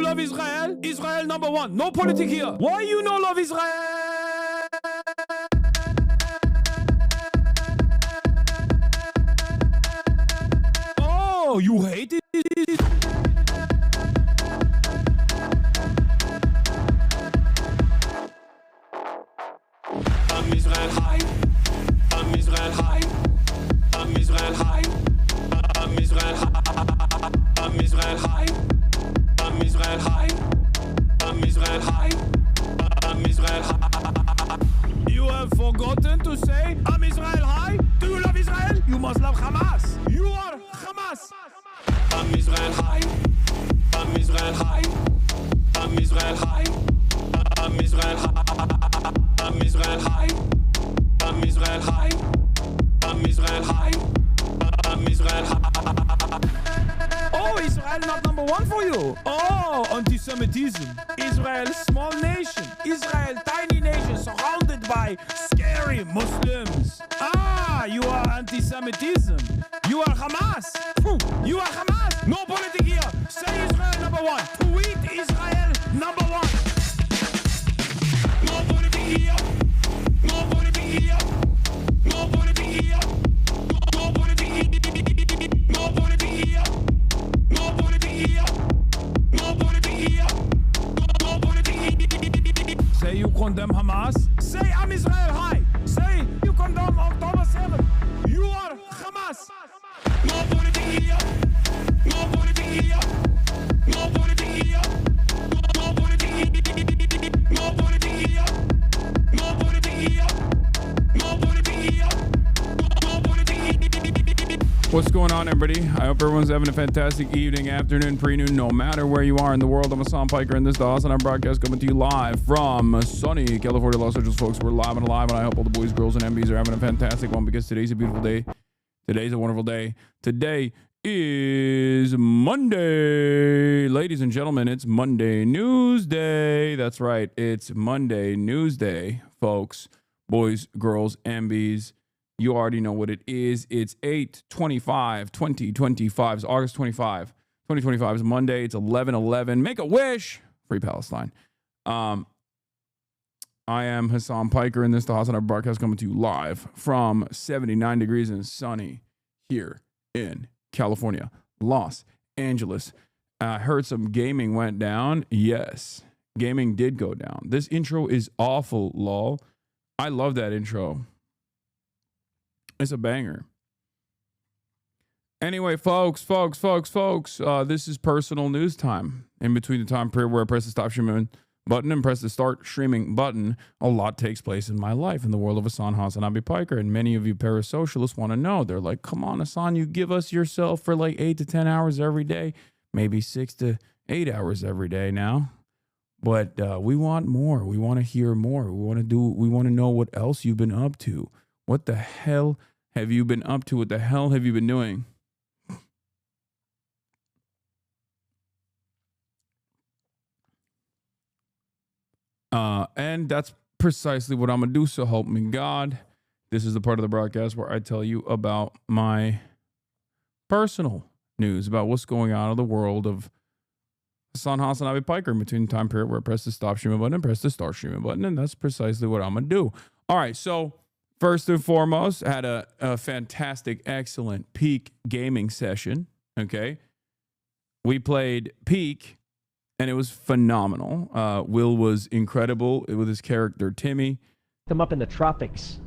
love Israel? Israel number one. No politics here. Why you no love Israel? Oh, you hate it? I'm Israel high. I'm Israel high. I'm Israel high. I'm Israel high. I'm Israel high. I'm Israel high. I'm Israel high. I'm Israel high. You have forgotten to say I'm Israel high? Do you love Israel? You must love Hamas. You are Hamas. I'm Israel high. I'm Israel high. I'm Israel high. I'm Israel high. I'm Israel high. I'm Israel high. I'm Israel high. I'm Israel high. Oh, Israel not number one for you. Oh, anti-Semitism. Israel, small nation. Israel, tiny nation surrounded by scary Muslims. Ah, you are anti-Semitism. You are Hamas. You are Hamas. No politics here. Say Israel number one. Tweet Israel number one. No politics here. No politics here. No politics here. No politics here. No politics here. No politics here. No politics here. No politics here. Say you condemn Hamas. Say I'm Israel high. Say you condemn October 7. You are Hamas. No politics here. No politics here. No politics here. No politics here. No politics here. No politics here. No politics here. No politics here. What's going on, everybody? I hope everyone's having a fantastic evening, afternoon, pre-noon, no matter where you are in the world. I'm Hasan Piker, and this is the Hasan broadcast coming to you live from sunny California, Los Angeles, folks. We're live and alive, and I hope all the boys, girls, and MBs are having a fantastic one because today's a beautiful day. Today's a wonderful day. Today is Monday. Ladies and gentlemen, it's Monday News Day. That's right. It's Monday News Day, folks. Boys, girls, MBs. You already know what it is. It's 8/25/2025. It's August 25. 2025 is Monday. It's 11/11. Make a wish. Free Palestine. I am Hasan Piker, and this is the Hasanabi broadcast coming to you live from 79 degrees and sunny here in California, Los Angeles. I heard some gaming went down. Yes, gaming did go down. This intro is awful, lol. I love that intro. It's a banger. Anyway, folks, this is personal news time. In between the time period where I press the stop streaming button and press the start streaming button, a lot takes place in my life in the world of Hasan Hasanabi Piker. And many of you parasocialists want to know. They're like, come on, Hasan, you give us yourself for like 8 to 10 hours every day, maybe 6 to 8 hours every day now. But we want more. We want to hear more. We want to know what else you've been up to. What the hell have you been up to? What the hell have you been doing? And that's precisely what I'm going to do. So help me God. This is the part of the broadcast where I tell you about my personal news, about what's going on in the world of Hasan Hasanabi Piker in between the time period where I press the stop streaming button and press the start streaming button. And that's precisely what I'm going to do. All right. So first and foremost, I had a fantastic, excellent Peak gaming session. Okay. We played Peak. And it was phenomenal. Will was incredible with his character, Timmy. Them up in the tropics.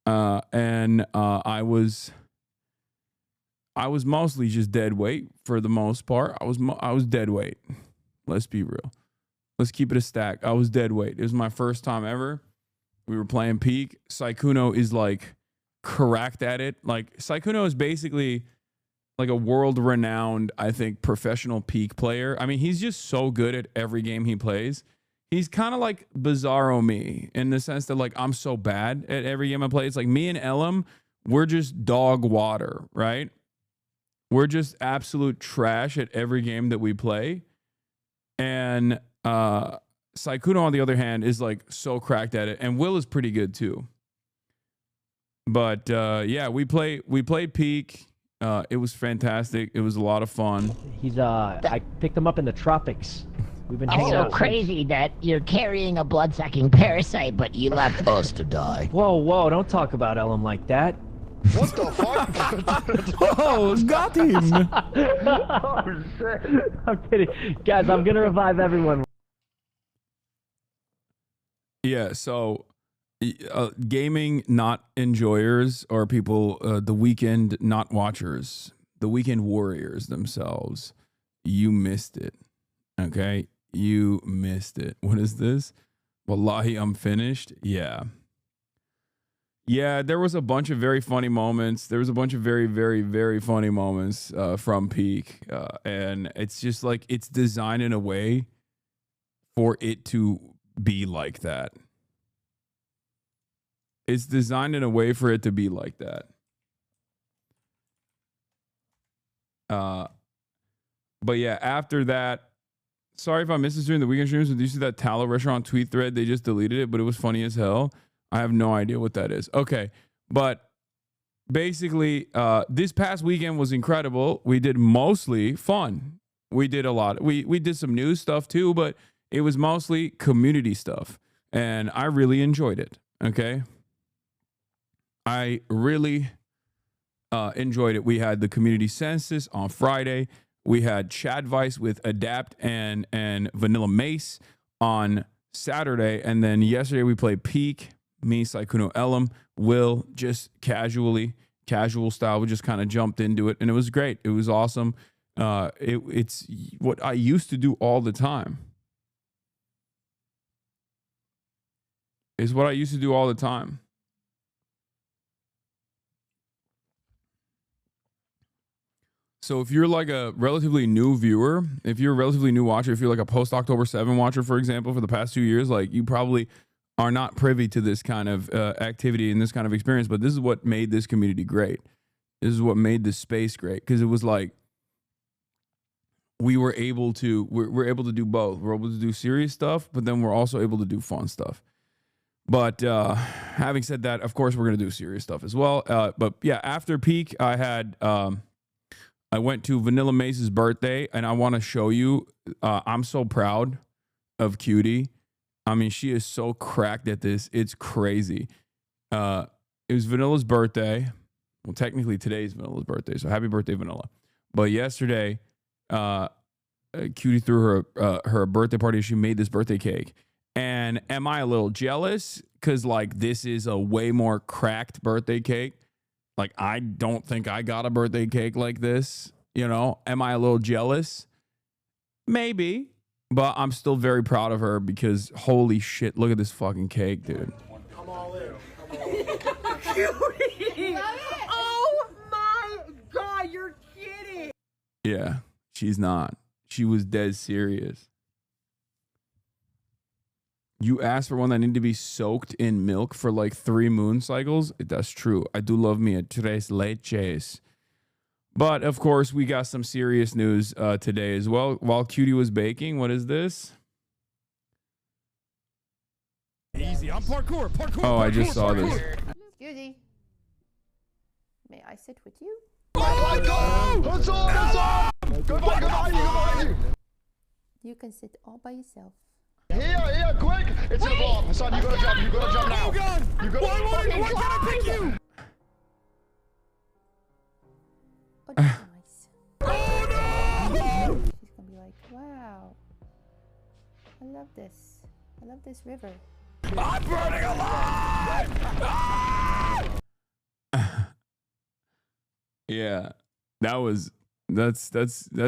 And I was mostly just dead weight for the most part. I was dead weight. Let's be real. Let's keep it a stack. I was dead weight. It was my first time ever. We were playing Peak. Saikuno is like cracked at it. Like Saikuno is basically like a world-renowned, I think, professional Peak player. I mean, he's just so good at every game he plays. He's kind of like Bizarro me in the sense that, like, I'm so bad at every game I play. It's like me and Elam, we're just dog water, right? We're just absolute trash at every game that we play. And Saikuno, on the other hand, is like so cracked at it. And Will is pretty good too. But yeah, we played Peak. It was fantastic. It was a lot of fun. He's I picked him up in the tropics. We've been It's hanging so out. crazy that you're carrying a blood-sucking parasite, but you left us to die. Whoa, whoa! Don't talk about Ellum like that. What the fuck? Oh, got him. Oh shit. I'm kidding, guys. I'm gonna revive everyone. Yeah, so gaming not enjoyers or people, the weekend not watchers, the weekend warriors themselves, you missed it. Okay? You missed it. What is this? Wallahi, I'm finished. Yeah. Yeah, there was a bunch of very funny moments. There was a bunch of very, very, very funny moments from Peak. And it's just like, it's designed in a way for it to be like that. It's designed in a way for it to be like that. But yeah, after that, sorry if I missed this during the weekend streams, but did you see that Tallow restaurant tweet thread? They just deleted it, but it was funny as hell. I have no idea what that is. Okay, but basically, this past weekend was incredible. We did mostly fun. We did a lot. We did some news stuff too, but it was mostly community stuff, and I really enjoyed it. Okay, I really enjoyed it. We had the community census on Friday. We had Chad Vice with Adapt and Vanilla Mace on Saturday, and then yesterday we played Peak. Me, Saikuno Ellum, Will, just casual style. We just kind of jumped into it, and it was great. It was awesome. It's what I used to do all the time. It's what I used to do all the time. So if you're like a relatively new viewer, if you're a relatively new watcher, if you're like a post-October 7 watcher, for example, for the past 2 years, like you probably are not privy to this kind of activity and this kind of experience, but this is what made this community great. This is what made this space great, because it was like we're able to do both. We're able to do serious stuff, but then we're also able to do fun stuff. But having said that, of course, we're going to do serious stuff as well. But yeah, after Peak, I had I went to Vanilla Mace's birthday, and I want to show you. I'm so proud of Cutie. I mean, she is so cracked at this. It's crazy. It was Vanilla's birthday. Well, technically today's Vanilla's birthday, so happy birthday, Vanilla. But yesterday, Cutie threw her birthday party. She made this birthday cake. And am I a little jealous? Because, like, this is a way more cracked birthday cake. Like, I don't think I got a birthday cake like this. You know, am I a little jealous? Maybe. But I'm still very proud of her because holy shit, look at this fucking cake, dude. I'm all in. Cutie! Oh my god, you're kidding! Yeah, she's not. She was dead serious. You asked for one that needed to be soaked in milk for like 3 moon cycles. That's true. I do love me a tres leches. But, of course, we got some serious news today as well. While Cutie was baking, what is this? Easy. I'm parkour. Oh, I just saw this. Cutie, may I sit with you? Oh my god! That's all! That's all! Goodbye! You can sit all by yourself. Here, quick! It's your ball. Hasan, you gotta jump now. Oh god! You gotta Why can't I pick you? Oh, that's nice. Oh no! She's gonna be like, wow. I love this. I love this river. I'm burning alive! Yeah, that's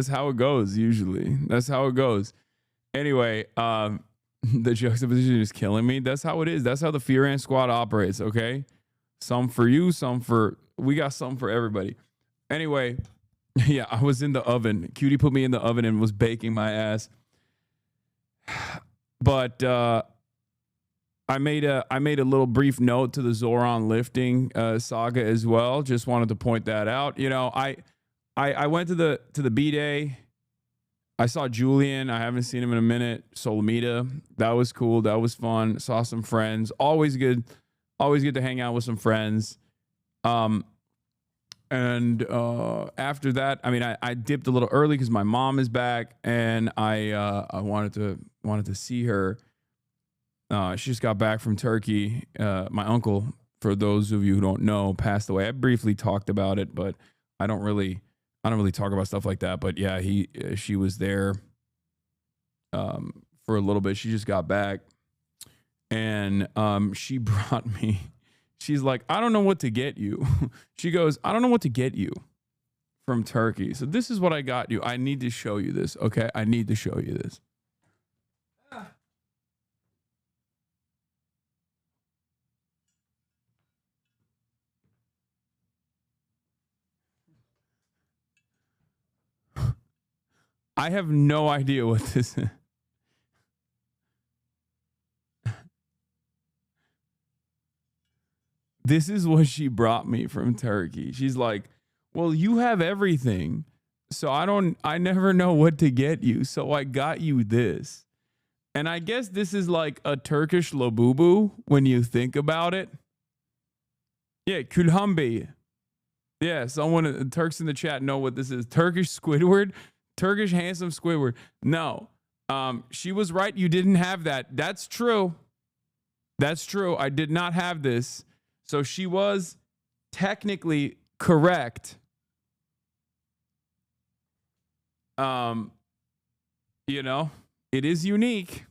how it goes usually. That's how it goes. Anyway, the juxtaposition is killing me. That's how it is. That's how the Fear Ant squad operates, okay? Some for you, we got some for everybody. Anyway, yeah, I was in the oven. Cutie put me in the oven and was baking my ass. But I made a little brief note to the Zoran lifting saga as well. Just wanted to point that out. You know, I went to the B-Day. I saw Julian. I haven't seen him in a minute. Solomita. That was cool. That was fun. Saw some friends. Always good to hang out with some friends. And after that, I mean, I dipped a little early because my mom is back, and I wanted to see her. She just got back from Turkey. My uncle, for those of you who don't know, passed away. I briefly talked about it, but I don't really talk about stuff like that. But yeah, she was there for a little bit. She just got back, and she brought me. She's like, I don't know what to get you. She goes, I don't know what to get you from Turkey. So this is what I got you. I need to show you this. Okay, I need to show you this. I have no idea what this is. This is what she brought me from Turkey. She's like, well, you have everything. So I never know what to get you. So I got you this. And I guess this is like a Turkish labubu when you think about it. Yeah, Külhambi. Yeah, someone, Turks in the chat know what this is. Turkish Squidward. Turkish handsome Squidward. No, she was right. You didn't have that. That's true. That's true. I did not have this. So she was technically correct. You know, it is unique.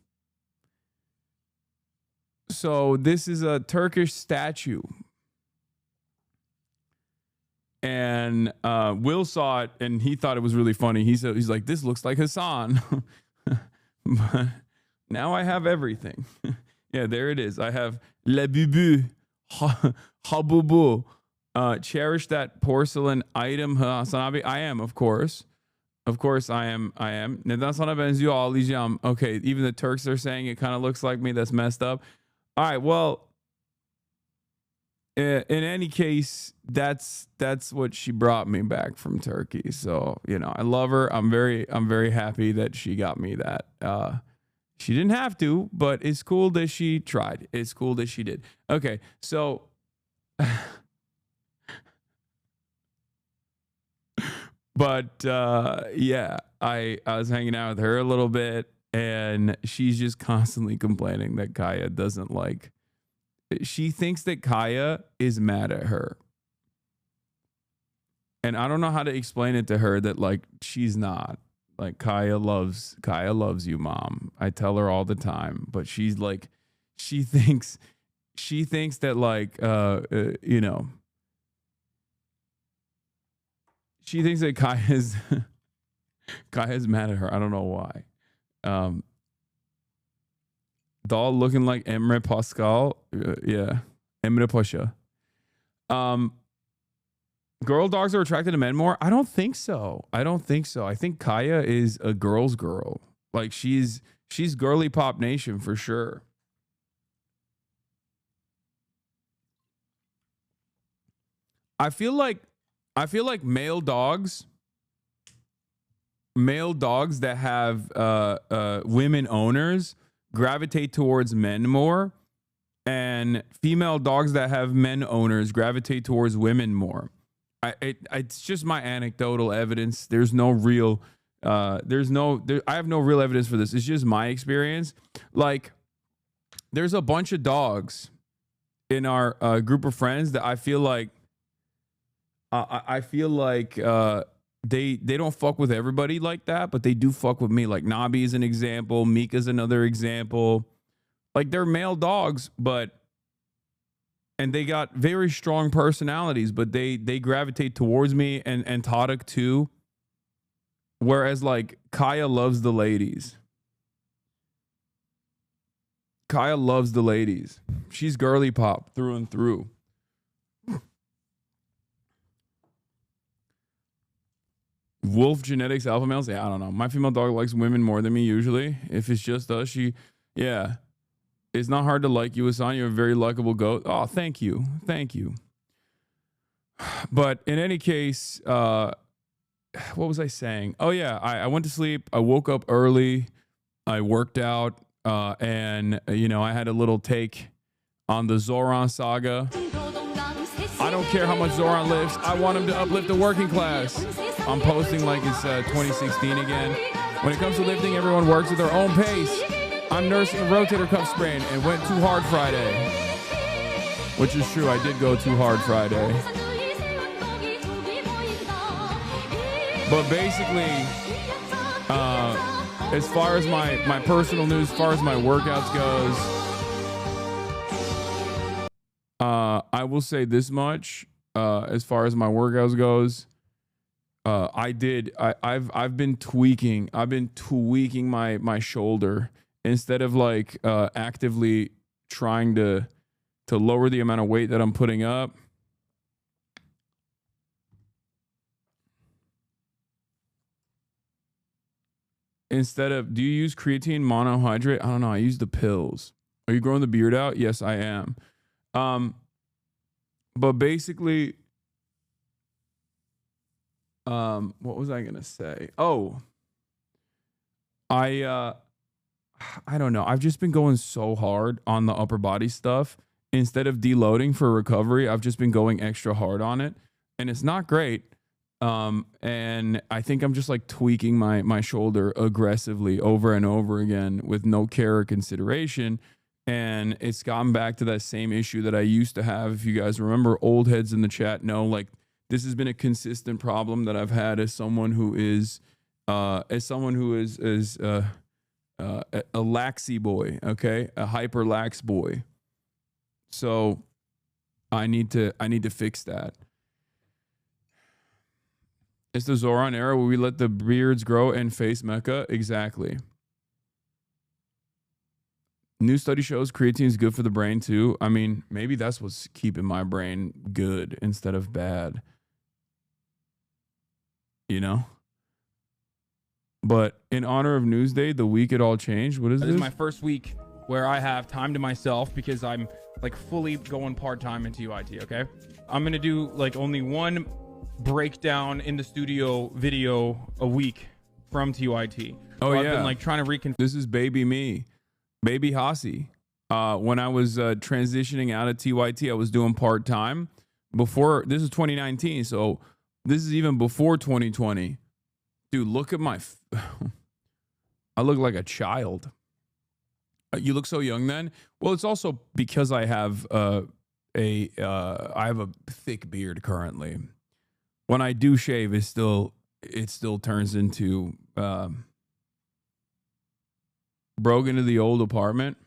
So this is a Turkish statue. And Will saw it and he thought it was really funny. He's like, this looks like Hasan. But now I have everything. Yeah, there it is. I have Le Bubu, Habubu. Cherish that porcelain item, Hasanabi. I am, of course. Of course, I am. Neden sana benziyor ağlayacağım. Okay, even the Turks are saying it kind of looks like me. That's messed up. All right, well, in any case, that's what she brought me back from Turkey. So, you know, I love her. I'm very happy that she got me that. She didn't have to, but it's cool that she tried. It's cool that she did. Okay, so but yeah, I was hanging out with her a little bit, and she's just constantly complaining that Kaya doesn't like. She thinks that Kaya is mad at her. And I don't know how to explain it to her that like she's not. Like Kaya loves you, Mom. I tell her all the time, but she's like she thinks that like you know, she thinks that Kaya's mad at her. I don't know why. Doll looking like Emre Pascal. Yeah. Emre Pasha. Girl dogs are attracted to men more? I don't think so. I think Kaya is a girl's girl. Like she's girly pop nation for sure. I feel like male dogs that have women owners gravitate towards men more, and female dogs that have men owners gravitate towards women more. It's just my anecdotal evidence. There's no real I have no real evidence for this. It's just my experience. Like there's a bunch of dogs in our group of friends that I feel like they don't fuck with everybody like that, but they do fuck with me. Like Nabi is an example. Mika's another example. Like they're male dogs, and they got very strong personalities, but they gravitate towards me and Tadek too. Whereas like Kaya loves the ladies. Kaya loves the ladies. She's girly pop through and through. Wolf genetics, alpha males. Yeah, I don't know. My female dog likes women more than me usually. If it's just us, yeah. It's not hard to like you, Hasan. You're a very likable goat. Oh, thank you. Thank you. But in any case, what was I saying? Oh, yeah. I went to sleep. I woke up early. I worked out. And, you know, I had a little take on the Zoran saga. I don't care how much Zoran lifts. I want him to uplift the working class. I'm posting like it's 2016 again. When it comes to lifting, everyone works at their own pace. I'm nursing a rotator cuff sprain and went too hard Friday. Which is true. I did go too hard Friday. But basically, as far as my personal news, as far as my workouts goes, I will say this much. As far as my workouts goes, I've been tweaking. I've been tweaking my shoulder instead of like actively trying to lower the amount of weight that I'm putting up. Instead of, do you use creatine monohydrate? I don't know. I use the pills. Are you growing the beard out? Yes, I am. But basically, what was I gonna say? Oh, I don't know. I've just been going so hard on the upper body stuff. Instead of deloading for recovery, I've just been going extra hard on it, and it's not great. And I think I'm just like tweaking my shoulder aggressively over and over again with no care or consideration. And it's gotten back to that same issue that I used to have. If you guys remember, old heads in the chat know, like, this has been a consistent problem that I've had as someone who is a laxy boy, okay? A hyper lax boy. So I need to fix that. It's the Zoran era where we let the beards grow and face mecha. Exactly. New study shows creatine is good for the brain too. I mean, maybe that's what's keeping my brain good instead of bad. You know? But in honor of Newsday, the week it all changed. What is this? This is my first week where I have time to myself because I'm like fully going part-time into UIT, okay? I'm going to do like only one breakdown in the studio video a week from TUIT. Oh, so yeah. I've been like trying to This is baby me, baby Hasi. When I was transitioning out of TYT, I was doing part-time before. This is 2019, so this is even before 2020. Dude, look at my I look like a child. You look so young then. Well, it's also because I have I have a thick beard currently. When I do shave, it still turns into broke into the old apartment.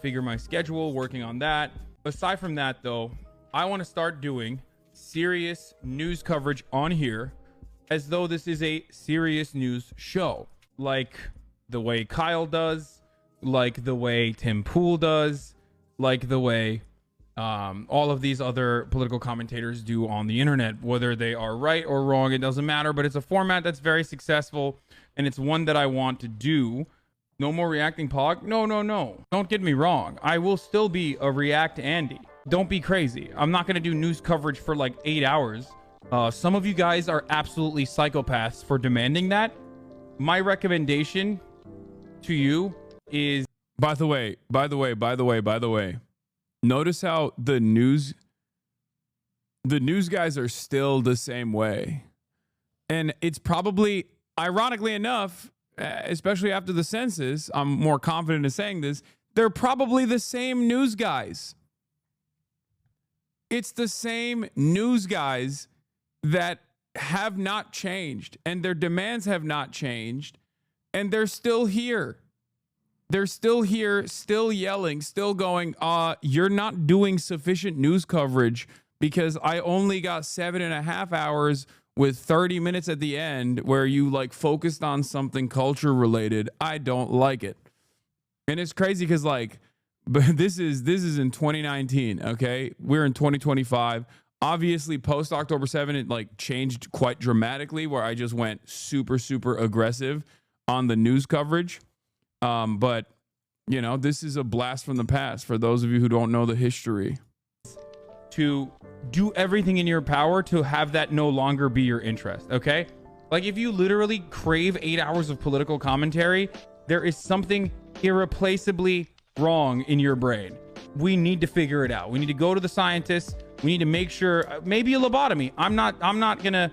figure my schedule, working on that. Aside from that, though, I want to start doing serious news coverage on here as though this is a serious news show, like the way Kyle does, like the way Tim Pool does, like the way all of these other political commentators do on the internet. Whether they are right or wrong, it doesn't matter, but it's a format that's very successful, and it's one that I want to do. No more reacting Pog. No. Don't get me wrong. I will still be a React Andy. Don't be crazy. I'm not going to do news coverage for like 8 hours. Some of you guys are absolutely psychopaths for demanding that. My recommendation to you is... By the way, notice how the news guys are still the same way. And it's probably, ironically enough, especially after the census, I'm more confident in saying this, they're probably the same news guys. It's the same news guys that have not changed, and their demands have not changed, and they're still here. They're still here, still yelling, still going, you're not doing sufficient news coverage because I only got 7.5 hours with 30 minutes at the end where you like focused on something culture related. I don't like it. And it's crazy because like, but this is in 2019, okay? We're in 2025. Obviously, post October 7, it like changed quite dramatically where I just went super, super aggressive on the news coverage. But, you know, this is a blast from the past for those of you who don't know the history. To do everything in your power to have that no longer be your interest, okay? Like, if you literally crave 8 hours of political commentary, there is something irreplaceably wrong in your brain. We need to figure it out. We need to go to the scientists, We need to make sure maybe a lobotomy. I'm not gonna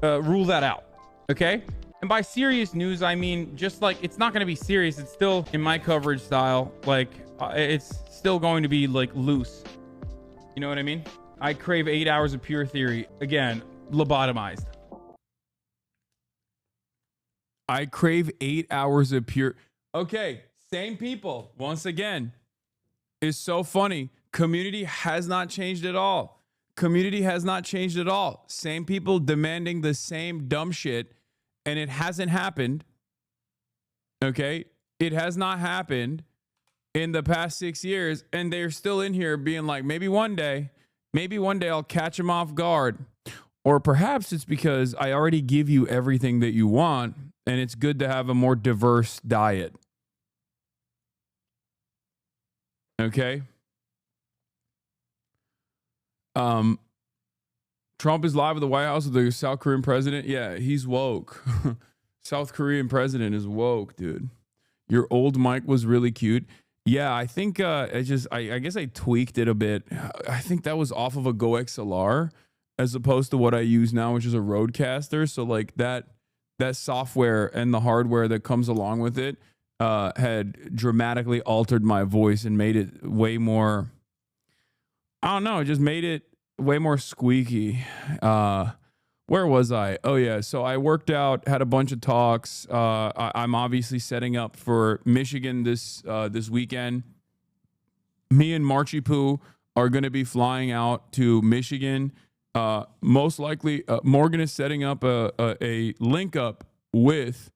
rule that out. Okay. And by serious news, I mean just like it's not going to be serious. It's still in my coverage style. Like it's still going to be like loose. You know what I mean? I crave 8 hours of pure theory. Again, lobotomized. I crave 8 hours of pure. Okay, same people. Once again, it's so funny. Community has not changed at all. Community has not changed at all. Same people demanding the same dumb shit. And it hasn't happened. Okay. It has not happened in the past 6 years. And they're still in here being like, maybe one day I'll catch them off guard. Or perhaps it's because I already give you everything that you want. And it's good to have a more diverse diet. Okay. Trump is live at the White House with the South Korean president. Yeah, he's woke. South Korean president is woke, dude. Your old mic was really cute. Yeah, I think I guess I tweaked it a bit. I think that was off of a Go XLR as opposed to what I use now, which is a Rodecaster. So like that software and the hardware that comes along with it had dramatically altered my voice and made it way more, I don't know, it just made it way more squeaky. Where was I? Oh yeah, so I worked out, had a bunch of talks. I'm obviously setting up for Michigan this weekend. Me and Marchie Poo are going to be flying out to Michigan. Most likely, Morgan is setting up a link up with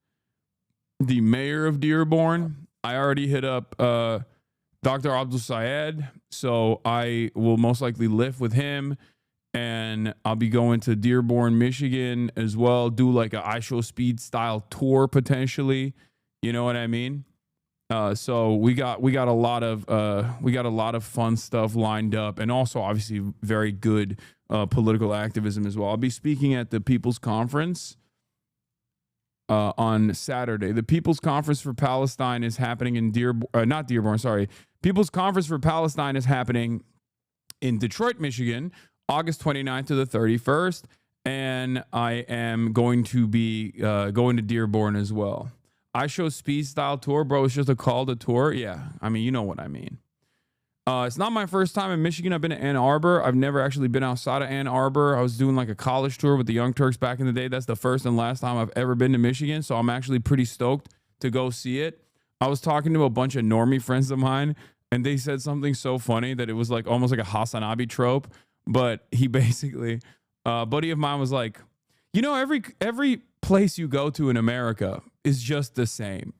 the mayor of Dearborn. I already hit up Dr. Abdul Syed, so I will most likely lift with him, and I'll be going to Dearborn, Michigan as well. Do like a I Show Speed style tour potentially. You know what I mean? So we got a lot of fun stuff lined up, and also obviously very good political activism as well. I'll be speaking at the People's Conference on Saturday. The People's Conference for Palestine is happening in People's Conference for Palestine is happening in Detroit, Michigan, August 29th to the 31st. And I am going to be going to Dearborn as well. I Show Speed style tour, bro. It's just a call to tour. Yeah, I mean, you know what I mean. It's not my first time in Michigan. I've been to Ann Arbor. I've never actually been outside of Ann Arbor. I was doing like a college tour with the Young Turks back in the day. That's the first and last time I've ever been to Michigan. So I'm actually pretty stoked to go see it. I was talking to a bunch of normie friends of mine, and they said something so funny that it was like almost like a Hasanabi trope. But he basically, a buddy of mine was like, you know, every place you go to in America is just the same.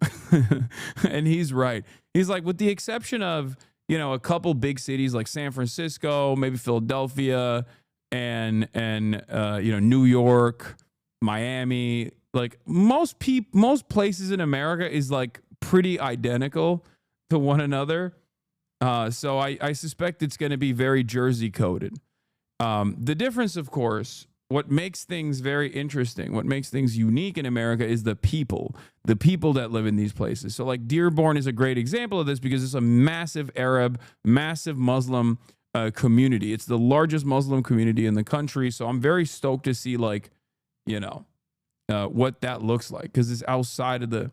And he's right. He's like, with the exception of, you know, a couple big cities like San Francisco, maybe Philadelphia, and you know, New York, Miami, like most places in America is like pretty identical to one another. So I suspect it's going to be very Jersey coded. The difference, of course, what makes things very interesting, what makes things unique in America is the people that live in these places. So like Dearborn is a great example of this because it's a massive Arab, massive Muslim community. It's the largest Muslim community in the country. So I'm very stoked to see like, you know, what that looks like, because it's outside of the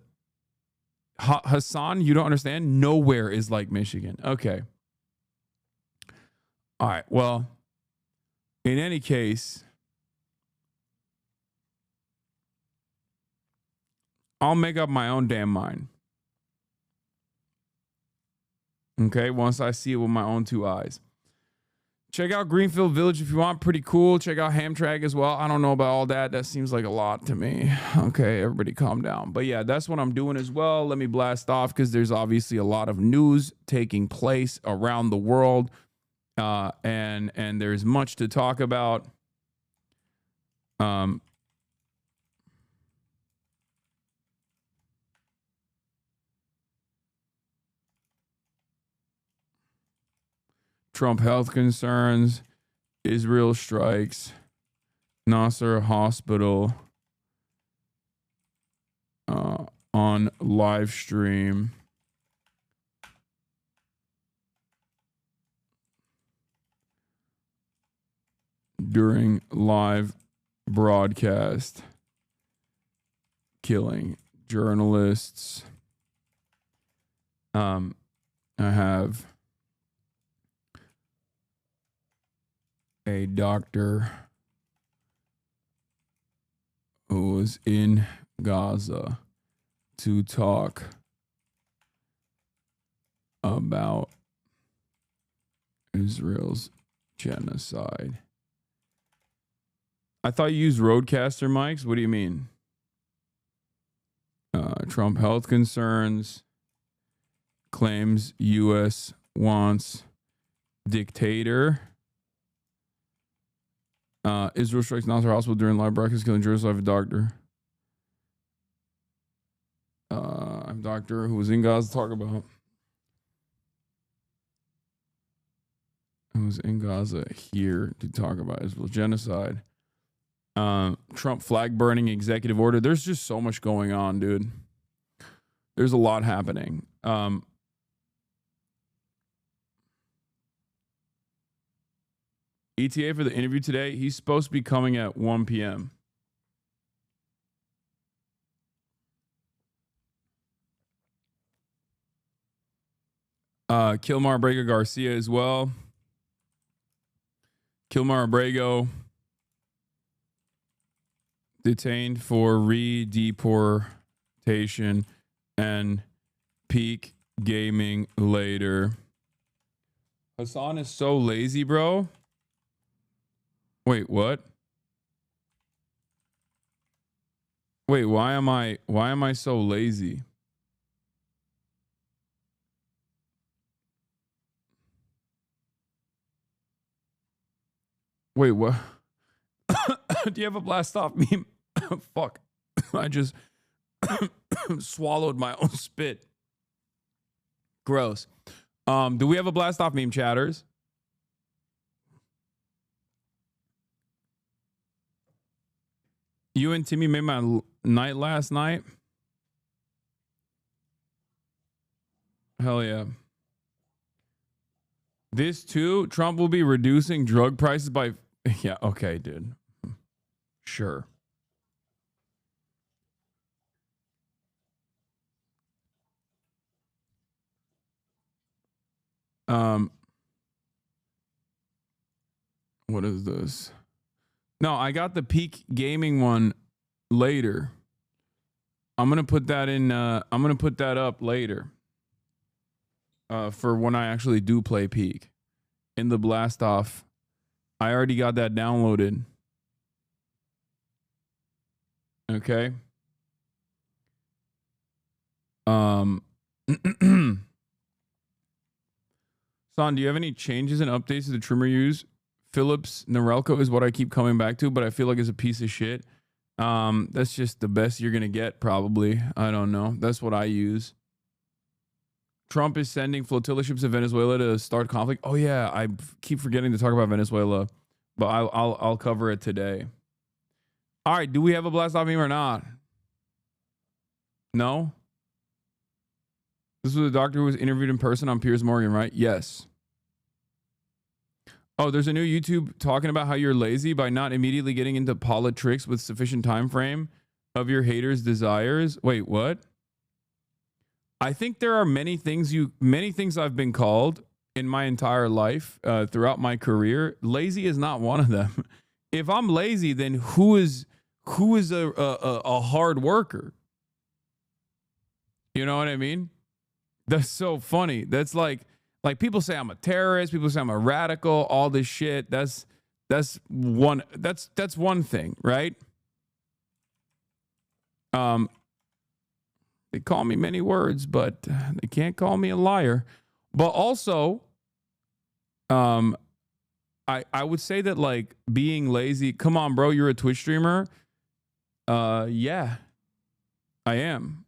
Hasan. You don't understand. Nowhere is like Michigan. Okay. All right. Well, in any case, I'll make up my own damn mind. Okay, once I see it with my own two eyes. Check out Greenfield Village if you want. Pretty cool. Check out Hamtramck as well. I don't know about all that. That seems like a lot to me. Okay, everybody calm down. But yeah, that's what I'm doing as well. Let me blast off because there's obviously a lot of news taking place around the world. And there's much to talk about. Trump health concerns, Israel strikes, Nasser hospital on live stream. during live broadcast, killing journalists. I have a doctor who was in Gaza to talk about Israel's genocide. I thought you used roadcaster mics. What do you mean? Trump health concerns, claims U.S. wants dictator. Israel strikes Nasser hospital during live broadcast, killing journalists. I have a doctor. I'm a doctor who was in Gaza to talk about. Who was in Gaza here to talk about Israel genocide. Trump flag burning executive order. There's just so much going on, dude. There's a lot happening. ETA for the interview today. He's supposed to be coming at 1 p.m. Kilmar Abrego Garcia as well. Kilmar Abrego detained for re-deportation and peak gaming later. Hasan is so lazy, bro. Wait, what? Wait, why am I so lazy? Wait, what? Do you have a blast off meme? Fuck. I just swallowed my own spit. Gross. Do we have a blast off meme, chatters? You and Timmy made my night last night. Hell yeah. This too, Trump will be reducing drug prices by... Yeah, okay, dude. Sure. What is this? No, I got the peak gaming one later. I'm gonna put that in. I'm gonna put that up later. For when I actually do play peak in the blast off. I already got that downloaded. Okay. Son, do you have any changes and updates to the trimmer use? Philips Norelco is what I keep coming back to, but I feel like it's a piece of shit. That's just the best you're gonna get, probably. I don't know. That's what I use. Trump is sending flotilla ships to Venezuela to start conflict. Oh yeah, I keep forgetting to talk about Venezuela, but I'll cover it today. All right, do we have a blast off meme or not? No. This was a doctor who was interviewed in person on Piers Morgan, right? Yes. Oh, there's a new YouTube talking about how you're lazy by not immediately getting into politics with sufficient time frame of your haters' desires. Wait, what? I think there are many things I've been called in my entire life, throughout my career. Lazy is not one of them. If I'm lazy, then who is a hard worker? You know what I mean? That's so funny. That's like people say I'm a terrorist, people say I'm a radical, all this shit. That's one thing, right? They call me many words, but they can't call me a liar. But also, I would say that like being lazy, come on, bro, you're a Twitch streamer. Yeah, I am.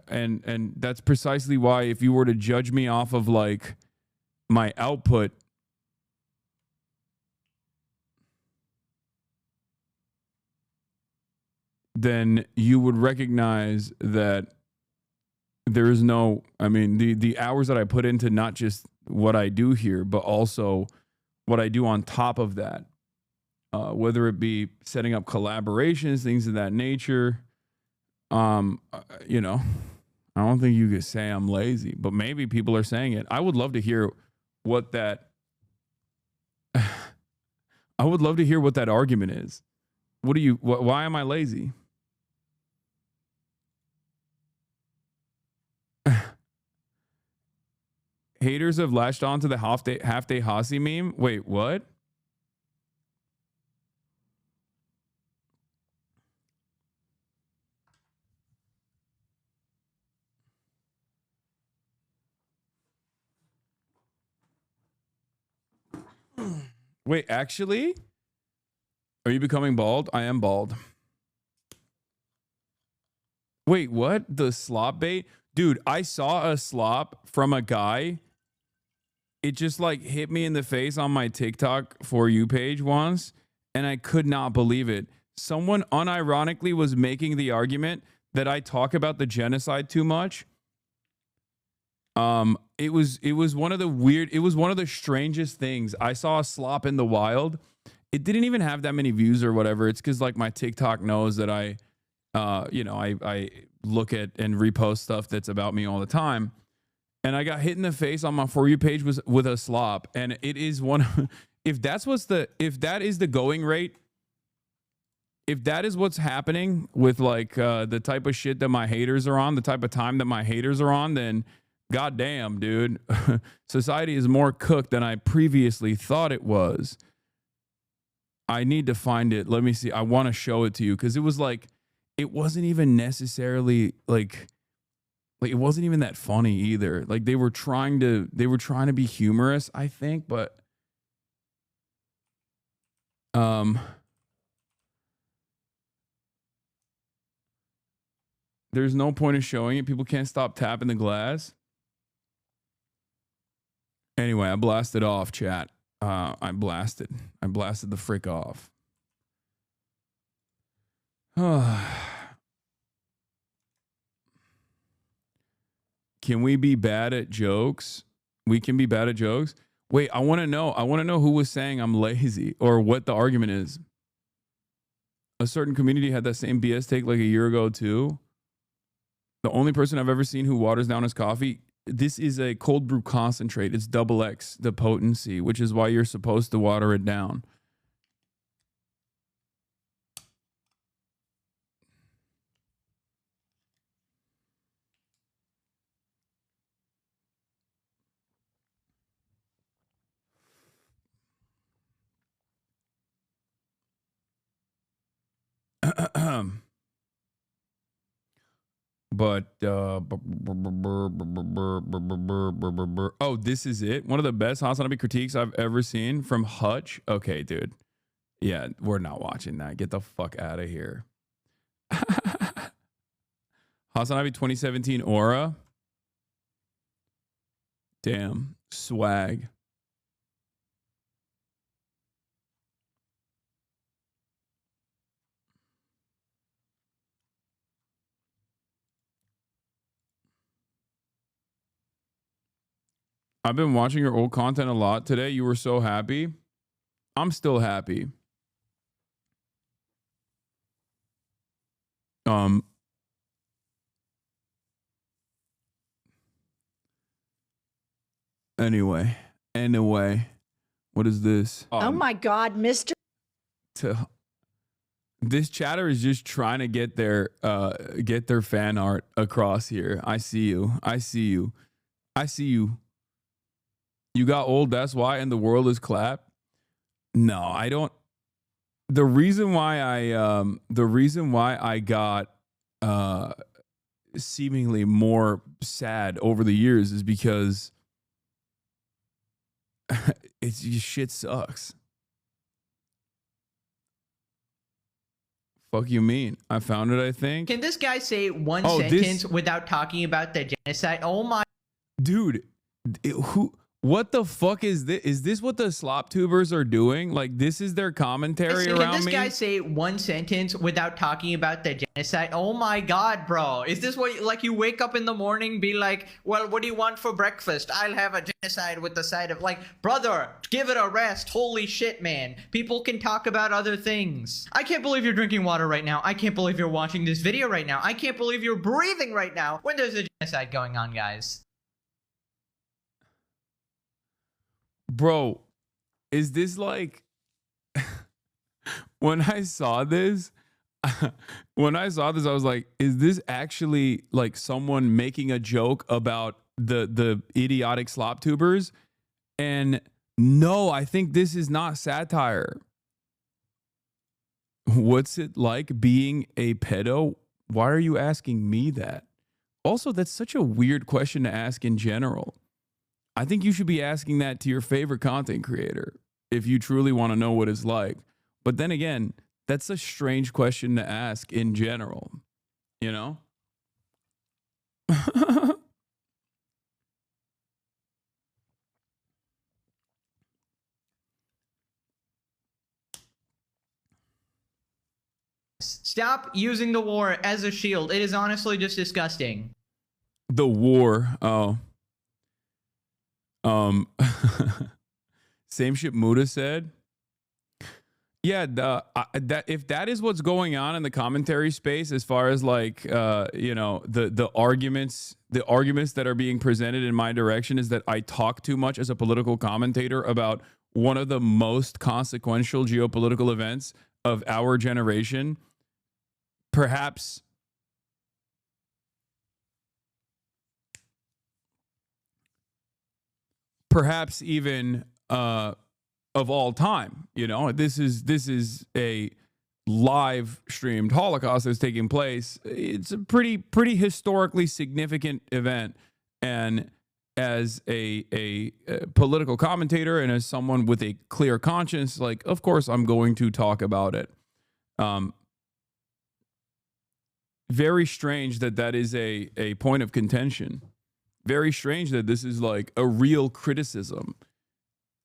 And that's precisely why if you were to judge me off of like my output, then you would recognize that there is no, I mean, the hours that I put into not just what I do here, but also what I do on top of that. whether it be setting up collaborations, things of that nature. You know, I don't think you could say I'm lazy, but maybe people are saying it. I would love to hear what that I would love to hear what that argument is. Why am I lazy? Haters have latched on to the half day Hasi meme. Wait, what? Wait, actually? Are you becoming bald? I am bald. Wait, what? The slop bait? Dude, I saw a slop from a guy. It just like hit me in the face on my TikTok For You page once, and I could not believe it. Someone unironically was making the argument that I talk about the genocide too much. It was one of the strangest things. I saw a slop in the wild. It didn't even have that many views or whatever. It's because like my TikTok knows that I look at and repost stuff that's about me all the time. And I got hit in the face on my For You page with a slop. And it is one of, if that is the going rate, if that is what's happening with like the type of shit that my haters are on, the type of time that my haters are on, then goddamn, dude, society is more cooked than I previously thought it was. I need to find it. Let me see. I want to show it to you because it was like, it wasn't even necessarily like it wasn't even that funny either. Like they were trying to be humorous, I think, but there's no point in showing it. People can't stop tapping the glass. Anyway, I blasted off, chat. I blasted the frick off. Can we be bad at jokes? We can be bad at jokes. Wait, I want to know who was saying I'm lazy or what the argument is. A certain community had that same BS take like a year ago too. The only person I've ever seen who waters down his coffee. This is a cold brew concentrate. It's XX, the potency, which is why you're supposed to water it down. But oh, this is it. One of the best Hasanabi critiques I've ever seen from Hutch. Okay, dude. Yeah, we're not watching that. Get the fuck out of here. Hasanabi 2017 Aura. Damn. Swag. I've been watching your old content a lot today. You were so happy. I'm still happy. Anyway, what is this? Oh my God, Mr. This chatter is just trying to get their fan art across here. I see you. You got old, that's why, and the world is clapped. No, I don't. The reason why I got seemingly more sad over the years is because it's just shit sucks. Fuck you mean? I found it, I think. Can this guy say one sentence without talking about the genocide? Oh my. Dude, who? What the fuck is this? Is this what the slop tubers are doing? Like, this is their commentary Can around this me? guy say one sentence without talking about the genocide? Oh my god, bro. Is this what, like, you wake up in the morning, be like, well, what do you want for breakfast? I'll have a genocide with the side of, like, brother, give it a rest. Holy shit, man. People can talk about other things. I can't believe you're drinking water right now. I can't believe you're watching this video right now. I can't believe you're breathing right now when there's a genocide going on, guys. Bro, is this like when I saw this, I was like, is this actually like someone making a joke about the idiotic slop tubers? And no, I think this is not satire. What's it like being a pedo? Why are you asking me that? Also, that's such a weird question to ask in general. I think you should be asking that to your favorite content creator if you truly want to know what it's like. But then again, that's a strange question to ask in general, you know? Stop using the war as a shield. It is honestly just disgusting. The war. Oh. Same shit Muda said. Yeah, that if that is what's going on in the commentary space, as far as like you know, the arguments that are being presented in my direction, is that I talk too much as a political commentator about one of the most consequential geopolitical events of our generation. Perhaps even of all time. You know, this is a live streamed Holocaust that's taking place. It's a pretty historically significant event, and as a political commentator and as someone with a clear conscience, like, of course I'm going to talk about it. Very strange that is a point of contention. Very strange that this is like a real criticism.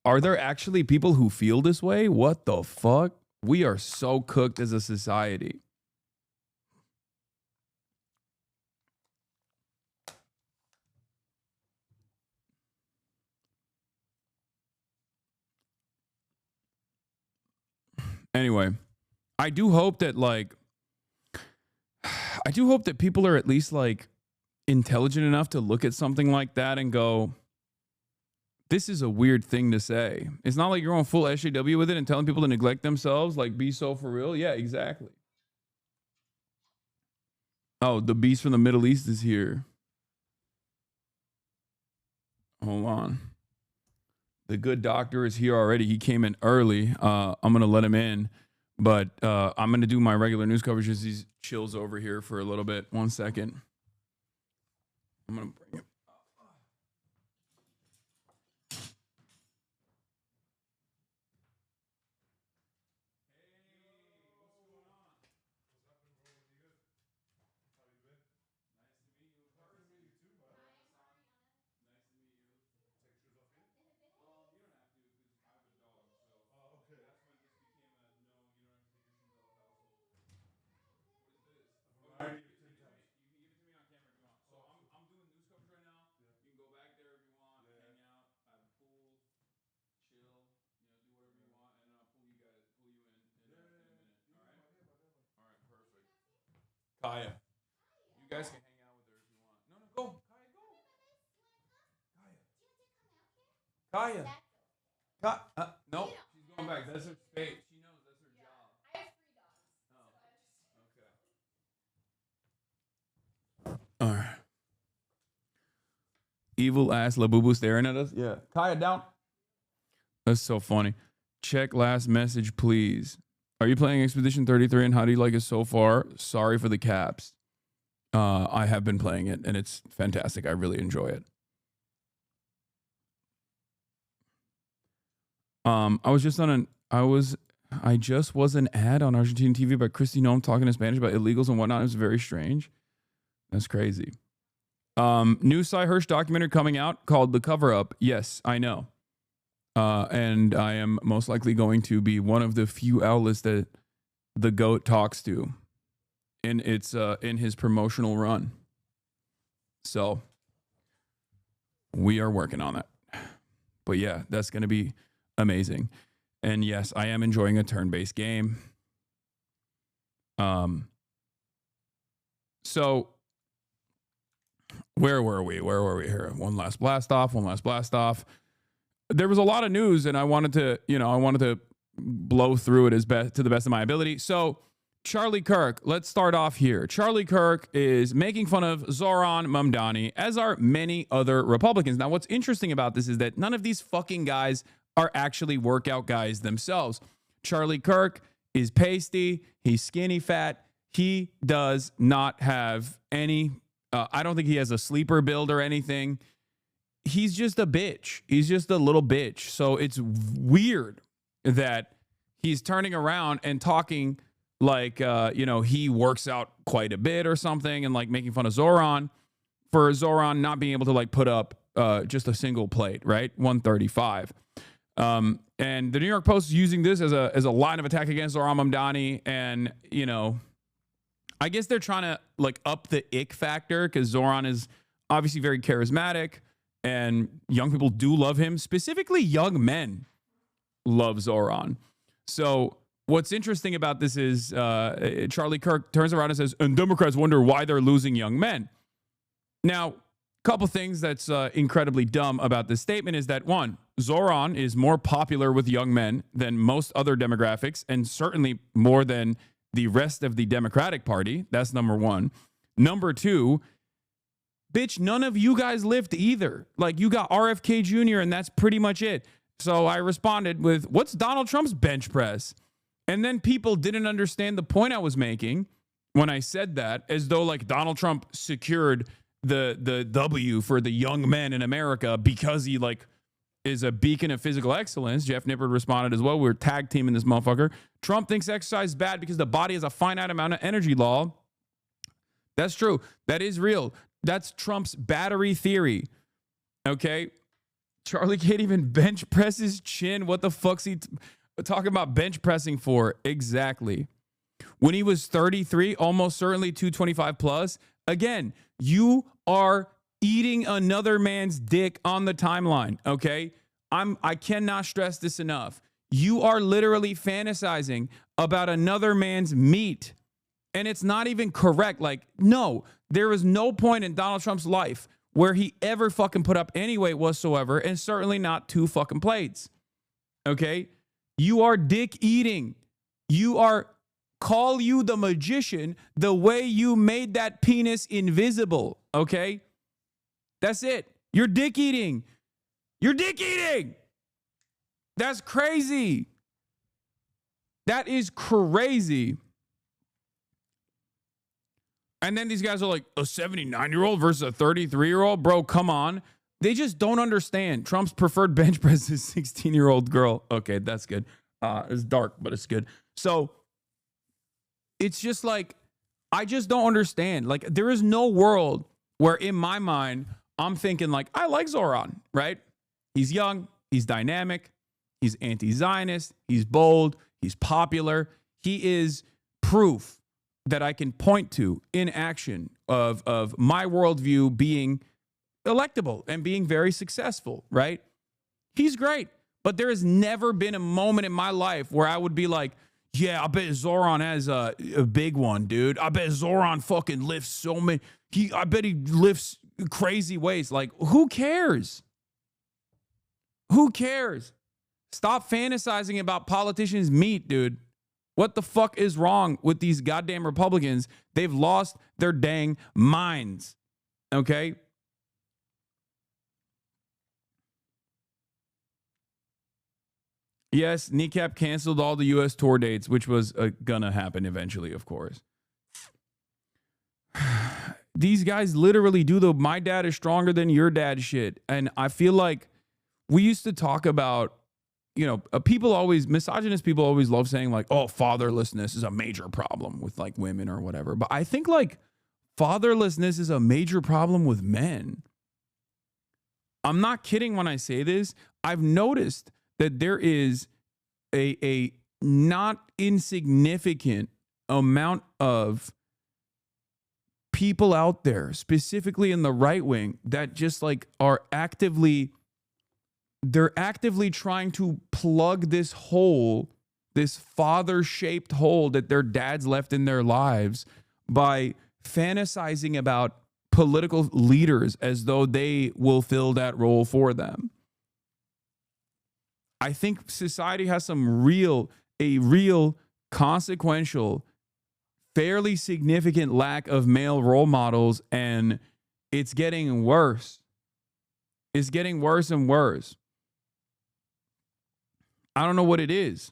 Are there actually people who feel this way? What the fuck? We are so cooked as a society. Anyway, I do hope that people are at least like intelligent enough to look at something like that and go, this is a weird thing to say. It's not like you're going full SJW with it and telling people to neglect themselves, like, be so for real. Yeah, exactly. Oh, the beast from the Middle East is here. Hold on. The good doctor is here already. He came in early. I'm going to let him in, but I'm going to do my regular news coverage as he chills over here for a little bit. 1 second. I'm going to bring him. Kaya. You guys can hang out with her if you want. No, go. Kaya, go. Kaya. Kaya. No, she's going back. That's her space. She knows that's her job. I have 3 dogs. Oh, okay. All right. Evil ass Labubu staring at us. Yeah. Kaya, down. That's so funny. Check last message, please. Are you playing Expedition 33 and how do you like it so far? Sorry for the caps. I have been playing it and it's fantastic. I really enjoy it. I just was an ad on Argentine TV by Christy Nome talking in Spanish about illegals and whatnot. It was very strange. That's crazy. New Cy Hirsch documentary coming out called The Cover Up. Yes, I know. And I am most likely going to be one of the few outlets that the GOAT talks to in his promotional run. So we are working on that. But yeah, that's going to be amazing. And yes, I am enjoying a turn-based game. So where were we here? One last blast off. There was a lot of news, and I wanted to blow through it to the best of my ability. So Charlie Kirk, let's start off here. Charlie Kirk is making fun of Zoran Mamdani, as are many other Republicans. Now, what's interesting about this is that none of these fucking guys are actually workout guys themselves. Charlie Kirk is pasty. He's skinny fat. He does not have any, I don't think he has a sleeper build or anything. He's just a bitch. He's just a little bitch. So it's weird that he's turning around and talking like, he works out quite a bit or something, and like making fun of Zoran for Zoran not being able to like put up just a single plate, right? 135. And the New York Post is using this as a line of attack against Zoran Mamdani. And, I guess they're trying to like up the ick factor, because Zoran is obviously very charismatic and young people do love him. Specifically, young men love Zoran. So what's interesting about this is Charlie Kirk turns around and says, and Democrats wonder why they're losing young men. Now, a couple things that's incredibly dumb about this statement is that, one, Zoran is more popular with young men than most other demographics, and certainly more than the rest of the Democratic Party. That's number one. Number two, bitch, none of you guys lived either. Like, you got RFK Jr., and that's pretty much it. So I responded with, what's Donald Trump's bench press? And then people didn't understand the point I was making when I said that, as though like Donald Trump secured the W for the young men in America because he like is a beacon of physical excellence. Jeff Nippard responded as well. We were tag teaming this motherfucker. Trump thinks exercise is bad because the body has a finite amount of energy law. That's true. That is real. That's Trump's battery theory. Okay. Charlie can't even bench press his chin. What the fuck's he talking about bench pressing for? Exactly. When he was 33, almost certainly 225 plus. Again, you are eating another man's dick on the timeline, okay? I cannot stress this enough. You are literally fantasizing about another man's meat, and it's not even correct. Like, no, there is no point in Donald Trump's life where he ever fucking put up any weight whatsoever, and certainly not 2 fucking plates, okay? You are dick eating. You are, call you the magician, the way you made that penis invisible, okay? That's it. You're dick eating. You're dick eating. That's crazy. That is crazy. And then these guys are like, a 79-year-old versus a 33-year-old? Bro, come on. They just don't understand. Trump's preferred bench press is 16-year-old girl. Okay, that's good. It's dark, but it's good. So it's just like, I just don't understand. Like, there is no world where in my mind, I'm thinking like, I like Zoran, right? He's young. He's dynamic. He's anti-Zionist. He's bold. He's popular. He is proof that I can point to in action of my worldview being electable and being very successful, right? He's great. But there has never been a moment in my life where I would be like, yeah, I bet Zoran has a big one, dude. I bet Zoran fucking lifts so many. I bet he lifts crazy weights. Like, who cares? Who cares? Stop fantasizing about politicians' meat, dude. What the fuck is wrong with these goddamn Republicans? They've lost their dang minds. Okay? Yes, Kneecap canceled all the U.S. tour dates, which was gonna happen eventually, of course. These guys literally do the my dad is stronger than your dad shit. And I feel like we used to talk about, misogynist people always love saying like, oh, fatherlessness is a major problem with like women or whatever. But I think like Fatherlessness is a major problem with men. I'm not kidding when I say this. I've noticed that there is a not insignificant amount of people out there, specifically in the right wing, that just like are actively trying to plug this hole, this father-shaped hole that their dads left in their lives by fantasizing about political leaders as though they will fill that role for them. I think society has a real consequential, fairly significant lack of male role models, and it's getting worse. It's getting worse and worse. I don't know what it is.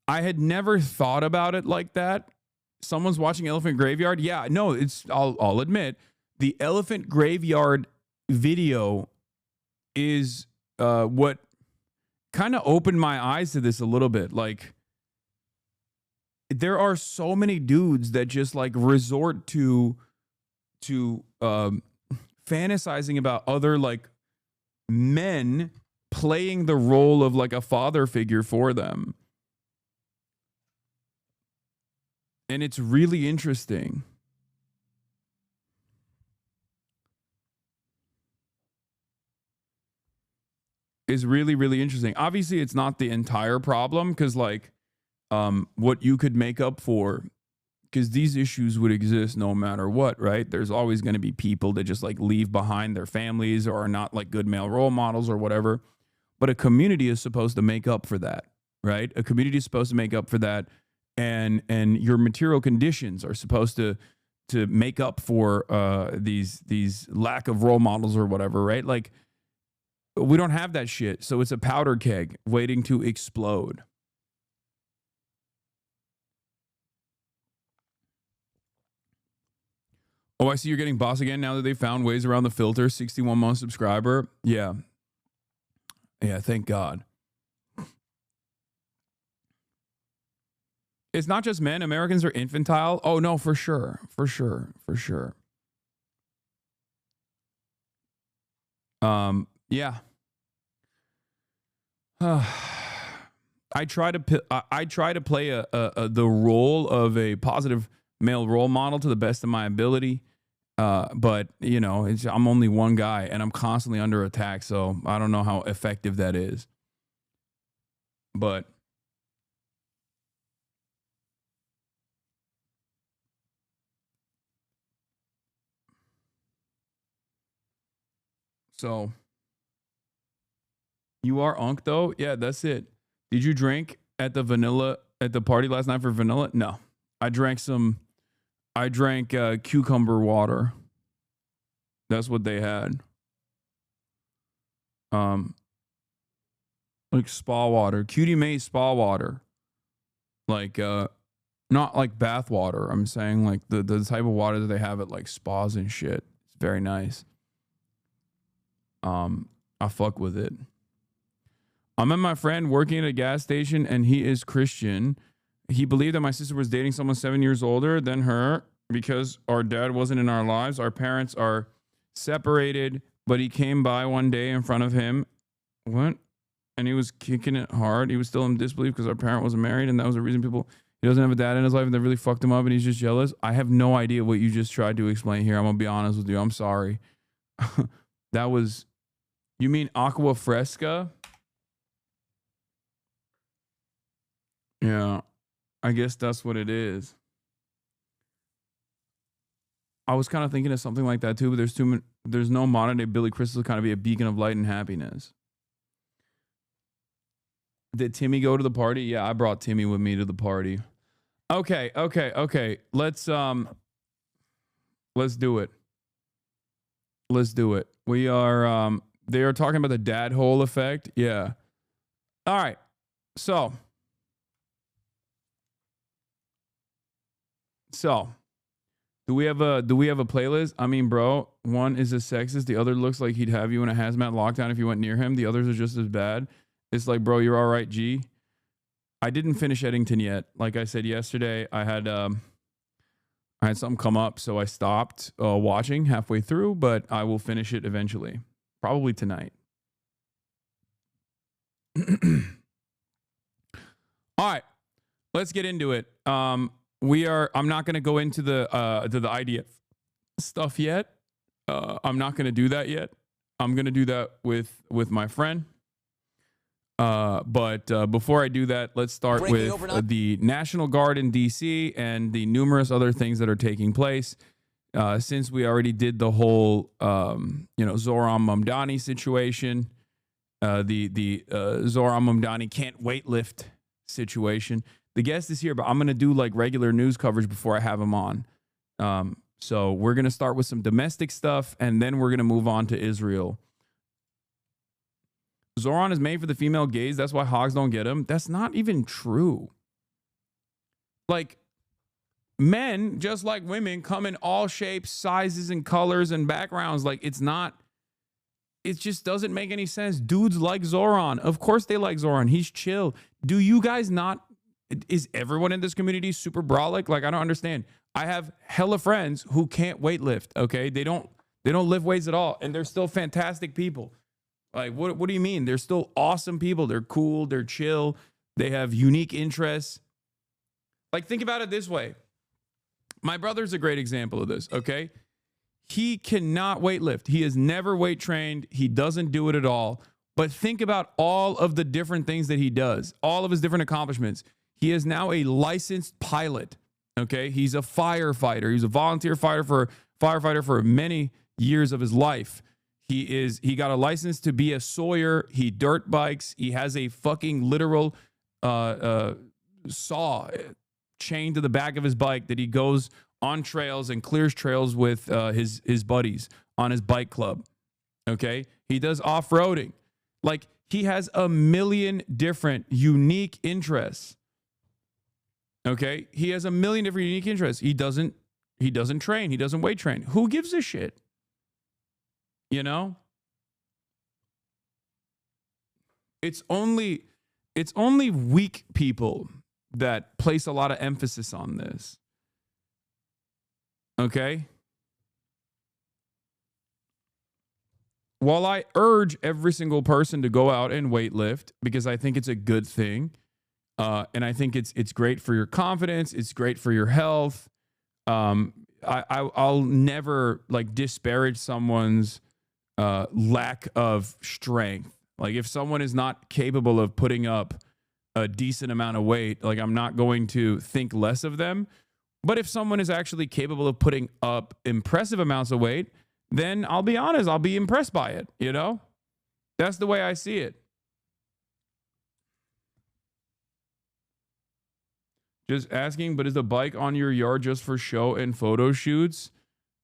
I had never thought about it like that. Someone's watching Elephant Graveyard. Yeah, no, I'll admit, the Elephant Graveyard video is what kind of opened my eyes to this a little bit. Like, there are so many dudes that just like resort to fantasizing about other like men playing the role of like a father figure for them. And it's really interesting. It's really, really interesting. Obviously, it's not the entire problem, because like what you could make up for, because these issues would exist no matter what, right? There's always going to be people that just like leave behind their families or are not like good male role models or whatever. But a community is supposed to make up for that, right? A community is supposed to make up for that. And your material conditions are supposed to make up for these lack of role models or whatever, right? Like, we don't have that shit, so it's a powder keg waiting to explode. Oh, I see you're getting boss again now that they found ways around the filter. 61-month subscriber. Yeah, thank God. It's not just men. Americans are infantile. Oh, no, for sure. Yeah. I try to play the role of a positive male role model to the best of my ability. But you know, I'm only one guy and I'm constantly under attack. So I don't know how effective that is, but so you are Unk though? Yeah, that's it. Did you drink at the party last night for vanilla? No. I drank cucumber water. That's what they had. Like spa water. Cutie May spa water. Like not like bath water. I'm saying like the type of water that they have at like spas and shit. It's very nice. I fuck with it. I met my friend working at a gas station and he is Christian. He believed that my sister was dating someone 7 years older than her because our dad wasn't in our lives. Our parents are separated, but he came by one day in front of him. What? And he was kicking it hard. He was still in disbelief because our parent wasn't married, and that was the reason he doesn't have a dad in his life, and that really fucked him up, and he's just jealous. I have no idea what you just tried to explain here. I'm gonna be honest with you. I'm sorry. That was, you mean aqua fresca? Yeah, I guess that's what it is. I was kind of thinking of something like that too, but there's no modern day Billy Crystal to kind of be a beacon of light and happiness. Did Timmy go to the party? Yeah, I brought Timmy with me to the party. Okay. Let's do it. We are they are talking about the dad hole effect. Yeah. All right. So do we have a playlist? I mean, bro, one is a sexist, the other looks like he'd have you in a hazmat lockdown if you went near him. The others are just as bad. It's like, bro, you're all right, G. I didn't finish Eddington yet. Like I said yesterday, I had I had something come up, so I stopped watching halfway through, but I will finish it eventually, probably tonight. All right, let's get into it. I'm not going to go into the IDF stuff yet. I'm not going to do that yet. I'm going to do that with my friend. But before I do that, let's start with the National Guard in DC and the numerous other things that are taking place. Since we already did the whole, Zoran Mamdani situation, the Zoran Mamdani can't weightlift situation. The guest is here, but I'm going to do like regular news coverage before I have him on. So we're going to start with some domestic stuff, and then we're going to move on to Israel. Zoran is made for the female gaze. That's why hogs don't get him. That's not even true. Like, men, just like women, come in all shapes, sizes, and colors and backgrounds. Like, it just doesn't make any sense. Dudes like Zoran. Of course they like Zoran. He's chill. Do you guys not? Is everyone in this community super brolic? Like, I don't understand. I have hella friends who can't weightlift, okay? They don't lift weights at all, and they're still fantastic people. Like, what do you mean? They're still awesome people. They're cool. They're chill. They have unique interests. Like, think about it this way. My brother's a great example of this, okay? He cannot weightlift. He has never weight trained. He doesn't do it at all. But think about all of the different things that he does, all of his different accomplishments. He is now a licensed pilot, okay? He's a firefighter. He's a volunteer firefighter for many years of his life. He got a license to be a sawyer. He dirt bikes. He has a fucking literal saw chained to the back of his bike that he goes on trails and clears trails with his buddies on his bike club. Okay? He does off-roading. Like, he has a million different unique interests. Okay? He has a million different unique interests. He doesn't train. He doesn't weight train. Who gives a shit? You know? It's only weak people that place a lot of emphasis on this. Okay? While I urge every single person to go out and weightlift because I think it's a good thing, and I think it's great for your confidence, it's great for your health. I'll never like disparage someone's lack of strength. Like, if someone is not capable of putting up a decent amount of weight, like, I'm not going to think less of them. But if someone is actually capable of putting up impressive amounts of weight, then I'll be honest, I'll be impressed by it, you know? That's the way I see it. Just asking, but is the bike on your yard just for show and photo shoots?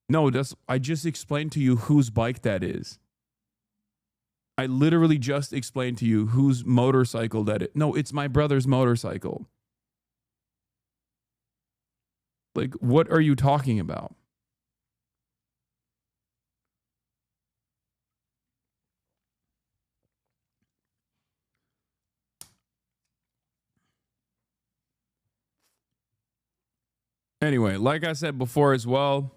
No, I just explained to you whose bike that is. I literally just explained to you whose motorcycle that is. No, it's my brother's motorcycle. Like, what are you talking about? Anyway, like I said before as well,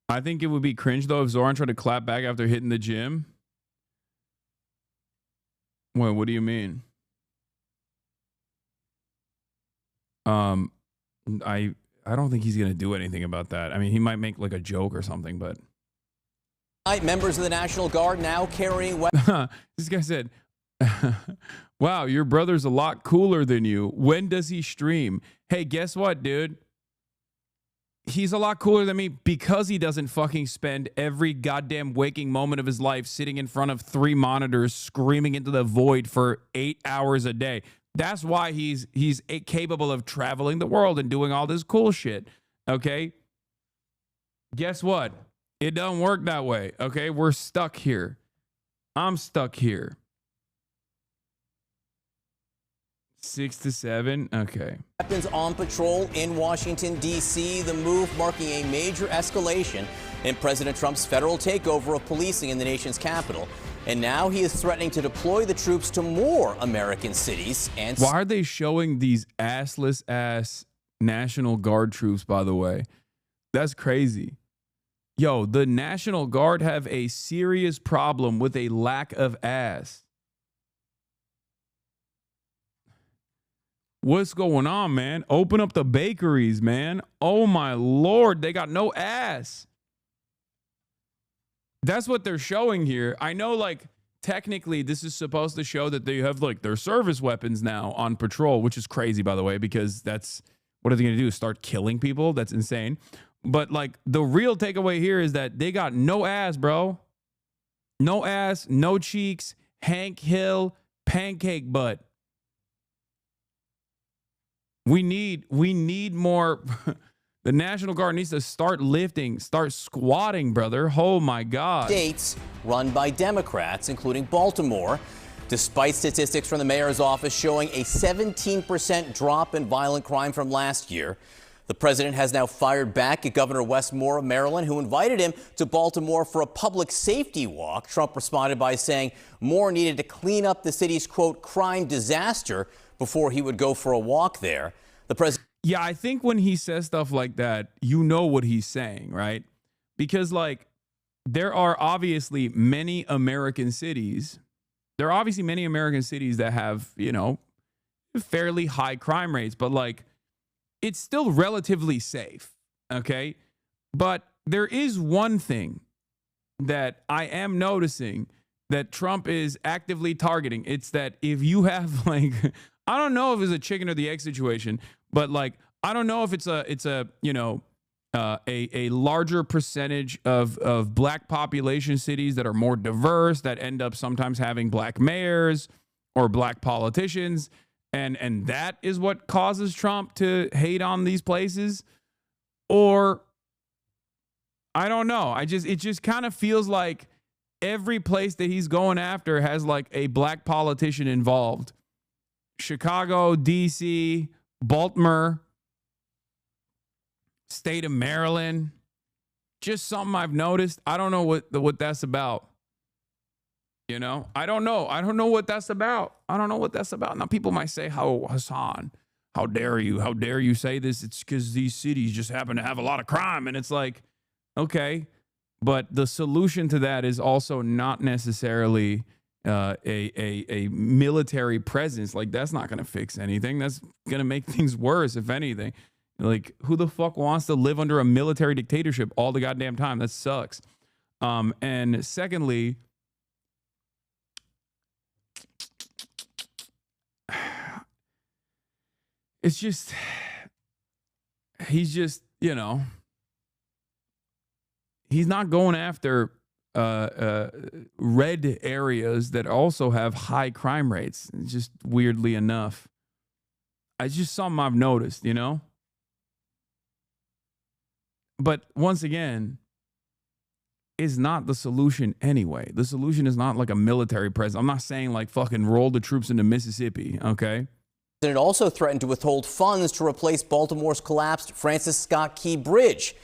I think it would be cringe, though, if Zoran tried to clap back after hitting the gym. Wait, what do you mean? I don't think he's going to do anything about that. I mean, he might make like a joke or something, but... Members of the National Guard now carrying weapons. This guy said, wow, your brother's a lot cooler than you. When does he stream? Hey, guess what, dude? He's a lot cooler than me because he doesn't fucking spend every goddamn waking moment of his life sitting in front of 3 monitors screaming into the void for 8 hours a day. That's why he's capable of traveling the world and doing all this cool shit. Okay? Guess what? It doesn't work that way. Okay? We're stuck here. I'm stuck here. 6 to 7. Okay. Weapons on patrol in Washington, D.C. The move marking a major escalation in President Trump's federal takeover of policing in the nation's capital. And now he is threatening to deploy the troops to more American cities. And why are they showing these assless ass National Guard troops, by the way. That's crazy. Yo, the National Guard have a serious problem with a lack of ass. What's going on, man? Open up the bakeries, man. Oh my Lord, they got no ass. That's what they're showing here. I know, like, technically this is supposed to show that they have, like, their service weapons now on patrol, which is crazy, by the way, because that's, what are they going to do? Start killing people? That's insane. But, like, the real takeaway here is that they got no ass, bro. No ass, no cheeks, Hank Hill, pancake butt. We need more. The National Guard needs to start lifting, start squatting, brother. Oh my God. States run by Democrats, including Baltimore, despite statistics from the mayor's office showing a 17% drop in violent crime from last year. The president has now fired back at Governor Wes Moore of Maryland, who invited him to Baltimore for a public safety walk. Trump responded by saying Moore needed to clean up the city's, quote, crime disaster before he would go for a walk there. The president. Yeah, I think when he says stuff like that, you know what he's saying, right? Because, like, there are obviously many American cities. There are obviously many American cities that have, you know, fairly high crime rates, but, like, it's still relatively safe, okay? But there is one thing that I am noticing that Trump is actively targeting. It's that if you have, like, I don't know if it's a chicken or the egg situation, but, like, I don't know if it's a you know, a larger percentage of black population cities that are more diverse, that end up sometimes having black mayors or black politicians. And that is what causes Trump to hate on these places. Or I don't know. It just kind of feels like every place that he's going after has, like, a black politician involved. Chicago, DC, Baltimore, state of Maryland. Just something I've noticed. I don't know what that's about. You know, I don't know what that's about. I don't know what that's about. Now, people might say, "Oh, Hasan, how dare you? How dare you say this? It's because these cities just happen to have a lot of crime." And it's like, okay, but the solution to that is also not necessarily a military presence. Like, that's not going to fix anything. That's going to make things worse, if anything. Like, who the fuck wants to live under a military dictatorship all the goddamn time? That sucks. And secondly, it's just, he's just, you know, he's not going after red areas that also have high crime rates. It's just, weirdly enough, it's just something I've noticed, you know? But once again, is not the solution anyway. The solution is not like a military presence. I'm not saying, like, fucking roll the troops into Mississippi, okay? It also threatened to withhold funds to replace Baltimore's collapsed Francis Scott Key Bridge.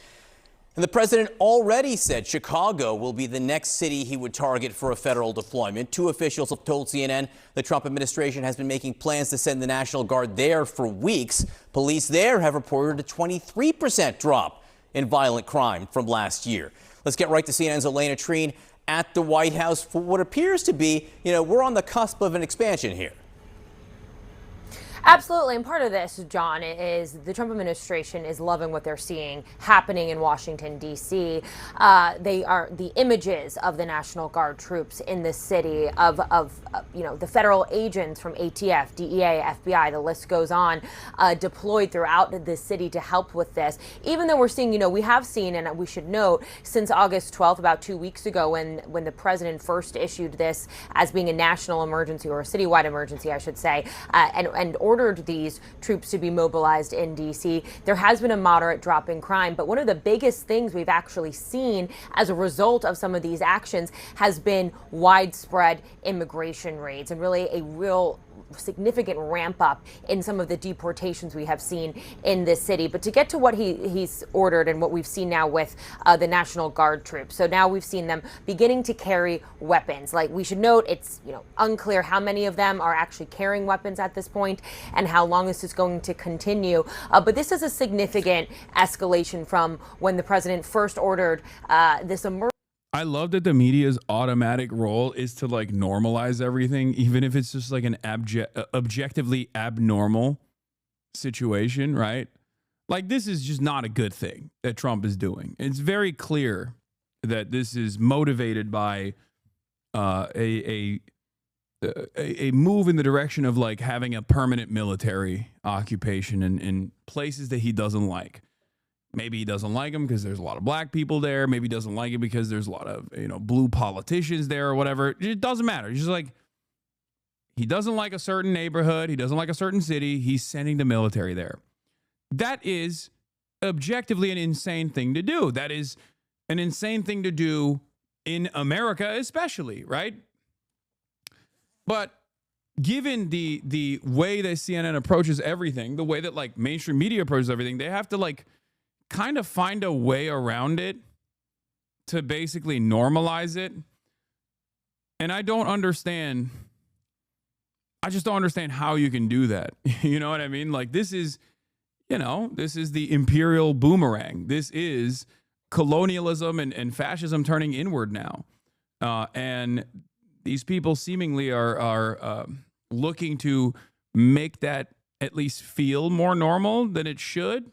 And the president already said Chicago will be the next city he would target for a federal deployment. Two officials have told CNN the Trump administration has been making plans to send the National Guard there for weeks. Police there have reported a 23% drop in violent crime from last year. Let's get right to CNN's Elena Treen at the White House for what appears to be, you know, we're on the cusp of an expansion here. Absolutely, and part of this, John, is the Trump administration is loving what they're seeing happening in Washington, D.C. They are the images of the National Guard troops in the city, of you know, the federal agents from ATF, DEA, FBI, the list goes on, deployed throughout the city to help with this. Even though we're seeing, you know, we have seen, and we should note, since August 12th, about 2 weeks ago, when the president first issued this as being a national emergency, or a citywide emergency, I should say, and ordered these troops to be mobilized in D.C., there has been a moderate drop in crime. But one of the biggest things we've actually seen as a result of some of these actions has been widespread immigration raids, and really a real significant ramp up in some of the deportations we have seen in this city. But to get to what he's ordered and what we've seen now with the National Guard troops. So now we've seen them beginning to carry weapons. Like, we should note, it's unclear how many of them are actually carrying weapons at this point and how long this is going to continue. But this is a significant escalation from when the president first ordered this emergency. I love that the media's automatic role is to like normalize everything, even if it's just like an objectively abnormal situation, right? Like, this is just not a good thing that Trump is doing. It's very clear that this is motivated by a move in the direction of like having a permanent military occupation in places that he doesn't like. Maybe he doesn't like them because there's a lot of black people there. Maybe he doesn't like it because there's a lot of, blue politicians there or whatever. It doesn't matter. It's just like, he doesn't like a certain neighborhood. He doesn't like a certain city. He's sending the military there. That is objectively an insane thing to do. That is an insane thing to do in America, especially, right? But given the way that CNN approaches everything, the way that like mainstream media approaches everything, they have to like kind of find a way around it to basically normalize it. And I just don't understand how you can do that. You know what I mean? Like, this is the imperial boomerang. This is colonialism and fascism turning inward now. And these people seemingly are looking to make that at least feel more normal than it should.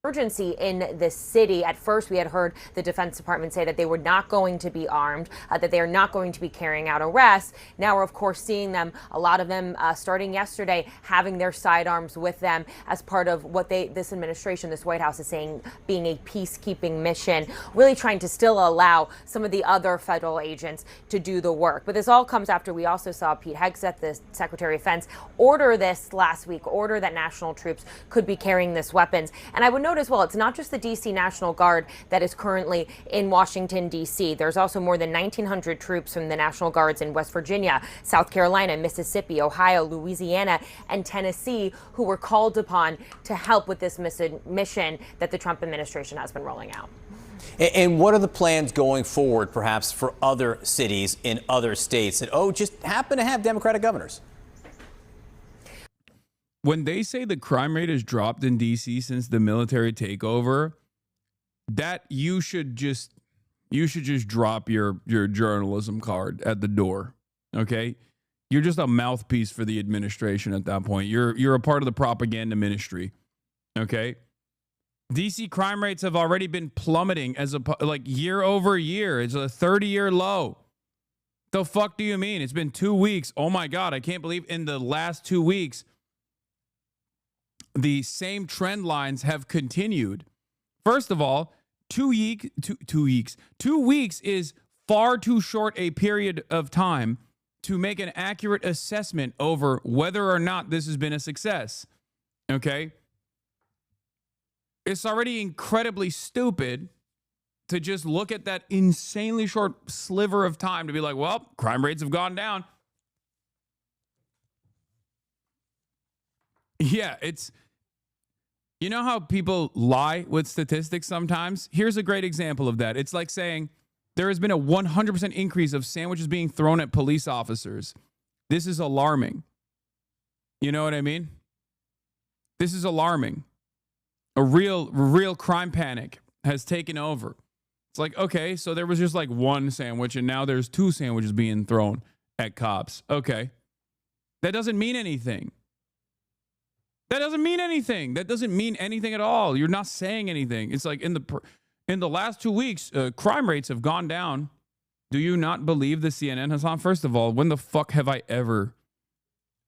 Emergency in the city. At first, we had heard the Defense Department say that they were not going to be armed, that they are not going to be carrying out arrests. Now we're, of course, seeing them, a lot of them starting yesterday, having their sidearms with them as part of what this administration, this White House is saying being a peacekeeping mission, really trying to still allow some of the other federal agents to do the work. But this all comes after we also saw Pete Hegseth, the Secretary of Defense, order this last week, order that national troops could be carrying this weapons. And I would note as well, it's not just the D.C. National Guard that is currently in Washington, D.C. There's also more than 1,900 troops from the National Guards in West Virginia, South Carolina, Mississippi, Ohio, Louisiana, and Tennessee who were called upon to help with this mission that the Trump administration has been rolling out. And what are the plans going forward, perhaps, for other cities in other states that, just happen to have Democratic governors? When they say the crime rate has dropped in D.C. since the military takeover, that you should just drop your journalism card at the door. Okay, you're just a mouthpiece for the administration at that point. You're a part of the propaganda ministry. Okay, D.C. crime rates have already been plummeting year over year. It's a 30-year low. The fuck do you mean? It's been 2 weeks. Oh my God, I can't believe in the last 2 weeks the same trend lines have continued. First of all, 2 weeks is far too short a period of time to make an accurate assessment over whether or not this has been a success. Okay? It's already incredibly stupid to just look at that insanely short sliver of time to be like, well, crime rates have gone down. Yeah, you know how people lie with statistics sometimes? Here's a great example of that. It's like saying there has been a 100% increase of sandwiches being thrown at police officers. This is alarming. You know what I mean? This is alarming. A real crime panic has taken over. It's like, okay, so there was just like one sandwich and now there's 2 sandwiches being thrown at cops. Okay. That doesn't mean anything. That doesn't mean anything. That doesn't mean anything at all. You're not saying anything. It's like in the last 2 weeks, crime rates have gone down. Do you not believe the CNN, Hasan? First of all, when the fuck have I ever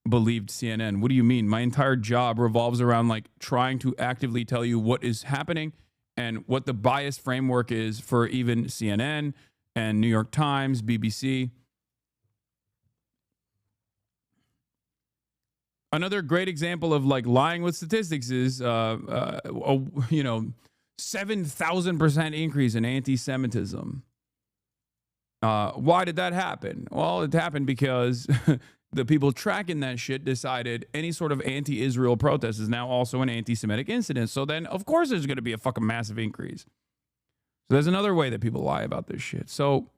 believed CNN? What do you mean? My entire job revolves around like trying to actively tell you what is happening and what the bias framework is for even CNN and New York Times, BBC. Another great example of like lying with statistics is, 7,000% increase in anti-Semitism. Why did that happen? Well, it happened because the people tracking that shit decided any sort of anti-Israel protest is now also an anti-Semitic incident. So then, of course, there's going to be a fucking massive increase. So there's another way that people lie about this shit. So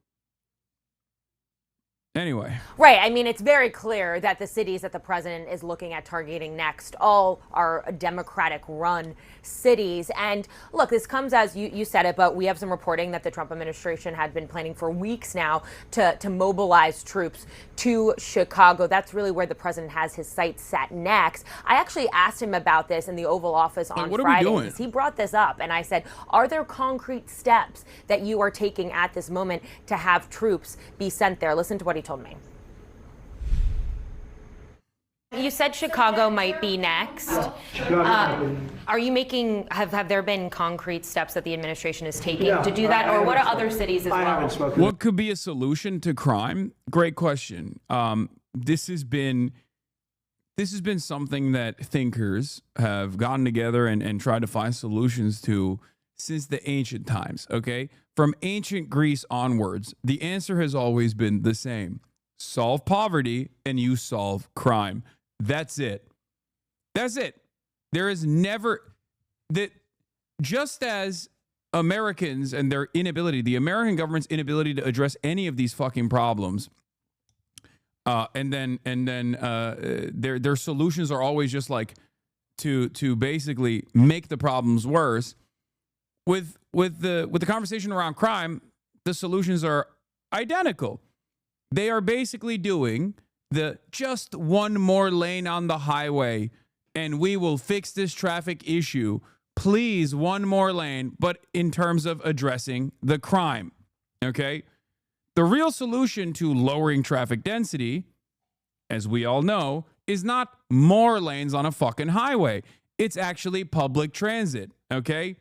anyway. Right. I mean, it's very clear that the cities that the president is looking at targeting next all are Democratic-run cities. And look, this comes as you said it, but we have some reporting that the Trump administration had been planning for weeks now to mobilize troops to Chicago. That's really where the president has his sights set next. I actually asked him about this in the Oval Office on Friday. He brought this up, and I said, are there concrete steps that you are taking at this moment to have troops be sent there? Listen to what he told me. You said Chicago might be next. Are you making, have there been concrete steps that the administration is taking to do that? Or what are other cities as well? What could be a solution to crime? Great question. This has been something that thinkers have gotten together and tried to find solutions to since the ancient times, okay? From ancient Greece onwards, the answer has always been the same. Solve poverty and you solve crime. That's it. That's it. There is never that, just as Americans and their inability, the American government's inability to address any of these fucking problems, and then their solutions are always just like to basically make the problems worse. With the conversation around crime, the solutions are identical. They are basically doing the just one more lane on the highway and we will fix this traffic issue. Please, one more lane, but in terms of addressing the crime, okay? The real solution to lowering traffic density, as we all know, is not more lanes on a fucking highway. It's actually public transit, okay?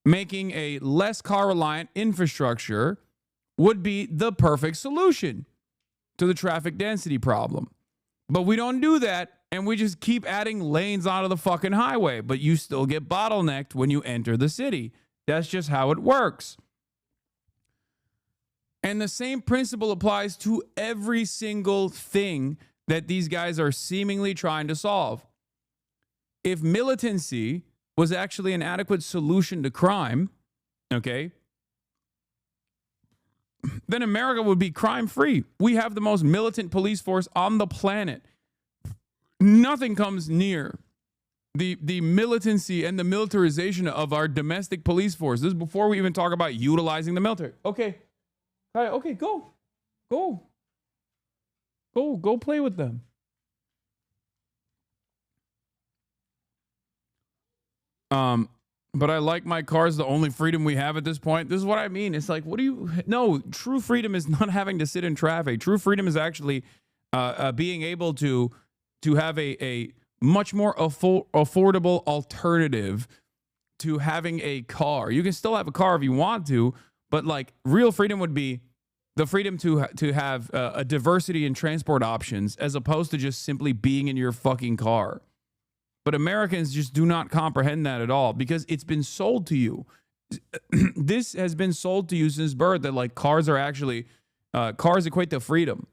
Making a less car-reliant infrastructure would be the perfect solution to the traffic density problem. But we don't do that, and we just keep adding lanes onto the fucking highway, but you still get bottlenecked when you enter the city. That's just how it works. And the same principle applies to every single thing that these guys are seemingly trying to solve. If militancy was actually an adequate solution to crime, okay, then America would be crime-free. We have the most militant police force on the planet. Nothing comes near the militancy and the militarization of our domestic police force. This is before we even talk about utilizing the military. Okay. All right, okay, go play with them. But I like my cars, the only freedom we have at this point. This is what I mean. It's like, no, true freedom is not having to sit in traffic. True freedom is actually being able to have a much more affordable alternative to having a car. You can still have a car if you want to, but like real freedom would be the freedom to have a diversity in transport options as opposed to just simply being in your fucking car. But Americans just do not comprehend that at all because it's been sold to you. This has been sold to you since birth that like cars are actually, cars equate to freedom.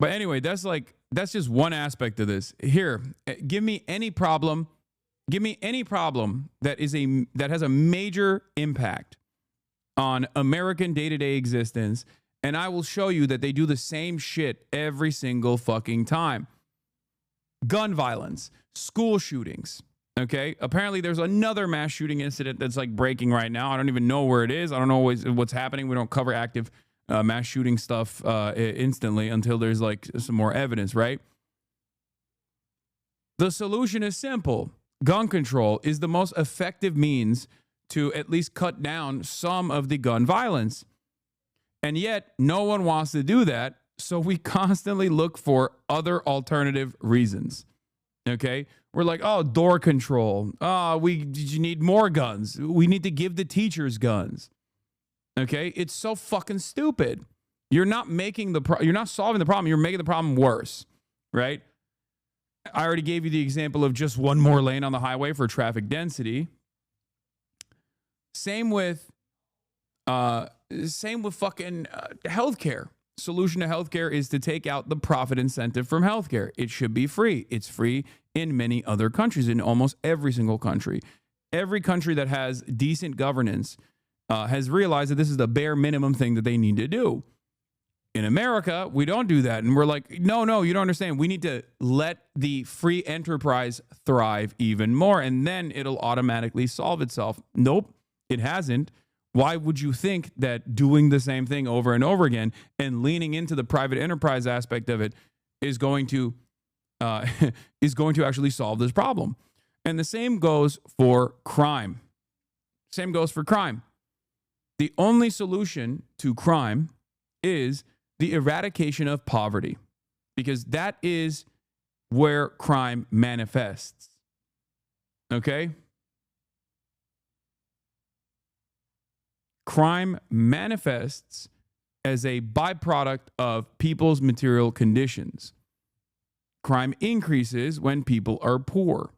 But anyway, that's just one aspect of this. Here, give me any problem that has a major impact on American day-to-day existence, and I will show you that they do the same shit every single fucking time. Gun violence, school shootings, okay? Apparently there's another mass shooting incident that's like breaking right now. I don't even know where it is. I don't know what's happening. We don't cover active mass shooting stuff instantly until there's like some more evidence, right? The solution is simple. Gun control is the most effective means to at least cut down some of the gun violence. And yet, no one wants to do that, so we constantly look for other alternative reasons, okay? We're like, oh, door control. Oh, you need more guns. We need to give the teachers guns, okay? It's so fucking stupid. You're not you're not solving the problem. You're making the problem worse, right? I already gave you the example of just one more lane on the highway for traffic density. Same with Same with fucking healthcare. Solution to healthcare is to take out the profit incentive from healthcare. It should be free. It's free in many other countries, in almost every single country. Every country that has decent governance has realized that this is the bare minimum thing that they need to do. In America, we don't do that. And we're like, no, you don't understand. We need to let the free enterprise thrive even more, and then it'll automatically solve itself. Nope, it hasn't. Why would you think that doing the same thing over and over again and leaning into the private enterprise aspect of it is going to actually solve this problem? And the same goes for crime. Same goes for crime. The only solution to crime is the eradication of poverty, because that is where crime manifests. Okay? Crime manifests as a byproduct of people's material conditions. Crime increases when people are poor,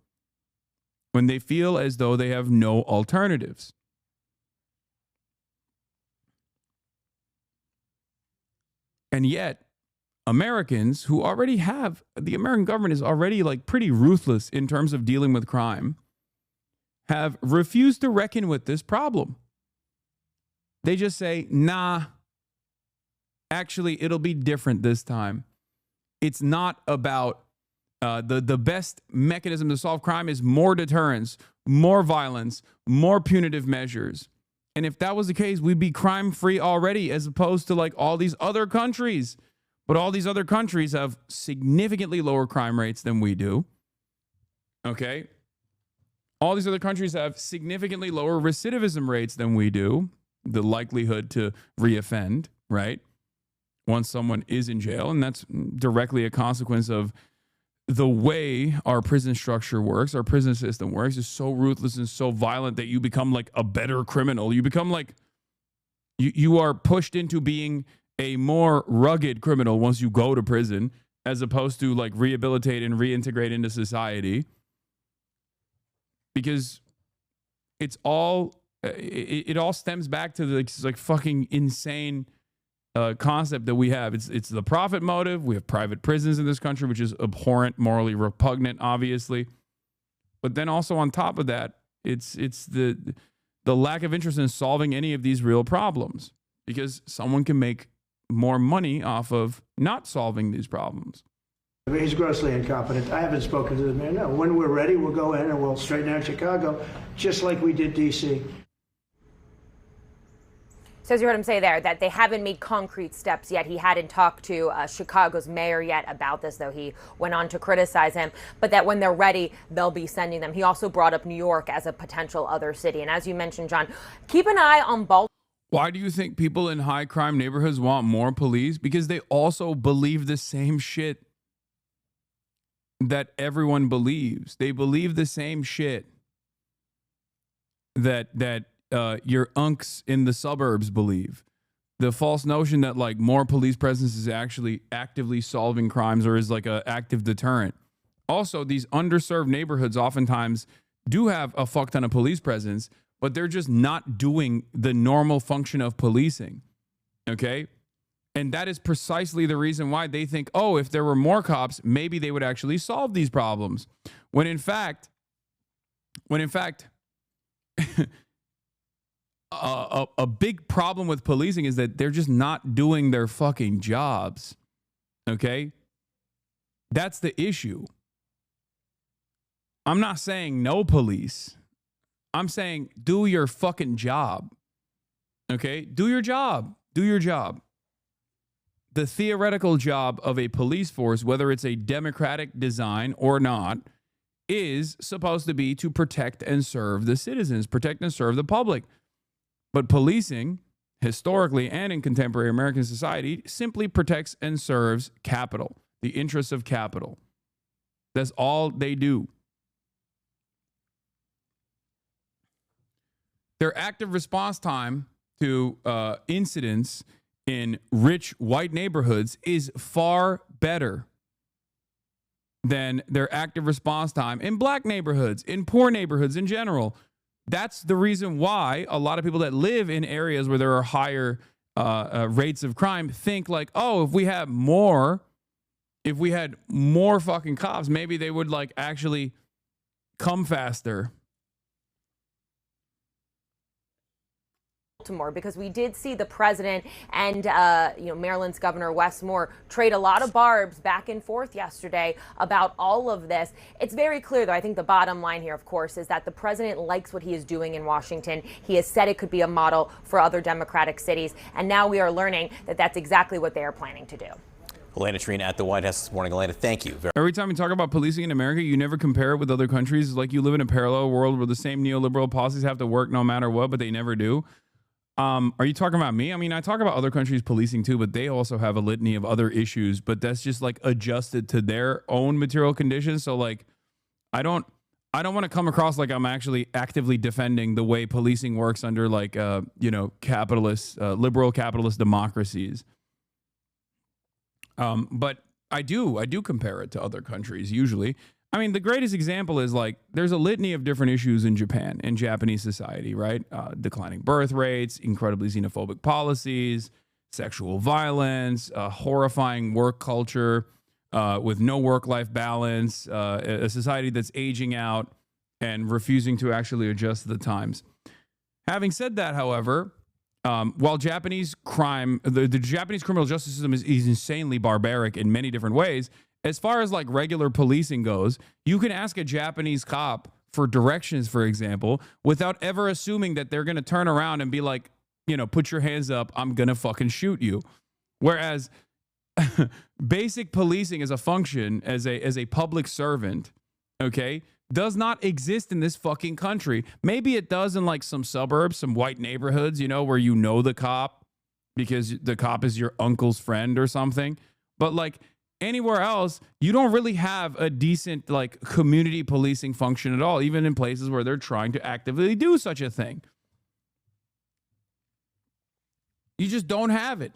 when they feel as though they have no alternatives. And yet, Americans who already have, the American government is already like pretty ruthless in terms of dealing with crime, have refused to reckon with this problem. They just say, nah, actually, it'll be different this time. It's not about the best mechanism to solve crime is more deterrence, more violence, more punitive measures. And if that was the case, we'd be crime-free already, as opposed to like all these other countries. But all these other countries have significantly lower crime rates than we do. Okay? All these other countries have significantly lower recidivism rates than we do. The likelihood to reoffend, right? Once someone is in jail. And that's directly a consequence of the way our prison structure works, our prison system works, is so ruthless and so violent that you become like a better criminal. You become like, you are pushed into being a more rugged criminal once you go to prison, as opposed to like rehabilitate and reintegrate into society. Because it's all, it all stems back to the like fucking insane concept that we have. It's the profit motive. We have private prisons in this country, which is abhorrent, morally repugnant, obviously. But then also on top of that, it's the lack of interest in solving any of these real problems, because someone can make more money off of not solving these problems. I mean, he's grossly incompetent. I haven't spoken to the man. No, when we're ready, we'll go in and we'll straighten out Chicago, just like we did D.C. So as you heard him say there, that they haven't made concrete steps yet. He hadn't talked to Chicago's mayor yet about this, though he went on to criticize him, but that when they're ready, they'll be sending them. He also brought up New York as a potential other city. And as you mentioned, John, keep an eye on Baltimore. Why do you think people in high crime neighborhoods want more police? Because they also believe the same shit that everyone believes. They believe the same shit that your unks in the suburbs believe. The false notion that like more police presence is actually actively solving crimes or is like an active deterrent. Also, these underserved neighborhoods oftentimes do have a fuck ton of police presence, but they're just not doing the normal function of policing. Okay? And that is precisely the reason why they think, oh, if there were more cops, maybe they would actually solve these problems. When in fact, a big problem with policing is that they're just not doing their fucking jobs. Okay? That's the issue. I'm not saying no police. I'm saying do your fucking job. Okay? Do your job. Do your job. The theoretical job of a police force, whether it's a democratic design or not, is supposed to be to protect and serve the citizens, protect and serve the public. But policing, historically and in contemporary American society, simply protects and serves capital, the interests of capital. That's all they do. Their active response time to incidents in rich white neighborhoods is far better than their active response time in black neighborhoods, in poor neighborhoods in general. That's the reason why a lot of people that live in areas where there are higher rates of crime think like, oh, if we had more fucking cops, maybe they would like actually come faster. Baltimore, because we did see the president and Maryland's Governor Wes Moore trade a lot of barbs back and forth yesterday about all of this. It's very clear, though. I think the bottom line here, of course, is that the president likes what he is doing in Washington. He has said it could be a model for other Democratic cities, and now we are learning that that's exactly what they are planning to do. Elena Trina at the White House this morning. Elena, thank you. Every time you talk about policing in America, you never compare it with other countries. It's like you live in a parallel world where the same neoliberal policies have to work no matter what, but they never do. Are you talking about me? I mean, I talk about other countries policing too, but they also have a litany of other issues, but that's just like adjusted to their own material conditions. So like, I don't want to come across like I'm actually actively defending the way policing works under like, capitalist, liberal capitalist democracies. But I do compare it to other countries usually. I mean, the greatest example is like there's a litany of different issues in Japan and Japanese society, right? Declining birth rates, incredibly xenophobic policies, sexual violence, horrifying work culture with no work-life balance, a society that's aging out and refusing to actually adjust to the times. Having said that, however, while Japanese crime, the Japanese criminal justice system is insanely barbaric in many different ways, as far as like regular policing goes, you can ask a Japanese cop for directions, for example, without ever assuming that they're going to turn around and be like, put your hands up, I'm going to fucking shoot you. Whereas basic policing as a function, as a public servant, okay, does not exist in this fucking country. Maybe it does in like some suburbs, some white neighborhoods, where the cop because the cop is your uncle's friend or something. But like anywhere else, you don't really have a decent like community policing function at all, even in places where they're trying to actively do such a thing. You just don't have it.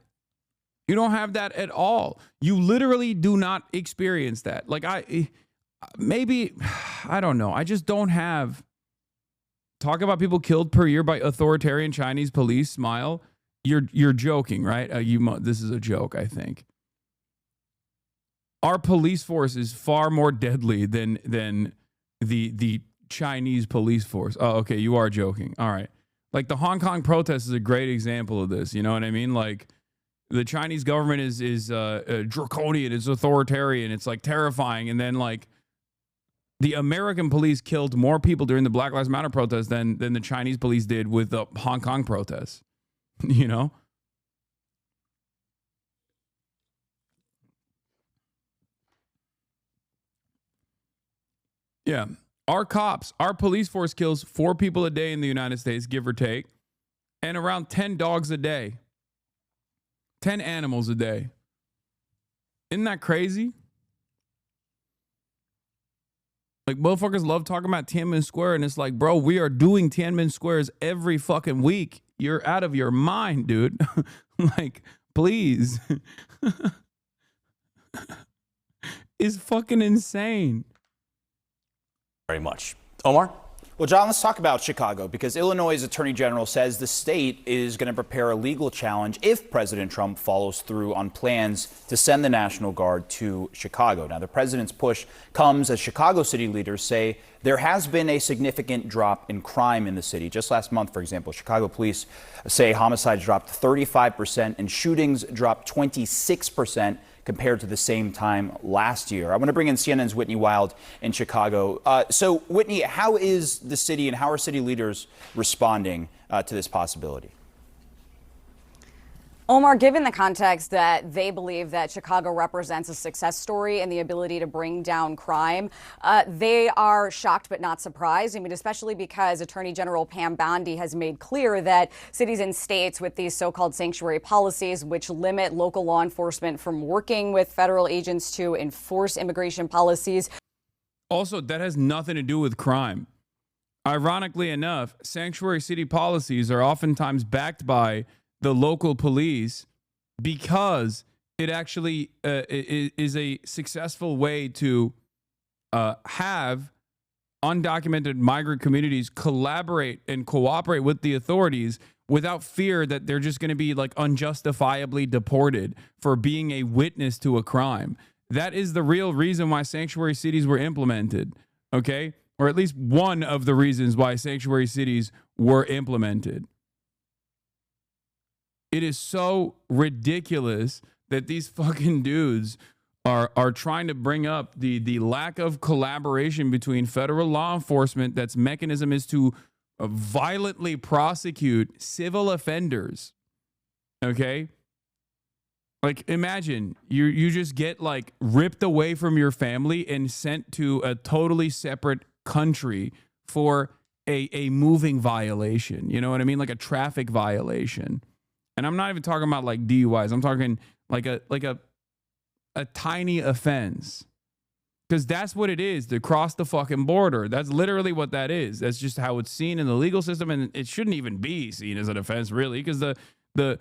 You don't have that at all. You literally do not experience that. Like I don't know. I just don't have. Talk about people killed per year by authoritarian Chinese police. Smile. You're joking, right? This is a joke, I think. Our police force is far more deadly than the Chinese police force. Oh, okay, you are joking. All right. Like the Hong Kong protest is a great example of this. You know what I mean? Like the Chinese government is draconian, it's authoritarian, it's like terrifying, and then like the American police killed more people during the Black Lives Matter protest than the Chinese police did with the Hong Kong protests. You know? Yeah. Our police force kills 4 people a day in the United States, give or take, and around 10 dogs a day. 10 animals a day. Isn't that crazy? Like, motherfuckers love talking about Tiananmen Square, and it's like, bro, we are doing Tiananmen Squares every fucking week. You're out of your mind, dude. Like, please. It's fucking insane. Very much. Omar? Well, John, let's talk about Chicago, because Illinois' Attorney General says the state is going to prepare a legal challenge if President Trump follows through on plans to send the National Guard to Chicago. Now, the president's push comes as Chicago city leaders say there has been a significant drop in crime in the city. Just last month, for example, Chicago police say homicides dropped 35% and shootings dropped 26% compared to the same time last year. I want to bring in CNN's Whitney Wild in Chicago. So, Whitney, how is the city and how are city leaders responding to this possibility? Omar, given the context that they believe that Chicago represents a success story and the ability to bring down crime, they are shocked but not surprised. I mean, especially because Attorney General Pam Bondi has made clear that cities and states with these so-called sanctuary policies, which limit local law enforcement from working with federal agents to enforce immigration policies. Also, that has nothing to do with crime. Ironically enough, sanctuary city policies are oftentimes backed by the local police because it actually is a successful way to have undocumented migrant communities collaborate and cooperate with the authorities without fear that they're just going to be like unjustifiably deported for being a witness to a crime. That is the real reason why sanctuary cities were implemented, okay? Or at least one of the reasons why sanctuary cities were implemented. It is so ridiculous that these fucking dudes are trying to bring up the lack of collaboration between federal law enforcement. That's mechanism is to violently prosecute civil offenders. Okay? Like, imagine you just get like ripped away from your family and sent to a totally separate country for a moving violation. You know what I mean? Like a traffic violation. And I'm not even talking about like DUIs. I'm talking like a tiny offense. Because that's what it is to cross the fucking border. That's literally what that is. That's just how it's seen in the legal system. And it shouldn't even be seen as an offense, really, because the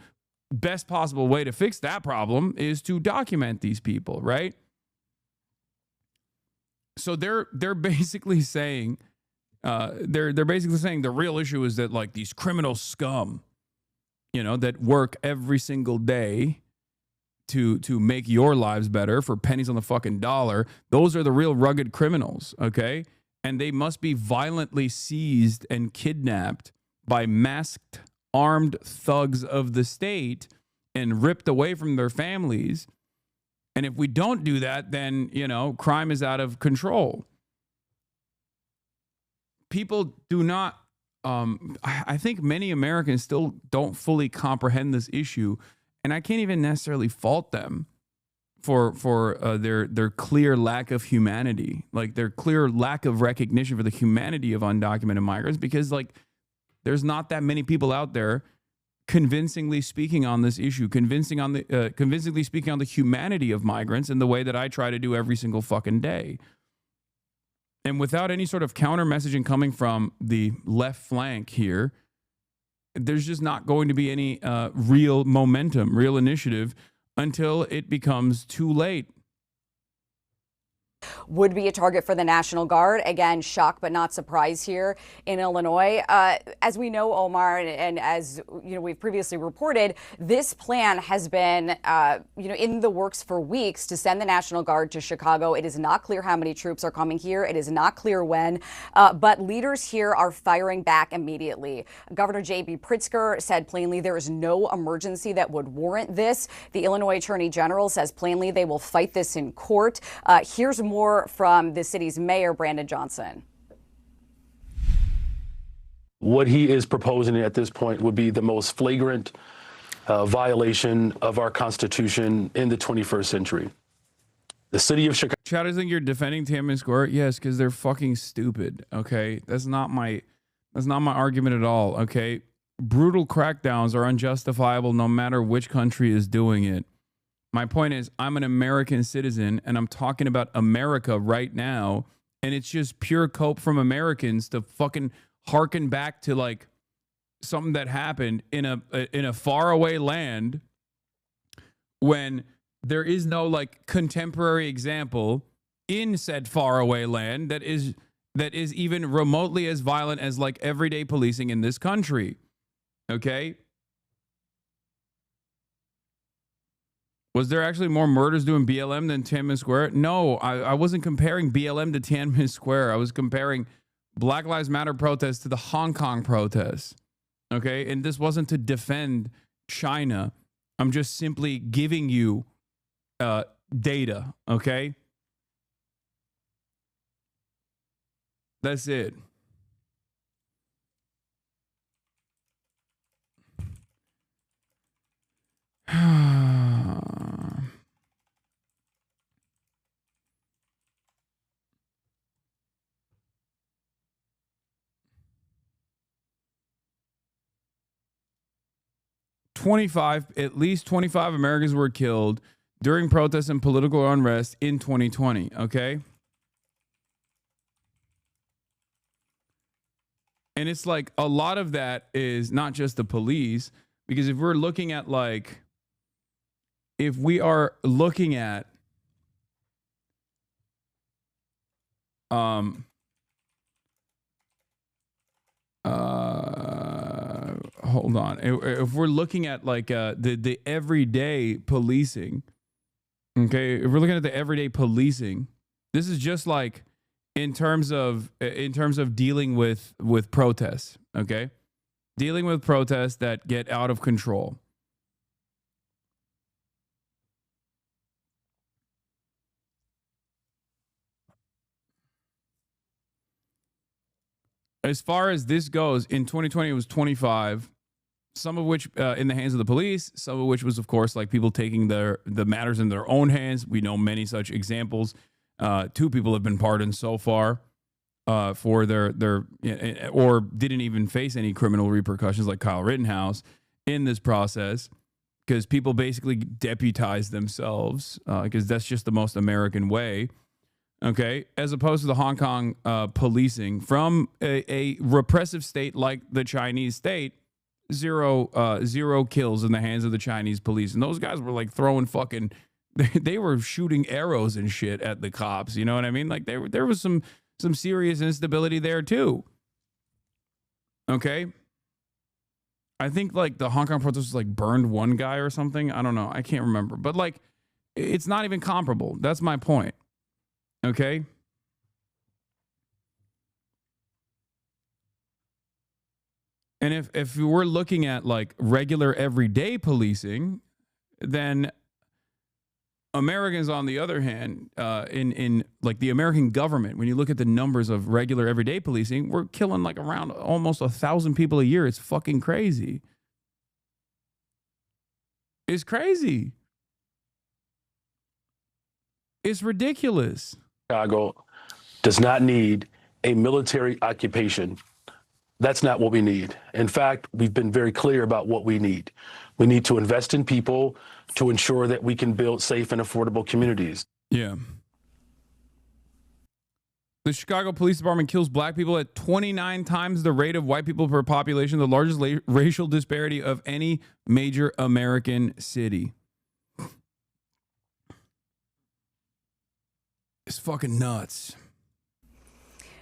best possible way to fix that problem is to document these people, right? So they're basically saying they're basically saying the real issue is that like these criminal scum, you know, that work every single day to make your lives better for pennies on the fucking dollar, those are the real rugged criminals, okay? And they must be violently seized and kidnapped by masked, armed thugs of the state and ripped away from their families. And if we don't do that, then, you know, crime is out of control. People do not, I think many Americans still don't fully comprehend this issue. And I can't even necessarily fault them for their clear lack of humanity, like their clear lack of recognition for the humanity of undocumented migrants, because like there's not that many people out there convincingly speaking on this issue, convincingly speaking on the humanity of migrants in the way that I try to do every single fucking day. And without any sort of counter messaging coming from the left flank here, there's just not going to be any real momentum, real initiative until it becomes too late. Would be a target for the National Guard. Again, shock but not surprise here in Illinois. As we know, Omar, and as you know, we've previously reported, this plan has been in the works for weeks to send the National Guard to Chicago. It is not clear how many troops are coming here. It is not clear when, but leaders here are firing back immediately. Governor J.B. Pritzker said plainly there is no emergency that would warrant this. The Illinois Attorney General says plainly they will fight this in court. Here's more from the city's mayor, Brandon Johnson. What he is proposing at this point would be the most flagrant violation of our Constitution in the 21st century. The city of Chicago. Chad, I think you're defending Tiananmen Square. Yes, because they're fucking stupid. Okay, that's not my argument at all. Okay, brutal crackdowns are unjustifiable no matter which country is doing it. My point is, I'm an American citizen, and I'm talking about America right now, and it's just pure cope from Americans to fucking harken back to like something that happened in a faraway land when there is no like contemporary example in said faraway land that is even remotely as violent as like everyday policing in this country. Okay? Was there actually more murders doing BLM than Tiananmen Square? No, I wasn't comparing BLM to Tiananmen Square. I was comparing Black Lives Matter protests to the Hong Kong protests. Okay? And this wasn't to defend China. I'm just simply giving you data. Okay? That's it. At least 25 Americans were killed during protests and political unrest in 2020. Okay. And it's like a lot of that is not just the police, because if we're looking at like, if we are looking at hold on. If we're looking at like the everyday policing, okay, if we're looking at the everyday policing, this is just like in terms of dealing with protests, okay? Dealing with protests that get out of control. As far as this goes, in 2020, it was 25, some of which in the hands of the police, some of which was, of course, like people taking the matters in their own hands. We know many such examples. 2 people have been pardoned so far for their or didn't even face any criminal repercussions, like Kyle Rittenhouse, in this process, because people basically deputize themselves because that's just the most American way. Okay, as opposed to the Hong Kong policing from a repressive state like the Chinese state, zero kills in the hands of the Chinese police, and those guys were like throwing fucking, they were shooting arrows and shit at the cops. You know what I mean? Like there was some serious instability there too. Okay, I think like the Hong Kong protesters like burned one guy or something. I don't know. I can't remember, but like it's not even comparable. That's my point. Okay. And if we're looking at like regular everyday policing, then Americans, on the other hand, in like the American government, when you look at the numbers of regular everyday policing, we're killing like around almost 1,000 people a year. It's fucking crazy. It's crazy. It's ridiculous. Chicago does not need a military occupation. That's not what we need. In fact, we've been very clear about what we need. We need to invest in people to ensure that we can build safe and affordable communities. Yeah. The Chicago Police Department kills black people at 29 times the rate of white people per population, the largest racial disparity of any major American city. It's fucking nuts.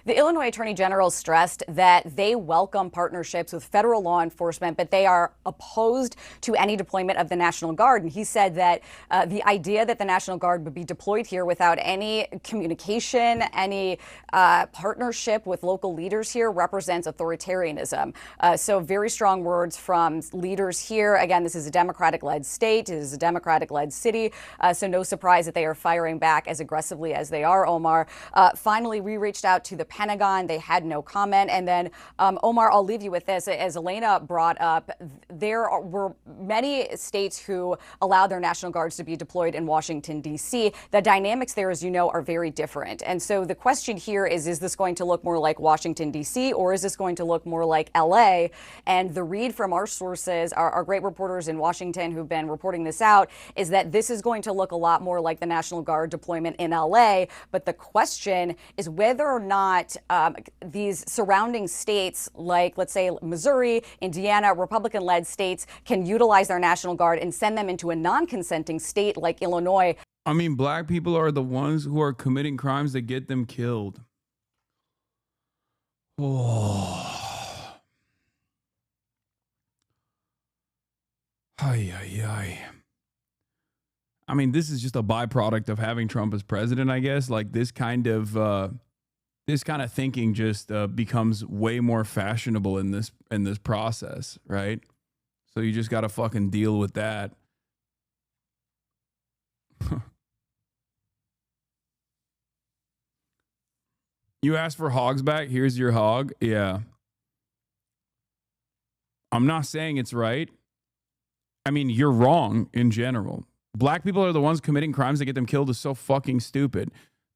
The Illinois Attorney General stressed that they welcome partnerships with federal law enforcement, but they are opposed to any deployment of the National Guard. And he said that the idea that the National Guard would be deployed here without any communication, any partnership with local leaders here represents authoritarianism. So very strong words from leaders here. Again, this is a Democratic-led state. It is a Democratic-led city. So no surprise that they are firing back as aggressively as they are, Omar. Finally, we reached out to the Pentagon. They had no comment. And then, Omar, I'll leave you with this. As Elena brought up, there were many states who allowed their National Guards to be deployed in Washington, D.C. The dynamics there, as you know, are very different. And so the question here is this going to look more like Washington, D.C., or is this going to look more like L.A.? And the read from our sources, our great reporters in Washington who've been reporting this out, is that this is going to look a lot more like the National Guard deployment in L.A. But the question is whether or not these surrounding states, like, let's say, Missouri, Indiana, Republican-led states, can utilize their National Guard and send them into a non-consenting state like Illinois. I mean, black people are the ones who are committing crimes that get them killed. Oh. Ay, ay, ay. I mean, this is just a byproduct of having Trump as president, I guess. Like this kind of thinking just becomes way more fashionable in this process, right? So you just got to fucking deal with that. You asked for hogs back. Here's your hog. Yeah. I'm not saying it's right. I mean, you're wrong in general. Black people are the ones committing crimes that get them killed is so fucking stupid.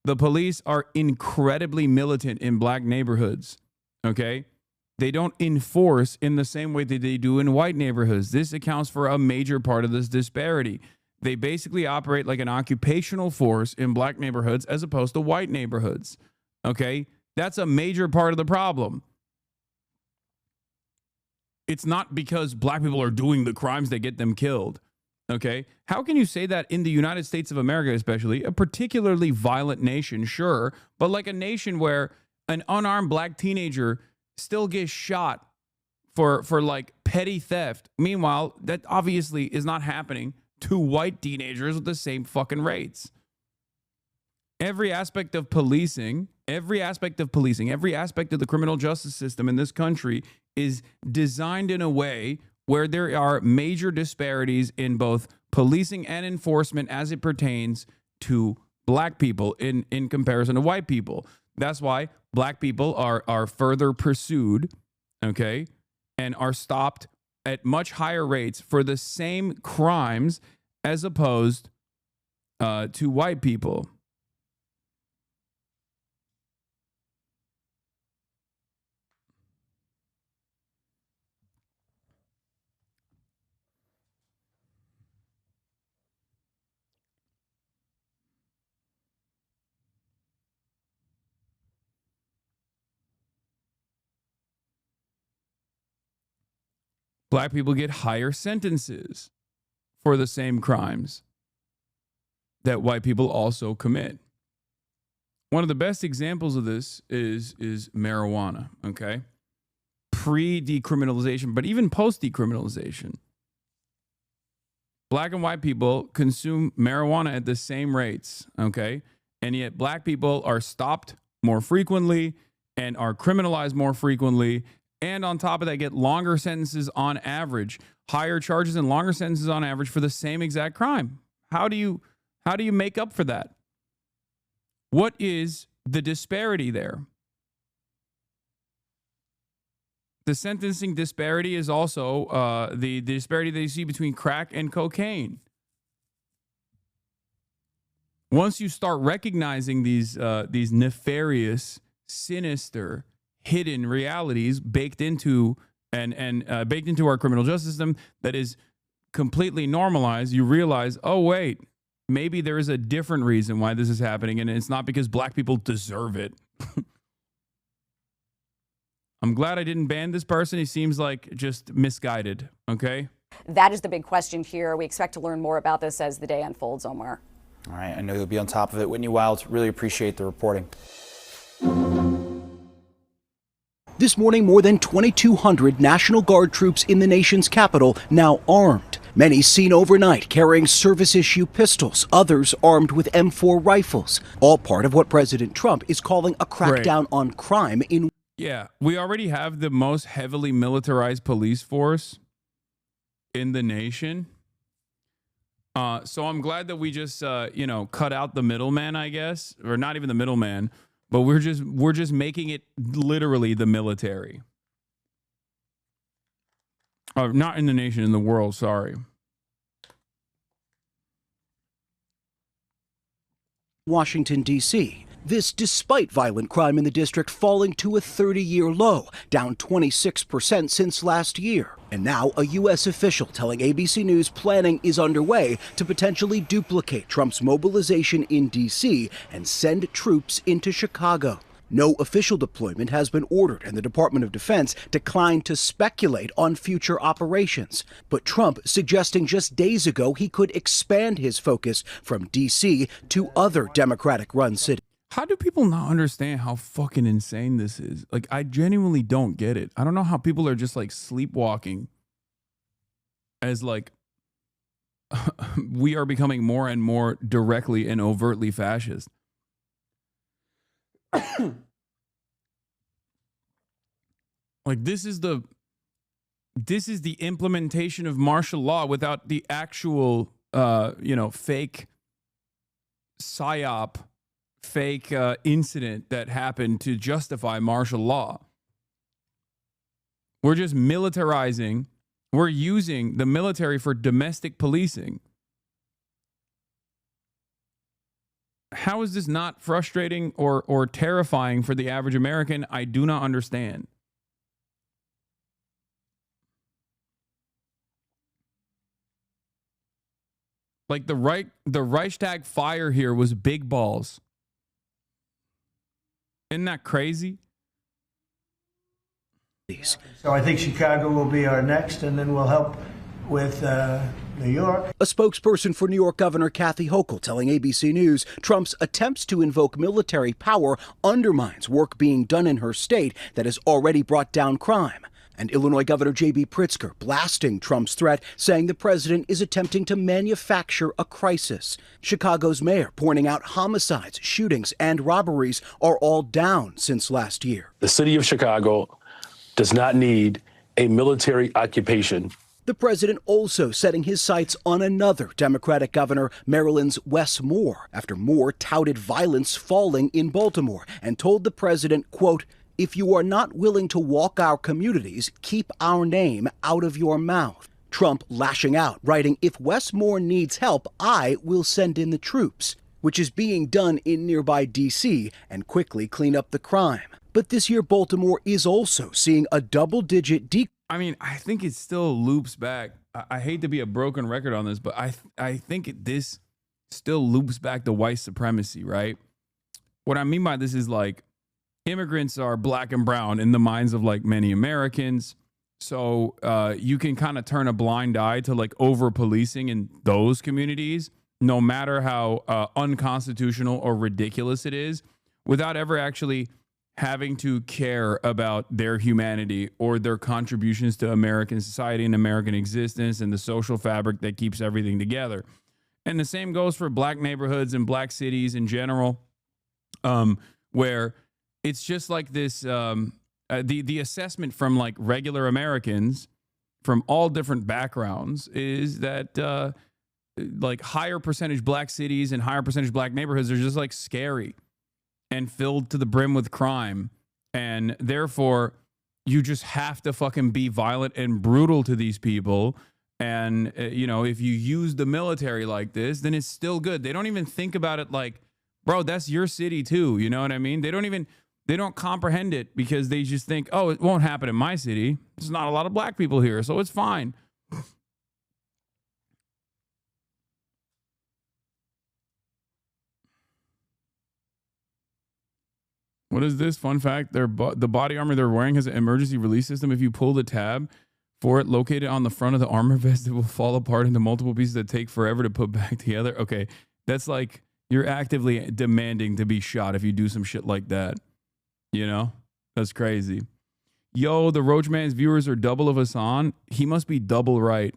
The police are incredibly militant in black neighborhoods, okay? They don't enforce in the same way that they do in white neighborhoods. This accounts for a major part of this disparity. They basically operate like an occupational force in black neighborhoods as opposed to white neighborhoods, okay? That's a major part of the problem. It's not because black people are doing the crimes that get them killed. Okay, how can you say that in the United States of America, especially a particularly violent nation? Sure, but like a nation where an unarmed black teenager still get shot for like petty theft. Meanwhile, that obviously is not happening to white teenagers with the same fucking rates. Every aspect of policing, every aspect of the criminal justice system in this country is designed in a way where there are major disparities in both policing and enforcement as it pertains to black people in comparison to white people. That's why black people are further pursued, okay, and are stopped at much higher rates for the same crimes as opposed to white people. Black people get higher sentences for the same crimes that white people also commit. One of the best examples of this is marijuana, okay? Pre-decriminalization, but even post-decriminalization. Black and white people consume marijuana at the same rates, okay? And yet black people are stopped more frequently and are criminalized more frequently. And on top of that, get longer sentences on average, higher charges and longer sentences on average for the same exact crime. How do you make up for that? What is the disparity there? The sentencing disparity is also the disparity that you see between crack and cocaine. Once you start recognizing these nefarious, sinister, hidden realities baked into baked into our criminal justice system that is completely normalized, you realize, oh wait, maybe there is a different reason why this is happening, and it's not because black people deserve it. I'm glad I didn't ban this person. He seems like just misguided, okay? That is the big question here. We expect to learn more about this as the day unfolds, Omar. All right, I know you'll be on top of it. Whitney Wild, really appreciate the reporting. This morning, more than 2,200 National Guard troops in the nation's capital now armed. Many seen overnight carrying service-issue pistols, others armed with M4 rifles. All part of what President Trump is calling a crackdown on crime in... Yeah, we already have the most heavily militarized police force in the nation. So I'm glad that we just, cut out the middleman, I guess, or not even the middleman. But we're just making it literally the military. Not in the nation, in the world, sorry. Washington, D.C. This despite violent crime in the district falling to a 30-year low, down 26% since last year. And now a U.S. official telling ABC News planning is underway to potentially duplicate Trump's mobilization in D.C. and send troops into Chicago. No official deployment has been ordered, and the Department of Defense declined to speculate on future operations. But Trump suggesting just days ago he could expand his focus from D.C. to other Democratic-run cities. How do people not understand how fucking insane this is? Like, I genuinely don't get it. I don't know how people are just like sleepwalking as like we are becoming more and more directly and overtly fascist. Like, this is the implementation of martial law without the actual fake psyop, fake incident that happened to justify martial law. We're just militarizing. We're using the military for domestic policing. How is this not frustrating or terrifying for the average American? I do not understand. Like, the Reichstag fire here was big balls. Isn't that crazy? So I think Chicago will be our next, and then we'll help with New York. A spokesperson for New York Governor Kathy Hochul telling ABC News Trump's attempts to invoke military power undermines work being done in her state that has already brought down crime. And Illinois Governor J.B. Pritzker blasting Trump's threat, saying the president is attempting to manufacture a crisis. Chicago's mayor pointing out homicides, shootings, and robberies are all down since last year. The city of Chicago does not need a military occupation. The president also setting his sights on another Democratic governor, Maryland's Wes Moore, after Moore touted violence falling in Baltimore and told the president, quote, "If you are not willing to walk our communities, keep our name out of your mouth." Trump lashing out, writing, "If Wes Moore needs help, I will send in the troops," which is being done in nearby D.C. and quickly clean up the crime. But this year, Baltimore is also seeing a double-digit decrease. I mean, I think it still loops back. I hate to be a broken record on this, but I think this still loops back to white supremacy, right? What I mean by this is like, immigrants are black and brown in the minds of like many Americans. So you can kind of turn a blind eye to like over policing in those communities, no matter how unconstitutional or ridiculous it is, without ever actually having to care about their humanity or their contributions to American society and American existence and the social fabric that keeps everything together. And the same goes for black neighborhoods and black cities in general, where it's just like this, the assessment from like regular Americans from all different backgrounds is that like higher percentage black cities and higher percentage black neighborhoods are just like scary and filled to the brim with crime. And therefore you just have to fucking be violent and brutal to these people. And, you know, if you use the military like this, then it's still good. They don't even think about it like, bro, that's your city too. You know what I mean? They don't comprehend it because they just think, oh, it won't happen in my city. There's not a lot of black people here, so it's fine. What is this? Fun fact, the body armor they're wearing has an emergency release system. If you pull the tab for it located on the front of the armor vest, it will fall apart into multiple pieces that take forever to put back together. Okay, that's like you're actively demanding to be shot if you do some shit like that. You know? That's crazy. Yo, the Roachman's viewers are double of Hasan. He must be double right.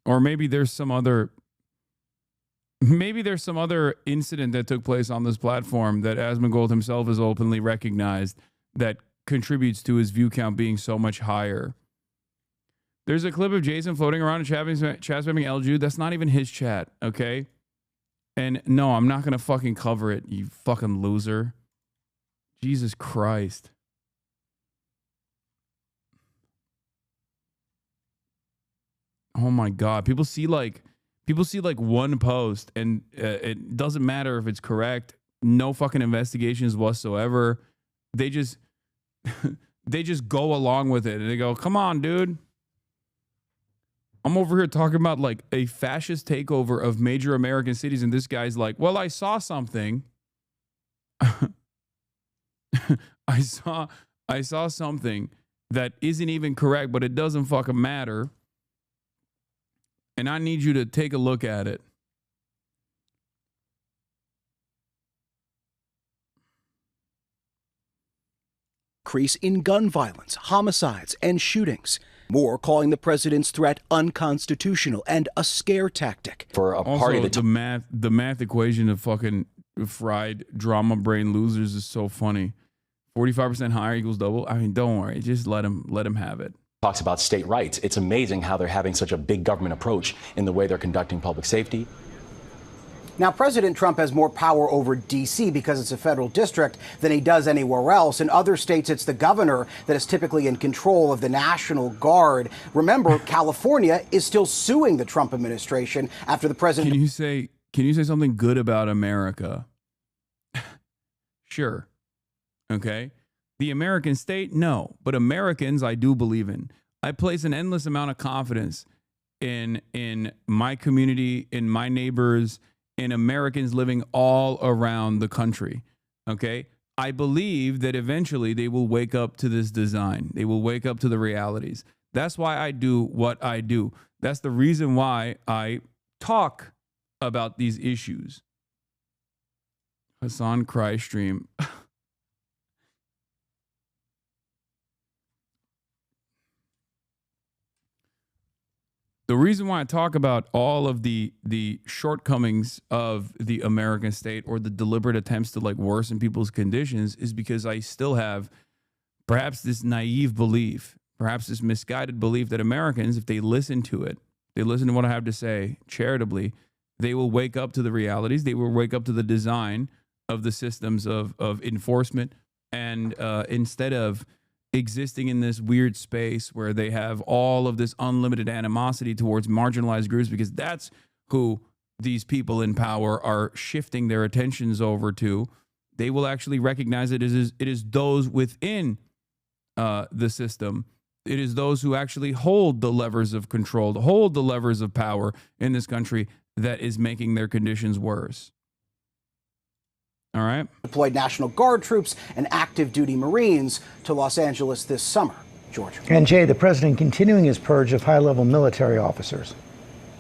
Or maybe there's some other incident that took place on this platform that Asmongold himself has openly recognized that contributes to his view count being so much higher. There's a clip of Jason floating around and chat spamming LJU. That's not even his chat, okay? And no, I'm not going to fucking cover it, you fucking loser. Jesus Christ. Oh my God. People see like one post and it doesn't matter if it's correct. No fucking investigations whatsoever. They just go along with it and they go, come on, dude. I'm over here talking about like a fascist takeover of major American cities. And this guy's like, well, I saw something. I saw something that isn't even correct, but it doesn't fucking matter. And I need you to take a look at it. Increase in gun violence, homicides, and shootings. Moore calling the president's threat unconstitutional and a scare tactic. For a party that the math equation of fucking fried drama brain losers is so funny. 45% higher equals double. I mean, don't worry. Just let him have it. Talks about state rights. It's amazing how they're having such a big government approach in the way they're conducting public safety. Now, President Trump has more power over D.C. because it's a federal district than he does anywhere else. In other states, it's the governor that is typically in control of the National Guard. Remember, California is still suing the Trump administration after the president. Can you say something good about America? Sure. Okay. The American state, no. But Americans, I do believe in. I place an endless amount of confidence in my community, in my neighbors, in Americans living all around the country. Okay. I believe that eventually they will wake up to this design. They will wake up to the realities. That's why I do what I do. That's the reason why I talk about these issues. Hasan cry stream. The reason why I talk about all of the shortcomings of the American state or the deliberate attempts to like worsen people's conditions is because I still have perhaps this naive belief, perhaps this misguided belief that Americans, if they listen to it, they listen to what I have to say charitably, they will wake up to the realities. They will wake up to the design of the systems of enforcement. And instead of existing in this weird space where they have all of this unlimited animosity towards marginalized groups, because that's who these people in power are shifting their attentions over to, they will actually recognize it is those within the system. It is those who actually hold the levers of control, hold the levers of power in this country that is making their conditions worse. All right. Deployed National Guard troops and active duty Marines to Los Angeles this summer. George. And Jay, the president continuing his purge of high-level military officers.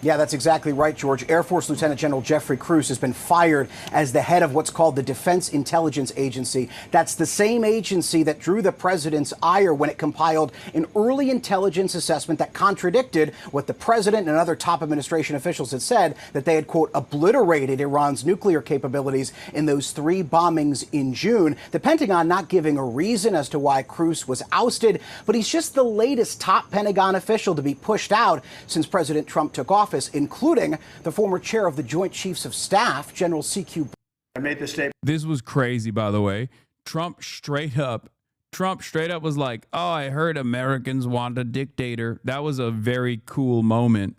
Yeah, that's exactly right, George. Air Force Lieutenant General Jeffrey Cruz has been fired as the head of what's called the Defense Intelligence Agency. That's the same agency that drew the president's ire when it compiled an early intelligence assessment that contradicted what the president and other top administration officials had said, that they had, quote, obliterated Iran's nuclear capabilities in those 3 bombings in June. The Pentagon not giving a reason as to why Cruz was ousted, but he's just the latest top Pentagon official to be pushed out since President Trump took office, including the former chair of the Joint Chiefs of Staff, General C.Q. I made the statement. This was crazy, by the way. Trump straight up was like, oh, I heard Americans want a dictator. That was a very cool moment.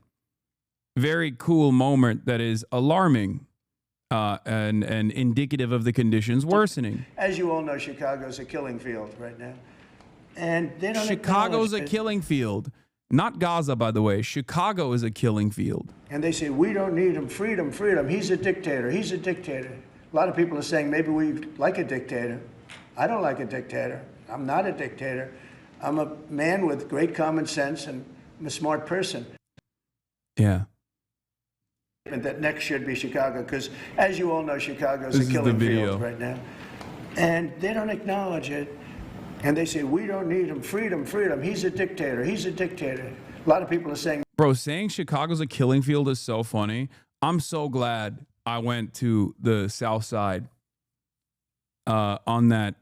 Very cool moment that is alarming and indicative of the conditions worsening. As you all know, Chicago's a killing field right now. And they don't Chicago's a acknowledge it. killing field. Not Gaza, by the way. Chicago is a killing field. And they say, we don't need him. Freedom, freedom. He's a dictator. He's a dictator. A lot of people are saying maybe we like a dictator. I don't like a dictator. I'm not a dictator. I'm a man with great common sense, and I'm a smart person. Yeah. And that next should be Chicago, because as you all know, Chicago's a killing field right now. And they don't acknowledge it. And they say, we don't need him. Freedom, freedom. He's a dictator. He's a dictator. A lot of people are saying. Bro, saying Chicago's a killing field is so funny. I'm so glad I went to the South Side in that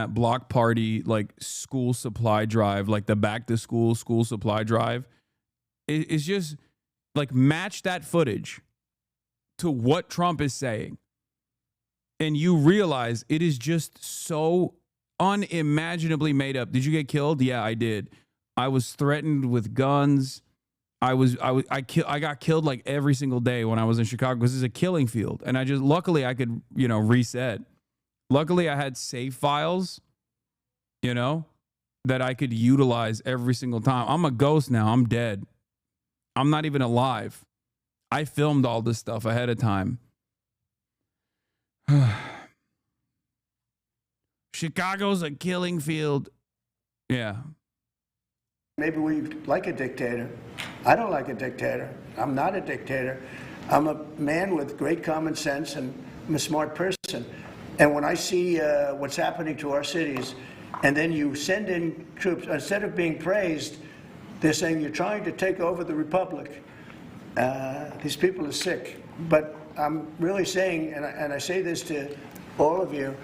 block party, like school supply drive, like the back to school supply drive. It's just like match that footage to what Trump is saying. And you realize it is just so unimaginably made up. Did you get killed? Yeah, I did. I was threatened with guns. I got killed like every single day when I was in Chicago because it's a killing field. And luckily I could, reset. Luckily I had save files, that I could utilize every single time. I'm a ghost now. I'm dead. I'm not even alive. I filmed all this stuff ahead of time. Chicago's a killing field. Yeah. Maybe we like a dictator. I don't like a dictator. I'm not a dictator. I'm a man with great common sense, and I'm a smart person. And when I see what's happening to our cities, and then you send in troops, instead of being praised, they're saying you're trying to take over the republic. These people are sick. But I'm really saying, and I say this to all of you,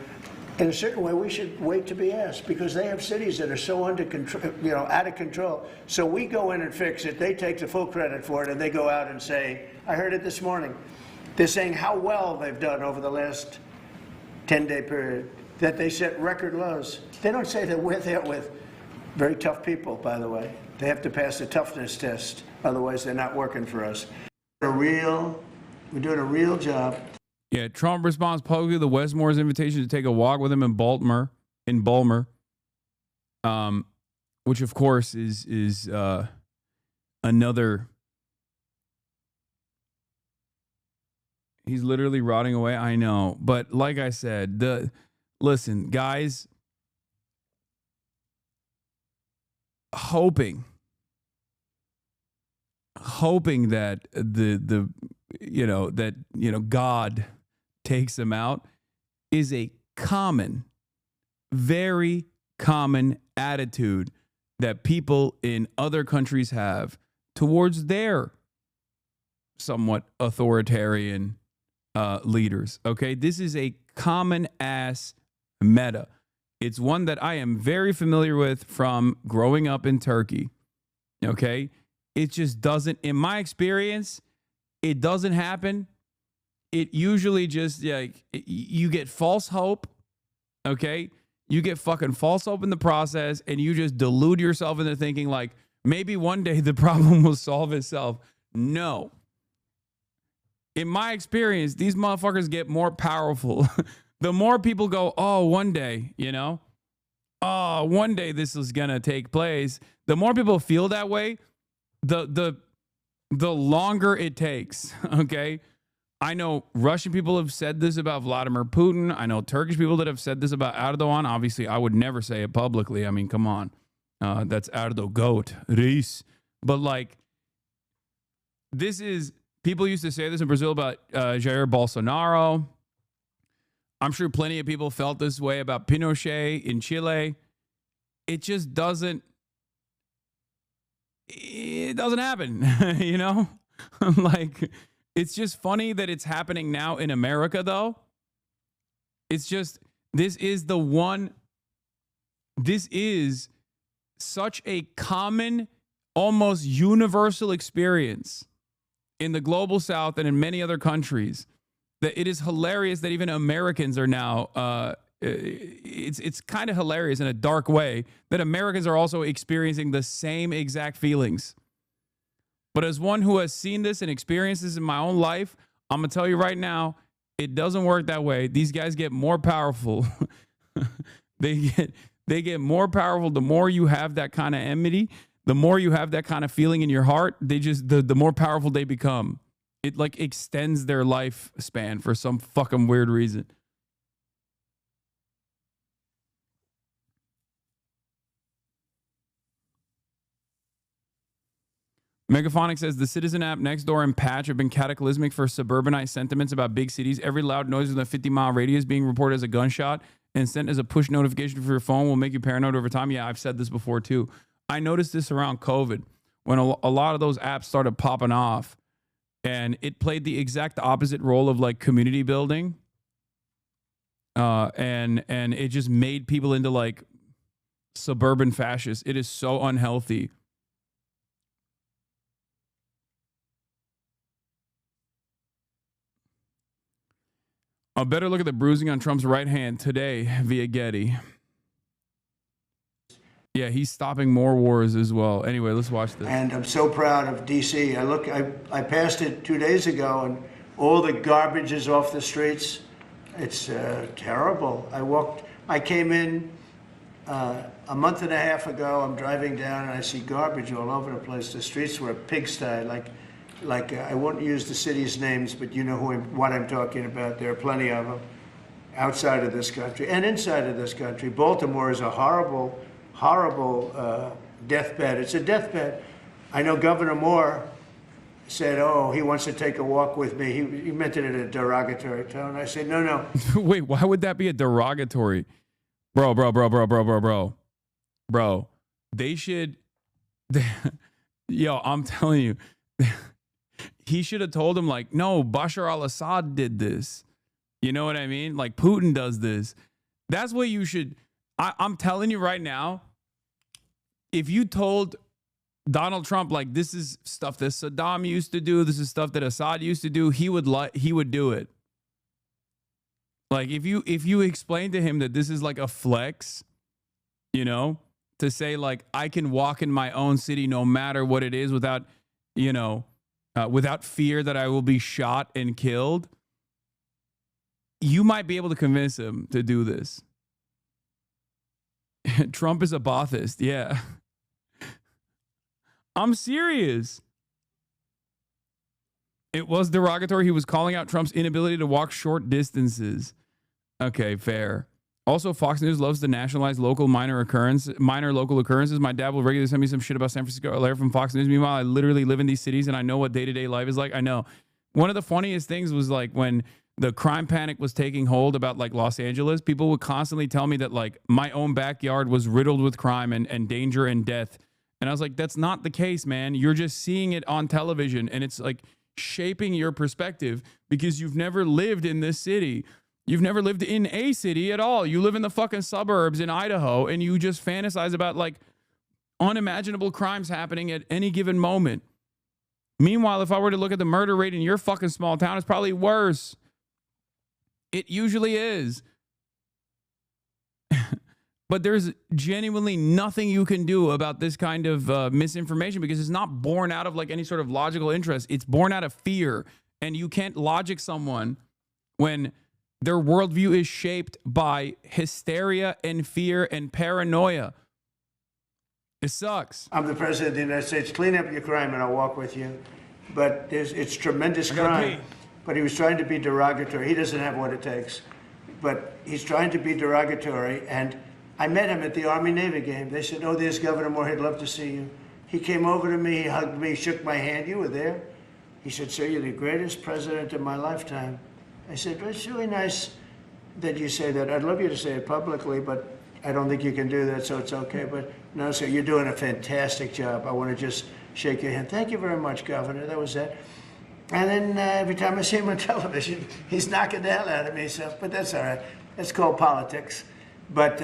in a certain way, we should wait to be asked, because they have cities that are so under control, out of control. So we go in and fix it. They take the full credit for it, and they go out and say, I heard it this morning. They're saying how well they've done over the last 10-day period, that they set record lows. They don't say that we're there with very tough people, by the way. They have to pass the toughness test. Otherwise, they're not working for us. We're doing a real job. Yeah, Trump responds publicly to Westmore's invitation to take a walk with him in Baltimore, which of course is another. He's literally rotting away. I know, but like I said, listen, guys, hoping that God takes him out is a common, very common attitude that people in other countries have towards their somewhat authoritarian leaders. Okay, this is a common ass meta. It's one that I am very familiar with from growing up in Turkey. Okay, it just doesn't, in my experience, it doesn't happen. It usually just like you get false hope. Okay, you get fucking false hope in the process, and you just delude yourself into thinking like maybe one day the problem will solve itself. No. In my experience, these motherfuckers get more powerful. The more people go, oh, one day, one day this is gonna take place. The more people feel that way, the longer it takes. Okay. I know Russian people have said this about Vladimir Putin. I know Turkish people that have said this about Erdogan. Obviously, I would never say it publicly. I mean, come on. That's Erdo goat, Reis. But like, this is, people used to say this in Brazil about Jair Bolsonaro. I'm sure plenty of people felt this way about Pinochet in Chile. It just doesn't happen, Like, it's just funny that it's happening now in America, though. It's just, this is such a common, almost universal experience in the global South and in many other countries that it is hilarious that even Americans are now, it's kind of hilarious in a dark way that Americans are also experiencing the same exact feelings. But as one who has seen this and experienced this in my own life, I'm going to tell you right now, it doesn't work that way. These guys get more powerful. They get more powerful the more you have that kind of enmity, the more you have that kind of feeling in your heart, the more powerful they become. It like extends their lifespan for some fucking weird reason. Megaphonic says the Citizen app, Nextdoor, and Patch have been cataclysmic for suburbanite sentiments about big cities. Every loud noise within a 50-mile radius being reported as a gunshot and sent as a push notification for your phone will make you paranoid over time. Yeah, I've said this before too. I noticed this around COVID when a lot of those apps started popping off, and it played the exact opposite role of like community building. And it just made people into like suburban fascists. It is so unhealthy. A better look at the bruising on Trump's right hand today via Getty. Yeah, he's stopping more wars as well. Anyway, let's watch this. And I'm so proud of DC. I passed it 2 days ago, and all the garbage is off the streets. It's terrible. I came in a month and a half ago. I'm driving down and I see garbage all over the place. The streets were a pigsty. Like I won't use the city's names, but you know what I'm talking about. There are plenty of them outside of this country and inside of this country. Baltimore is a horrible, horrible deathbed. It's a deathbed. I know Governor Moore said, oh, he wants to take a walk with me. He meant it in a derogatory tone. I said, no. Wait, why would that be a derogatory? Bro. They should... Yo, I'm telling you... He should have told him, like, no, Bashar al-Assad did this. You know what I mean? Like, Putin does this. That's what you should... I'm telling you right now, if you told Donald Trump, like, this is stuff that Saddam used to do, this is stuff that Assad used to do, he would do it. Like, if you explain to him that this is like a flex, to say, like, I can walk in my own city no matter what it is without, without fear that I will be shot and killed, you might be able to convince him to do this. Trump is a Baathist. Yeah. I'm serious. It was derogatory. He was calling out Trump's inability to walk short distances. Okay, fair. Also, Fox News loves to nationalize minor local occurrences. My dad will regularly send me some shit about San Francisco LA from Fox News. Meanwhile, I literally live in these cities and I know what day-to-day life is like. I know. One of the funniest things was like when the crime panic was taking hold about like Los Angeles, people would constantly tell me that like my own backyard was riddled with crime and danger and death. And I was like, that's not the case, man. You're just seeing it on television and it's like shaping your perspective because you've never lived in this city. You've never lived in a city at all. You live in the fucking suburbs in Idaho and you just fantasize about like unimaginable crimes happening at any given moment. Meanwhile, if I were to look at the murder rate in your fucking small town, it's probably worse. It usually is. But there's genuinely nothing you can do about this kind of misinformation because it's not born out of like any sort of logical interest. It's born out of fear. And you can't logic someone when their worldview is shaped by hysteria and fear and paranoia. It sucks. I'm the president of the United States. Clean up your crime and I'll walk with you. But it's tremendous crime. But he was trying to be derogatory. He doesn't have what it takes. But he's trying to be derogatory. And I met him at the Army-Navy game. They said, oh, there's Governor Moore. He'd love to see you. He came over to me. He hugged me, shook my hand. You were there. He said, sir, you're the greatest president of my lifetime. I said, well, it's really nice that you say that. I'd love you to say it publicly, but I don't think you can do that, so it's okay. But no, sir, you're doing a fantastic job. I want to just shake your hand. Thank you very much, Governor. That was it. And then every time I see him on television, he's knocking the hell out of me. So, but that's all right. That's called politics. But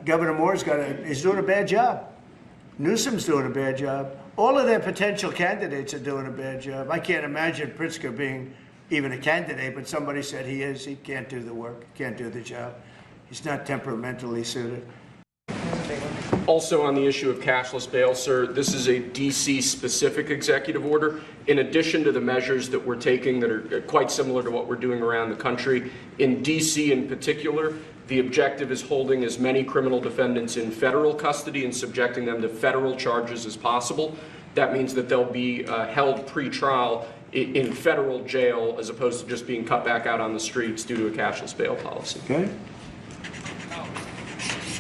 Governor Moore's he's doing a bad job. Newsom's doing a bad job. All of their potential candidates are doing a bad job. I can't imagine Pritzker being even a candidate, but somebody said he is. He can't do the work, can't do the job. He's not temperamentally suited. Also on the issue of cashless bail, sir, this is a DC-specific executive order. In addition to the measures that we're taking that are quite similar to what we're doing around the country, in DC in particular, the objective is holding as many criminal defendants in federal custody and subjecting them to federal charges as possible. That means that they'll be held pre-trial in federal jail as opposed to just being cut back out on the streets due to a cashless bail policy. Okay.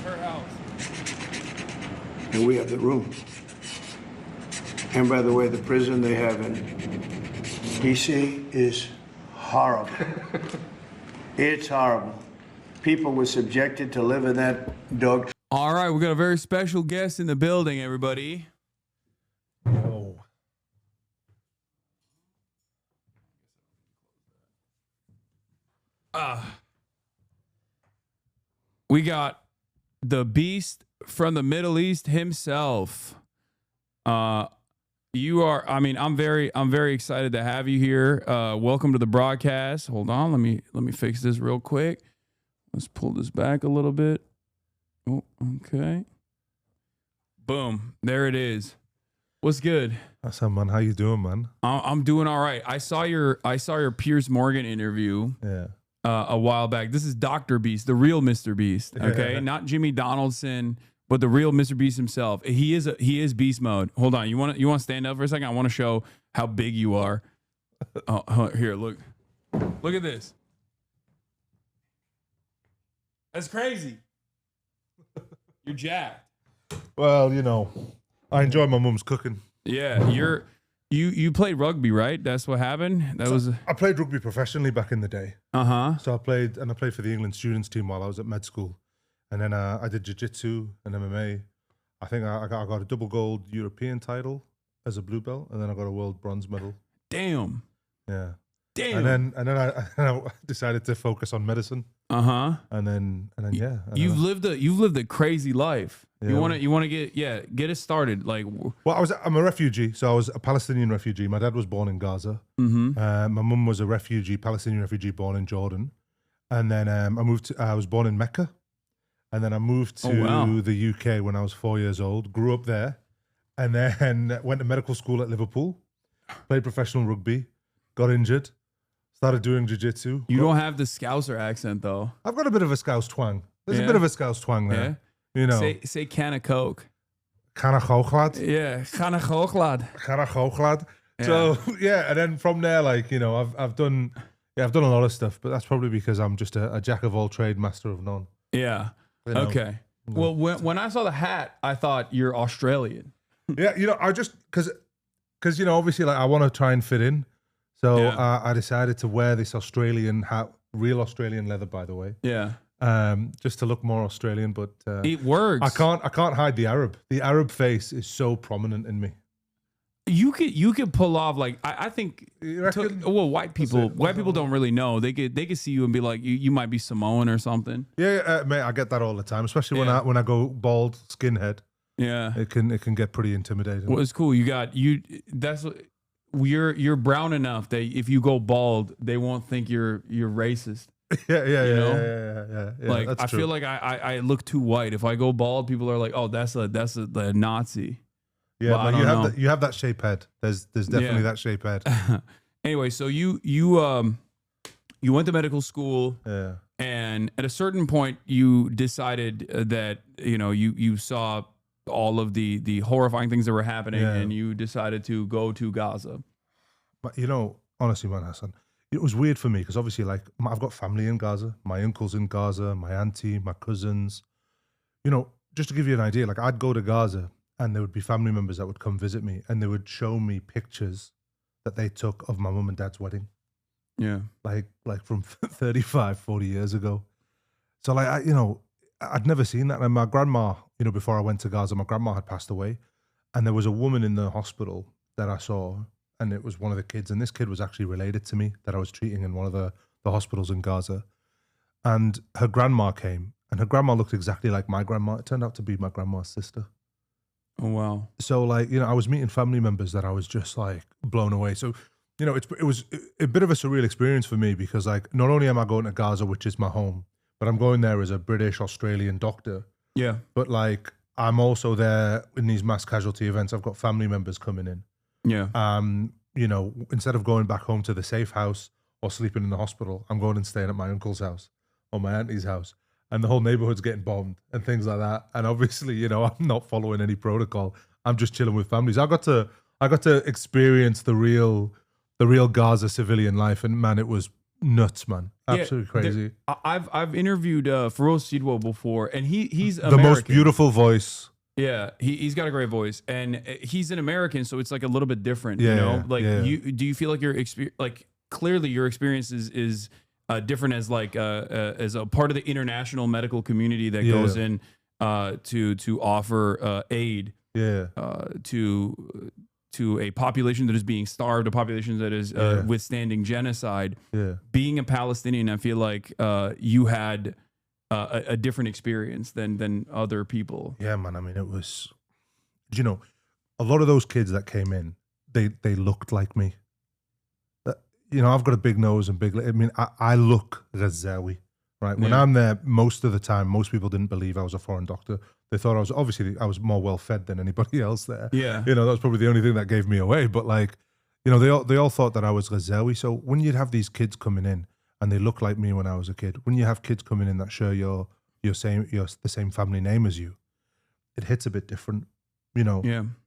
Her house. And we have the room. And by the way, the prison they have in DC is horrible. It's horrible. People were subjected to live in that dog. All right, we got a very special guest in the building, everybody. Oh. We got the beast from the Middle East himself. You are, I mean, I'm very excited to have you here. Welcome to the broadcast. Hold on, let me fix this real quick. Let's pull this back a little bit. Oh, okay. Boom. There it is. What's good? Hasan, man, how you doing, man? I'm doing all right. I saw your Piers Morgan interview. Yeah. A while back. This is Dr. Beast, the real Mr. Beast. Okay, Yeah. Not Jimmy Donaldson, but the real Mr. Beast himself. He is beast mode. Hold on, you want to stand up for a second? I want to show how big you are. Oh, here, look at this. That's crazy. You're jacked. Well, you know, I enjoy my mum's cooking. Yeah, you played rugby, right? That's what happened. I played rugby professionally back in the day. So I played for the England students team while I was at med school, and then I did jiu-jitsu and MMA. I think I got a double gold European title as a blue belt, and then I got a world bronze medal. Damn. Yeah. Damn. And then I decided to focus on medicine. And then yeah. You've lived a crazy life. Yeah. You want to get it started. Like, well, I'm a refugee, so I was a Palestinian refugee. My dad was born in Gaza. My mum was a Palestinian refugee born in Jordan, and then I was born in Mecca, and then I moved to the UK when I was 4 years old. Grew up there, and then went to medical school at Liverpool. Played professional rugby, got injured. Started doing jiu-jitsu. You don't have the Scouser accent, though. I've got a bit of a Scouse twang. There's a bit of a Scouse twang there. Yeah? You know. Say can of Coke. Can of Googlad. Yeah, can of Googlad. Can of Googlad. So, yeah, and then from there, like, you know, I've done a lot of stuff, but that's probably because I'm just a jack of all trade, master of none. Yeah. You know? Okay. Well, when I saw the hat, I thought you're Australian. Yeah, you know, I just because you know, obviously, like I want to try and fit in, so I decided to wear this Australian hat, real Australian leather, by the way. Yeah. Just to look more Australian, but It works. I can't hide the Arab. The Arab face is so prominent in me. You could pull off like I think. Well, white people don't really know. They could see you and be like, you might be Samoan or something. Yeah, mate, I get that all the time, especially when I go bald, skinhead. Yeah, it can get pretty intimidating. Well, it's cool. You're brown enough that if you go bald, they won't think you're racist. Yeah. Like that's I true. feel like I look too white. If I go bald, people are like, oh, that's the Nazi. Yeah, But but you have that shape head. There's definitely that shape head. Anyway, so you went to medical school. Yeah. And at a certain point, you decided that you saw all of the horrifying things that were happening, and you decided to go to Gaza. But you know, honestly, man, Hasan, it was weird for me because obviously, like, I've got family in Gaza. My uncle's in Gaza, my auntie, my cousins. You know, just to give you an idea, like I'd go to Gaza and there would be family members that would come visit me and they would show me pictures that they took of my mum and dad's wedding. Yeah. Like from 35, 40 years ago. So like, I'd never seen that. And my grandma, before I went to Gaza, my grandma had passed away. And there was a woman in the hospital that I saw, and it was one of the kids. And this kid was actually related to me that I was treating in one of the hospitals in Gaza. And her grandma came, and her grandma looked exactly like my grandma. It turned out to be my grandma's sister. Oh, wow. So like, I was meeting family members that I was just like blown away. So, it was a bit of a surreal experience for me because like, not only am I going to Gaza, which is my home, but I'm going there as a British Australian doctor. Yeah. But like, I'm also there in these mass casualty events. I've got family members coming in. Yeah. Instead of going back home to the safe house or sleeping in the hospital, I'm going and staying at my uncle's house or my auntie's house. And the whole neighborhood's getting bombed and things like that. And obviously, I'm not following any protocol. I'm just chilling with families. I got to experience the real Gaza civilian life, and man, it was nuts, man. Absolutely crazy. I've interviewed Feroz Sidwo before, and he's the American. most beautiful voice. Yeah, he's got a great voice, and he's an American, so it's like a little bit different. Yeah, do you feel like your experience, like clearly your experience is different as like as a part of the international medical community that goes in to offer aid to a population that is being starved, a population that is withstanding genocide. Yeah. Being a Palestinian, I feel like you had a different experience than other people. Yeah, man. I mean, it was, a lot of those kids that came in, they looked like me. I've got a big nose and I look Ghazawi, right? When I'm there, most of the time, most people didn't believe I was a foreign doctor. They thought I was more well fed than anybody else there. Yeah. That was probably the only thing that gave me away. But like, they all thought that I was Ghazawi. So when you'd have these kids coming in and they look like me when I was a kid, when you have kids coming in that share you're the same family name as you, it hits a bit different.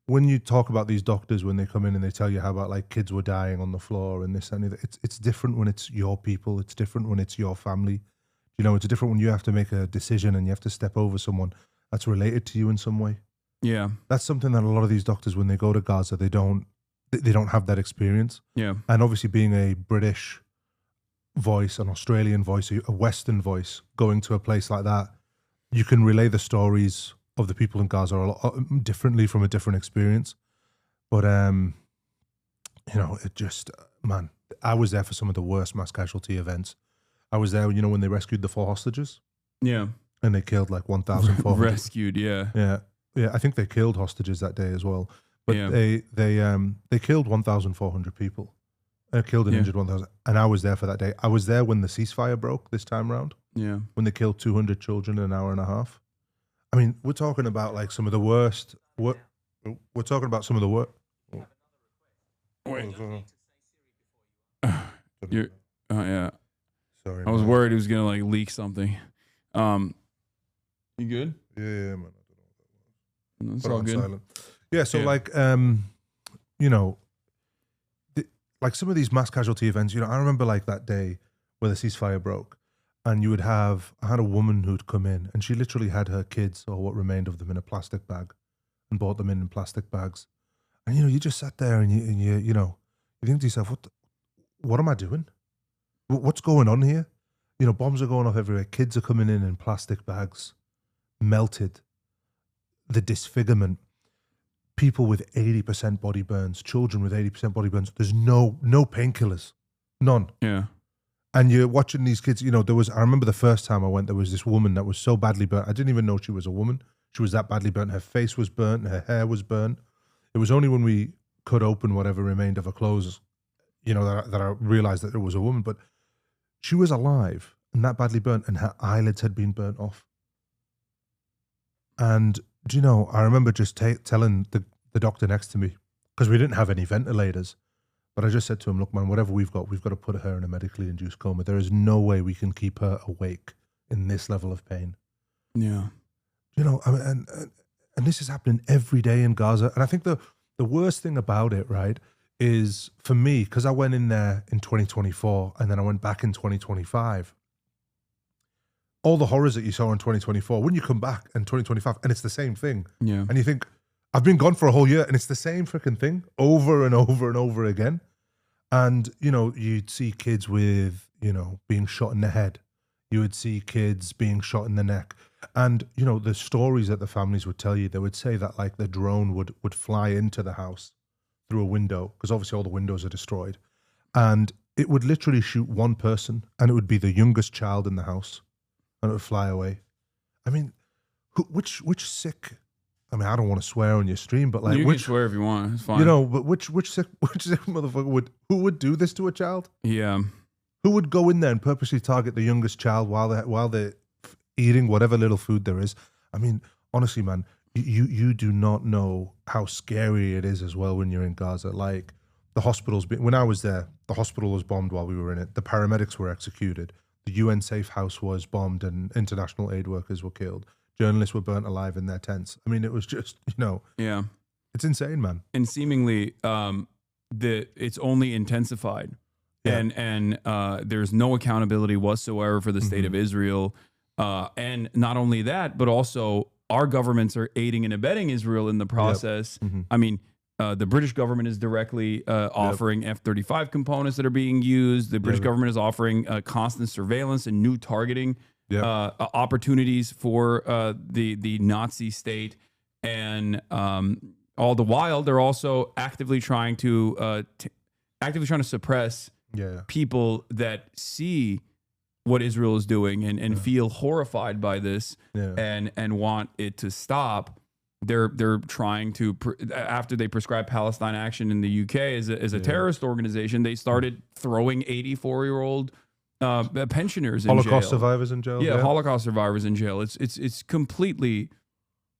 When you talk about these doctors, when they come in and they tell you how about like kids were dying on the floor and this and that, it's different when it's your people. It's different when it's your family. It's different when you have to make a decision and you have to step over someone that's related to you in some way. Yeah. That's something that a lot of these doctors, when they go to Gaza, they don't have that experience. Yeah. And obviously being a British voice, an Australian voice, a Western voice, going to a place like that, you can relay the stories of the people in Gaza a lot differently from a different experience. But, it just, man, I was there for some of the worst mass casualty events. I was there, when they rescued the 4 hostages. Yeah. And they killed like 1,400. Rescued, yeah. Yeah. Yeah, I think they killed hostages that day as well. But they killed 1,400 people. Killed and injured 1,000. And I was there for that day. I was there when the ceasefire broke this time round. Yeah. When they killed 200 children in an hour and a half. I mean, we're talking about like some of the worst. We're talking about some of the worst. Wait. Yeah. Sorry. I was worried he was gonna like leak something. You good? Yeah, man. I don't know what that was. It's all good. Silent. Yeah. So like, like some of these mass casualty events. I remember like that day where the ceasefire broke, and I had a woman who'd come in, and she literally had her kids or what remained of them in a plastic bag, and brought them in plastic bags. And you just sat there and you think to yourself, what am I doing? What's going on here? Bombs are going off everywhere. Kids are coming in plastic bags, melted. The disfigurement. People with 80% body burns, children with 80% body burns. There's no painkillers, none. Yeah. And you're watching these kids. I remember the first time I went, there was this woman that was so badly burnt. I didn't even know she was a woman. She was that badly burnt. Her face was burnt. Her hair was burnt. It was only when we cut open whatever remained of her clothes, that I realized that it was a woman. But she was alive and that badly burnt, and her eyelids had been burnt off. And I remember just telling the doctor next to me, because we didn't have any ventilators, but I just said to him, look, man, whatever we've got to put her in a medically induced coma. There is no way we can keep her awake in this level of pain. Yeah. And this is happening every day in Gaza. And I think the worst thing about it, right, is for me, because I went in there in 2024 and then I went back in 2025, all the horrors that you saw in 2024, when you come back in 2025 and it's the same thing. Yeah. And you think, I've been gone for a whole year and it's the same freaking thing over and over and over again. And, you'd see kids with, being shot in the head. You would see kids being shot in the neck. And, the stories that the families would tell you, they would say that like the drone would fly into the house through a window, because obviously all the windows are destroyed. And it would literally shoot one person, and it would be the youngest child in the house, and it would fly away. I mean, which sick, I mean, I don't want to swear on your stream, but like, you can swear if you want, it's fine. But which sick motherfucker would do this to a child? Yeah. Who would go in there and purposely target the youngest child while they're eating whatever little food there is? I mean, honestly, man, you do not know how scary it is as well when you're in Gaza. Like, the hospitals, when I was there, the hospital was bombed while we were in it. The paramedics were executed. The UN safe house was bombed and international aid workers were killed. Journalists were burnt alive in their tents. I mean, it was just, Yeah. It's insane, man. And seemingly, it's only intensified. Yeah. And there's no accountability whatsoever for the state of Israel. And not only that, but also our governments are aiding and abetting Israel in the process. Yep. I mean, the British government is directly offering F-35 components that are being used. The British government is offering constant surveillance and new targeting opportunities for the Nazi state. And all the while, they're also actively trying to suppress people that see what Israel is doing and feel horrified by this and want it to stop. They're trying to, after they prescribed Palestine Action in the UK as a terrorist organization, they started throwing 84-year-old pensioners in Holocaust jail. survivors in jail. Yeah, Holocaust survivors in jail. It's completely,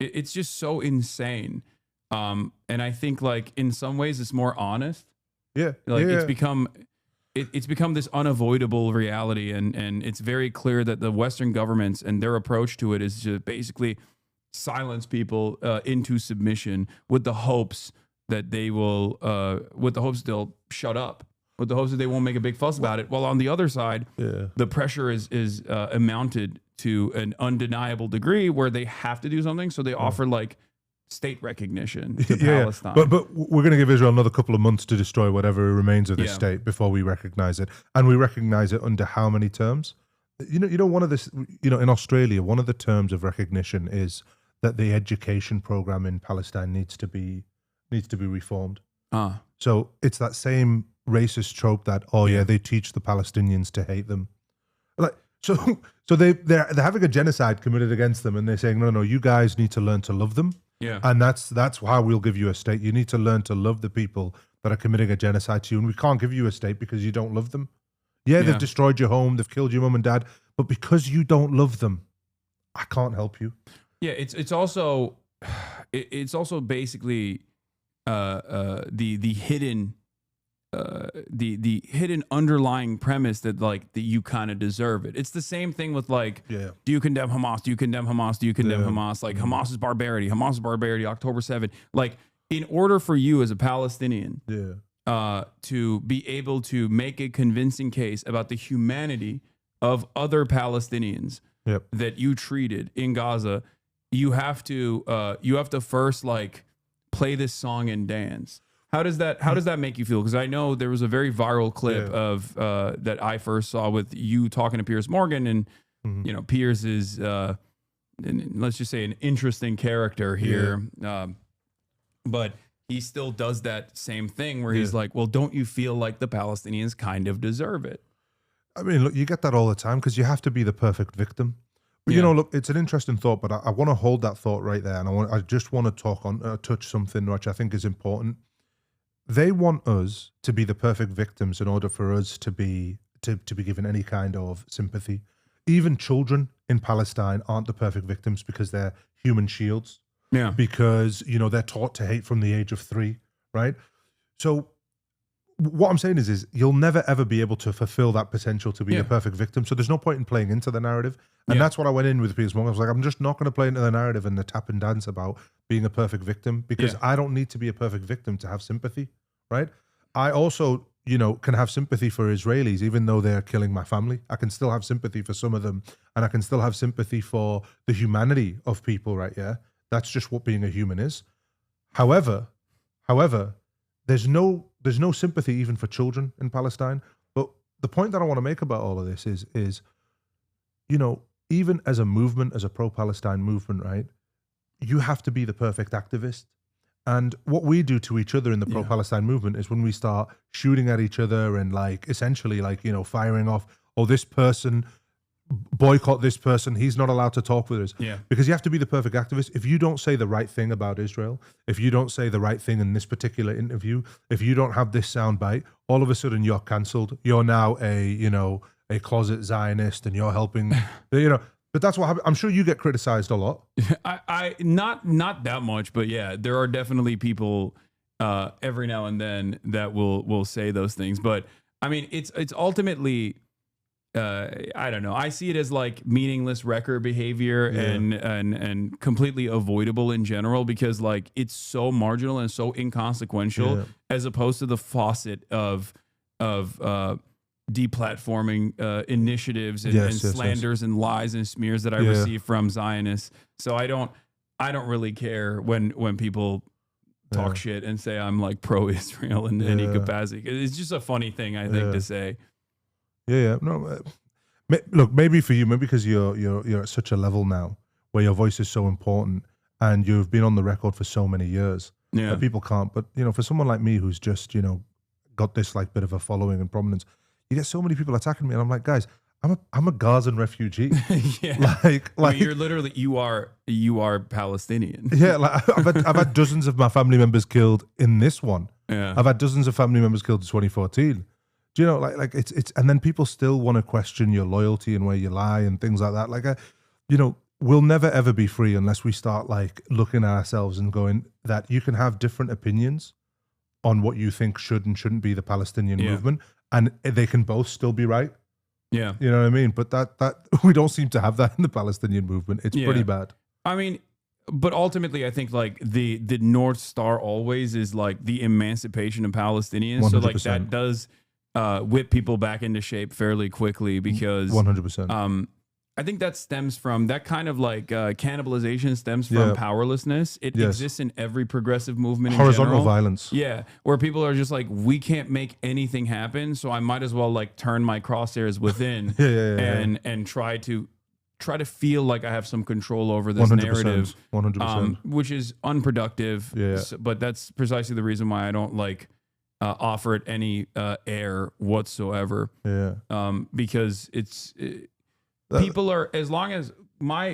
it's just so insane. And I think like in some ways it's more honest. Yeah, like it's become this unavoidable reality, and it's very clear that the Western governments and their approach to it is to basically silence people into submission with the hopes that they will, with the hopes they'll shut up, with the hopes that they won't make a big fuss about it. While on the other side, the pressure is amounted to an undeniable degree where they have to do something, so they offer like state recognition to Palestine. But we're going to give Israel another couple of months to destroy whatever remains of this state before we recognize it. And we recognize it under how many terms? One of this, in Australia, one of the terms of recognition is that the education program in Palestine needs to be reformed. So it's that same racist trope that they teach the Palestinians to hate them. Like so they're having a genocide committed against them, and they're saying no, you guys need to learn to love them. Yeah. And that's how we'll give you a state. You need to learn to love the people that are committing a genocide to you, and we can't give you a state because you don't love them. They've destroyed your home, they've killed your mom and dad, but because you don't love them, I can't help you. Yeah, it's also basically the hidden the hidden underlying premise that like that you kind of deserve it. It's the same thing with like, do you condemn Hamas? Do you condemn Hamas? Do you condemn Hamas? Like Hamas is barbarity. Hamas is barbarity. October 7th. Like, in order for you as a Palestinian to be able to make a convincing case about the humanity of other Palestinians that you treated in Gaza, you have to first like play this song and dance. How does that make you feel? Because I know there was a very viral clip of that I first saw with you talking to Piers Morgan, and you know, Piers is let's just say an interesting character here, but he still does that same thing where he's like, well, don't you feel like the Palestinians kind of deserve it? I mean, look, you get that all the time because you have to be the perfect victim. But you know, look, it's an interesting thought, but I want to hold that thought right there, and I just want to talk on touch something which I think is important. They want us to be the perfect victims in order for us to be given any kind of sympathy. Even children in Palestine aren't the perfect victims because they're human shields. Yeah. Because, you know, they're taught to hate from the age of 3, right? So what I'm saying is you'll never ever be able to fulfill that potential to be a perfect victim. So there's no point in playing into the narrative. And that's what I went in with Piers Morgan. I was like, I'm just not going to play into the narrative and the tap and dance about being a perfect victim because I don't need to be a perfect victim to have sympathy, right? I also, you know, can have sympathy for Israelis, even though they're killing my family. I can still have sympathy for some of them, and I can still have sympathy for the humanity of people, right? Yeah, that's just what being a human is. However, there's no sympathy even for children in Palestine. But the point that I want to make about all of this is, you know, even as a movement, as a pro-Palestine movement, right, you have to be the perfect activist. And what we do to each other in the pro-Palestine movement is when we start shooting at each other and like essentially like, you know, firing off, oh, this person, boycott this person, he's not allowed to talk with us. Yeah. Because you have to be the perfect activist. If you don't say the right thing about Israel, if you don't say the right thing in this particular interview, if you don't have this soundbite, all of a sudden you're cancelled. You're now a closet Zionist and you're helping, you know. But that's what happened. I'm sure you get criticized a lot. I not that much, but yeah, there are definitely people every now and then that will say those things. But I mean, it's ultimately I don't know. I see it as like meaningless wrecker behavior and completely avoidable in general because like it's so marginal and so inconsequential as opposed to the faucet of deplatforming initiatives and slanders and lies and smears that I receive from Zionists. So I don't really care when people talk shit and say I'm like pro-Israel in any capacity. It's just a funny thing I think to say. No, look, maybe for you, maybe because you're at such a level now where your voice is so important and you've been on the record for so many years that people can't. But you know, for someone like me who's just, you know, got this like bit of a following and prominence, you get so many people attacking me, and I'm like, guys, I'm a Gazan refugee. Like I mean, you're literally you are Palestinian. Yeah, like I've had dozens of my family members killed in this one. Yeah, I've had dozens of family members killed in 2014. Do you know, like it's and then people still want to question your loyalty and where you lie and things like that. Like, you know, we'll never ever be free unless we start like looking at ourselves and going that you can have different opinions on what you think should and shouldn't be the Palestinian movement, and they can both still be right. Yeah, you know what I mean. But that we don't seem to have that in the Palestinian movement. It's pretty bad. I mean, but ultimately, I think like the North Star always is like the emancipation of Palestinians. 100%. So like that does whip people back into shape fairly quickly because 100%. I think that stems from that kind of like cannibalization stems from powerlessness. It exists in every progressive movement. Horizontal violence. Yeah, where people are just like, we can't make anything happen, so I might as well like turn my crosshairs within and try to feel like I have some control over this 100%, narrative, 100%. Which is unproductive. Yeah. But that's precisely the reason why I don't like offer it any air whatsoever. Yeah. Because it's. People are, as long as my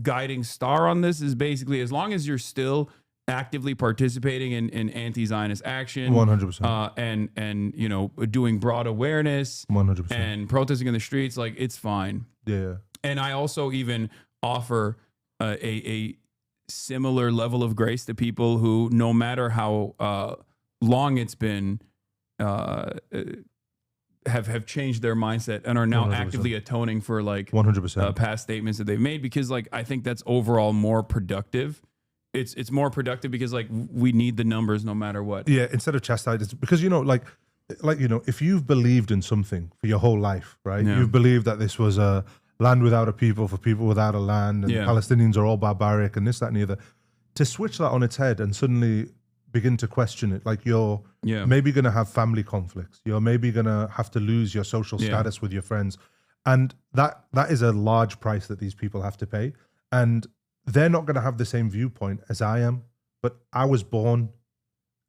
guiding star on this is basically as long as you're still actively participating in anti-Zionist action, 100%, and you know, doing broad awareness, 100%, and protesting in the streets, like it's fine. Yeah. And I also even offer a similar level of grace to people who, no matter how long it's been, have changed their mindset and are now 100%. Actively atoning for like 100% past statements that they've made, because like I think that's overall more productive. It's more productive because like we need the numbers no matter what. Yeah, instead of chastising, because you know, like like, you know, if you've believed in something for your whole life, right? Yeah. You've believed that this was a land without a people for people without a land, and Yeah. Palestinians are all barbaric and this, that, and the other. To switch that on its head and suddenly begin to question it, like you're maybe going to have family conflicts. You're maybe going to have to lose your social status with your friends. And that is a large price that these people have to pay. And they're not going to have the same viewpoint as I am. But I was born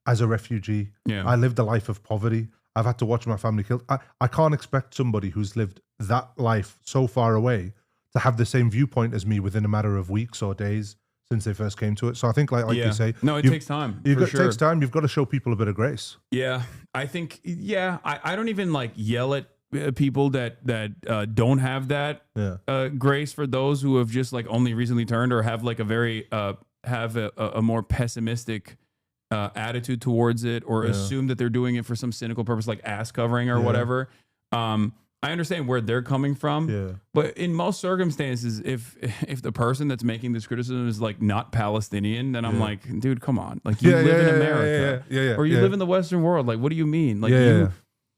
as a refugee. Yeah. I lived a life of poverty. I've had to watch my family killed. I can't expect somebody who's lived that life so far away to have the same viewpoint as me within a matter of weeks or days since they first came to it. So I think, like you say, no, it takes time. It takes time. You've got to show people a bit of grace. Yeah, I think. Yeah, I don't even like yell at people that don't have that grace for those who have just like only recently turned or have like a very have a more pessimistic attitude towards it, or assume that they're doing it for some cynical purpose like ass covering or whatever. I understand where they're coming from, but in most circumstances, if the person that's making this criticism is like not Palestinian, then I'm like, dude, come on, like you live in America, or you live in the Western world. Like, what do you mean? Like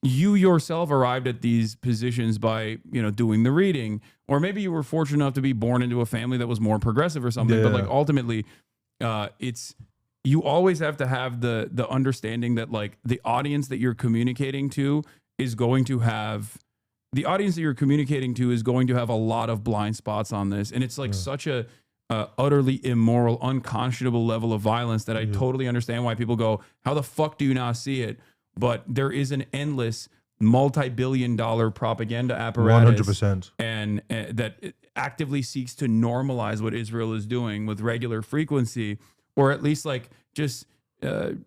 you yourself arrived at these positions by doing the reading, or maybe you were fortunate enough to be born into a family that was more progressive or something. But like ultimately, you always have to have the understanding that like the audience that you're communicating to is going to have. The audience that you're communicating to is going to have a lot of blind spots on this. And it's like such a utterly immoral, unconscionable level of violence that I totally understand why people go, how the fuck do you not see it? But there is an endless multi-billion-dollar propaganda apparatus 100%. and that actively seeks to normalize what Israel is doing with regular frequency, or at least like just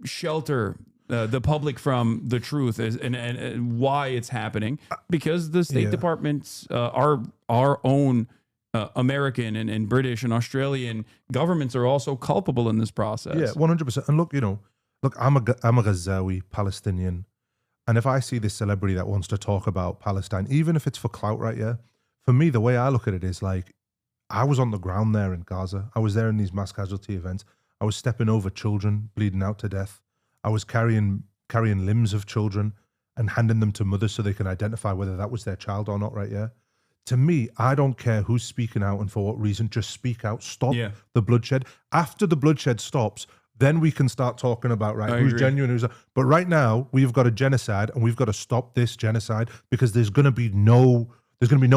shelter the public from the truth and why it's happening, because the State Departments, our own American and British and Australian governments are also culpable in this process. Yeah, 100%. And look, I'm a Gazawi Palestinian, and if I see this celebrity that wants to talk about Palestine, even if it's for clout, right? Yeah, for me, the way I look at it is like, I was on the ground there in Gaza. I was there in these mass casualty events. I was stepping over children bleeding out to death. I was carrying limbs of children and handing them to mothers so they can identify whether that was their child or not, right? Yeah. To me, I don't care who's speaking out and for what reason, just speak out, stop the bloodshed. After the bloodshed stops, then we can start talking about, who's genuine, who's not. But right now, we've got a genocide and we've got to stop this genocide, because there's going to be no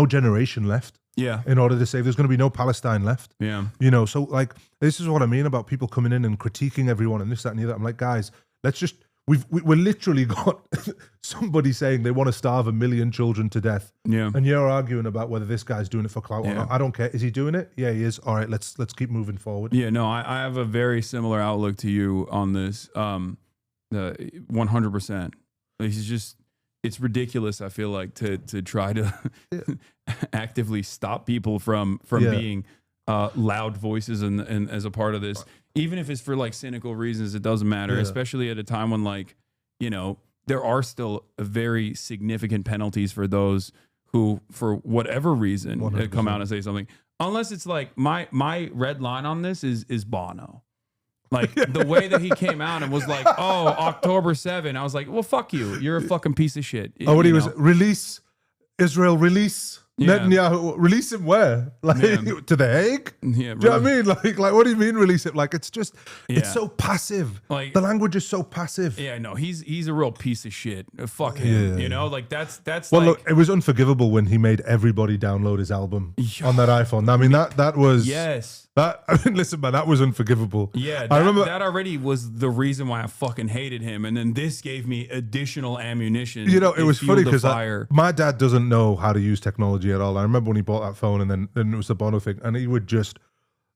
generation left. Yeah. In order to save, there's going to be no Palestine left. Yeah. So like, this is what I mean about people coming in and critiquing everyone and this, that, and the other. I'm like, guys, let's just, we're literally got somebody saying they want to starve 1 million children to death. Yeah. And you're arguing about whether this guy's doing it for clout or not. I don't care. Is he doing it? Yeah, he is. All right, let's keep moving forward. Yeah, no, I have a very similar outlook to you on this. 100%. It's ridiculous, I feel like, to try to actively stop people from being loud voices and as a part of this, even if it's for like cynical reasons. It doesn't matter, especially at a time when like, there are still very significant penalties for those who, for whatever reason, 100%. come out and say something. Unless it's like my red line on this is Bono. Like the way that he came out and was like, "Oh, October 7." I was like, "Well, fuck you. You're a fucking piece of shit." What he was, release Israel, release Netanyahu, release him where? Like to the Hague? Yeah, do you know what I mean? Like what do you mean release it? Like it's just, it's so passive. Like the language is so passive. Yeah, no, he's a real piece of shit. Fuck him. Like that's. Well, like, look, it was unforgivable when he made everybody download his album on that iPhone. I mean, that was listen, man, that was unforgivable. Yeah, I remember that already was the reason why I fucking hated him, and then this gave me additional ammunition. It was funny because my dad doesn't know how to use technology at all. I remember when he bought that phone, and then it was the Bono thing, and he would just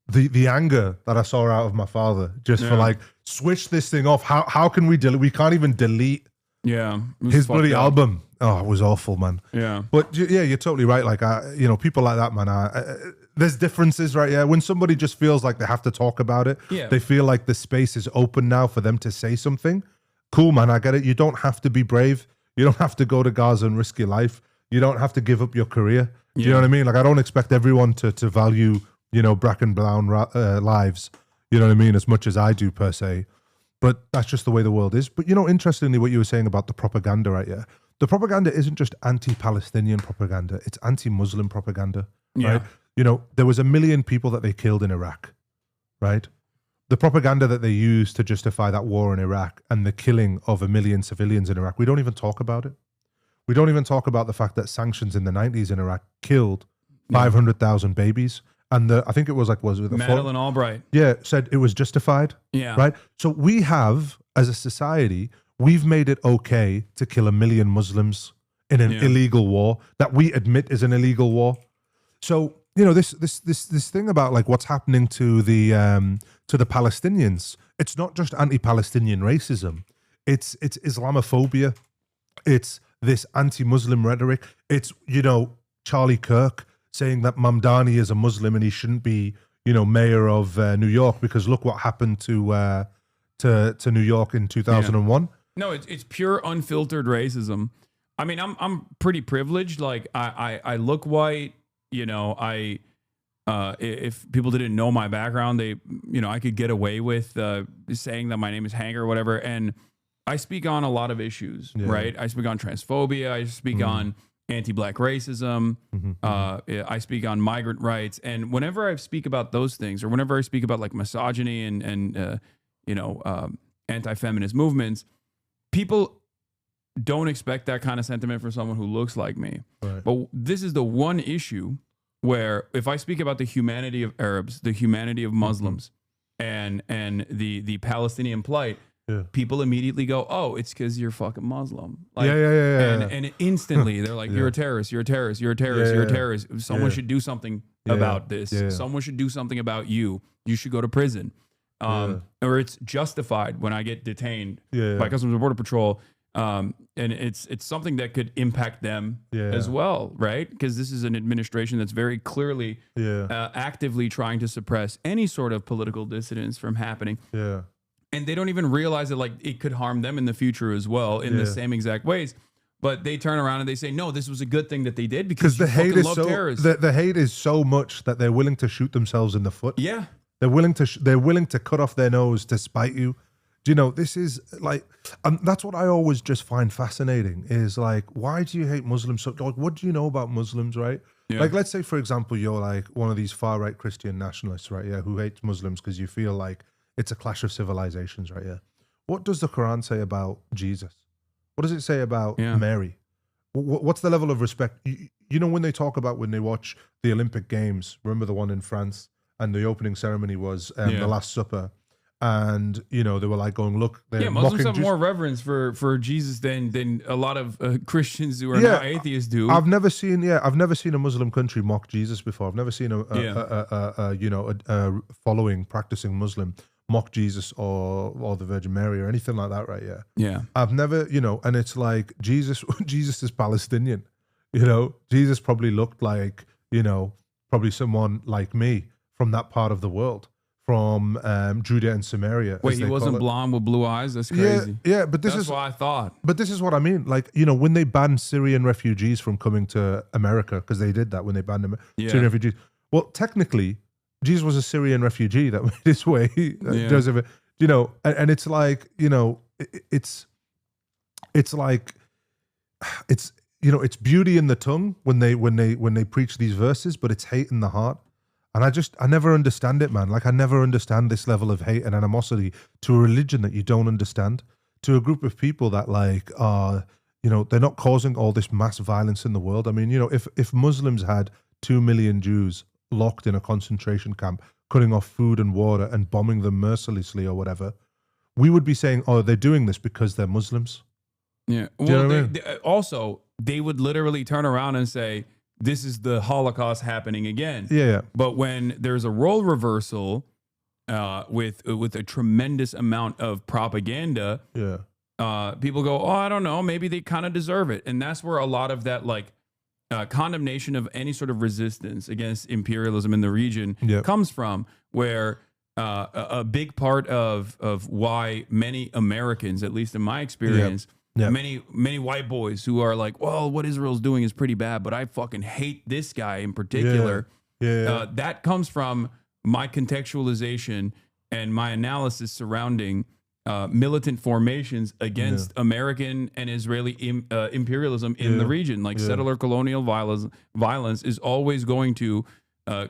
the anger that I saw out of my father for like, switch this thing off. How can we delete? We can't even delete. His bloody album. Oh, it was awful, man. Yeah, but you're totally right. Like people like that, man. There's differences, right? Yeah, when somebody just feels like they have to talk about it, they feel like the space is open now for them to say something. Cool, man. I get it. You don't have to be brave. You don't have to go to Gaza and risk your life. You don't have to give up your career. Do you know what I mean? Like, I don't expect everyone to value, Bracken Brown lives, you know what I mean, as much as I do per se. but that's just the way the world is. But interestingly, what you were saying about the propaganda, right? Yeah, the propaganda isn't just anti-Palestinian propaganda; it's anti-Muslim propaganda, right? There was 1 million people that they killed in Iraq, right? The propaganda that they used to justify that war in Iraq and the killing of 1 million civilians in Iraq, we don't even talk about it. We don't even talk about the fact that sanctions in the 90s in Iraq killed 500,000 babies. And I think it was Madeleine Albright. Yeah, said it was justified. Yeah. Right? So we have, as a society, we've made it okay to kill 1 million Muslims in an illegal war that we admit is an illegal war. So, this thing about like what's happening to the Palestinians, it's not just anti-Palestinian racism. It's Islamophobia. It's this anti-Muslim rhetoric. It's, Charlie Kirk saying that Mamdani is a Muslim and he shouldn't be, mayor of New York because look what happened to New York in 2001. No, it's pure unfiltered racism. I mean, I'm pretty privileged. Like I look white, if people didn't know my background, I could get away with saying that my name is Hank or whatever. And I speak on a lot of issues, right? I speak on transphobia. I speak on anti-black racism. I speak on migrant rights. And whenever I speak about those things, or whenever I speak about like misogyny and anti-feminist movements, people don't expect that kind of sentiment from someone who looks like me. Right. But this is the one issue where if I speak about the humanity of Arabs, the humanity of Muslims, and the Palestinian plight, people immediately go, "Oh, it's because you're fucking Muslim." Like, And instantly they're like, "You're a terrorist. You're a terrorist. You're a terrorist. You're a terrorist." Someone should do something about this. Someone should do something about you. You should go to prison. Or it's justified when I get detained by Customs and Border Patrol. And it's something that could impact them as well, right? Because this is an administration that's very clearly actively trying to suppress any sort of political dissidence from happening. And they don't even realize that like it could harm them in the future as well in the same exact ways. But they turn around and they say, no, this was a good thing that they did because the hate is terrorists. The hate is so much that they're willing to shoot themselves in the foot. Yeah. They're willing to cut off their nose to spite you. Do you know, this is like, that's what I always just find fascinating is like, why do you hate Muslims? So, like, what do you know about Muslims, right? Like, let's say, for example, you're like one of these far-right Christian nationalists, right? Yeah, who hates Muslims because you feel like it's a clash of civilizations, right? Yeah. What does the Quran say about Jesus? What does it say about Mary? What's the level of respect? You know, when they talk about when they watch the Olympic Games, remember the one in France, and the opening ceremony was the Last Supper. And they were like going, look, they're Muslims have mocking more reverence for Jesus than a lot of Christians who are now atheists do. I've never seen a Muslim country mock Jesus before. I've never seen a following practicing Muslim mock Jesus or the Virgin Mary or anything like that, right? Yeah. I've never, and it's like Jesus is Palestinian. Jesus probably looked like probably someone like me from that part of the world. From Judea and Samaria. Wait, he wasn't blonde with blue eyes? That's crazy. Yeah, but this is what I thought. But this is what I mean. Like, when they banned Syrian refugees from coming to America, because they did that when they banned Syrian refugees. Well, technically, Jesus was a Syrian refugee that made his way. Joseph, and it's like, it's like, it's beauty in the tongue when they preach these verses, but it's hate in the heart. And I never understand it, man. Like, I never understand this level of hate and animosity to a religion that you don't understand, to a group of people that like are, they're not causing all this mass violence in the world. I mean, if Muslims had 2 million Jews locked in a concentration camp, cutting off food and water and bombing them mercilessly or whatever, we would be saying, oh, they're doing this because they're Muslims. Yeah. Do you know what I mean? Also, they would literally turn around and say, this is the Holocaust happening again. Yeah. But when there's a role reversal with a tremendous amount of propaganda, people go, oh, I don't know, maybe they kind of deserve it. And that's where a lot of that like condemnation of any sort of resistance against imperialism in the region comes from, where a big part of why many Americans, at least in my experience, many white boys who are like, well, what Israel's doing is pretty bad, but I fucking hate this guy in particular. That comes from my contextualization and my analysis surrounding militant formations against American and Israeli imperialism in the region. Like settler colonial violence is always going to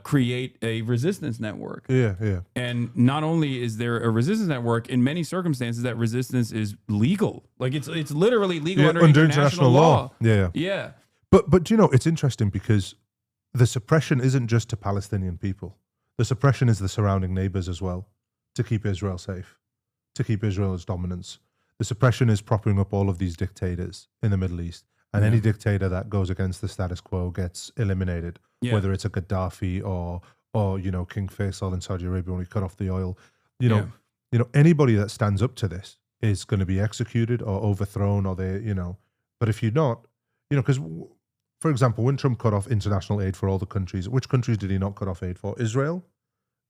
create a resistance network. And not only is there a resistance network, in many circumstances that resistance is legal. Like it's literally legal under international law. Yeah. But you know, it's interesting because the suppression isn't just to Palestinian people. The suppression is the surrounding neighbors as well, to keep Israel safe, to keep Israel's dominance. The suppression is propping up all of these dictators in the Middle East. And any dictator that goes against the status quo gets eliminated, whether it's a Gaddafi or you know, King Faisal in Saudi Arabia when we cut off the oil. You know, anybody that stands up to this is going to be executed or overthrown, or they, you know. But if you're not, you know, because for example, when Trump cut off international aid for all the countries, which countries did he not cut off aid for? Israel,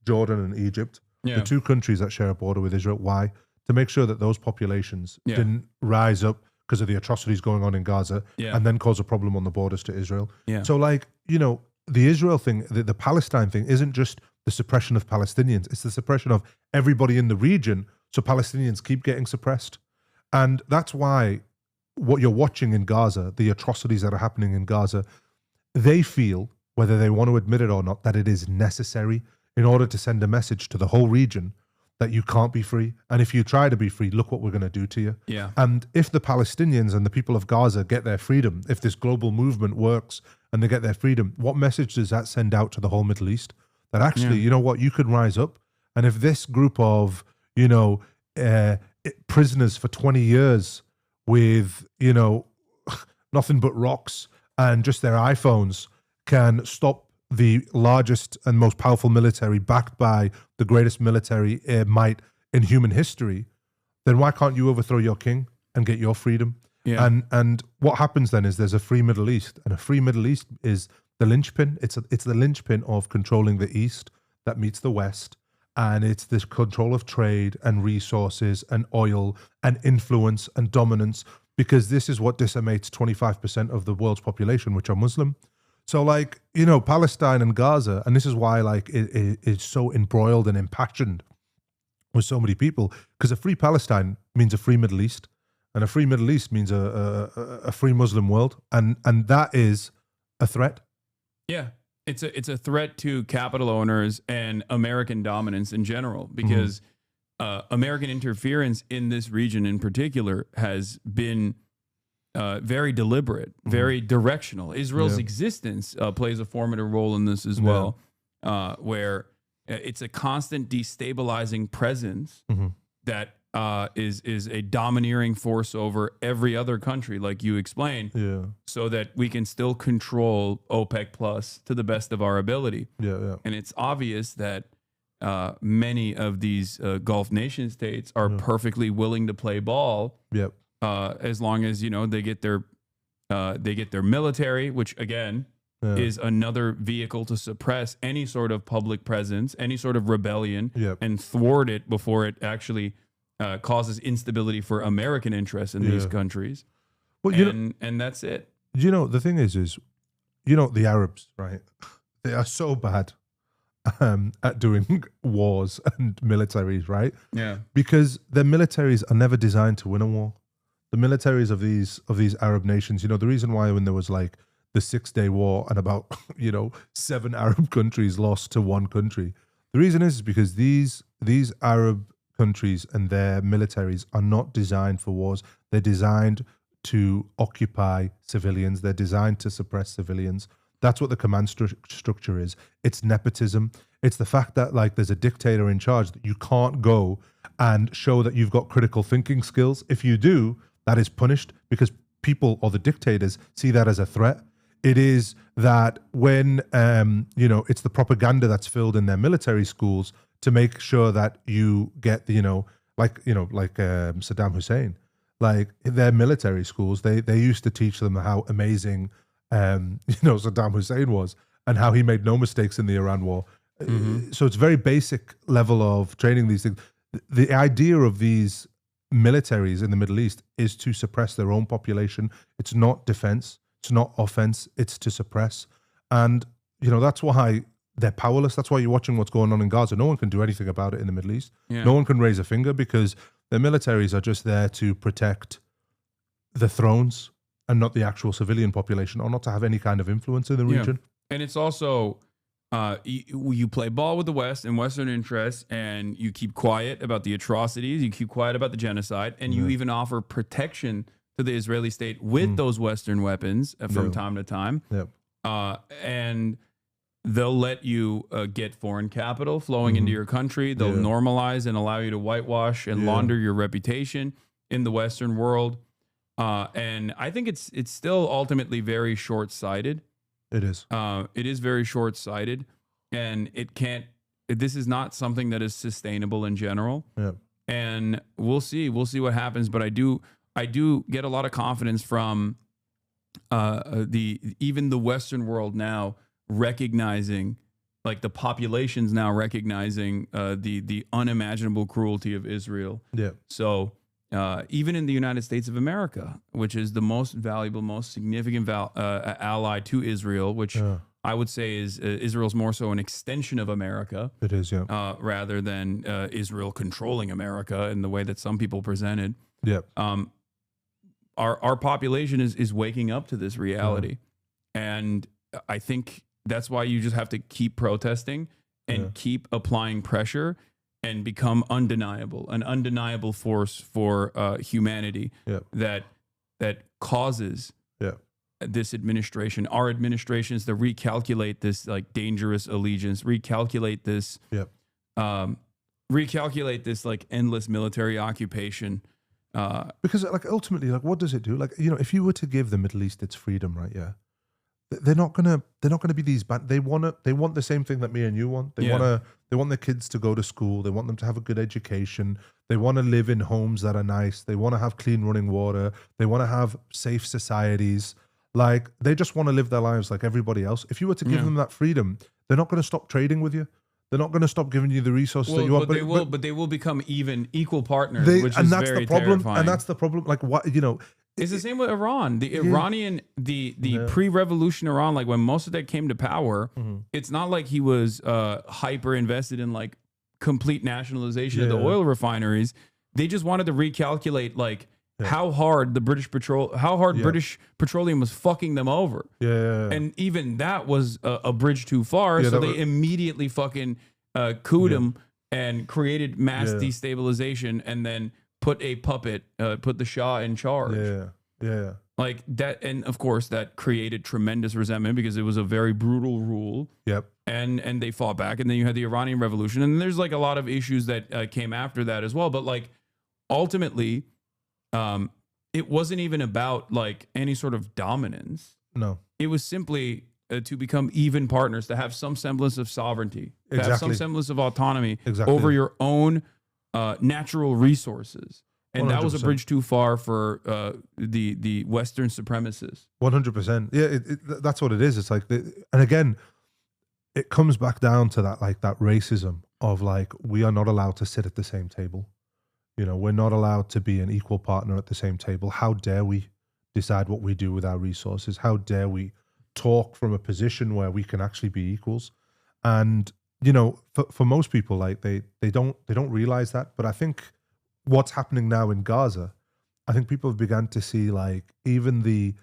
Jordan, and Egypt. The two countries that share a border with Israel. Why? To make sure that those populations didn't rise up because of the atrocities going on in Gaza and then cause a problem on the borders to Israel. So, like, you know, the Israel thing, the Palestine thing isn't just the suppression of Palestinians. It's the suppression of everybody in the region. So Palestinians keep getting suppressed. And that's why what you're watching in Gaza, the atrocities that are happening in Gaza, they feel, whether they want to admit it or not, that it is necessary in order to send a message to the whole region that you can't be free. And if you try to be free, look what we're going to do to you. And if the Palestinians and the people of Gaza get their freedom, if this global movement works and they get their freedom, what message does that send out to the whole Middle East? That actually, you know what, you could rise up. And if this group of, you know, prisoners for 20 years with, you know, nothing but rocks and just their iPhones can stop the largest and most powerful military backed by the greatest military might in human history, then why can't you overthrow your king and get your freedom? And what happens then is there's a free Middle East, and a free Middle East is the linchpin. It's the linchpin of controlling the East that meets the West, and it's this control of trade and resources and oil and influence and dominance, because this is what decimates 25% of the world's population, which are Muslim. So, like, you know, Palestine and Gaza, and this is why, like, it's so embroiled and impassioned with so many people, because a free Palestine means a free Middle East, and a free Middle East means a free Muslim world, and that is a threat. It's a threat to capital owners and American dominance in general, because American interference in this region in particular has been very deliberate, very directional. Israel's existence plays a formative role in this as well, where it's a constant destabilizing presence that is a domineering force over every other country, like you explained, so that we can still control OPEC Plus to the best of our ability. And it's obvious that many of these Gulf nation states are perfectly willing to play ball. As long as, you know, they get their military, which again is another vehicle to suppress any sort of public presence, any sort of rebellion, and thwart it before it actually causes instability for American interests in these countries. Well, and that's it. You know, the thing is, you know, the Arabs, right? They are so bad at doing wars and militaries, right? Because their militaries are never designed to win a war. The militaries of these Arab nations, you know, the reason why when there was like the 6-day war and about, you know, 7 Arab countries lost to one country, the reason is because these Arab countries and their militaries are not designed for wars. They're designed to occupy civilians. They're designed to suppress civilians. That's what the command structure is. It's nepotism. It's the fact that, like, there's a dictator in charge that you can't go and show that you've got critical thinking skills. If you do, that is punished, because people or the dictators see that as a threat. It is that when, you know, it's the propaganda that's filled in their military schools to make sure that you get, like Saddam Hussein, like their military schools, they used to teach them how amazing, Saddam Hussein was and how he made no mistakes in the Iran war. So it's very basic level of training these things. The idea of these militaries in the Middle East is to suppress their own population. It's not defense. It's not offense. It's to suppress. And, that's why they're powerless. That's why you're watching what's going on in Gaza. No one can do anything about it in the Middle East. No one can raise a finger because Their militaries are just there to protect the thrones and not the actual civilian population, or not to have any kind of influence in the region. And it's also, you play ball with the West and Western interests, and you keep quiet about the atrocities, you keep quiet about the genocide, and you even offer protection to the Israeli state with those Western weapons from time to time. And they'll let you get foreign capital flowing into your country. They'll normalize and allow you to whitewash and launder your reputation in the Western world. And I think it's still ultimately very short-sighted. It is. It is very short-sighted, and this is not something that is sustainable in general. And we'll see what happens. But I do get a lot of confidence from even the Western world now recognizing, like the populations now recognizing the unimaginable cruelty of Israel. So even in the United States of America, which is the most valuable, most significant ally to Israel, which I would say is Israel's more so an extension of America. It is, rather than Israel controlling America in the way that some people presented. Our population is waking up to this reality, and I think that's why you just have to keep protesting and keep applying pressure and become an undeniable force for humanity that causes this administration, our administrations, to recalculate this like dangerous allegiance, recalculate this like endless military occupation. Because like ultimately, like what does it do? Like, you know, if you were to give the Middle East its freedom, right? They're not gonna be these bad. They want the same thing that me and you want. They want their kids to go to school. They want them to have a good education. They want to live in homes that are nice. They want to have clean running water. They want to have safe societies. Like, they just want to live their lives like everybody else. If you were to give them that freedom, they're not going to stop trading with you. They're not going to stop giving you the resources that you want. But they will become equal partners, which and is that's very the problem. terrifying. And that's the problem. Like, what, you know, it's the same with Iran. The Iranian, the pre-revolution Iran, like when Mossadegh came to power, it's not like he was hyper invested in like complete nationalization of the oil refineries. They just wanted to recalculate like how hard the British British petroleum was fucking them over. And even that was a bridge too far. So they immediately fucking couped him and created mass destabilization, and then put a puppet, put the Shah in charge. Like that, and of course that created tremendous resentment because it was a very brutal rule. And they fought back, and then you had the Iranian Revolution, and there's like a lot of issues that came after that as well. But like ultimately, it wasn't even about like any sort of dominance. No, it was simply to become even partners, to have some semblance of sovereignty, to have some semblance of autonomy over your own natural resources. And 100%. That was a bridge too far for the Western supremacists. 100%. Yeah, that's what it is. It's like, and again, it comes back down to that, like that racism of like, we are not allowed to sit at the same table. You know, we're not allowed to be an equal partner at the same table. How dare we decide what we do with our resources? How dare we talk from a position where we can actually be equals? And, you know, for most people, like they don't realize that. But I think what's happening now in Gaza, I think people have begun to see like even the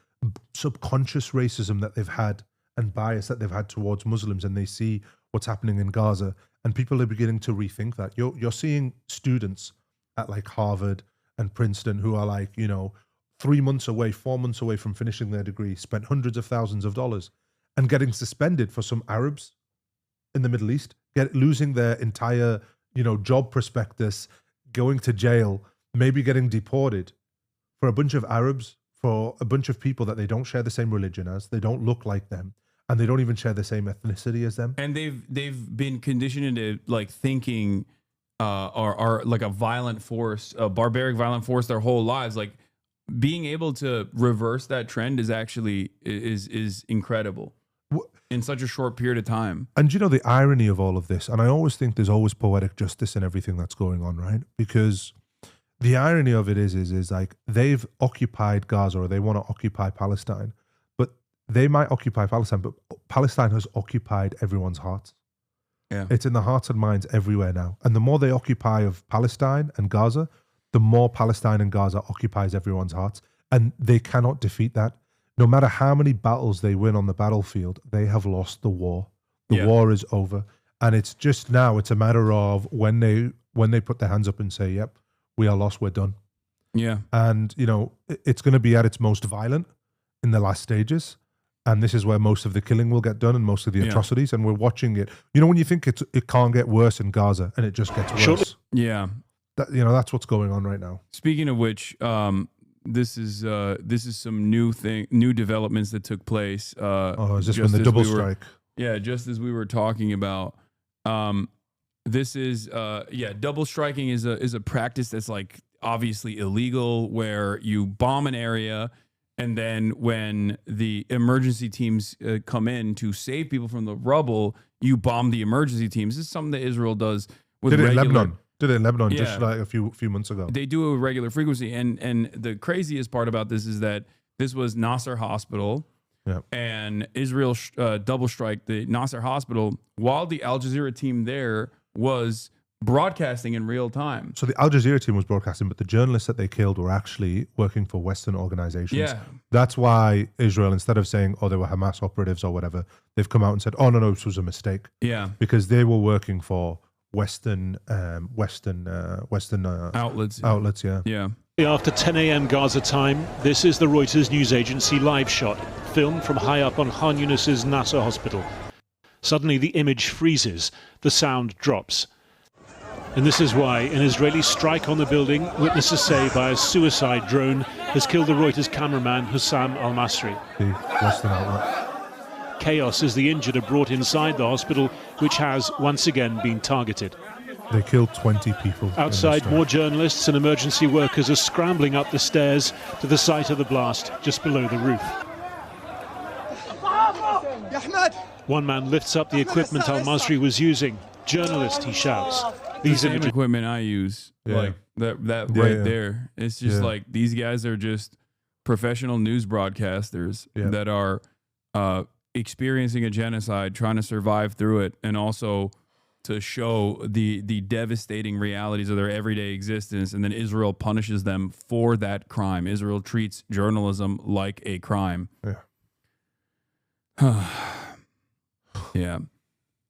subconscious racism that they've had and bias that they've had towards Muslims, and they see what's happening in Gaza, and people are beginning to rethink that. You're seeing students at like Harvard and Princeton who are like, you know, 3 months away, 4 months away from finishing their degree, spent hundreds of thousands of dollars and getting suspended for some Arabs in the Middle East, losing their entire, you know, job prospectus, going to jail, maybe getting deported for a bunch of Arabs, for a bunch of people that they don't share the same religion as, they don't look like them, and they don't even share the same ethnicity as them. And they've been conditioned into like thinking are like a violent force, a barbaric violent force their whole lives. Like being able to reverse that trend is actually is incredible in such a short period of time. And you know, the irony of all of this, and I always think there's always poetic justice in everything that's going on, right? Because the irony of it is like they've occupied Gaza, or they want to occupy Palestine, but they might occupy Palestine, but Palestine has occupied everyone's hearts. Yeah. It's in the hearts and minds everywhere now. And the more they occupy of Palestine and Gaza, the more Palestine and Gaza occupies everyone's hearts. And they cannot defeat that. No matter how many battles they win on the battlefield, they have lost the war. The war is over. And it's just now, it's a matter of when they put their hands up and say, yep, we are lost, we're done. Yeah. And, you know, it's going to be at its most violent in the last stages. And this is where most of the killing will get done and most of the atrocities. And we're watching it. You know, when you think it can't get worse in Gaza and it just gets worse. Yeah. You know, that's what's going on right now. Speaking of which, this is some new developments that took place. Is this when the double strike? Yeah, just as we were talking about. This is double striking is a practice that's like obviously illegal, where you bomb an area and then when the emergency teams come in to save people from the rubble, you bomb the emergency teams. This is something that Israel does with Lebanon. Did it in Lebanon just like a few months ago. They do it with regular frequency. And the craziest part about this is that this was Nasser Hospital. Yeah. And Israel double strike the Nasser Hospital while the Al Jazeera team there was broadcasting in real time. So the Al Jazeera team was broadcasting, but the journalists that they killed were actually working for Western organizations. Yeah. That's why Israel, instead of saying, oh, they were Hamas operatives or whatever, they've come out and said, oh, no, this was a mistake. Yeah. Because they were working for Western outlets. Outlets, yeah. Yeah. After 10 a.m. Gaza time, this is the Reuters news agency live shot, filmed from high up on Khan Yunis's Nasser hospital. Suddenly the image freezes, the sound drops. And this is why an Israeli strike on the building, witnesses say by a suicide drone, has killed the Reuters cameraman Hussam al-Masri. The Western outlet. Chaos as the injured are brought inside the hospital, which has once again been targeted. They killed 20 people. Outside, more journalists and emergency workers are scrambling up the stairs to the site of the blast, just below the roof. One man lifts up the equipment al-Masri was using. Journalist, he shouts. These same equipment I use, like that there. It's just like these guys are just professional news broadcasters that are experiencing a genocide, trying to survive through it, and also to show the devastating realities of their everyday existence. And then Israel punishes them for that crime. Israel treats journalism like a crime. Yeah. Yeah.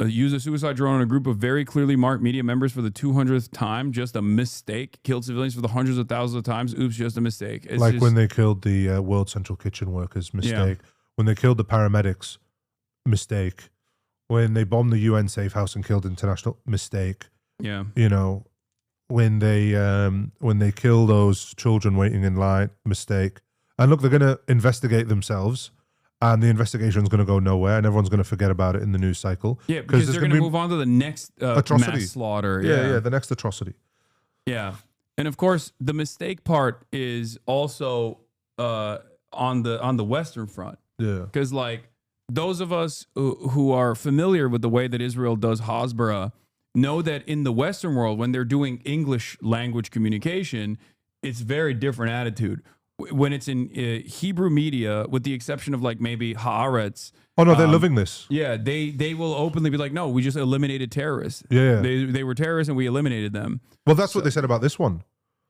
Use a suicide drone on a group of very clearly marked media members for the 200th time. Just a mistake. Killed civilians for the hundreds of thousands of times. Oops, just a mistake. It's like just, when they killed the World Central Kitchen workers, mistake. When they killed the paramedics, mistake. When they bombed the UN safe house and killed international, mistake. Yeah. You know, when they kill those children waiting in line, mistake. And look, they're going to investigate themselves. And the investigation is going to go nowhere, and everyone's going to forget about it in the news cycle. Yeah, because they're going to move on to the next atrocity. Mass slaughter. Yeah, the next atrocity. Yeah, and of course, the mistake part is also on the Western front. Yeah, because like those of us who are familiar with the way that Israel does Hasbara know that in the Western world, when they're doing English language communication, it's very different attitude. When it's in Hebrew media, with the exception of like maybe Haaretz. Oh no, they're loving this. Yeah, they will openly be like, no, we just eliminated terrorists. Yeah, they were terrorists and we eliminated them. Well, that's what they said about this one.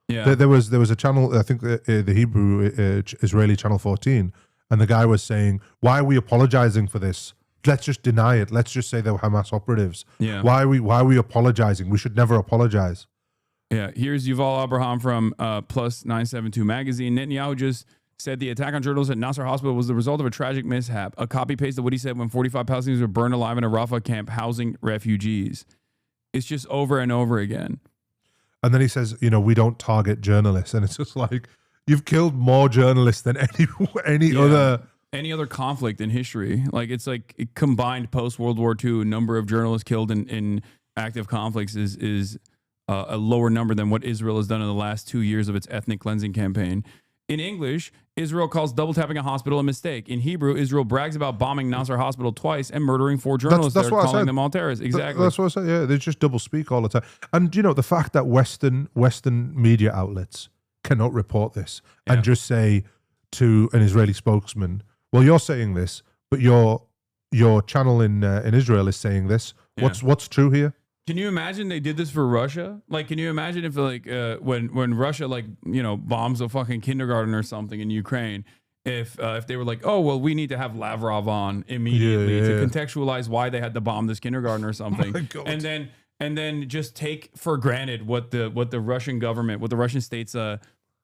Yeah, there was a channel, I think the Hebrew Israeli channel 14, and the guy was saying, why are we apologizing for this? Let's just deny it. Let's just say they were Hamas operatives. Yeah. Why are we apologizing? We should never apologize. Yeah, here's Yuval Abraham from Plus 972 magazine. Netanyahu just said the attack on journalists at Nasser Hospital was the result of a tragic mishap. A copy paste of what he said when 45 Palestinians were burned alive in a Rafah camp housing refugees. It's just over and over again. And then he says, you know, we don't target journalists. And it's just like, you've killed more journalists than any other conflict in history. Like it's like it combined post World War II number of journalists killed in active conflicts is a lower number than what Israel has done in the last 2 years of its ethnic cleansing campaign. In English, Israel calls double tapping a hospital a mistake. In Hebrew, Israel brags about bombing Nasser Hospital twice and murdering 4 journalists. That's They're what I calling said. them all terrorists. Exactly. That's what I said. Yeah, they just double speak all the time. And you know, the fact that Western media outlets cannot report this and just say to an Israeli spokesman, "Well, you're saying this, but your channel in Israel is saying this. What's true here?" Can you imagine they did this for Russia? Like, can you imagine if like when Russia like bombs a fucking kindergarten or something in Ukraine? If they were like, oh well, we need to have Lavrov on immediately to contextualize why they had to bomb this kindergarten or something, and then just take for granted what the Russian government, what the Russian state's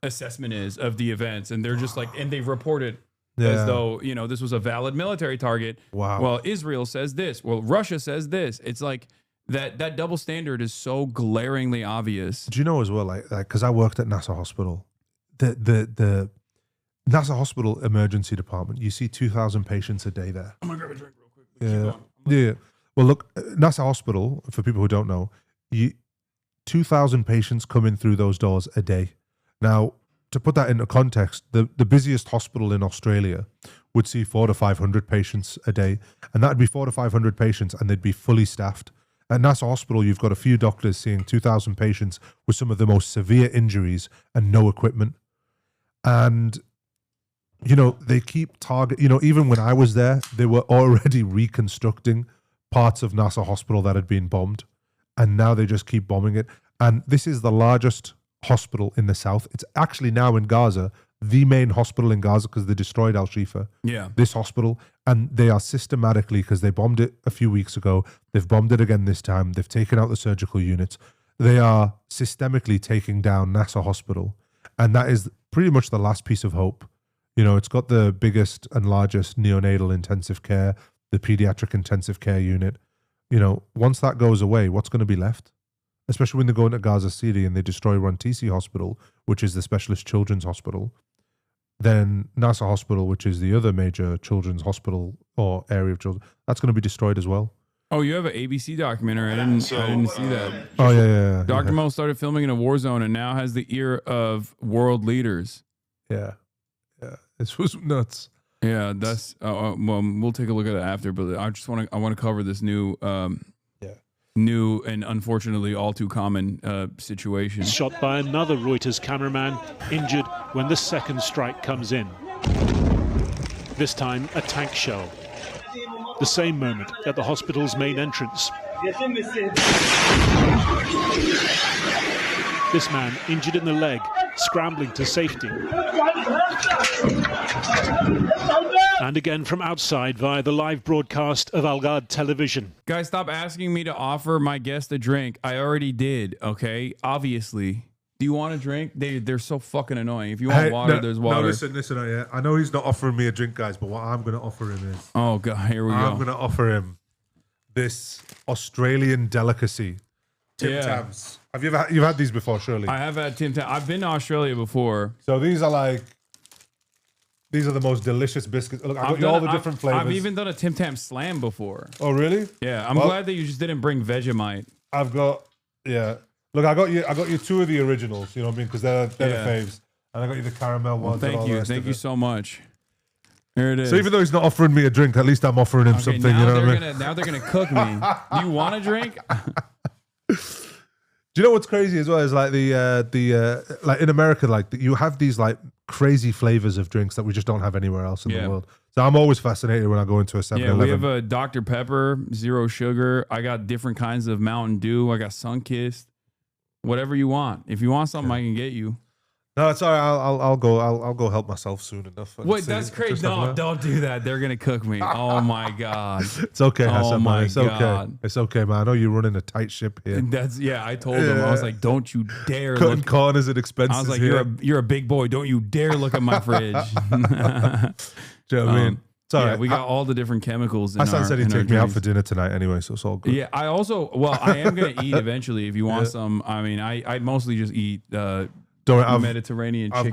assessment is of the events, and they're just like, and they report it as though this was a valid military target. Wow. Well, Israel says this. Well, Russia says this. It's like that double standard is so glaringly obvious. Do you know as well, like because I worked at NASA Hospital, the NASA Hospital emergency department, you see 2,000 patients a day there. I'm gonna grab a drink real quick. Yeah. Well, look, NASA Hospital, for people who don't know, 2,000 patients come in through those doors a day. Now, to put that into context, the busiest hospital in Australia would see 400 to 500 patients a day, and that'd be 400 to 500 patients, and they'd be fully staffed. At NASA Hospital, you've got a few doctors seeing 2,000 patients with some of the most severe injuries and no equipment. And they keep even when I was there, they were already reconstructing parts of NASA Hospital that had been bombed, and now they just keep bombing it. And this is the largest hospital in the south. It's actually now in Gaza, the main hospital in Gaza, because they destroyed Al-Shifa. Yeah. This hospital, and they are systematically, because they bombed it a few weeks ago, they've bombed it again this time, they've taken out the surgical units. They are systemically taking down NASA Hospital, and that is pretty much the last piece of hope. It's got the biggest and largest neonatal intensive care, the pediatric intensive care unit. Once that goes away, what's going to be left? Especially when they go into Gaza City and they destroy Rantisi Hospital, which is the specialist children's hospital. Then NASA Hospital, which is the other major children's hospital or area of children, that's going to be destroyed as well. Oh, you have an ABC documentary. I didn't see that. Oh, yeah. Dr. Mo started filming in a war zone and now has the ear of world leaders. Yeah. This was nuts. Yeah, that's well, we'll take a look at it after, but I just want to cover this new new and unfortunately all too common situation. Shot by another Reuters cameraman, injured when the second strike comes in. This time a tank shell. The same moment at the hospital's main entrance. This man injured in the leg, scrambling to safety. And again from outside via the live broadcast of Al Ghad television. Guys, stop asking me to offer my guest a drink. I already did, okay? Obviously. Do you want a drink? They're so fucking annoying. If you want water, there's water. No, listen. I know he's not offering me a drink, guys, but what I'm going to offer him is... Oh, God, here we go. I'm going to offer him this Australian delicacy, Tim Tams. You've had these before, surely? I have had Tim Tams. I've been to Australia before. So these are the most delicious biscuits. Look, I've got all the different flavors. I've even done a Tim Tam slam before. Oh, really? Yeah, I'm glad that you just didn't bring Vegemite. Look, I got you two of the originals, you know what I mean? Because they're the faves. And I got you the caramel ones. Thank you so much. There it is. So even though he's not offering me a drink, at least I'm offering him something, you know what I mean? Now they're going to cook me. Do you want a drink? Do you know what's crazy as well is like like in America, you have these like crazy flavors of drinks that we just don't have anywhere else in the world. So I'm always fascinated when I go into a 7-Eleven. Yeah, we have a Dr. Pepper, 0 sugar. I got different kinds of Mountain Dew. I got Sunkist. Whatever you want. If you want something, I can get you. No, it's all right. I'll go help myself soon enough. Wait, that's crazy. No, don't do that. They're gonna cook me. Oh my God. It's okay, Hasan. Oh my it's God. Okay. It's okay, man. I know you're running a tight ship here. I told them. I was like, don't you dare cutting corners and expenses. I was like, here. you're a big boy. Don't you dare look at my fridge. Do you know what I mean? Yeah, we got all the differerent chemicals. Hasan said he'd take me out for dinner tonight anyway, so it's all good. Yeah, I am gonna eat eventually. If you want some, I mean, I mostly just eat Mediterranean chicken.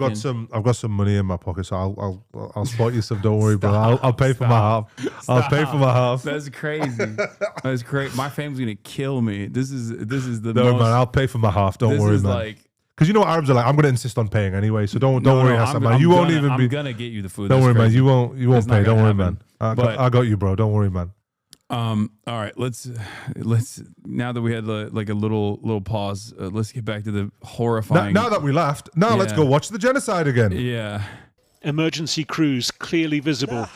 I've got some money in my pocket, so I'll spot you some. Don't worry, bro. I'll pay for my half. I'll pay for my half. That's crazy. That's crazy. My family's gonna kill me. This is the no, man. I'll pay for my half. Don't worry, man. Because you know what Arabs are like. I'm gonna insist on paying anyway, so don't worry, Hasan, man. You won't even be. I'm gonna get you the food. Don't worry, man. You won't pay. Don't worry, man. I got you, bro. Don't worry, man. All right, let's now that we had like a little pause, let's get back to the horrifying. Now that we laughed, let's go watch the genocide again. Yeah. Emergency crews clearly visible.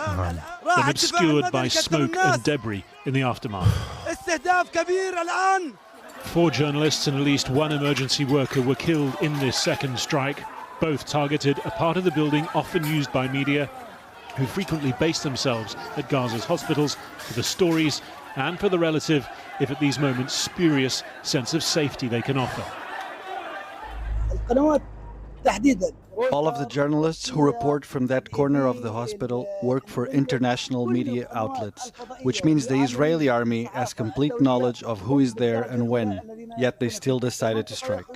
Then obscured by smoke and debris in the aftermath. 4 journalists and at least 1 emergency worker were killed in this second strike. Both targeted a part of the building often used by media, who frequently base themselves at Gaza's hospitals for the stories and for the relative, if at these moments, spurious sense of safety they can offer. All of the journalists who report from that corner of the hospital work for international media outlets, which means the Israeli army has complete knowledge of who is there and when, yet they still decided to strike.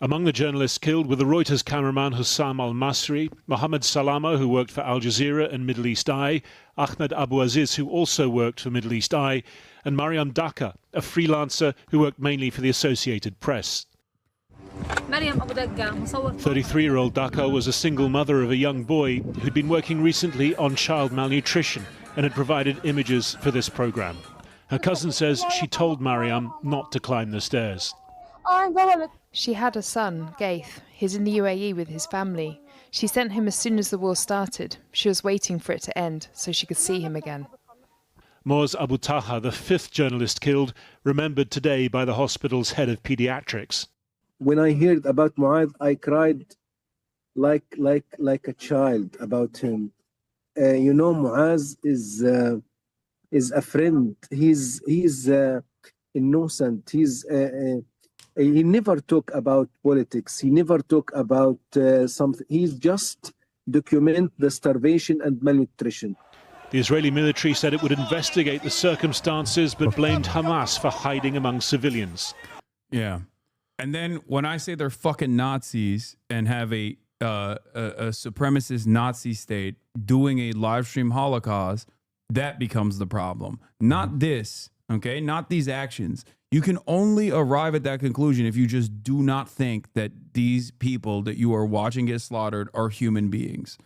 Among the journalists killed were the Reuters cameraman Hussam al-Masri, Mohammed Salama, who worked for Al Jazeera and Middle East Eye, Ahmed Abu Aziz, who also worked for Middle East Eye, and Mariam Daka, a freelancer who worked mainly for the Associated Press. 33-year-old Daka was a single mother of a young boy who'd been working recently on child malnutrition and had provided images for this program. Her cousin says she told Mariam not to climb the stairs. She had a son, Gaith. He's in the UAE with his family. She sent him as soon as the war started. She was waiting for it to end so she could see him again. Moaz Abu Taha, the 5th journalist killed, remembered today by the hospital's head of pediatrics. When I heard about Mu'adh, I cried like a child about him. You know, Mu'adh is a friend. He's innocent. He never talk about politics. He never talk about something. He's just document the starvation and malnutrition. The Israeli military said it would investigate the circumstances, but blamed Hamas for hiding among civilians. Yeah. And then when I say they're fucking Nazis and have a supremacist Nazi state doing a live stream Holocaust, that becomes the problem. Not this, okay? Not these actions. You can only arrive at that conclusion if you just do not think that these people that you are watching get slaughtered are human beings.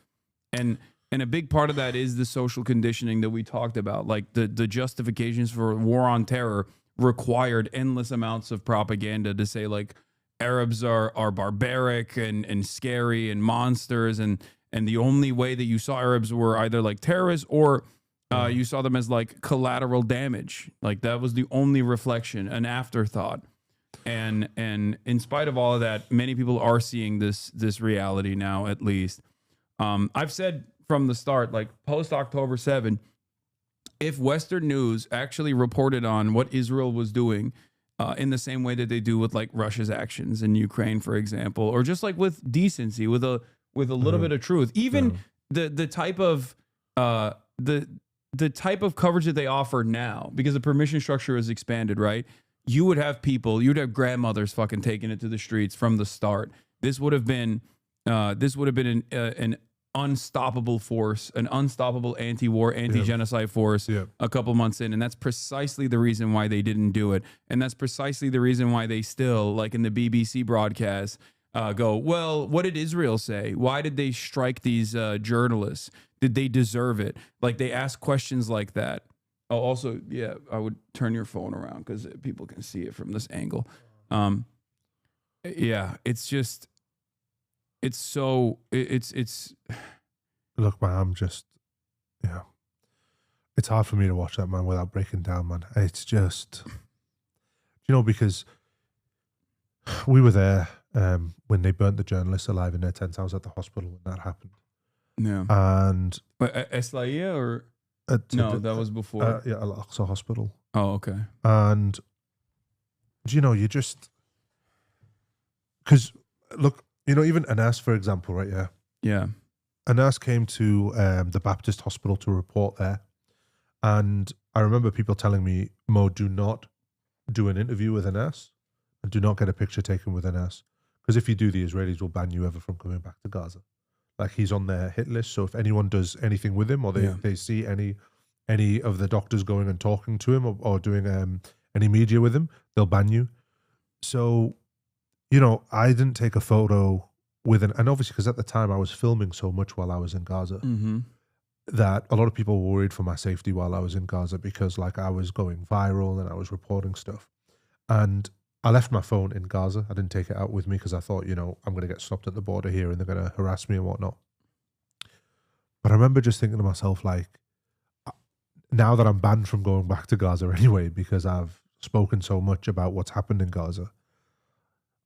And a big part of that is the social conditioning that we talked about. Like the justifications for war on terror required endless amounts of propaganda to say like Arabs are barbaric and scary and monsters, and the only way that you saw Arabs were either like terrorists or you saw them as like collateral damage. Like that was the only reflection, an afterthought. And in spite of all of that, many people are seeing this reality now, at least. I've said from the start, like post October 7, if Western news actually reported on what Israel was doing in the same way that they do with like Russia's actions in Ukraine, for example, or just like with decency, with a little bit of truth, even the type of the type of coverage that they offer now, because the permission structure is expanded, right? You would have people, you'd have grandmothers fucking taking it to the streets from the start. This would have been an unstoppable force, an unstoppable anti-war, anti-genocide force a couple months in. And that's precisely the reason why they didn't do it. And that's precisely the reason why they still, like in the BBC broadcast, go, well, what did Israel say? Why did they strike these journalists? Did they deserve it? Like they ask questions like that. Oh, also, yeah, I would turn your phone around because people can see it from this angle. Yeah, it's just, it's look, man, I'm just, yeah, it's hard for me to watch that, man, without breaking down, man. It's just, you know, because we were there when they burnt the journalists alive in their tents. I was at the hospital when that happened. Yeah. And Eslaiya or no, that was before. Yeah, Al-Aqsa Hospital. Oh, okay. And you know, you just, because look, you know, even Anas, for example, right? Yeah. Yeah. Anas came to the Baptist Hospital to report there, and I remember people telling me, Mo, do not do an interview with Anas, and do not get a picture taken with Anas, because if you do, the Israelis will ban you ever from coming back to Gaza. Like he's on their hit list, so if anyone does anything with him, or they see any of the doctors going and talking to him, or doing any media with him, they'll ban you. So, you know, I didn't take a photo with and obviously because at the time I was filming so much while I was in Gaza, that a lot of people were worried for my safety while I was in Gaza, because like I was going viral and I was reporting stuff. And I left my phone in Gaza. I didn't take it out with me because I thought, you know, I'm going to get stopped at the border here and they're going to harass me and whatnot. But I remember just thinking to myself, like, now that I'm banned from going back to Gaza anyway, because I've spoken so much about what's happened in Gaza,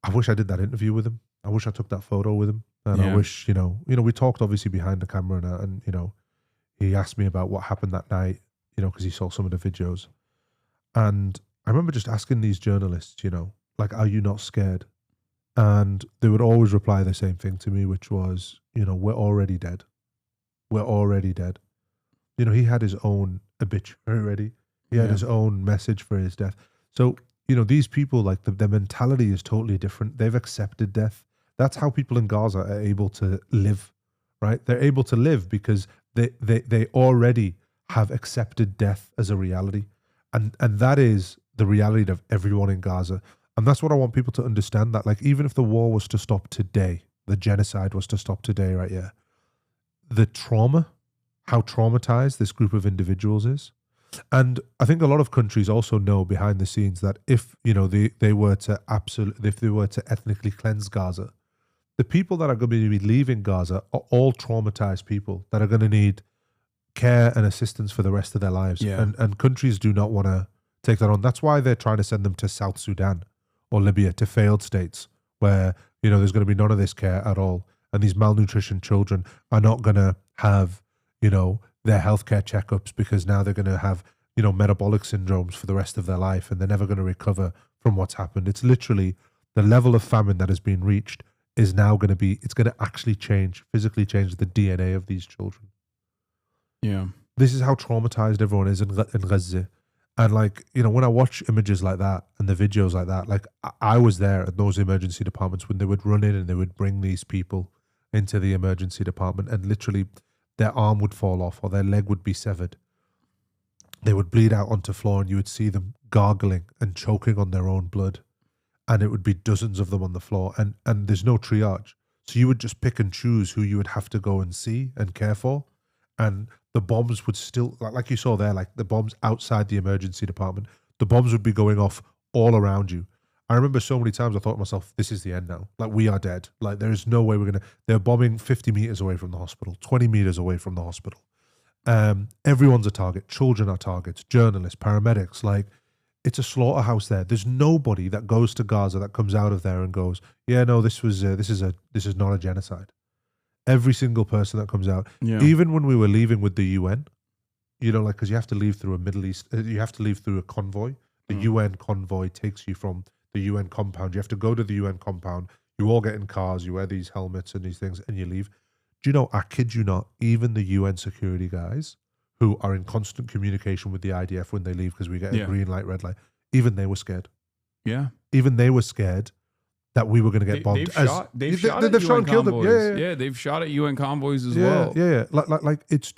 I wish I did that interview with him. I wish I took that photo with him. And I wish, we talked obviously behind the camera and he asked me about what happened that night, because he saw some of the videos. And I remember just asking these journalists, like, are you not scared? And they would always reply the same thing to me, which was, we're already dead. We're already dead. He had his own obituary ready. He had his own message for his death. So, these people, like, their mentality is totally different. They've accepted death. That's how people in Gaza are able to live, right? They're able to live because they already have accepted death as a reality. And that is the reality of everyone in Gaza. And that's what I want people to understand, that, like, even if the war was to stop today, the genocide was to stop today, right? Yeah. The trauma, how traumatized this group of individuals is. And I think a lot of countries also know behind the scenes that if, they were to ethnically cleanse Gaza, the people that are going to be leaving Gaza are all traumatized people that are going to need care and assistance for the rest of their lives. Yeah. And countries do not want to take that on. That's why they're trying to send them to South Sudan or Libya, to failed states where, there's going to be none of this care at all. And these malnutrition children are not going to have, their healthcare checkups, because now they're going to have, metabolic syndromes for the rest of their life, and they're never going to recover from what's happened. It's literally the level of famine that has been reached is now going to be, it's going to actually physically change the DNA of these children. Yeah. This is how traumatized everyone is in Gaza. And, like, when I watch images like that and the videos like that, like, I was there at those emergency departments when they would run in and they would bring these people into the emergency department, and literally their arm would fall off or their leg would be severed. They would bleed out onto the floor, and you would see them gargling and choking on their own blood. And it would be dozens of them on the floor, and there's no triage. So you would just pick and choose who you would have to go and see and care for. And the bombs would still, like you saw there, like the bombs outside the emergency department, the bombs would be going off all around you. I remember so many times I thought to myself, this is the end now. Like, we are dead. Like, there is no way they're bombing 50 meters away from the hospital, 20 meters away from the hospital. Everyone's a target. Children are targets, journalists, paramedics. Like, it's a slaughterhouse there. There's nobody that goes to Gaza that comes out of there and goes, yeah, no, this is not a genocide. Every single person that comes out, even when we were leaving with the UN, because you have to leave through a Middle East, you have to leave through a convoy. The UN convoy takes you from the UN compound. You have to go to the UN compound. You all get in cars, you wear these helmets and these things, and you leave. Do you know, I kid you not, even the UN security guys who are in constant communication with the IDF when they leave, because we get a green light, red light, even they were scared. Yeah. Even they were scared that we were going to get bombed. They've shot at UN convoys. Yeah, they've shot at UN convoys as well. Yeah. Like it's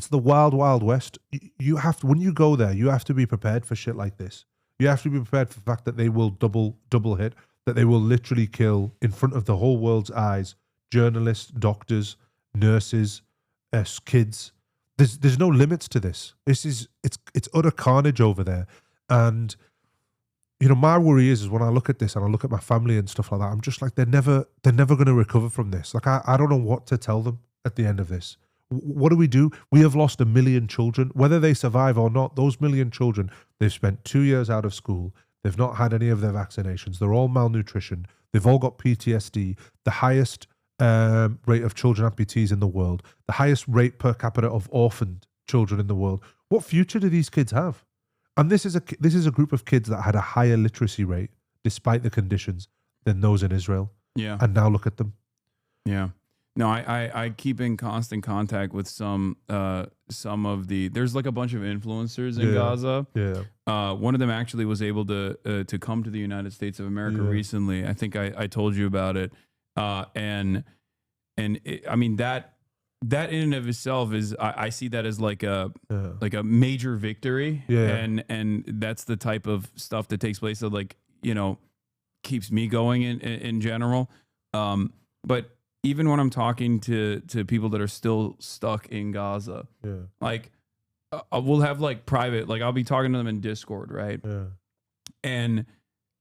the wild, wild west. You have to, when you go there, you have to be prepared for shit like this. You have to be prepared for the fact that they will double hit, that they will literally kill in front of the whole world's eyes journalists, doctors, nurses, kids. There's no limits to this. It's utter carnage over there. And my worry is when I look at this and I look at my family and stuff like that, I'm just like, they're never going to recover from this. Like, I don't know what to tell them at the end of this. What do we do? We have lost 1 million children. Whether they survive or not, those 1 million children, they've spent 2 years out of school. They've not had any of their vaccinations. They're all malnutrition. They've all got PTSD. The highest rate of children amputees in the world. The highest rate per capita of orphaned children in the world. What future do these kids have? And this is a group of kids that had a higher literacy rate, despite the conditions, than those in Israel. Yeah. And now look at them. Yeah. No, I keep in constant contact with some of the, there's like a bunch of influencers in Gaza. Yeah. One of them actually was able to come to the United States of America recently. I think I told you about it. And I mean, that in and of itself is, I see that as like a major victory. Yeah. And that's the type of stuff that takes place that, like, keeps me going in general. But even when I'm talking to people that are still stuck in Gaza, like we'll have like private, like I'll be talking to them in Discord, right? Yeah. And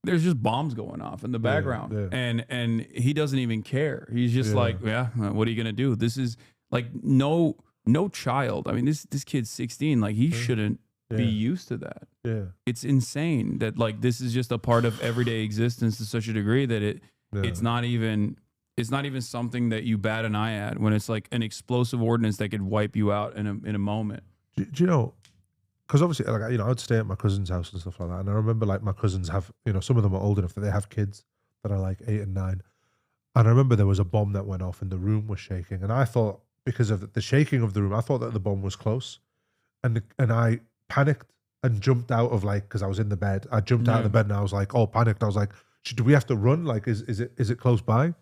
there's just bombs going off in the background, and he doesn't even care. He's just like, what are you gonna do? This is like, no no child. I mean, this kid's 16. Like, he shouldn't be used to that. Yeah. It's insane that like this is just a part of everyday existence to such a degree that it's not even something that you bat an eye at when it's like an explosive ordinance that could wipe you out in a moment. Do you know? Because obviously, like, you know, I'd stay at my cousin's house and stuff like that, and I remember like my cousins have, you know, some of them are old enough that they have kids that are like 8 and 9, and I remember there was a bomb that went off and the room was shaking, and I thought because of the shaking of the room, I thought that the bomb was close, and I panicked and jumped out of like, because I was in the bed, I jumped out of the bed and I was like all panicked. I was like, do we have to run? Like, is it close by?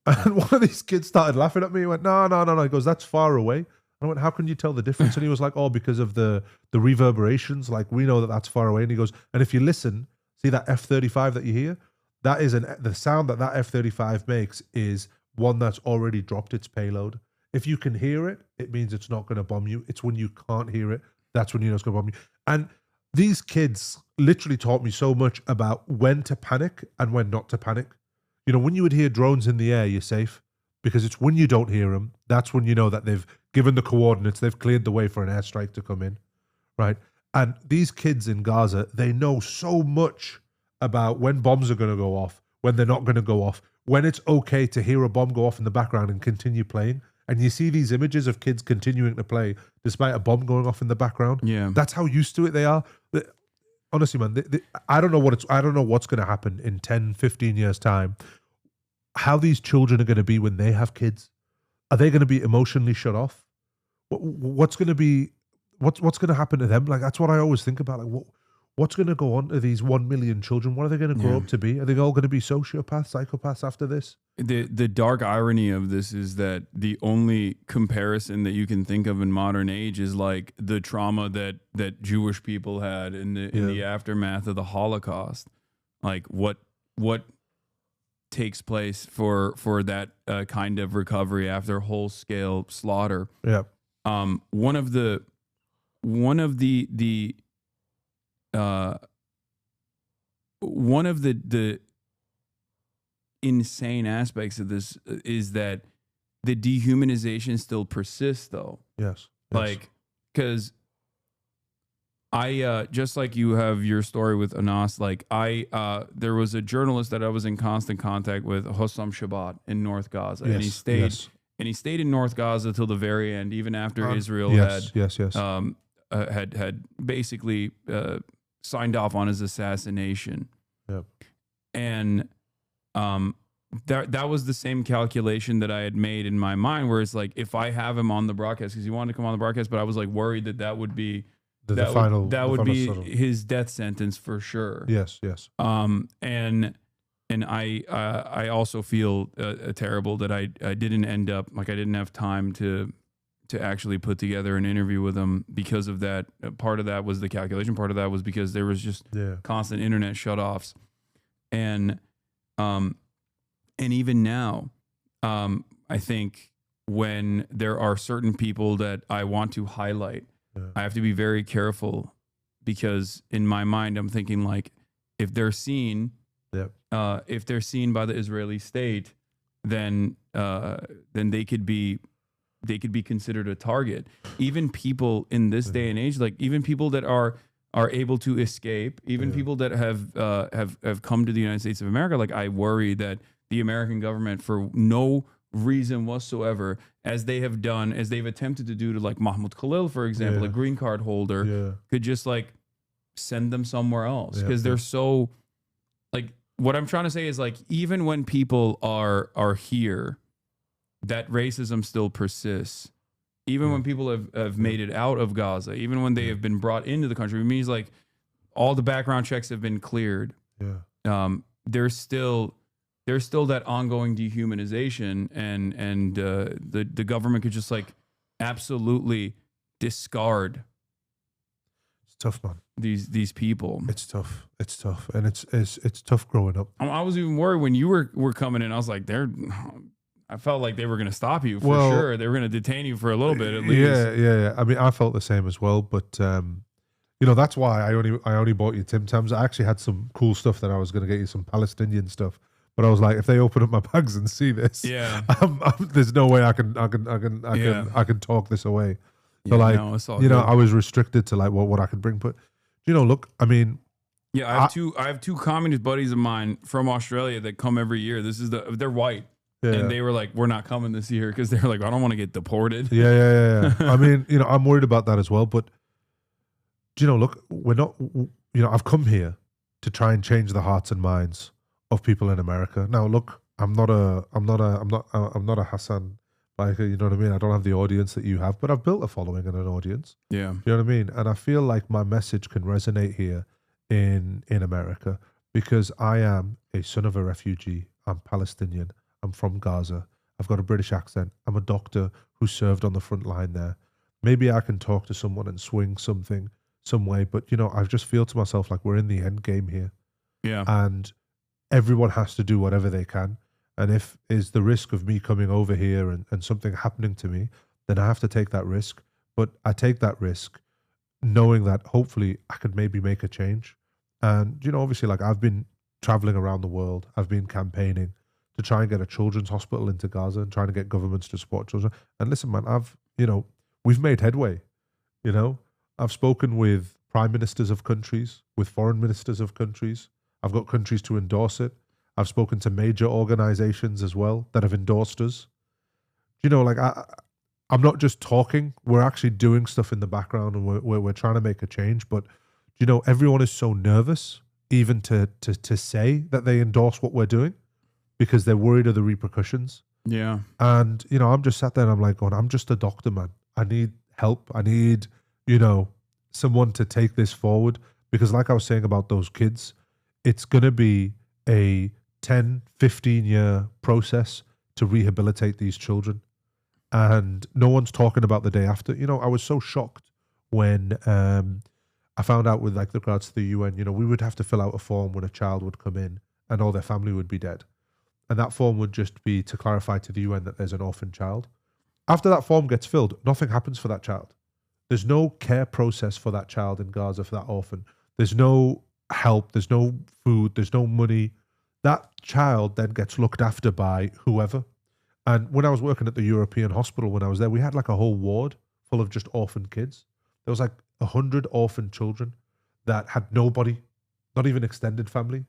And one of these kids started laughing at me. He went, no. He goes, that's far away. I went, how can you tell the difference? And he was like, oh, because of the reverberations. Like, we know that that's far away. And he goes, and if you listen, see that F-35 that you hear? That is the sound that F-35 makes is one that's already dropped its payload. If you can hear it, it means it's not going to bomb you. It's when you can't hear it, that's when you know it's going to bomb you. And these kids literally taught me so much about when to panic and when not to panic. You know, when you would hear drones in the air, you're safe. Because it's when you don't hear them, that's when you know that they've given the coordinates, they've cleared the way for an airstrike to come in, right? And these kids in Gaza, they know so much about when bombs are going to go off, when they're not going to go off, when it's okay to hear a bomb go off in the background and continue playing. And you see these images of kids continuing to play despite a bomb going off in the background. Yeah, that's how used to it they are. Honestly, man, I don't know what's going to happen in 10, 15 years' time. How these children are going to be when they have kids. Are they going to be emotionally shut off? What's going to happen to them? Like, that's what I always think about. Like, what's going to go on to these 1 million children? What are they going to grow up to be? Are they all going to be sociopaths, psychopaths after this? The dark irony of this is that the only comparison that you can think of in modern age is like the trauma that Jewish people had in the aftermath of the Holocaust. Like what takes place for that kind of recovery after whole scale slaughter. Yeah. One of the insane aspects of this is that the dehumanization still persists, though. Yes. Like, because I just like you have your story with Anas, like there was a journalist that I was in constant contact with, Hossam Shabbat, in North Gaza, and he stayed in North Gaza till the very end, even after Israel had basically signed off on his assassination. Yep. And that was the same calculation that I had made in my mind, where it's like, if I have him on the broadcast, because he wanted to come on the broadcast, but I was like worried that would be that would be his death sentence for sure. Yes. And I also feel terrible that I didn't end up, like, I didn't have time to actually put together an interview with him because of that. Part of that was the calculation. Part of that was because there was just constant internet shutoffs. And even now, I think when there are certain people that I want to highlight, I have to be very careful, because in my mind, I'm thinking, like, if they're seen, by the Israeli state, then they could be considered a target. Even people in this day and age, like even people that are able to escape, even people that have come to the United States of America, like, I worry that the American government, for no reason whatsoever, as they've attempted to do to, like, Mahmoud Khalil, for example, a green card holder, could just, like, send them somewhere else, because they're so, like, what I'm trying to say is, like, even when people are here, that racism still persists. Even when people have made it out of Gaza, even when they have been brought into the country, it means, like, all the background checks have been cleared. There's still that ongoing dehumanization, and the government could just, like, absolutely discard. It's tough, man. These people. It's tough, and it's tough growing up. I was even worried when you were coming in. I was like, I felt like they were going to stop you for sure. They were going to detain you for a little bit at least. Yeah. I mean, I felt the same as well, but that's why I only bought you Tim Tams. I actually had some cool stuff that I was going to get you, some Palestinian stuff, But I was like, if they open up my bags and see this, Yeah. there's no way I can talk this away. So Yeah, like, no, it's all you know, good. I was restricted to like what I could bring. But you know, look, I mean, Yeah, I have two communist buddies of mine from Australia that come every year. They're white. Yeah. And they were like, we're not coming this year because they're like, I don't want to get deported. Yeah. I mean, you know, I'm worried about that as well. But do you know, look, we're not. You know, I've come here to try and change the hearts and minds of people in America. Now, look, I'm not a Hasan Piker. You know what I mean? I don't have the audience that you have, but I've built a following and an audience. Yeah. You know what I mean? And I feel like my message can resonate here in America because I am a son of a refugee. I'm Palestinian. I'm from Gaza. I've got a British accent. I'm a doctor who served on the front line there. Maybe I can talk to someone and swing something some way, but you know, I just feel to myself like we're in the end game here. Yeah. And everyone has to do whatever they can. And if is the risk of me coming over here and something happening to me, then I have to take that risk. But I take that risk knowing that hopefully I could maybe make a change. And, you know, obviously, like I've been traveling around the world. I've been campaigning to try and get a children's hospital into Gaza and trying to get governments to support children. And listen, man, we've made headway, you know. I've spoken with prime ministers of countries, with foreign ministers of countries. I've got countries to endorse it. I've spoken to major organizations as well that have endorsed us. You know, like I'm not just talking. We're actually doing stuff in the background and we're trying to make a change. But, you know, everyone is so nervous even to say that they endorse what we're doing because they're worried of the repercussions. Yeah. And, you know, I'm just sat there and I'm like, going, I'm just a doctor, man. I need help. I need, you know, someone to take this forward. Because like I was saying about those kids, it's going to be a 10, 15-year process to rehabilitate these children. And no one's talking about the day after. You know, I was so shocked when I found out with like regards to the UN, you know, we would have to fill out a form when a child would come in and all their family would be dead. And that form would just be to clarify to the UN that there's an orphan child. After that form gets filled, nothing happens for that child. There's no care process for that child in Gaza, for that orphan. There's no help. There's no food. There's no money. That child then gets looked after by whoever. And when I was working at the European hospital, when I was there, we had like a whole ward full of just orphan kids. There was like 100 orphan children that had nobody, not even extended family.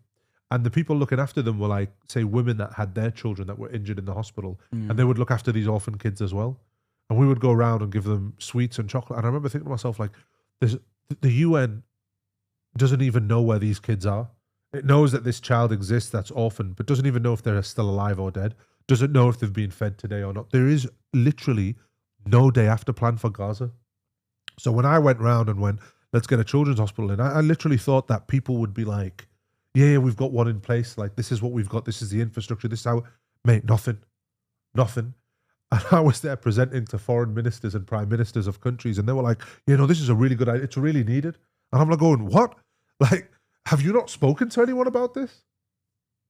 And the people looking after them were like, say, women that had their children that were injured in the hospital. And they would look after these orphan kids as well. And we would go around and give them sweets and chocolate. And I remember thinking to myself, like, the UN doesn't even know where these kids are. It knows that this child exists that's orphaned, but doesn't even know if they're still alive or dead. Doesn't know if they've been fed today or not. There is literally no day after plan for Gaza. So when I went round and went, let's get a children's hospital in, I literally thought that people would be like, yeah, we've got one in place. Like, this is what we've got. This is the infrastructure. This is how, mate, nothing. And I was there presenting to foreign ministers and prime ministers of countries. And they were like, you know, this is a really good idea. It's really needed. And I'm like going, what? Like, have you not spoken to anyone about this?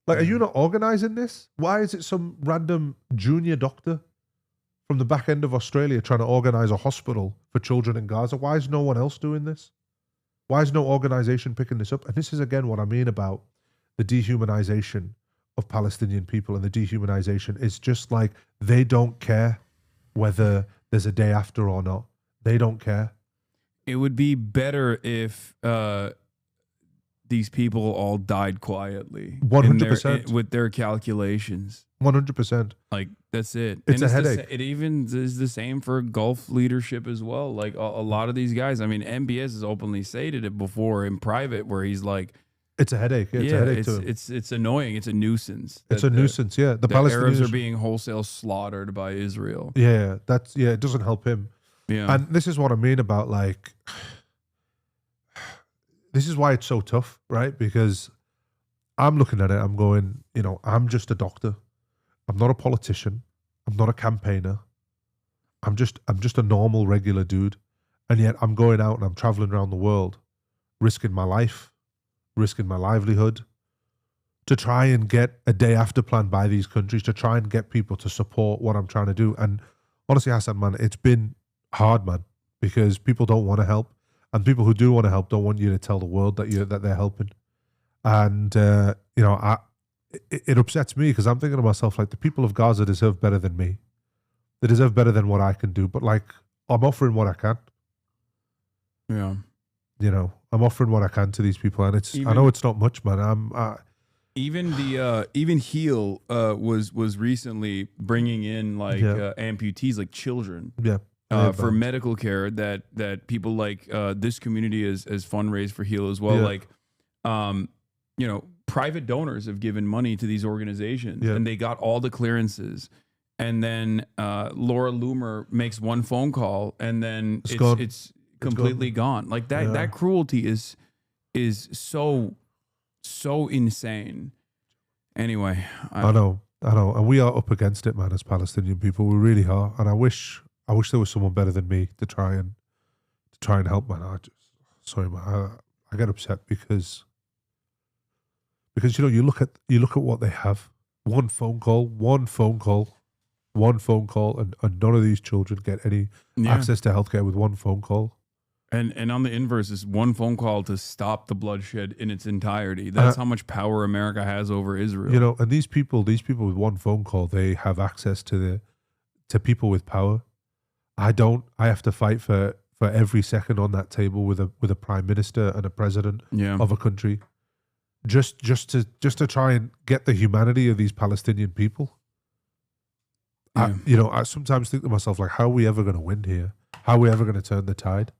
Like, are you not organizing this? Why is it some random junior doctor from the back end of Australia trying to organize a hospital for children in Gaza? Why is no one else doing this? Why is no organization picking this up? And this is, again, what I mean about the dehumanization of Palestinian people. And the dehumanization is just like, they don't care whether there's a day after or not. They don't care. It would be better if these people all died quietly. 100%. With their calculations. 100%. Like, that's it. It's and a headache. It even is the same for Gulf leadership as well. Like, a lot of these guys, I mean, MBS has openly stated it before in private where he's like, it's a headache. It's a headache to him. It's annoying. It's a nuisance. It's a nuisance, yeah. The Arabs are being wholesale slaughtered by Israel. Yeah, it doesn't help him. Yeah. And this is what I mean about, like, this is why it's so tough, right? Because I'm looking at it, I'm going, you know, I'm just a doctor. I'm not a politician. I'm not a campaigner. I'm just a normal, regular dude. And yet I'm going out and I'm traveling around the world, risking my life, risking my livelihood, to try and get a day after plan by these countries, to try and get people to support what I'm trying to do. And honestly, Hasan, man, it's been hard, man, because people don't want to help. And people who do want to help don't want you to tell the world that they're helping. And, you know, it upsets me because I'm thinking to myself, like, the people of Gaza deserve better than me. They deserve better than what I can do. But like, I'm offering what I can. Yeah. You know, I'm offering what I can to these people, and I know it's not much, man. Even Heal was recently bringing in like amputees, like children, for medical care that people like this community has fundraised for Heal as well. Like, you know, private donors have given money to these organizations, and they got all the clearances. And then Laura Loomer makes one phone call, and then it's completely gone. Like that cruelty is so insane. Anyway, I know, and we are up against it, man. As Palestinian people, we really are. And I wish there was someone better than me to try and help, man. Sorry, man. I get upset because you know, you look at what they have. One phone call, and none of these children get any access to healthcare with one phone call. And on the inverse is one phone call to stop the bloodshed in its entirety. That's how much power America has over Israel. You know, and these people with one phone call, they have access to people with power. I don't. I have to fight for every second on that table with a prime minister and a president of a country, just to try and get the humanity of these Palestinian people. I sometimes think to myself, like, how are we ever going to win here? How are we ever going to turn the tide?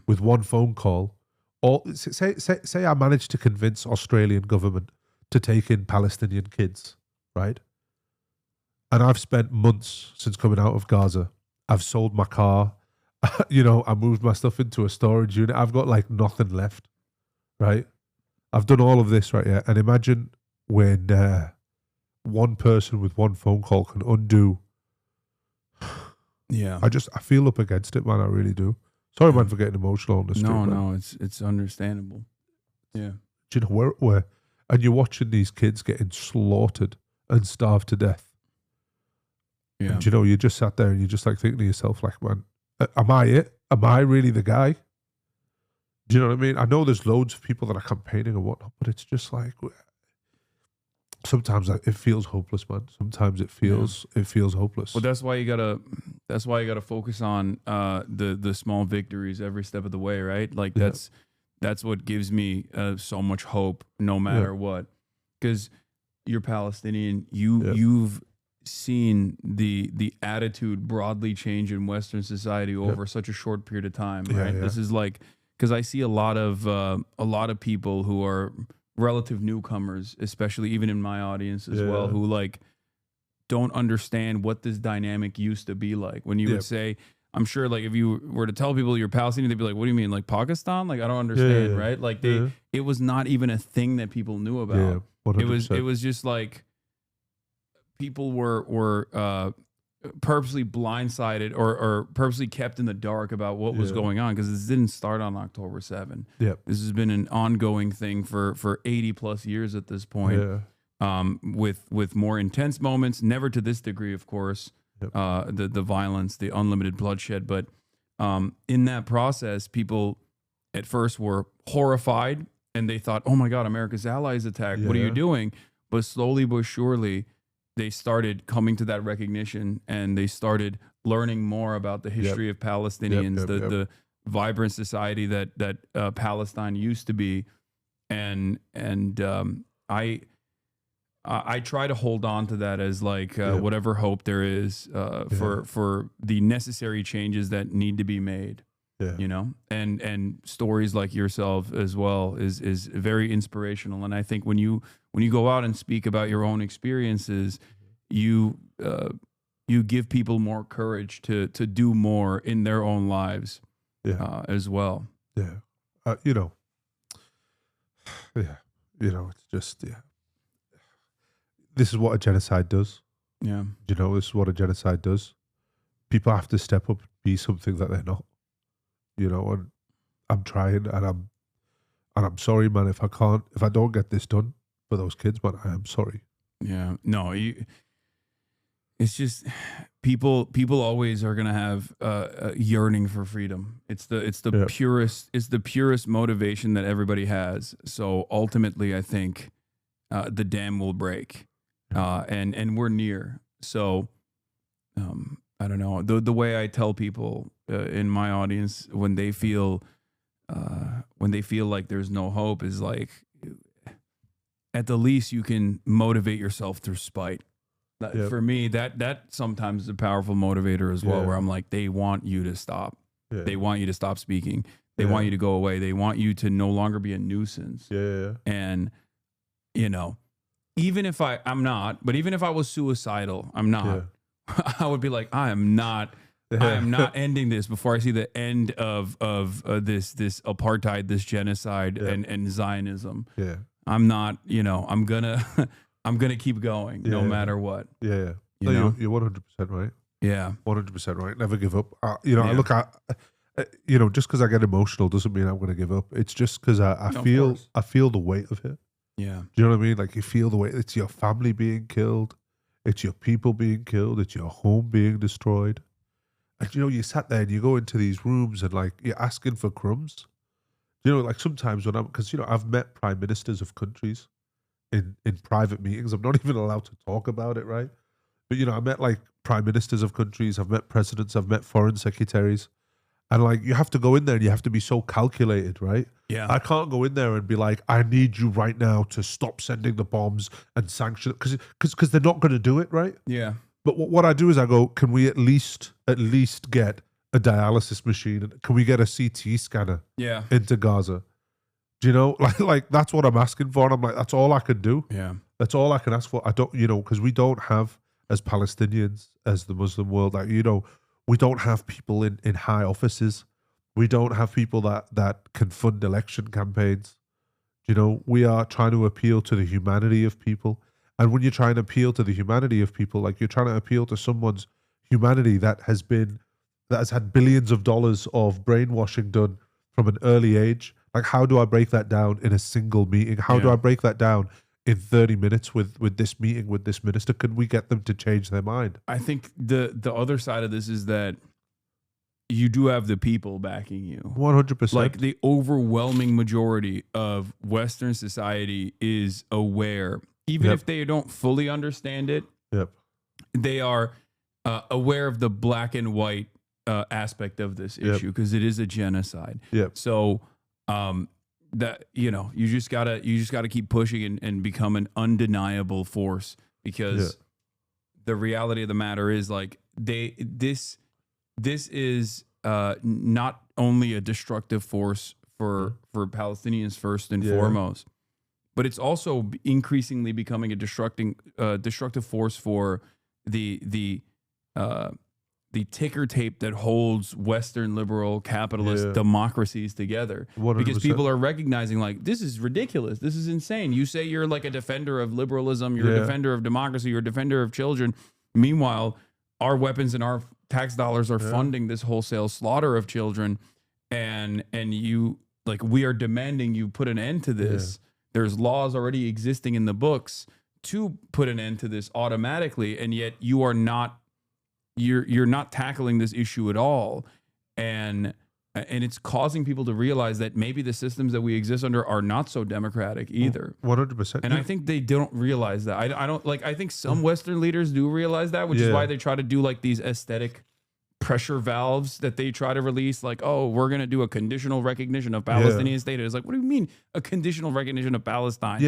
With one phone call, or say I managed to convince Australian government to take in Palestinian kids, right? And I've spent months since coming out of Gaza. I've sold my car. You know, I moved my stuff into a storage unit. I've got like nothing left, right? I've done all of this, right? Yeah. And imagine when one person with one phone call can undo. Yeah, I feel up against it, man. I really do. Sorry, man, for getting emotional on the street. No, it's understandable. Yeah, do you know where and you're watching these kids getting slaughtered and starved to death. Yeah, and you know, you just sat there and you just like thinking to yourself, like, man, am I it? Am I really the guy? Do you know what I mean? I know there's loads of people that are campaigning and whatnot, but it's just like, sometimes it feels hopeless, man. Sometimes it feels hopeless. Well, that's why you gotta focus on the small victories every step of the way, right? Like that's what gives me so much hope, no matter what. Because you're Palestinian, you've seen the attitude broadly change in Western society over such a short period of time, right? This is like, because I see a lot of people who are relative newcomers, especially even in my audience as well, who like don't understand what this dynamic used to be like. When you would say, I'm sure, like, if you were to tell people you're Palestinian, they'd be like, what do you mean, like Pakistan? Like, I don't understand, right? Like it was not even a thing that people knew about. It was just like people were purposely blindsided or purposely kept in the dark about what was going on, because this didn't start on October 7. This has been an ongoing thing for 80 plus years at this point, with more intense moments, never to this degree, of course, the violence, the unlimited bloodshed. But in that process, people at first were horrified and they thought, oh my God, America's allies attacked. What are you doing? But slowly but surely, they started coming to that recognition, and they started learning more about the history of Palestinians, the vibrant society that Palestine used to be, and I try to hold on to that as like whatever hope there is for the necessary changes that need to be made. You know, and stories like yourself as well is very inspirational. And I think when you go out and speak about your own experiences, you give people more courage to do more in their own lives as well. You know, it's just this is what a genocide does. You know, this is what a genocide does. People have to step up and be something that they're not. You know, and I'm trying, and I'm sorry, man, if I don't get this done for those kids, man, I am sorry. Yeah, no, it's just people always are gonna have a yearning for freedom. It's the purest motivation that everybody has. So ultimately, I think the dam will break, and we're near. So I don't know. The way I tell people in my audience when they feel like there's no hope is like, at the least you can motivate yourself through spite. For me, that sometimes is a powerful motivator as well, where I'm like, they want you to stop. They want you to stop speaking. They want you to go away. They want you to no longer be a nuisance. And, you know, even if I'm not, but even if I was suicidal, I'm not. I would be like, I am not ending this before I see the end of this apartheid, this genocide, and Zionism. I'm not, you know, I'm gonna keep going no matter what. No, know? you're 100% right. 100% right. Never give up. You know, I look at, you know, just because I get emotional doesn't mean I'm going to give up. It's just because I feel the weight of it. Do you know what I mean? Like, you feel the weight. It's your family being killed. It's your people being killed. It's your home being destroyed. And, you know, you sat there and you go into these rooms and, like, you're asking for crumbs. You know, like, sometimes when because, you know, I've met prime ministers of countries in private meetings. I'm not even allowed to talk about it, right? But, you know, I met, like, prime ministers of countries. I've met presidents. I've met foreign secretaries. And, like, you have to go in there and you have to be so calculated, right? I can't go in there and be like, I need you right now to stop sending the bombs and sanction, because they're not going to do it, right? But what I do is I go, can we at least get a dialysis machine? Can we get a CT scanner into Gaza? Do you know, like that's what I'm asking for. And I'm like, that's all I can do. That's all I can ask for. I don't, you know, because we don't have, as Palestinians, as the Muslim world, like, you know, we don't have people in high offices. We don't have people that can fund election campaigns. You know, we are trying to appeal to the humanity of people. And when you're trying to appeal to the humanity of people, like, you're trying to appeal to someone's humanity that has had billions of dollars of brainwashing done from an early age. Like, how do I break that down in a single meeting? How do I break that down in 30 minutes with this meeting with this minister? Can we get them to change their mind? I think the other side of this is that you do have the people backing you. 100%. Like, the overwhelming majority of Western society is aware, even if they don't fully understand it. They are aware of the black and white aspect of this issue, because it is a genocide. So that, you know, you just gotta keep pushing and become an undeniable force, because the reality of the matter is, like, this is not only a destructive force for Palestinians first and foremost, but it's also increasingly becoming a destructive force for the ticker tape that holds Western liberal capitalist democracies together. 100%. Because people are recognizing, like, this is ridiculous. This is insane. You say you're like a defender of liberalism, you're a defender of democracy, you're a defender of children. Meanwhile, our weapons and our tax dollars are funding this wholesale slaughter of children. And you, like, we are demanding you put an end to this. There's laws already existing in the books to put an end to this automatically, and yet you are not, you're not tackling this issue at all. And it's causing people to realize that maybe the systems that we exist under are not so democratic either. 100%. And I think they don't realize that. I don't, like, I think some Western leaders do realize that, which is why they try to do, like, these aesthetic pressure valves that they try to release, like, oh, we're going to do a conditional recognition of Palestinian state. It's like, what do you mean a conditional recognition of Palestine?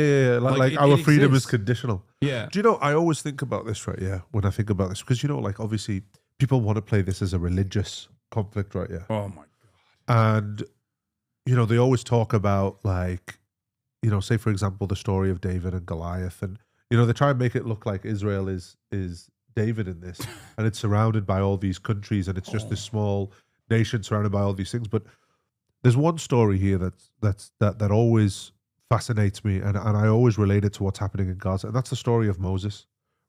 Like our freedom is conditional. Do you know, I always think about this, right? When I think about this, because, you know, like, obviously people want to play this as a religious conflict, right? Oh my God. And, you know, they always talk about, like, you know, say, for example, the story of David and Goliath. And, you know, they try and make it look like Israel is David in this, and it's surrounded by all these countries, and it's just this small nation surrounded by all these things. But there's one story here that always fascinates me, and I always relate it to what's happening in Gaza, and that's the story of Moses,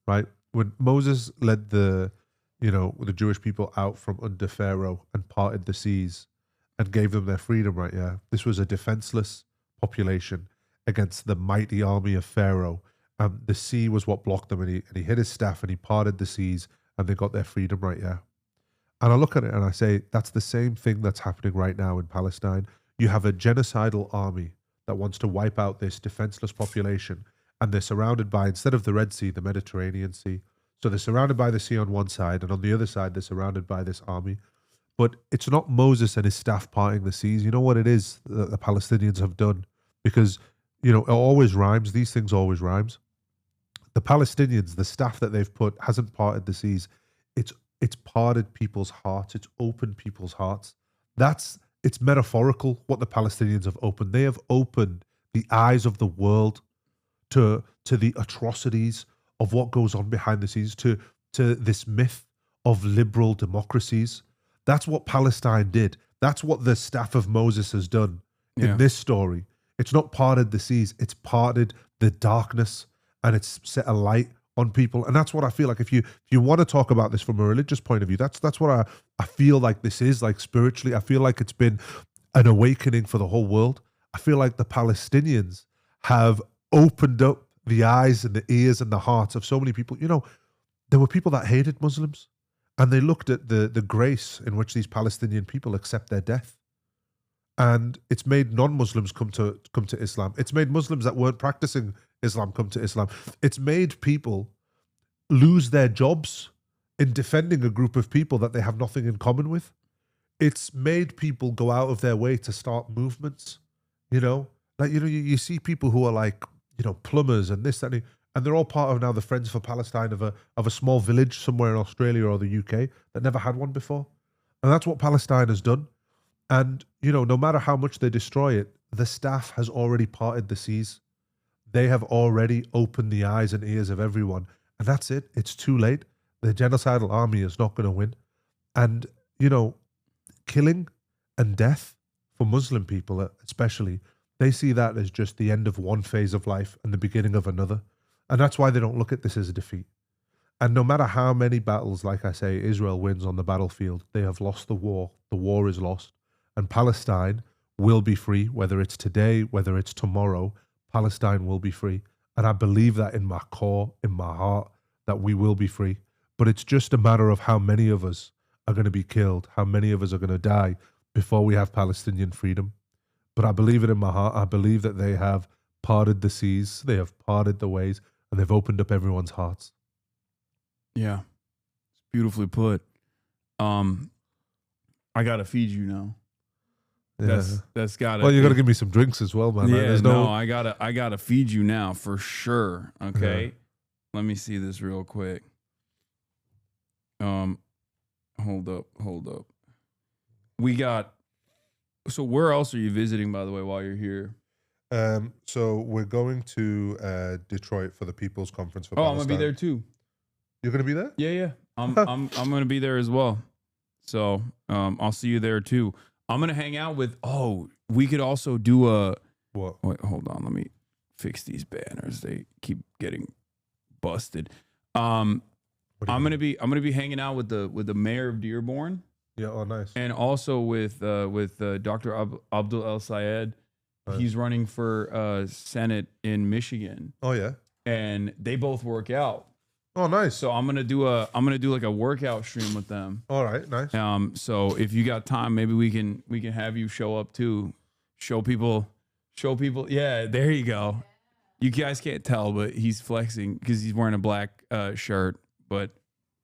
right? When Moses led the Jewish people out from under Pharaoh and parted the seas and gave them their freedom, right? This was a defenseless population against the mighty army of Pharaoh. The sea was what blocked them, and he hit his staff and he parted the seas, and they got their freedom, right? And I look at it and I say, that's the same thing that's happening right now in Palestine. You have a genocidal army that wants to wipe out this defenseless population, and they're surrounded by, instead of the Red Sea, the Mediterranean Sea. So they're surrounded by the sea on one side, and on the other side, they're surrounded by this army. But it's not Moses and his staff parting the seas. You know what it is that the Palestinians have done? Because, you know, it always rhymes. These things always rhymes. The Palestinians, the staff that they've put, hasn't parted the seas. It's parted people's hearts. It's opened people's hearts. It's metaphorical what the Palestinians have opened. They have opened the eyes of the world to the atrocities of what goes on behind the scenes, to this myth of liberal democracies. That's what Palestine did. That's what the staff of Moses has done in this story. It's not parted the seas, it's parted the darkness, and it's set a light on people. And that's what I feel like. If you want to talk about this from a religious point of view, that's what I feel like this is, like spiritually. I feel like it's been an awakening for the whole world. I feel like the Palestinians have opened up the eyes and the ears and the hearts of so many people. You know, there were people that hated Muslims, and they looked at the grace in which these Palestinian people accept their death. And it's made non-Muslims come to Islam. It's made Muslims that weren't practicing Islam come to Islam. It's made people lose their jobs in defending a group of people that they have nothing in common with. It's made people go out of their way to start movements, you know? Like, you know, you see people who are like, you know, plumbers and this, that, and they're all part of now the Friends for Palestine of a small village somewhere in Australia or the UK that never had one before. And that's what Palestine has done. And, you know, no matter how much they destroy it, the staff has already parted the seas. They have already opened the eyes and ears of everyone. And that's it. It's too late. The genocidal army is not going to win. And, you know, killing and death for Muslim people especially, they see that as just the end of one phase of life and the beginning of another. And that's why they don't look at this as a defeat. And no matter how many battles, like I say, Israel wins on the battlefield, they have lost the war. The war is lost. And Palestine will be free, whether it's today, whether it's tomorrow. Palestine will be free. And I believe that in my core, in my heart, that we will be free. But it's just a matter of how many of us are going to be killed, how many of us are going to die before we have Palestinian freedom. But I believe it in my heart. I believe that they have parted the seas, they have parted the ways, and they've opened up everyone's hearts. Yeah. It's beautifully put. I got to feed you now. Yeah. That's gotta. Well, you got to give me some drinks as well, man. Yeah, I gotta feed you now for sure. Okay, Yeah. Let me see this real quick. Hold up. We got. So where else are you visiting, by the way, while you're here? So we're going to Detroit for the People's Conference for Palestine. Palestine. I'm gonna be there too. You're gonna be there? Yeah. I'm gonna be there as well. So I'll see you there too. I'm gonna hang out with. Oh, we could also do a. What? Wait, hold on. Let me fix these banners. They keep getting busted. I'm gonna be hanging out with the mayor of Dearborn. Yeah. Oh, nice. And also with Dr. Abdul El Sayed. Nice. He's running for Senate in Michigan. Oh yeah. And they both work out. Oh, nice. So I'm gonna do like a workout stream with them. All right, nice. So if you got time, maybe we can have you show up too. Show people. Yeah, there you go. You guys can't tell, but he's flexing because he's wearing a black shirt, but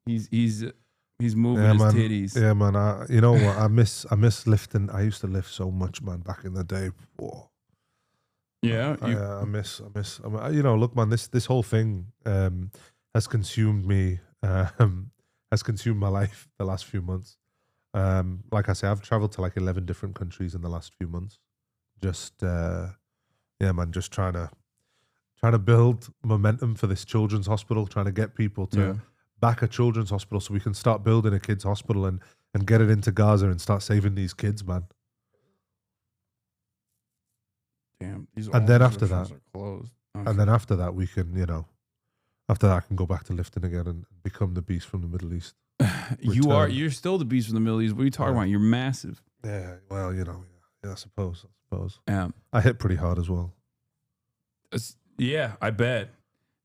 he's moving his titties. Yeah, man. You know what? I miss lifting. I used to lift so much, man, back in the day. Whoa. Yeah. I miss. You know, look, man. This whole thing has consumed me, has consumed my life the last few months. Like I say, I've traveled to like 11 different countries in the last few months. Just, yeah, man, just trying to build momentum for this children's hospital, trying to get people to back a children's hospital so we can start building a kids' hospital and get it into Gaza and start saving these kids, man. Damn. And then after that, are closed. and then after that, we can, you know, after that, I can go back to lifting again and become the beast from the Middle East. You're still the beast from the Middle East. What are you talking about? You're massive. Yeah, well, you know, yeah, I suppose. Yeah. I hit pretty hard as well. Yeah, I bet.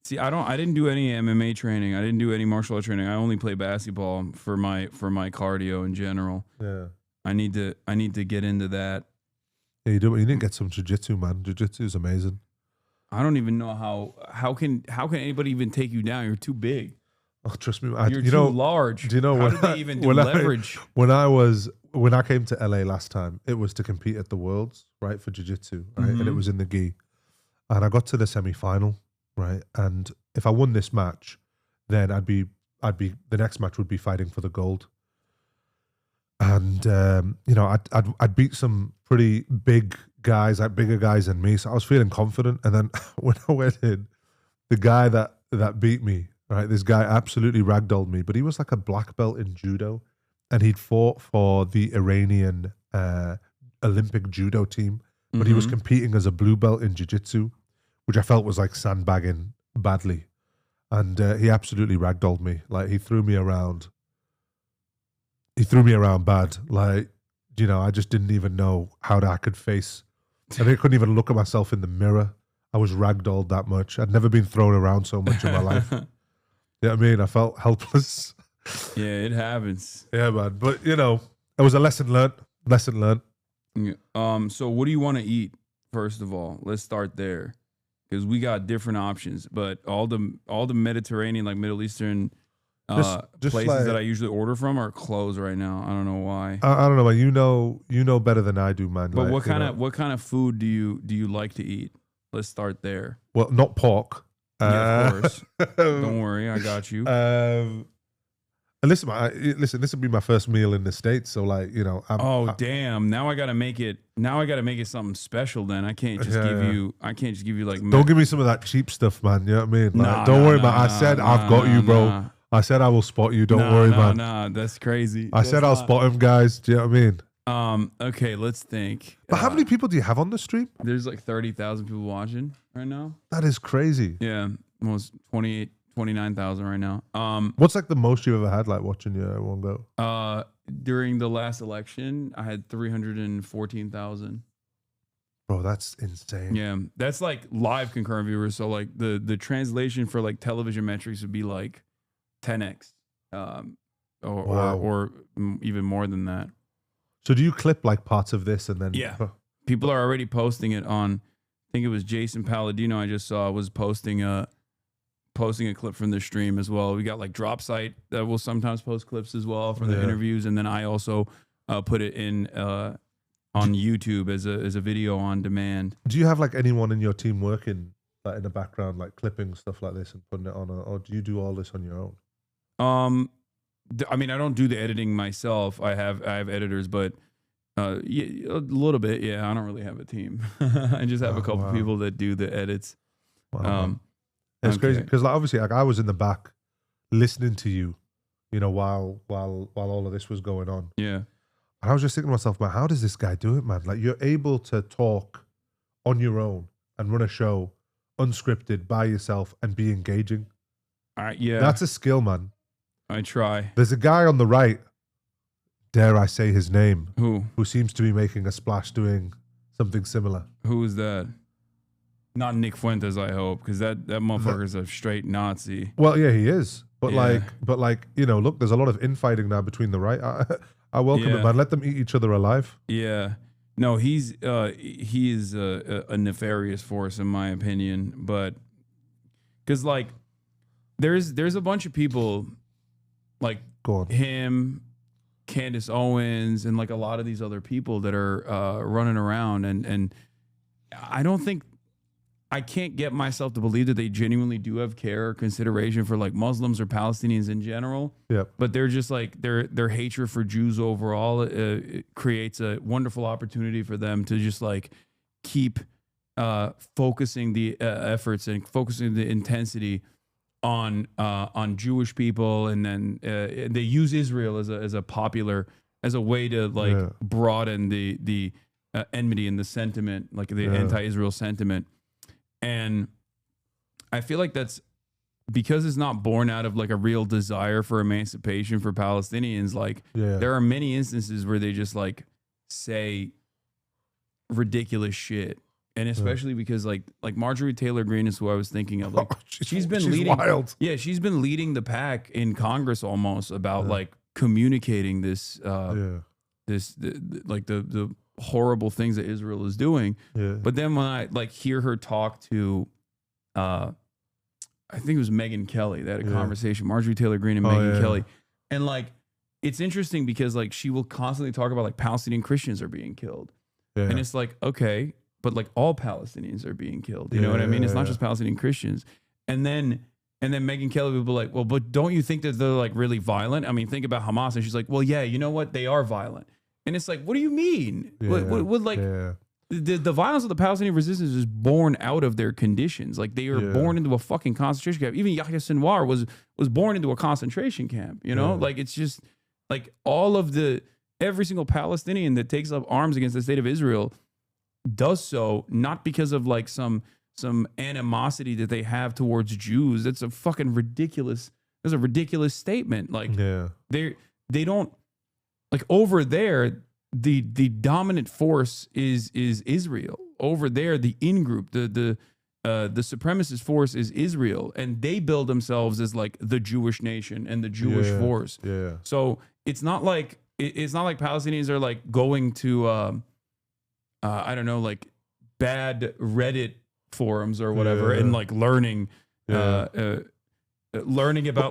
See, I didn't do any MMA training. I didn't do any martial art training. I only play basketball for my cardio in general. Yeah. I need to get into that. Yeah, you need to get some jiu-jitsu, man. Jiu-jitsu is amazing. I don't even know how can anybody even take you down? You're too big. Oh, trust me, You're too large. Do you know how when did they even do when leverage? When I came to LA last time, it was to compete at the Worlds, right, for jiu-jitsu, right, and it was in the gi, and I got to the semi-final, right, and if I won this match, then I'd be the next match would be fighting for the gold, and you know, I'd beat some pretty big guys, like bigger guys than me, so I was feeling confident, and then when I went in, the guy that beat me. Right, this guy absolutely ragdolled me, but he was like a black belt in judo, and he'd fought for the Iranian Olympic judo team, but he was competing as a blue belt in jiu-jitsu, which I felt was like sandbagging badly, and he absolutely ragdolled me. Like he threw me around bad. Like, you know, I just didn't even know how I could face, and I couldn't even look at myself in the mirror. I was ragdolled that much. I'd never been thrown around so much in my life. You know what I mean? I felt helpless. Yeah, it happens. Yeah, man. But, you know, it was a lesson learned. Yeah. So what do you want to eat, first of all? Let's start there. Because we got different options. But all the Mediterranean, like Middle Eastern Just places like, that I usually order from are closed right now. I don't know why. I don't know, man. You know better than I do, man. But like, what kind of food do you like to eat? Let's start there. Well, not pork. Yeah, of course. Don't worry, I got you. Listen, man, listen. This will be my first meal in the States, so like, you know. Damn! Now I gotta make it. Something special. Then I can't just give you. I can't just give you like. Don't give me some of that cheap stuff, man. You know what I mean? Like, don't worry, man. I said I've got you, bro. I said I will spot you. Don't worry, man. Nah, that's crazy. I said I'll spot him, guys. Do you know what I mean? Okay, let's think. But how many people do you have on the stream? There's like 30,000 people watching right now. That is crazy. Yeah, almost 29,000 right now. What's like the most you've ever had, like watching you at one go? During the last election, I had 314,000. Bro, that's insane. Yeah, that's like live concurrent viewers. So like the translation for like television metrics would be like 10x, or even more than that. So do you clip like parts of this and then? Yeah, people are already posting it on. I think it was Jason Palladino I just saw was posting a clip from the stream as well. We got like Drop Site that will sometimes post clips as well from the interviews, and then I also put it in on YouTube as a video on demand. Do you have like anyone in your team working like in the background, like clipping stuff like this and putting it on, or do you do all this on your own? I mean, I don't do the editing myself. I have editors, but yeah, a little bit. Yeah, I don't really have a team. I just have a couple people that do the edits. Wow. It's crazy because like, obviously, like I was in the back listening to you, you know, while all of this was going on. Yeah, and I was just thinking to myself, man, how does this guy do it, man? Like you're able to talk on your own and run a show unscripted by yourself and be engaging. Yeah, that's a skill, man. I try. There's a guy on the right, dare I say his name, who seems to be making a splash doing something similar. Who is that? Not Nick Fuentes, I hope, because that motherfucker's a straight Nazi. Well, yeah, he is. But like, you know, look, there's a lot of infighting now between the right. I welcome it, man. Let them eat each other alive. Yeah. No, he is a nefarious force in my opinion, but because like there's a bunch of people like him, Candace Owens, and like a lot of these other people that are running around, and I can't get myself to believe that they genuinely do have care or consideration for like Muslims or Palestinians in general. Yeah. But they're just like their hatred for Jews overall it creates a wonderful opportunity for them to just like keep focusing the efforts and focusing the intensity on Jewish people, and then they use Israel as a way to like broaden the enmity and the sentiment, like the anti-Israel sentiment. And I feel like that's because it's not born out of like a real desire for emancipation for Palestinians. Like there are many instances where they just like say ridiculous shit. And especially because like Marjorie Taylor Greene is who I was thinking of. Like she's been leading wild. Yeah, she's been leading the pack in Congress almost about like communicating this the horrible things that Israel is doing. But then when I like hear her talk to I think it was Megyn Kelly. They had a conversation, Marjorie Taylor Greene and Megyn Kelly. And like, it's interesting because like she will constantly talk about like Palestinian Christians are being killed. And it's like, okay, but like all Palestinians are being killed. You know what I mean? It's not just Palestinian Christians. And then Megyn Kelly would be like, well, but don't you think that they're like really violent? I mean, think about Hamas. And she's like, well, yeah, you know what? They are violent. And it's like, what do you mean? What like the violence of the Palestinian resistance is born out of their conditions. Like they are born into a fucking concentration camp. Even Yahya Sinwar was born into a concentration camp. You know, like it's just like every single Palestinian that takes up arms against the state of Israel does so not because of like some animosity that they have towards Jews. That's a fucking ridiculous. That's a ridiculous statement. Like they don't like over there. The dominant force is Israel. Over there, the in-group, the supremacist force is Israel, and they build themselves as like the Jewish nation and the Jewish force. So it's not like Palestinians are like going to I don't know, like bad Reddit forums or whatever and like learning about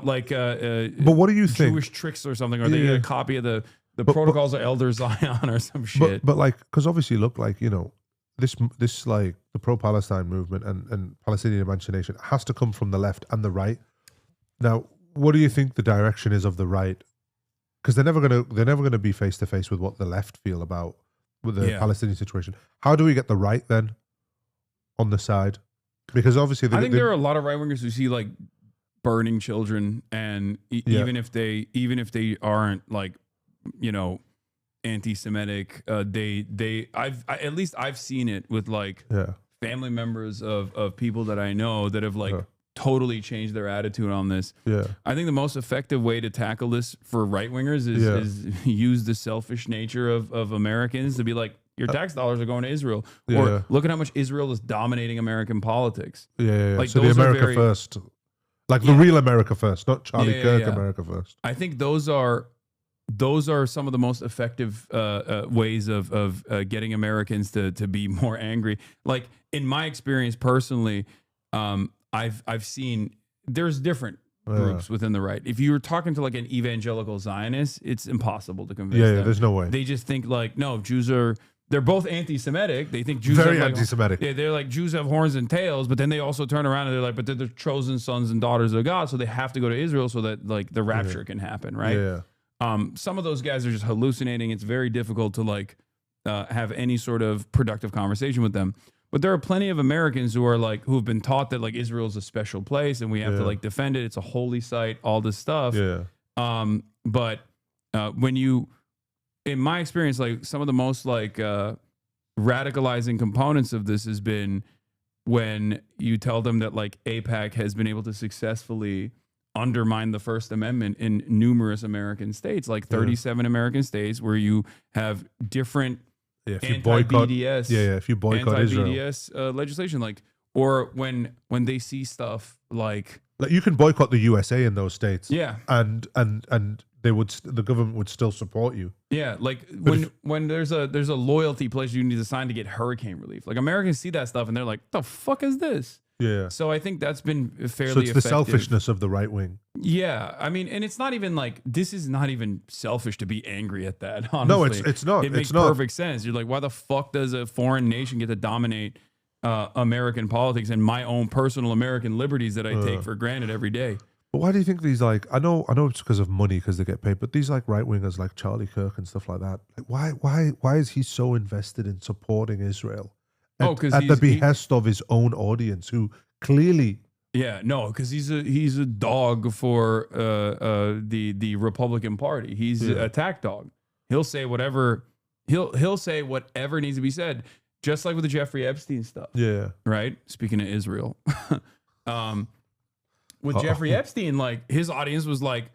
like but what do you think? Jewish tricks or something, or they get a copy of the protocols of Elder Zion or some shit. But like, because obviously, look, like, you know, this like the pro-Palestine movement and Palestinian emancipation has to come from the left and the right. Now, what do you think the direction is of the right? Because they're never gonna be face to face with what the left feel about with the Palestinian situation. How do we get the right then on the side? Because obviously, I think there are a lot of right wingers who see like burning children, and even if they aren't like, you know, anti-Semitic, at least I've seen it with like family members of people that I know that have like totally changed their attitude on this. I think the most effective way to tackle this for right wingers is use the selfish nature of Americans to be like, your tax dollars are going to Israel, or look at how much Israel is dominating American politics. Like, so the America first, like the real America first, not Charlie Kirk America first. I think those are some of the most effective ways of getting Americans to be more angry. Like in my experience personally, I've seen there's different groups within the right. If you were talking to like an evangelical Zionist, it's impossible to convince them. There's no way. They just think like, no, they're both anti-Semitic. They think Jews very have anti-Semitic. Yeah, they're like, Jews have horns and tails, but then they also turn around and they're like, but they're the chosen sons and daughters of God, so they have to go to Israel so that like the rapture can happen, right? Some of those guys are just hallucinating. It's very difficult to like have any sort of productive conversation with them. But there are plenty of Americans who are like, who've been taught that like Israel is a special place and we have to like defend it. It's a holy site, all this stuff. But when you, in my experience, like some of the most like radicalizing components of this has been when you tell them that like AIPAC has been able to successfully undermine the First Amendment in numerous American states, like 37 American states, where you have different anti-BDS, if you boycott anti-BDS legislation, like, or when they see stuff like you can boycott the USA in those states, and the government would still support you. Like when there's a loyalty pledge you need to sign to get hurricane relief. Like Americans see that stuff and they're like, the fuck is this? So I think that's been fairly So it's effective. the selfishness of the right wing. I mean, and it's not even like, this is not even selfish to be angry at that, honestly. No, it's not. It makes perfect sense. You're like, why the fuck does a foreign nation get to dominate American politics and my own personal American liberties that I take for granted every day? But why do you think these, like, I know it's because of money, because they get paid, but these like right wingers like Charlie Kirk and stuff like that, like why is he so invested in supporting Israel? At the behest of his own audience, who clearly because he's a dog for the Republican Party. He's an attack dog. He'll say whatever he'll say whatever needs to be said, just like with the Jeffrey Epstein stuff. Right. Speaking of Israel, with Jeffrey Epstein, like his audience was like,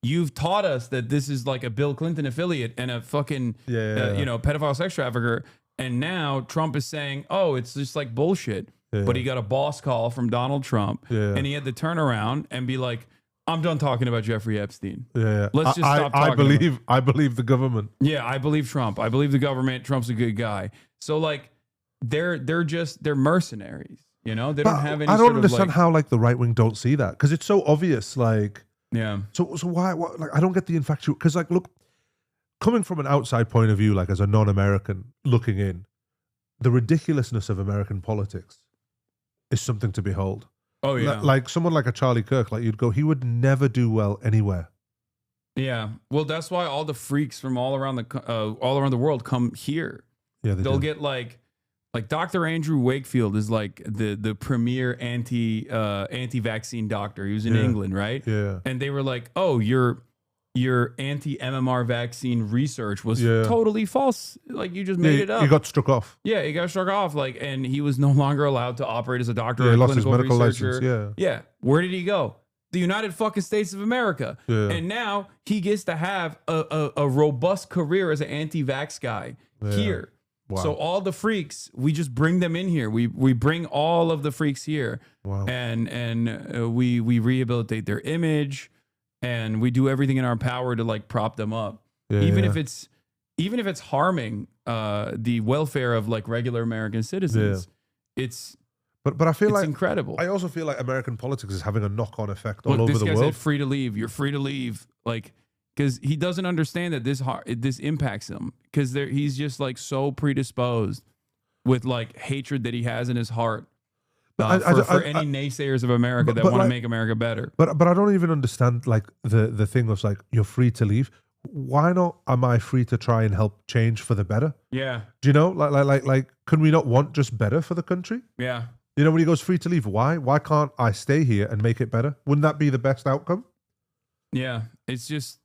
you've taught us that this is like a Bill Clinton affiliate and a fucking pedophile sex trafficker. And now Trump is saying, oh, it's just like bullshit. But he got a boss call from Donald Trump and he had to turn around and be like, I'm done talking about Jeffrey Epstein. Let's just stop talking. I believe the government. I believe Trump. I believe the government. Trump's a good guy. So like they're mercenaries. You know, they don't have any. I sort don't of, understand like, how like the right wing don't see that, because it's so obvious. Like, yeah. So why like I don't get the infatuation, because like look, coming from an outside point of view, like as a non-American looking in, the ridiculousness of American politics is something to behold. Oh yeah. Like someone like a Charlie Kirk, like you'd go, he would never do well anywhere. Yeah. Well, that's why all the freaks from all around the world come here. Yeah, they'll get like Dr. Andrew Wakefield is like the premier anti-vaccine doctor. He was in England, right? Yeah. And they were like, "Oh, your anti-MMR vaccine research was totally false. Like you just made it up." He got struck off. Yeah, he got struck off. Like, and he was no longer allowed to operate as a doctor or he a lost his clinical medical researcher. license. Yeah. Where did he go? The United fucking States of America. Yeah. And now he gets to have a robust career as an anti-vax guy here. Wow. So all the freaks, we just bring them in here. We bring all of the freaks here. Wow. And we rehabilitate their image, and we do everything in our power to like prop them up. Even if it's harming the welfare of like regular American citizens. It's But I feel it's like incredible. I also feel like American politics is having a knock-on effect Look, all over this the guy world. said free to leave. You're free to leave. Like, because he doesn't understand that this impacts him, because he's just like so predisposed with like hatred that he has in his heart for any naysayers of America that want to make America better. But I don't even understand like the thing of like, you're free to leave. Why not am I free to try and help change for the better? Yeah. Do you know, like can we not want just better for the country? Yeah. You know, when he goes free to leave, why can't I stay here and make it better? Wouldn't that be the best outcome? Yeah. It's just,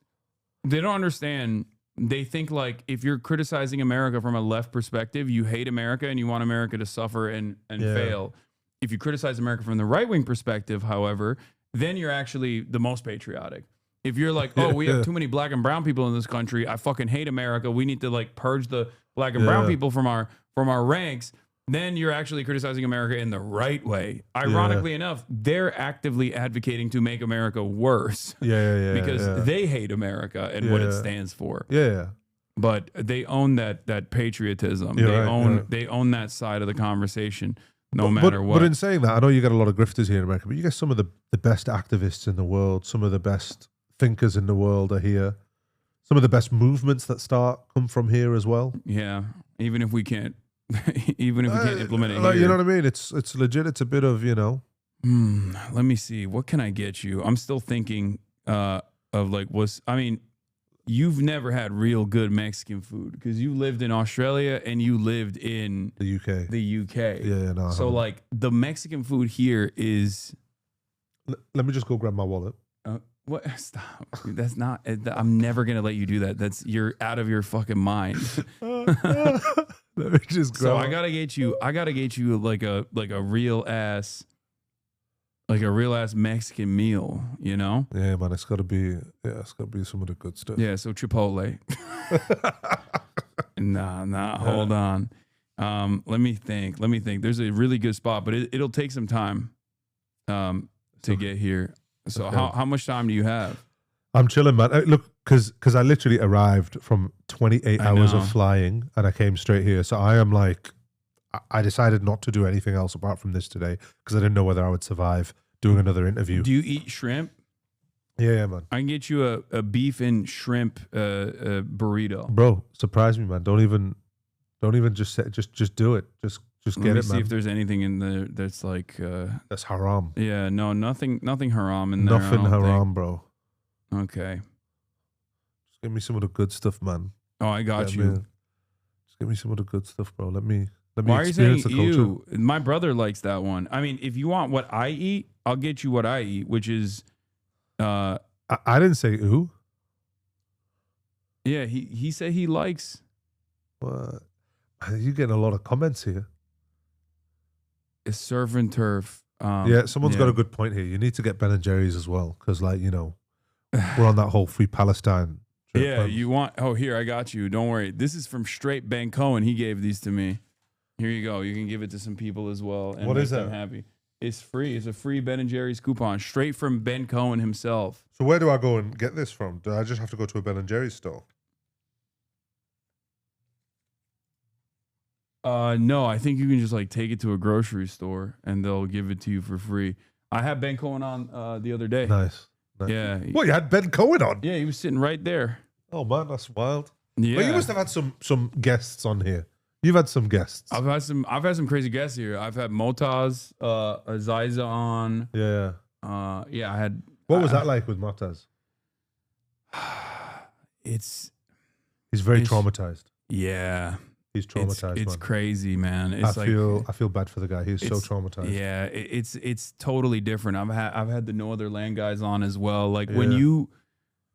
they don't understand. They think like if you're criticizing America from a left perspective, you hate America and you want America to suffer and fail. If you criticize America from the right-wing perspective, however, then you're actually the most patriotic. If you're like, oh, we have too many black and brown people in this country, I fucking hate America, we need to like purge the black and brown people from our ranks, then you're actually criticizing America in the right way. Ironically enough, they're actively advocating to make America worse. Because they hate America and what it stands for. Yeah. But they own that patriotism. They own that side of the conversation, no matter what. But in saying that, I know you get a lot of grifters here in America, but you get some of the best activists in the world, some of the best thinkers in the world are here. Some of the best movements that come from here as well. Yeah, even if we can't implement it here. You know what I mean? It's legit. It's a bit of, you know. Let me see. What can I get you? I'm still thinking of like you've never had real good Mexican food because you lived in Australia and you lived in the UK. Yeah, no. So like the Mexican food here is. Let me just go grab my wallet. What? Stop. That's not. I'm never gonna let you do that. You're out of your fucking mind. Let me just grab. So I gotta get you like a real ass Mexican meal. You know? Yeah, man. It's gotta be some of the good stuff. Yeah. So Chipotle. Nah. Hold on. Let me think. There's a really good spot, but it'll take some time to get here. So how much time do you have? I'm chilling, man. Look, because I literally arrived from 28 hours of flying and I came straight here. So I am like, I decided not to do anything else apart from this today because I didn't know whether I would survive doing another interview. Do you eat shrimp? Yeah, man. I can get you a beef and shrimp burrito. Bro, surprise me, man. Don't even just say, just do it. Just get it, man. Let me see if there's anything in there that's like that's haram. Yeah, no, nothing haram in there. Nothing haram, bro. Okay. Just give me some of the good stuff, man. Oh, I got you. Just give me some of the good stuff, bro. Let me Why experience are the you saying culture. My brother likes that one. I mean, if you want what I eat, I'll get you what I eat, which is I didn't say ooh. Yeah, he said he likes. What? You're getting a lot of comments here. It's surf and turf. Someone's got a good point here. You need to get Ben & Jerry's as well because, like, you know, we're on that whole free Palestine trip. Yeah, you want... Oh, here, I got you. Don't worry. This is from straight Ben Cohen. He gave these to me. Here you go. You can give it to some people as well. And what make is them that? Happy. It's free. It's a free Ben & Jerry's coupon straight from Ben Cohen himself. So where do I go and get this from? Do I just have to go to a Ben & Jerry's store? No, I think you can just like take it to a grocery store and they'll give it to you for free. I had Ben Cohen on the other day. Nice. Yeah. What, you had Ben Cohen on? Yeah, he was sitting right there. Oh man, that's wild. Yeah. Well, you must have had some guests on here. You've had some guests. I've had some crazy guests here. I've had Motaz, Aziza on. Yeah. Yeah, I had. What was that like with Motaz? He's very traumatized. Yeah. He's traumatized. It's man. crazy, man. It's I feel bad for the guy. He's so traumatized. Yeah, it's totally different. I've had the No Other Land guys on as well. Like Yeah.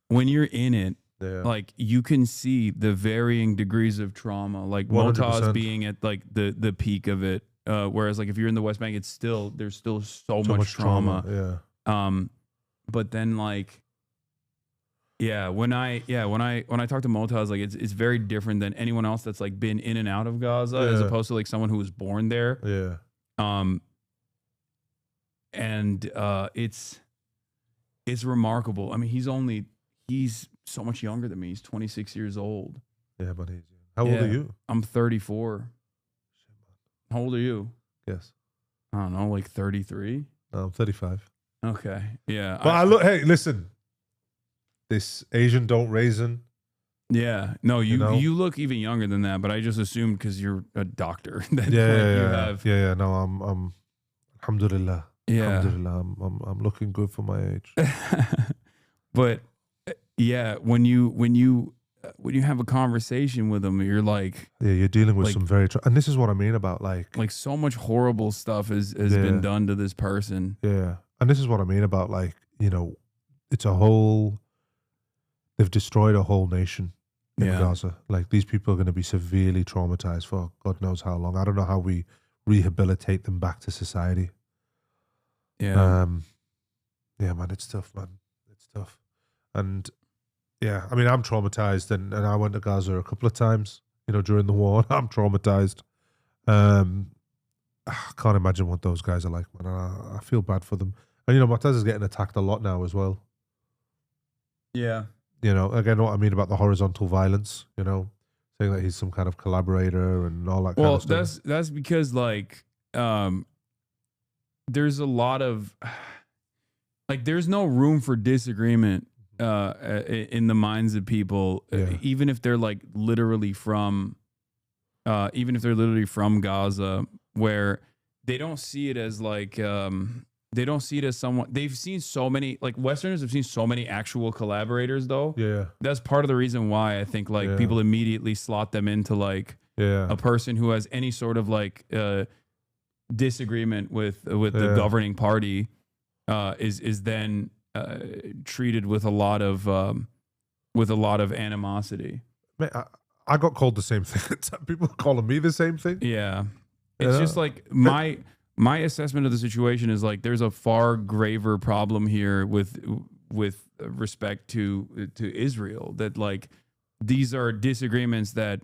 when you're in it, Yeah. like you can see the varying degrees of trauma. Like 100%. Motaz being at like the peak of it, whereas like if you're in the West Bank, there's still so much trauma. Yeah. But then like. Yeah, when I talk to Motaz, like it's very different than anyone else that's like been in and out of Gaza, as Yeah. opposed to like someone who was born there. Yeah. And it's remarkable. I mean, he's so much younger than me. He's 26 years old. Yeah, but how old are you? I'm 34. How old are you? Yes. I don't know, like 33. I'm 35. Okay, yeah. But hey, listen. This Asian don't raisin. Yeah, no, you know? you look even younger than that, but I just assumed because you're a doctor that Yeah, like, yeah, you yeah. have. Yeah. No, I'm. Alhamdulillah. Yeah. Alhamdulillah. I'm looking good for my age. But yeah, when you have a conversation with them, you're like, Yeah, you're dealing with like- some very. And this is what I mean about like so much horrible stuff has Yeah. been done to this person. Yeah, and this is what I mean about like it's a whole. They've destroyed a whole nation in Yeah. Gaza. Like these people are going to be severely traumatized for God knows how long. I don't know how we rehabilitate them back to society. Yeah. Yeah, man, it's tough, man. It's tough. And yeah, I mean, I'm traumatized, and I went to Gaza a couple of times, during the war. I'm traumatized. I can't imagine what those guys are like, man. I feel bad for them. And Motaz is getting attacked a lot now as well. Yeah. Again, what I mean about the horizontal violence, saying that he's some kind of collaborator and all that kind of stuff. Well, that's because like there's a lot of like there's no room for disagreement in the minds of people, even if they're like literally from Gaza, where they don't see it as like they don't see it as someone. They've seen so many, like Westerners have seen so many actual collaborators though. Yeah. That's part of the reason why I think like people immediately slot them into like a person who has any sort of like disagreement with the governing party is then treated with a lot of animosity. Mate, I got called the same thing. People are calling me the same thing. Yeah. It's just like my assessment of the situation is like there's a far graver problem here with respect to Israel, that like these are disagreements that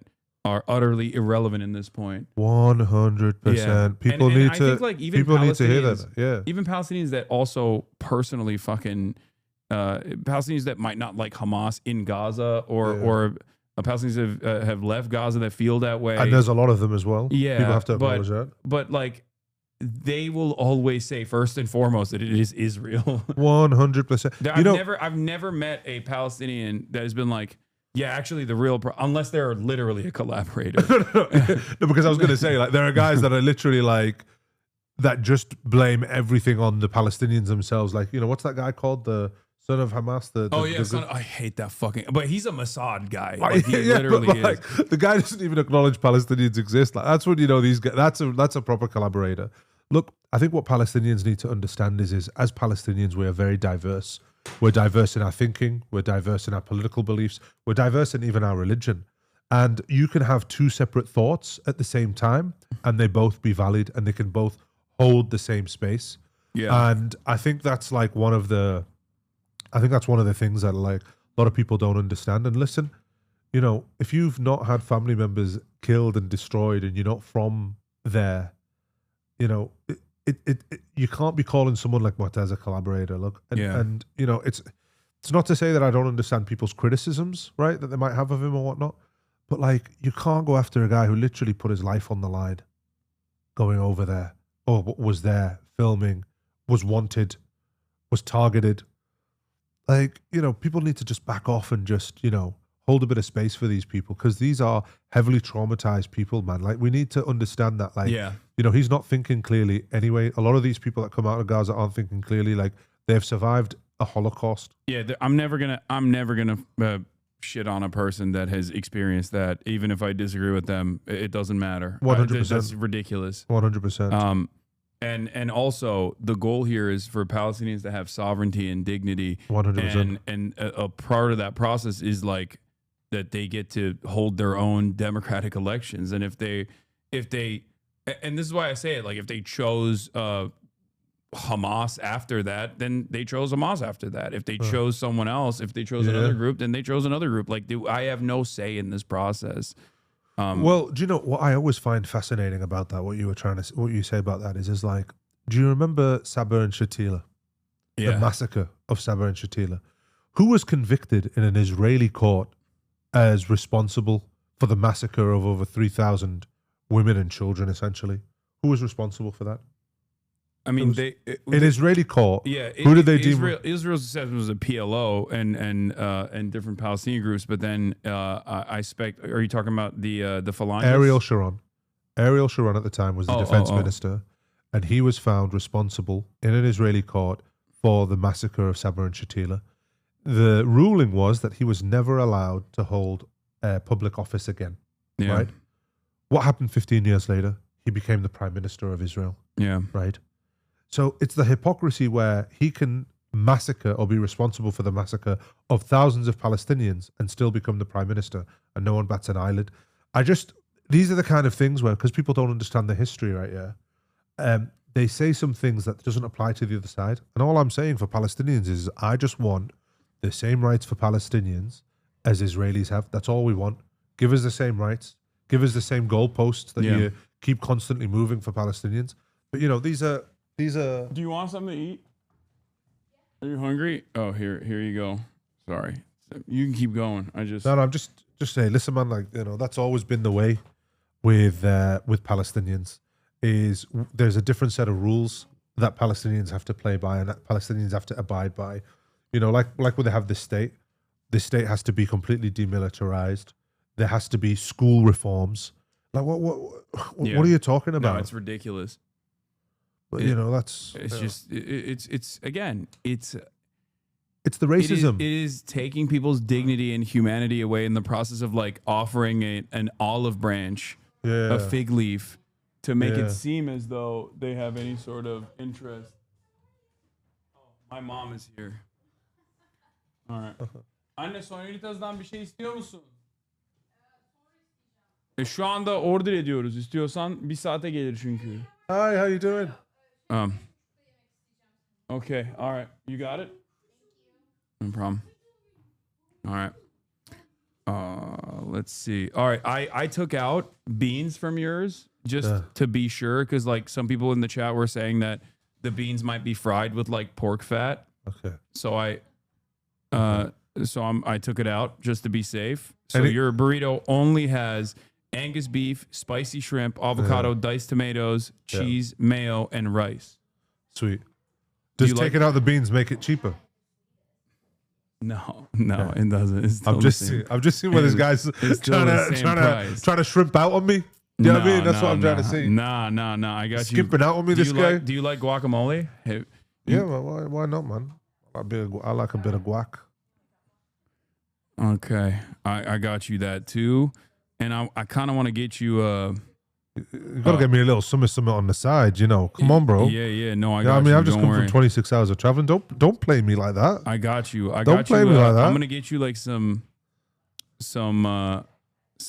are utterly irrelevant in this point. 100%. People need to. Think like even people need to hear Palestinians- that. Yeah. Even Palestinians that also personally fucking Palestinians that might not like Hamas in Gaza or Palestinians have left Gaza that feel that way. And there's a lot of them as well. Yeah, People have to acknowledge that. But like, they will always say first and foremost that it is Israel. 100%. I've never met a Palestinian that has been like, yeah, actually the real unless they're literally a collaborator. No, because I was going to say like there are guys that are literally like that just blame everything on the Palestinians themselves. Like what's that guy called, the son of Hamas? I hate that fucking. But he's a Mossad guy. Like, he literally but, is. Like, the guy doesn't even acknowledge Palestinians exist. Like that's when these guys. That's a proper collaborator. Look, I think what Palestinians need to understand is as Palestinians we are very diverse. We're diverse in our thinking. We're diverse in our political beliefs. We're diverse in even our religion. And you can have two separate thoughts at the same time, and they both be valid, and they can both hold the same space. Yeah. And I think that's like one of the things that like a lot of people don't understand. And listen, if you've not had family members killed and destroyed, and you're not from there, you can't be calling someone like Motaz a collaborator. Look, and it's not to say that I don't understand people's criticisms, right, that they might have of him or whatnot. But like, you can't go after a guy who literally put his life on the line going over there, or was there filming, was wanted, was targeted. Like, you know, people need to just back off and just, you know, hold a bit of space for these people, because these are heavily traumatized people, man. Like, we need to understand that, like, Yeah. you know, he's not thinking clearly anyway. A lot of these people that come out of Gaza aren't thinking clearly. Like, they've survived a Holocaust. Yeah, I'm never gonna shit on a person that has experienced that. Even if I disagree with them, it doesn't matter. 100%. That's ridiculous. 100%. And also the goal here is for Palestinians to have sovereignty and dignity. 100%. And a part of that process is like that they get to hold their own democratic elections. And if they, and this is why I say it, like if they chose Hamas after that, then they chose Hamas after that. If they chose someone else, if they chose another group, then they chose another group. Like, I have no say in this process. Well, do you know what I always find fascinating about that? What you say about that is like, do you remember Sabra and Shatila? Yeah. The massacre of Sabra and Shatila. Who was convicted in an Israeli court as responsible for the massacre of over 3,000 women and children, essentially? Who was responsible for that? I mean, in Israeli court. Yeah, who did they deem? Israel's assessment was a PLO and different Palestinian groups, but then I expect. Are you talking about the Phalanges? Ariel Sharon. Ariel Sharon at the time was the defense minister, and he was found responsible in an Israeli court for the massacre of Sabra and Shatila. The ruling was that he was never allowed to hold public office again. Yeah. Right. What happened 15 years later? He became the prime minister of Israel. Yeah. Right. So it's the hypocrisy where he can massacre or be responsible for the massacre of thousands of Palestinians and still become the prime minister, and no one bats an eyelid. These are the kind of things where, because people don't understand the history, right? Yeah. They say some things that doesn't apply to the other side. And all I'm saying for Palestinians is I just want the same rights for Palestinians as Israelis have. That's all we want. Give us the same rights. Give us the same goalposts that you keep constantly moving for Palestinians. But, you know, these are... Do you want something to eat? Are you hungry? Oh, here you go. Sorry, you can keep going. No, I'm just saying. Listen, man. Like, you know, that's always been the way with Palestinians. Is there's a different set of rules that Palestinians have to play by and that Palestinians have to abide by. You know, like when they have this state. This state has to be completely demilitarized. There has to be school reforms. Like what are you talking about? No, it's ridiculous. But you know, that's it's the racism. It is taking people's dignity and humanity away in the process of like offering an olive branch, a fig leaf, to make it seem as though they have any sort of interest. Oh, my mom is here. All right. Anne, Soneritas'dan bir şey istiyor musun? Şu anda order ediyoruz. İstiyorsan bir saate gelir çünkü. Hi, how you doing? Okay, all right. You got it? No problem. All right. Let's see. All right, I took out beans from yours just to be sure, because like some people in the chat were saying that the beans might be fried with like pork fat. Okay. So I took it out just to be safe. So your burrito only has Angus beef, spicy shrimp, avocado, diced tomatoes, cheese, mayo, and rice. Sweet. Does taking out the beans make it cheaper? No, it doesn't. It's still I've just seen where this guy's trying to shrimp out on me. You know what I mean? That's what I'm trying to see. Nah. I got you. Skipping out on me, this guy. Do you like guacamole? Yeah, well, why not, man? I like a bit of guac. Okay, I got you that too, and I kind of want to get you. You gotta get me a little something on the side, you know. Come on, bro. Yeah. No, I got you. I mean, I've just come from 26 hours of traveling. Don't play me like that. I got you. Don't play me like that. I'm gonna get you like some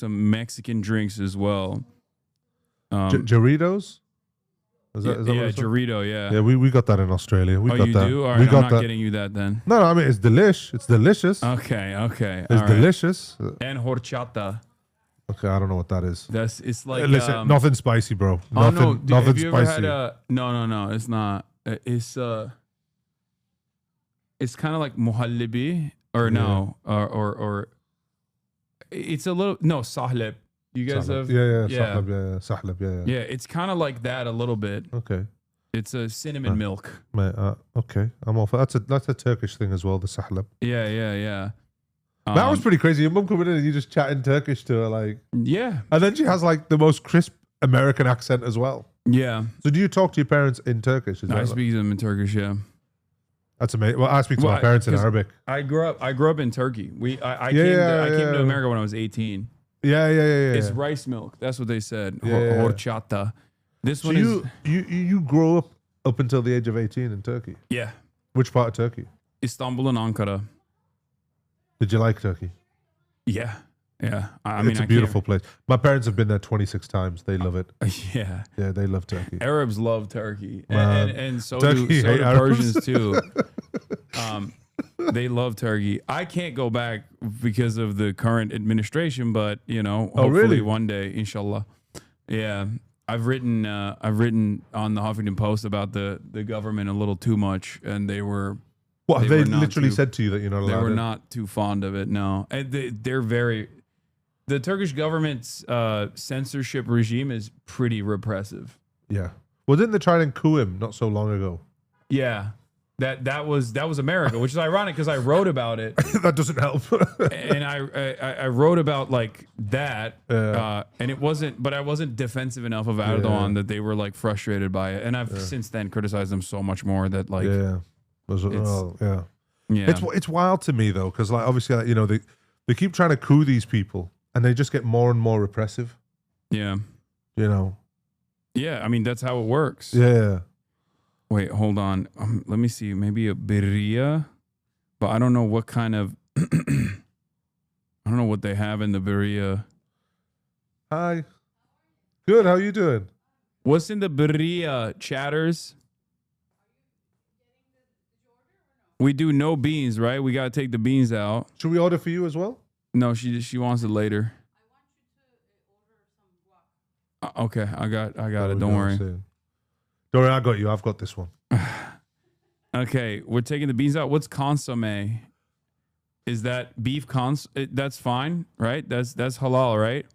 Mexican drinks as well. Doritos? Is that Dorito, yeah. Yeah, we got that in Australia. We got you that. do? All right, I'm not getting you that then. No, I mean, it's delish. It's delicious. Okay. It's delicious. And horchata. Okay, I don't know what that is. It's like listen, nothing spicy, bro. Nothing have you spicy. Ever had no, it's not. It's kind of like muhallibi or It's a little Sahleb. You guys have Sahleb, yeah. It's kind of like that a little bit. Okay. It's a cinnamon milk. Mate, okay, I'm all for that's a Turkish thing as well. The Sahleb. Yeah. That was pretty crazy. Your mum coming in and you just chatting Turkish to her, like yeah, and then she has like the most crisp American accent as well. Yeah. So do you talk to your parents in Turkish? I speak to them in Turkish. Yeah. That's amazing. Well, I speak to my parents in Arabic. I grew up in Turkey. I came to America when I was 18. Yeah. It's rice milk. That's what they said. Horchata. This one is. You grow up until the age of 18 in Turkey. Yeah. Which part of Turkey? Istanbul and Ankara. Did you like Turkey? Yeah. I mean, it's a beautiful place. My parents have been there 26 times. They love it. Yeah. Yeah, they love Turkey. Arabs love Turkey. And so do Arabs. Persians too. They love Turkey. I can't go back because of the current administration, but hopefully really? one day, inshallah. Yeah. I've written on the Huffington Post about the government a little too much, and they were. What they literally said to you that you're not allowed? They were not too fond of it. No, and they're very. The Turkish government's censorship regime is pretty repressive. Yeah. Well, didn't they try and coup him not so long ago? Yeah. That was America, which is ironic because I wrote about it. That doesn't help. And I wrote about like that, and it wasn't, but I wasn't defensive enough of Erdogan that they were like frustrated by it, and I've since then criticized them so much more that like It's wild to me though, because like obviously like, they keep trying to coup these people, and they just get more and more repressive. Yeah. Yeah, I mean that's how it works. Yeah. Wait, hold on. Let me see. Maybe a birria, but I don't know what kind of. I don't know what they have in the birria. Hi. Good. How you doing? What's in the birria, chatters? We do no beans, right? We gotta take the beans out. Should we order for you as well? No, she wants it later. Okay, I got it. Don't worry. Don't worry, I got you. I've got this one. Okay, we're taking the beans out. What's consomme? Is that beef that's fine, right? That's halal, right?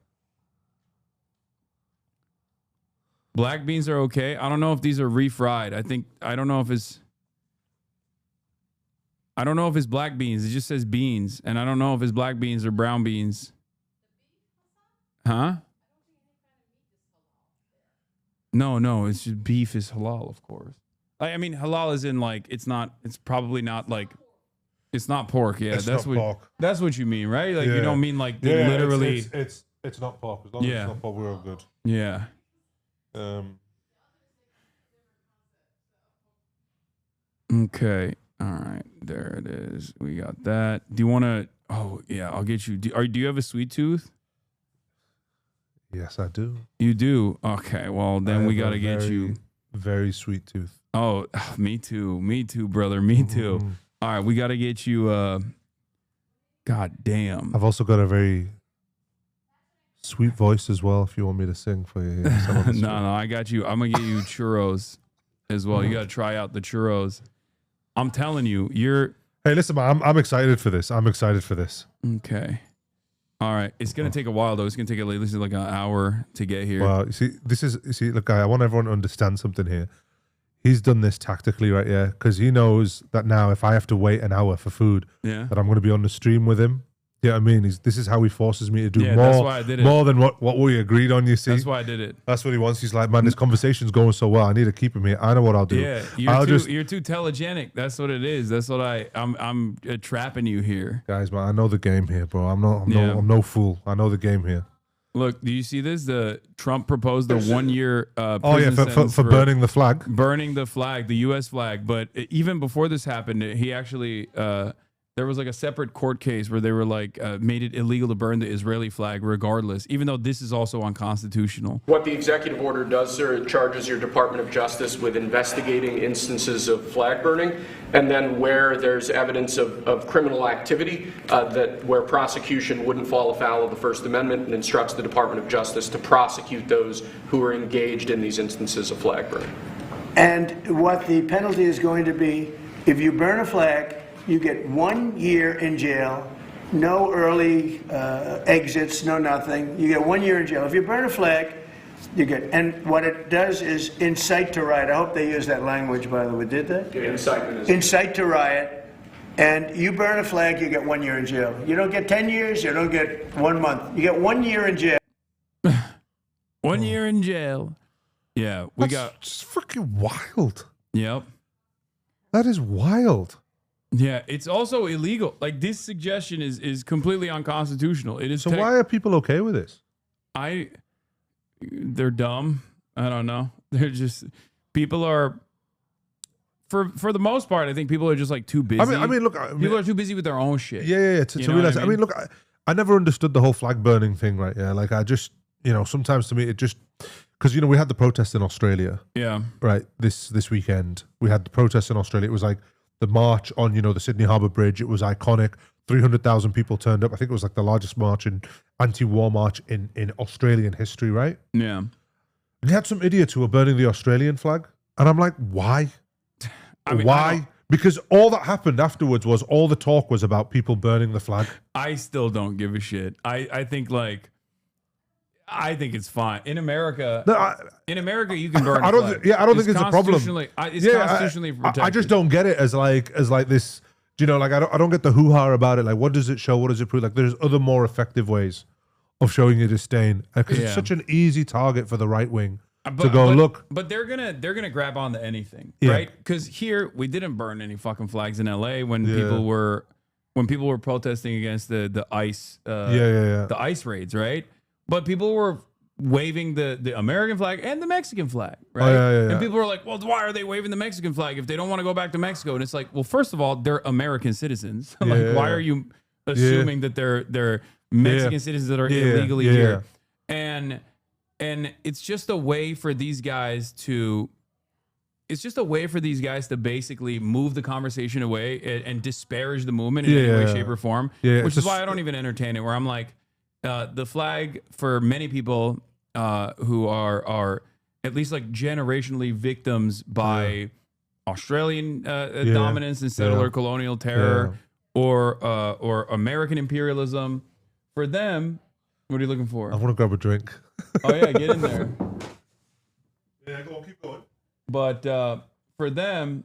Black beans are okay. I don't know if these are refried. I don't know if it's black beans. It just says beans, and I don't know if it's black beans or brown beans. Huh? No, it's just beef is halal, of course. I mean, halal is in like it's probably not like it's not pork. Yeah, that's what pork. That's what you mean, right? Like you don't mean like literally. It's not pork. As long as it's not pork, we're all good. Yeah. Okay. All right. There it is. We got that. Do you want to? Oh yeah, I'll get you. Do you have a sweet tooth? Yes, I do. You do? Okay, well, then we got to get you. Very sweet tooth. Oh, me too. Me too, brother. Me too. All right, we got to get you. God damn. I've also got a very sweet voice as well, if you want me to sing for you. No, I got you. I'm going to get you churros as well. You got to try out the churros. I'm telling you, Hey, listen, man, I'm excited for this. Okay. All right. It's going to take a while, though. It's going to take at least like an hour to get here. Well, look, I want everyone to understand something here. He's done this tactically, right? Yeah. Because he knows that now if I have to wait an hour for food, that I'm going to be on the stream with him. You know what I mean? This is how he forces me to do more, that's why I did it. More than what we agreed on, you see? That's why I did it. That's what he wants. He's like, man, this conversation's going so well. I need to keep him here. I know what I'll do. Yeah, you're too telegenic. That's what it is. That's what I'm trapping you here. Guys, man, I know the game here, bro. I'm no fool. I know the game here. Look, do you see this? The Trump proposed a 1 year for burning the flag. Burning the flag, the U.S. flag. But even before this happened, he actually there was like a separate court case where they were like made it illegal to burn the Israeli flag regardless, even though this is also unconstitutional. What the executive order does, sir, it charges your Department of Justice with investigating instances of flag burning, and then where there's evidence of criminal activity where prosecution wouldn't fall afoul of the First Amendment, and instructs the Department of Justice to prosecute those who are engaged in these instances of flag burning. And what the penalty is going to be, if you burn a flag, you get 1 year in jail no early exits, no nothing. You get 1 year in jail. If you burn a flag, you get, and what it does is incite to riot. I hope they use that language, by the way. Did they? Yeah, incitement. Incite to riot. And you burn a flag, you get 1 year in jail. You don't get 10 years, you don't get 1 month. You get 1 year in jail. 1 year in jail. Yeah, That's just freaking wild. Yep. That is wild. Yeah, it's also illegal. Like, this suggestion is completely unconstitutional. It is. So why are people okay with this? They're dumb. I don't know. They're just, people are, for the most part, I think people are just like too busy. I mean, look, people are too busy with their own shit. Yeah. To realize. I mean, look, I never understood the whole flag burning thing, right? Yeah, like I just, sometimes to me it just, because we had the protest in Australia. Yeah. Right. This weekend we had the protest in Australia. It was like the march on the Sydney Harbour Bridge. It was iconic. 300,000 people turned up. I think it was like the largest march anti-war march in Australian history, right? Yeah. And you had some idiots who were burning the Australian flag. And I'm like, why? Why? Because all that happened afterwards was all the talk was about people burning the flag. I still don't give a shit. I think it's fine. In America, you can burn a flag. I don't think it's a problem. It's constitutionally protected. I just don't get it as like this. I don't get the hoo-ha about it. Like, what does it show? What does it prove? Like, there's other more effective ways of showing your disdain, because it's such an easy target for the right wing to go look. But they're gonna grab on to anything, Yeah. right? Because here we didn't burn any fucking flags in LA when people were protesting against the ICE the ICE raids, right? But people were waving the American flag and the Mexican flag, right? And people were like, well, why are they waving the Mexican flag if they don't want to go back to Mexico? And it's like, well, first of all, they're American citizens. Why are you assuming that they're Mexican citizens that are illegally here? And it's just a way for these guys to basically move the conversation away and disparage the movement in any way, shape, or form. Which is why I don't even entertain it, where I'm like, the flag for many people who are at least like generationally victims by Australian dominance and settler colonial terror or American imperialism, for them, what are you looking for? I want to grab a drink. Oh yeah, get in there. Yeah, go on, keep going. But for them,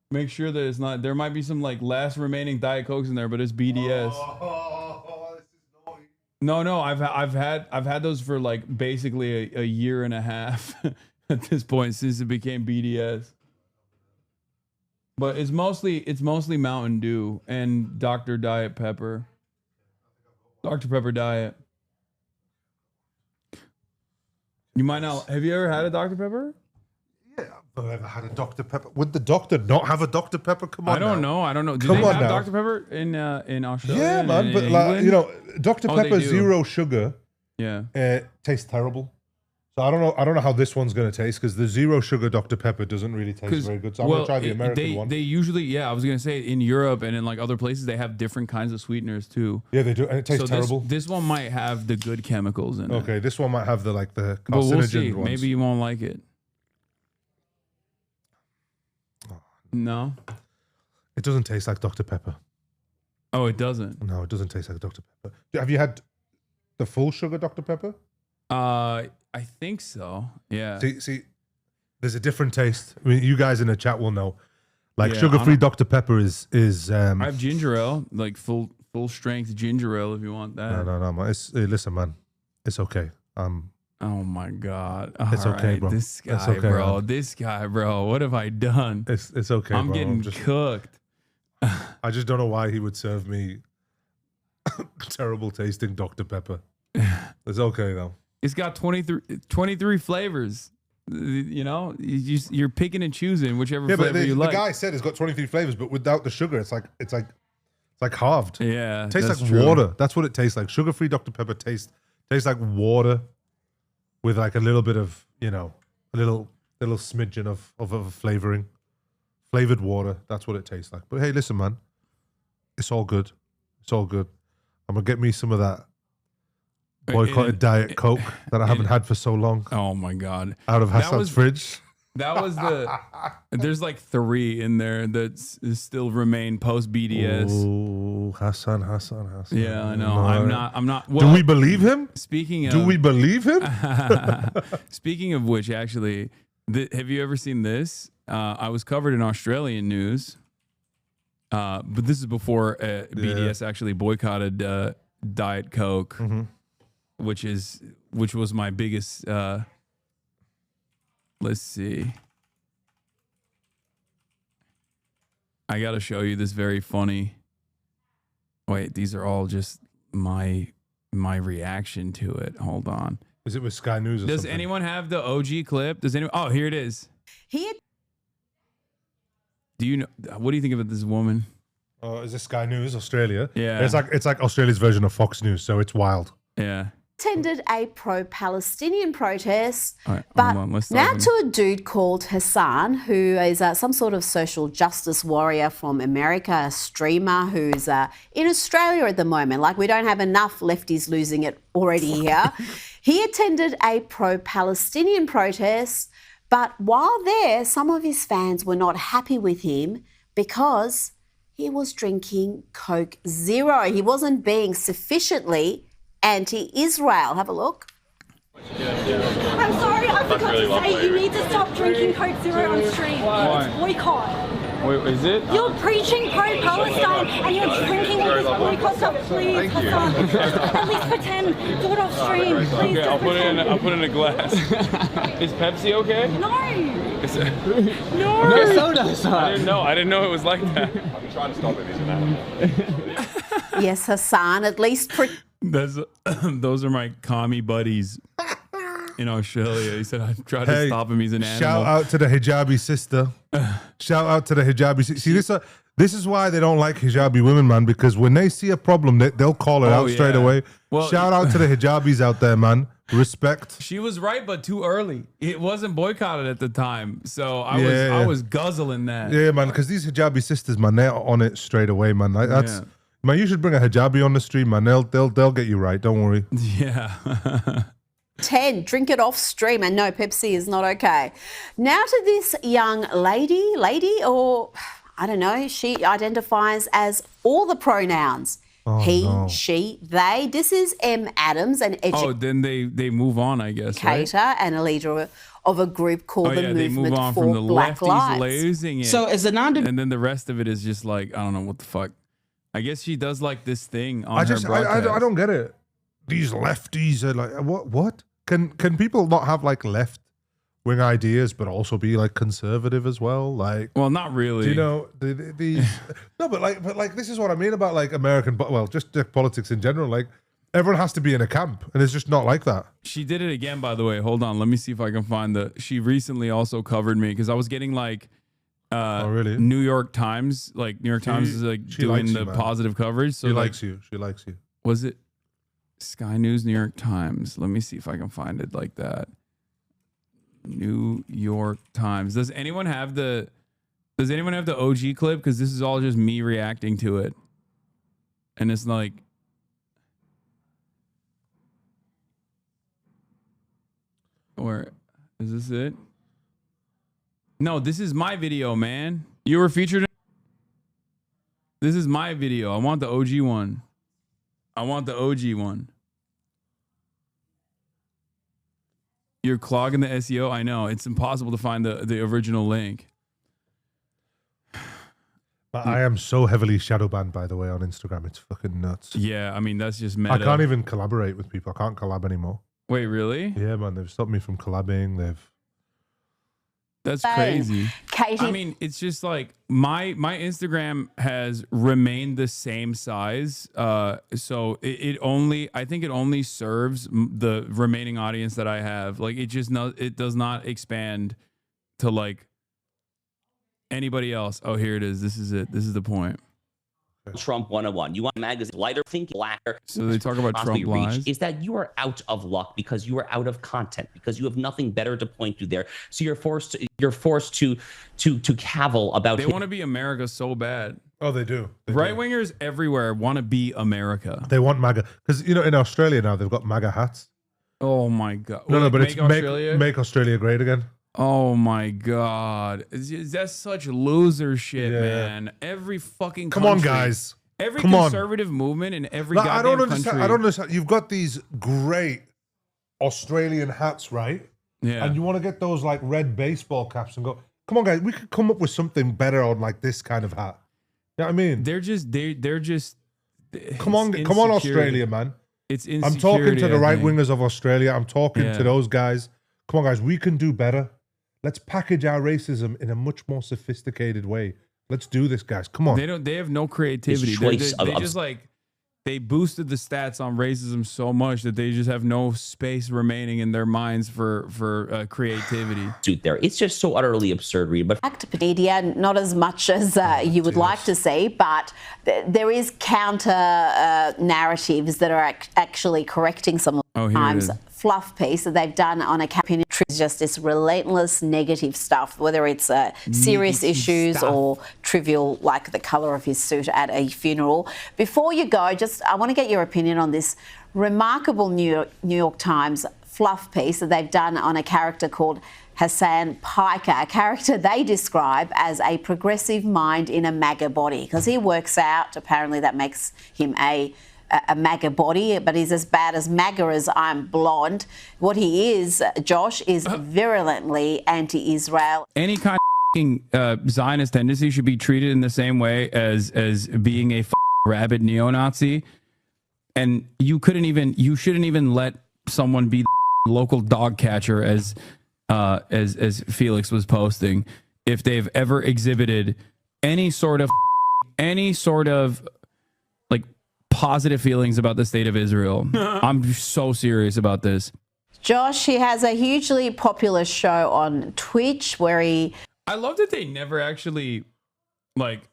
make sure that it's not. There might be some like last remaining Diet Cokes in there, but it's BDS. No, I've had those for like basically a year and a half at this point, since it became BDS. But it's mostly Mountain Dew and Dr. Diet Pepper. Dr. Pepper Diet. You might not. Have you ever had a Dr. Pepper? Yeah, I've never had a Dr. Pepper. Would the doctor not have a Dr. Pepper? Come on, I don't know. Do Come they on have now. Dr. Pepper in Australia? Yeah, man. in But England? Dr. Oh, they Pepper do. zero sugar. Yeah. Tastes terrible. So I don't know how this one's gonna taste, because the zero sugar Dr. Pepper doesn't really taste very good. So I'm gonna try the American one. They usually, I was gonna say in Europe and in like other places, they have different kinds of sweeteners too. Yeah, they do, and it tastes terrible. This one might have the good chemicals in it. Okay, this one might have the But carcinogen we'll see. ones. Maybe you won't like it. No, It doesn't taste like Dr. Pepper. Oh, it doesn't. No, it doesn't taste like Dr. Pepper. Have you had the full sugar Dr. Pepper? I think so. Yeah. See, there's a different taste. I mean, you guys in the chat will know. Like Yeah, sugar-free Dr. Pepper is. I have ginger ale, like full strength ginger ale, if you want that. No, man. Listen, man, it's okay. Oh my God. It's All okay, right, bro. This guy, It's okay, bro. man. This guy, bro. What have I done? It's okay. I'm bro. getting just cooked. I just don't know why he would serve me terrible tasting Dr. Pepper. It's okay though. It's got 23 flavors. You know, you're picking and choosing whichever flavor you like. The guy said it's got 23 flavors, but without the sugar, it's like halved. Yeah, it tastes that's like true. water. That's what it tastes like. Sugar-free Dr. Pepper tastes like water with like a little bit of, a little smidgen of flavoring. Flavored water. That's what it tastes like. But hey, listen, man, it's all good. It's all good. I'm gonna get me some of that boycotted Diet Coke that I haven't had for so long. Oh my God! Out of That Hasan's was- fridge. That was the. There's like 3 in there that still remain post BDS. Oh, Hasan. Yeah, I know. I'm not. Do we believe him? Speaking of, do we believe him? Speaking of which, actually, have you ever seen this? I was covered in Australian news, but this is before BDS actually boycotted Diet Coke, which was my biggest. Let's see. I got to show you this very funny. Wait, these are all just my reaction to it. Hold on. Is it with Sky News or Does something? anyone have the OG clip? Does anyone? Oh, here it is. Do you know? What do you think about this woman? Oh, is this Sky News Australia? Yeah. It's like Australia's version of Fox News, so it's wild. Yeah. Attended a pro-Palestinian protest, All right, but hold on, let's now dive in. to a dude called Hasan, who is some sort of social justice warrior from America, a streamer who's in Australia at the moment. Like, we don't have enough lefties losing it already here. He attended a pro-Palestinian protest, but while there, some of his fans were not happy with him because he was drinking Coke Zero. He wasn't being sufficiently anti-Israel. Have a look. I'm sorry, I forgot to say, you need to stop drinking Coke Zero on stream. Why? It's boycott. Wait, is it? You're preaching pro-Palestine and you're drinking all this boycott stuff. Please, Hasan, at least pretend. Do it off stream. Please. Okay, just I'll pretend. put in a glass. Is Pepsi okay? No. Is it? No. Okay. Soda, I didn't know it was like that. I'm trying to stop it. He's an animal. Yes, Hasan, at least Those are my commie buddies in Australia. He said, I tried to Hey, stop him. He's an animal. Shout out to the hijabi sister. Shout out to the hijabi sister. See, this is why they don't like hijabi women, man, because when they see a problem, they'll call it out straight away. Well, Shout out to the hijabis out there, man. Respect. She was right, but too early. It wasn't boycotted at the time. So I was guzzling that. Yeah, man, because these hijabi sisters, man, they're on it straight away, man. Like, that's man, you should bring a hijabi on the stream, man. They'll get you right. Don't worry. Yeah. 10, drink it off stream, and no, Pepsi is not okay. Now to this young lady, or I don't know, she identifies as all the pronouns. He, she, they. This is M. Adams, an then they move on, I guess, educator right? and a leader of a group called the they move Movement on for from the Black lefties Lives. losing it. So as a and then the rest of it is just like, I don't know what the fuck. I guess she does like this thing on her broadcast. I don't get it. These lefties are like, what? Can people not have like left wing ideas, but also be like conservative as well? Like, well, not really. Do you know these? No, but like this is what I mean about like American, just politics in general. Like, everyone has to be in a camp, and it's just not like that. She did it again, by the way. Hold on, let me see if I can find she recently also covered me because I was getting like. Really? New York Times, New York Times is like doing the man. positive coverage. So She likes you. She likes you. Was it Sky News, New York Times? Let me see if I can find it like that. New York Times. Does anyone have the OG clip? Because this is all just me reacting to it, and it's like. Or is this it? No, this is my video, man. You were featured. This is my video. I want the OG one. I want the OG one. You're clogging the SEO. I know. It's impossible to find the original link. But I am so heavily shadow banned, by the way, on Instagram. It's fucking nuts. Yeah, I mean, that's just meta. I can't even collaborate with people. I can't collab anymore. Wait, really? Yeah, man. They've stopped me from collabing. That's crazy. Katie. I mean, it's just like my Instagram has remained the same size. So I think it only serves the remaining audience that I have. Like, it does not expand to like anybody else. Oh, here it is. This is it. This is the point. Trump 101. You want magazine lighter, think blacker. So they talk about Trump lies. Is that you are out of luck because you are out of content because you have nothing better to point to there. So you're forced to cavil about. They want to be America so bad. Oh, they do. Right wingers everywhere want to be America. They want MAGA because in Australia now they've got MAGA hats. Oh my god! No, but make it's Australia? make Australia great again. Oh my God. That's such loser shit, man. Every fucking Come on, country, guys. Every Come on. conservative movement in every No, goddamn I don't understand. country. I don't understand. You've got these great Australian hats, right? Yeah. And you want to get those like red baseball caps and go, come on, guys, we could come up with something better on like this kind of hat. You know what I mean? They're just come on, Australia, man. It's I'm talking insecurity, to the I right think. wingers of Australia. I'm talking Yeah. to those guys. Come on, guys, we can do better. Let's package our racism in a much more sophisticated way. Let's do this, guys. Come on. They have no creativity. It's They choice of- just like they boosted the stats on racism so much that they just have no space remaining in their minds for creativity. Suit there. It's just so utterly absurd, Reed. But media, not as much as you would like to see, but there is counter narratives that are actually correcting some of the here it times. is. Fluff piece that they've done on a campaign is just this relentless negative stuff, whether it's serious Negative issues stuff. or trivial, like the colour of his suit at a funeral. Before you go, I want to get your opinion on this remarkable New York Times fluff piece that they've done on a character called Hasan, Piker, a character they describe as a progressive mind in a MAGA body, because he works out. Apparently that makes him a MAGA body, but he's as bad as MAGA as I'm blonde. What he is, Josh, is virulently anti-Israel. Any kind of Zionist tendency should be treated in the same way as being a rabid neo-Nazi. And you shouldn't even let someone be the local dog catcher as Felix was posting. If they've ever exhibited any sort of like positive feelings about the state of Israel. I'm so serious about this. Josh, he has a hugely popular show on Twitch where I love that they never actually like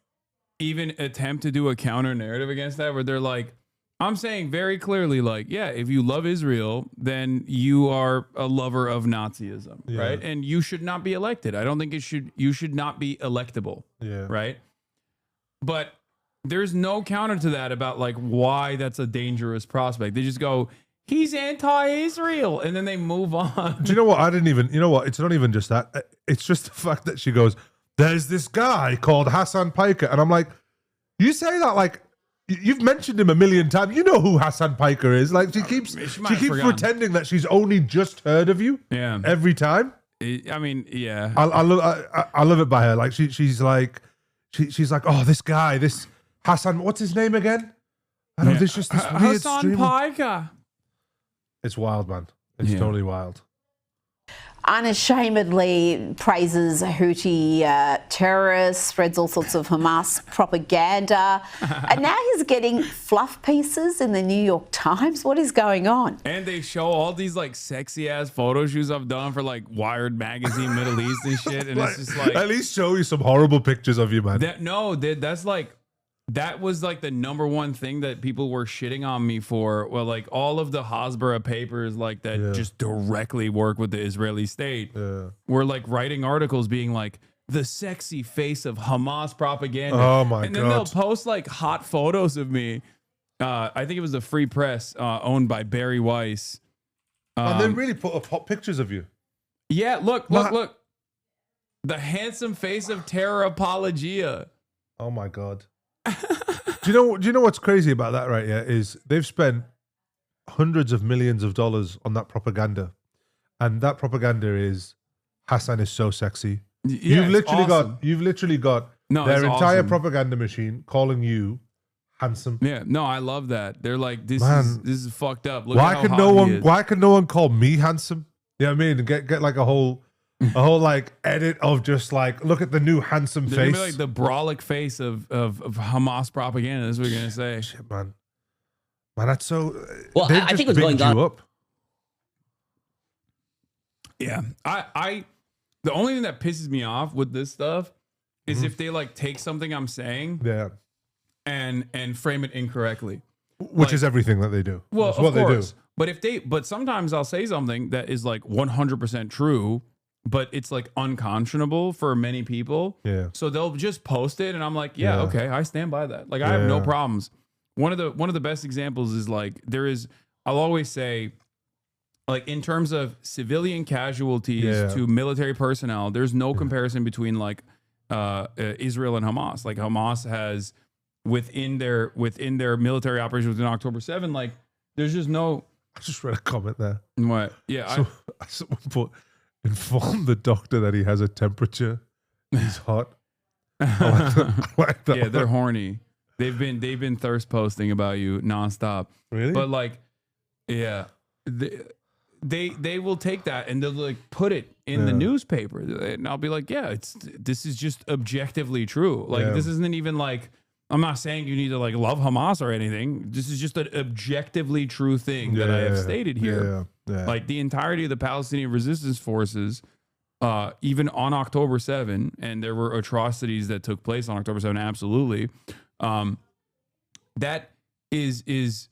even attempt to do a counter narrative against that, where they're like, I'm saying very clearly, like, yeah, if you love Israel, then you are a lover of Nazism, right? And you should not be elected. I don't think you should not be electable, right? But there's no counter to that about like why that's a dangerous prospect. They just go, he's anti-Israel, and then they move on. Do you know what? You know what? It's not even just that. It's just the fact that she goes, there's this guy called Hasan Piker. And I'm like, you say that like, you've mentioned him a million times. You know who Hasan Piker is. Like she keeps pretending that she's only just heard of you. Yeah. Every time. I mean, yeah. I love it by her. Like she's like, oh, this guy, this Hasan, what's his name again? I don't know. There's just this weird Hasan stream. Piker. It's wild, man. It's totally wild. unashamedly praises Houthi terrorists, spreads all sorts of Hamas propaganda. And now he's getting fluff pieces in the New York Times. What is going on? And they show all these like sexy ass photo shoots I've done for like Wired magazine, Middle East and shit. And it's just like, at least show you some horrible pictures of you, man. That's like, that was like the number one thing that people were shitting on me for. Well, like all of the Hasbara papers like that just directly work with the Israeli state were like writing articles being like the sexy face of Hamas propaganda. Oh my And then God. they'll post like hot photos of me. I think it was the Free Press Oh, owned by Barry Weiss. and they really put up hot pictures of you. Yeah, look. The handsome face of terror apologia. Oh my God. Do you know what's crazy about that, right? Yeah, is they've spent hundreds of millions of dollars on that propaganda, and that propaganda is Hasan is so sexy. Yeah, You've literally got their it's entire awesome. propaganda machine calling you handsome. Yeah, no, I love that. They're like, this Man. is fucked up. Look Why at how could hot no he one? is. Why could no one call me handsome? You know what I mean? And get like a whole like edit of just like look at the new handsome They're face. gonna be like the brolic face of Hamas propaganda. That's what we're gonna say. Shit, man, that's so. Well, they've I just think what's bigged going you on. up. Yeah, I the only thing that pisses me off with this stuff is if they like take something I'm saying, and frame it incorrectly, Which is everything that they do. Well, That's of what course. they do. But sometimes I'll say something that is like 100% true, but it's like unconscionable for many people. Yeah. So they'll just post it, and I'm like, yeah, Yeah. okay, I stand by that. Like I have no Yeah. problems. One of the best examples is like I'll always say, like in terms of civilian casualties Yeah. to military personnel, there's no comparison between like Israel and Hamas. Like Hamas has within their military operations within October 7, like there's just no. I just read a comment there. What? Yeah. So someone put, inform the doctor that he has a temperature. He's hot. I like that Yeah, they're one. horny. They've been thirst posting about you nonstop. Really? But like, yeah, they will take that and they'll like put it in the newspaper, and I'll be like, yeah, this is just objectively true. Like this isn't even like, I'm not saying you need to like love Hamas or anything. This is just an objectively true thing that I have stated here. Yeah. Like the entirety of the Palestinian resistance forces, even on October 7, and there were atrocities that took place on October 7, absolutely. That is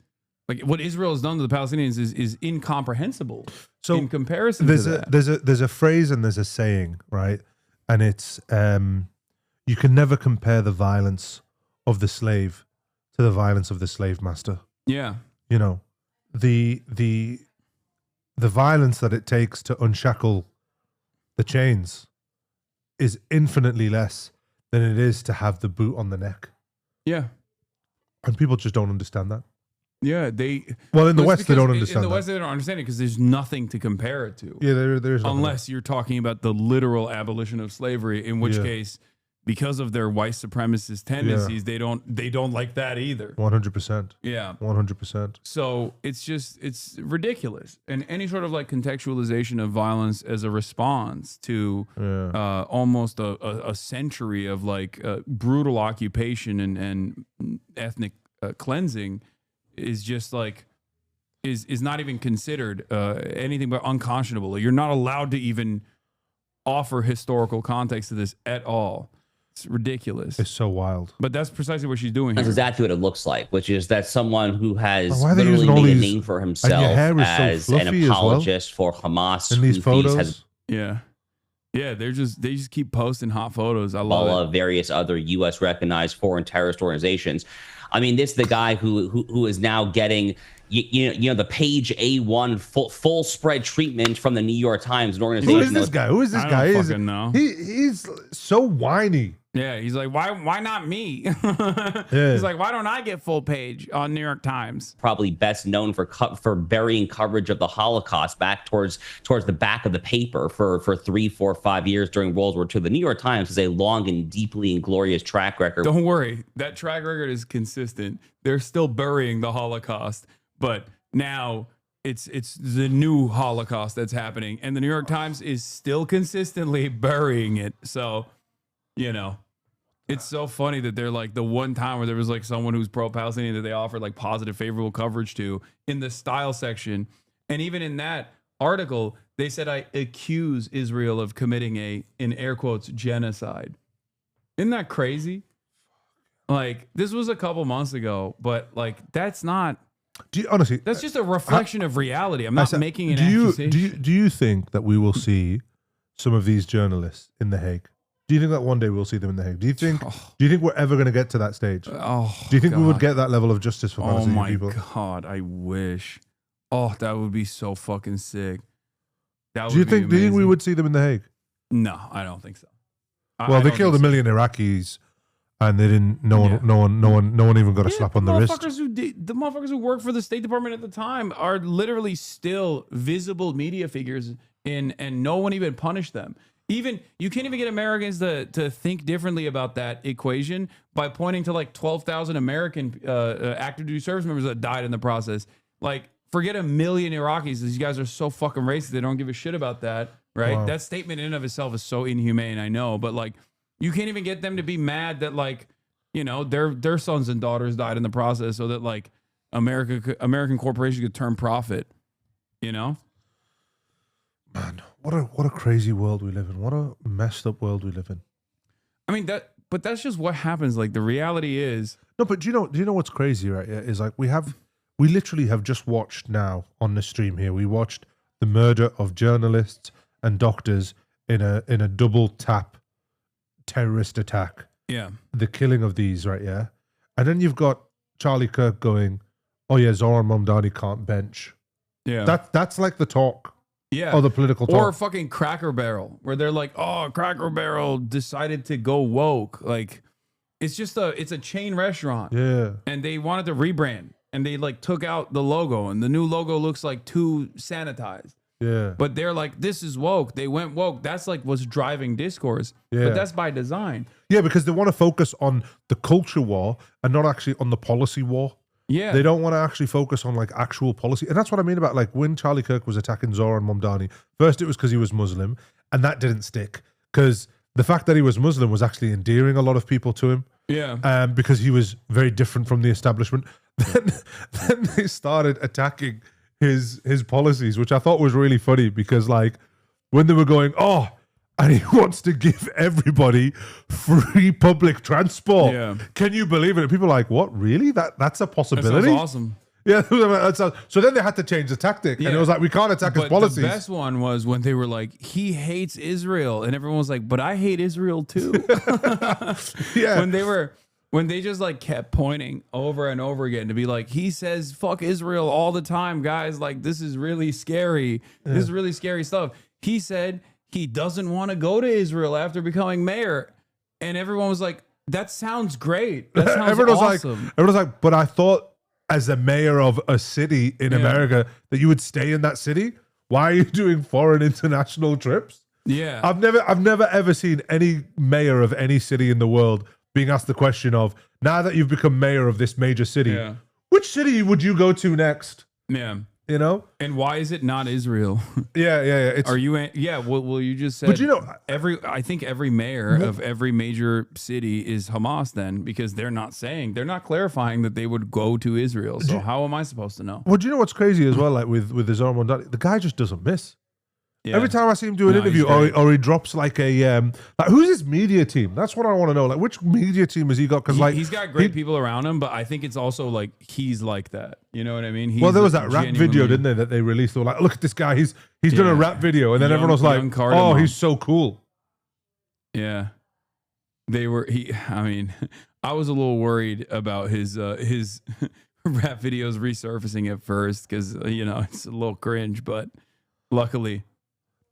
like what Israel has done to the Palestinians is incomprehensible. So in comparison to that. There's a phrase and there's a saying, right? And it's you can never compare the violence of the slave to the violence of the slave master. Yeah. You know, the violence that it takes to unshackle the chains is infinitely less than it is to have the boot on the neck. Yeah. And people just don't understand that. Yeah, well, in the West they don't in understand the that. West they don't understand it because there's nothing to compare it to. Yeah, there's nothing. Unless you're talking about the literal abolition of slavery, in which Yeah. case, because of their white supremacist tendencies, they don't like that either. 100%. Yeah. 100%. So it's ridiculous, and any sort of like contextualization of violence as a response to almost a century of like brutal occupation and ethnic cleansing is just like is not even considered anything but unconscionable. You're not allowed to even offer historical context to this at all. It's ridiculous. It's so wild. But that's precisely what she's doing That's here. exactly what it looks like, which is that someone who has Why are they literally using all made a these- name for and your himself hair is so as an fluffy as well? apologist for Hamas. In these who photos? has Yeah. They just keep posting hot photos. I love all it. of various other U.S. recognized foreign terrorist organizations. I mean, this is the guy who is now getting you know the page A1 full spread treatment from the New York Times, an organization. Who is this guy? Who is this I guy? don't fucking know. He's so whiny. Yeah, he's like, why not me? Yeah. He's like, why don't I get full page on New York Times? Probably best known for burying coverage of the Holocaust back towards the back of the paper for 3, 4, 5 years during World War II. The New York Times has a long and deeply inglorious track record. Don't worry, that track record is consistent. They're still burying the Holocaust, but now it's the new Holocaust that's happening, and the New York Times is still consistently burying it. So, you know, it's so funny that they're like the one time where there was like someone who's pro-Palestinian that they offered like positive, favorable coverage to in the style section. And even in that article, they said, I accuse Israel of committing in air quotes, genocide. Isn't that crazy? Like, this was a couple months ago, but like, that's not, Do you, honestly, that's just a reflection of reality. I'm not making an accusation. Do you think that we will see some of these journalists in The Hague? Do you think that one day we'll see them in The Hague? Do you think we're ever going to get to that stage? Oh, do you think we would God. get that level of justice for Palestinian people? Oh my God, I wish. Oh, that would be so fucking sick. That Do you would be think we amazing. would see them in The Hague? No, I don't think so. Well, they killed a million Iraqis, and they didn't. No one even got a slap on the wrist. The motherfuckers who worked for the State Department at the time are literally still visible media figures and no one even punished them. Even you can't even get Americans to think differently about that equation by pointing to like 12,000 American active duty service members that died in the process. Like, forget a million Iraqis. These guys are so fucking racist. They don't give a shit about that, right? Wow. That statement in and of itself is so inhumane, I know. But like, you can't even get them to be mad that like, you know, their sons and daughters died in the process so that like American corporations could turn profit, you know? Man, what a crazy world we live in. What a messed up world we live in. I mean, but that's just what happens. Like, the reality is, No, but do you know what's crazy, right? Yeah, is like we literally have just watched now on the stream here. We watched the murder of journalists and doctors in a double tap terrorist attack. yeah. The killing of these, right? Yeah, and then you've got Charlie Kirk going, "Oh yeah, Zoran Mamdani can't bench Yeah. That's like the talk. Yeah. Or the political talk. Or fucking Cracker Barrel, where they're like, oh, Cracker Barrel decided to go woke. Like, it's a chain restaurant. Yeah. And they wanted to rebrand. And they like took out the logo. And the new logo looks like too sanitized. Yeah. But they're like, this is woke. They went woke. That's like what's driving discourse. Yeah. But that's by design. Yeah, because they want to focus on the culture war and not actually on the policy war. Yeah. They don't want to actually focus on like actual policy. And that's what I mean about like when Charlie Kirk was attacking Zoran Momdani. First, it was because he was Muslim, and that didn't stick. Because the fact that he was Muslim was actually endearing a lot of people to him. Yeah. Because he was very different from the establishment. Then they started attacking his policies, which I thought was really funny because like when they were going, oh, and he wants to give everybody free public transport. Yeah. Can you believe it? And people are like, what? Really? That's a possibility? That sounds awesome. Yeah. So then they had to change the tactic. And it was like, we can't attack his policies. The best one was when they were like, he hates Israel. And everyone was like, but I hate Israel too. Yeah. When they just like kept pointing over and over again to be like, he says fuck Israel all the time, guys. Like, this is really scary. Yeah. This is really scary stuff. He said he doesn't want to go to Israel after becoming mayor. And everyone was like, that sounds great. That sounds awesome. Everyone was like, but I thought as a mayor of a city in America that you would stay in that city. Why are you doing foreign international trips? Yeah. I've never ever seen any mayor of any city in the world being asked the question of, now that you've become mayor of this major city, which city would you go to next? Yeah. You know? And why is it not Israel? Yeah. Are you? Yeah. Well, you just said. But you know, I think every mayor of every major city is Hamas then, because they're not clarifying that they would go to Israel. So how am I supposed to know? Well, do you know what's crazy as well? Like with the Zoran Mondani, the guy just doesn't miss. Yeah. Every time I see him do an interview, or he drops like a like, who's his media team? That's what I want to know. Like, which media team has he got? Because like he's got great people around him, but I think it's also like he's like that. You know what I mean? Well, there was that rap video, didn't they, that they released? They were like, look at this guy. He's done a rap video, and then everyone was like, oh, he's so cool. Yeah, they were. I mean, I was a little worried about his rap videos resurfacing at first because it's a little cringe, but luckily.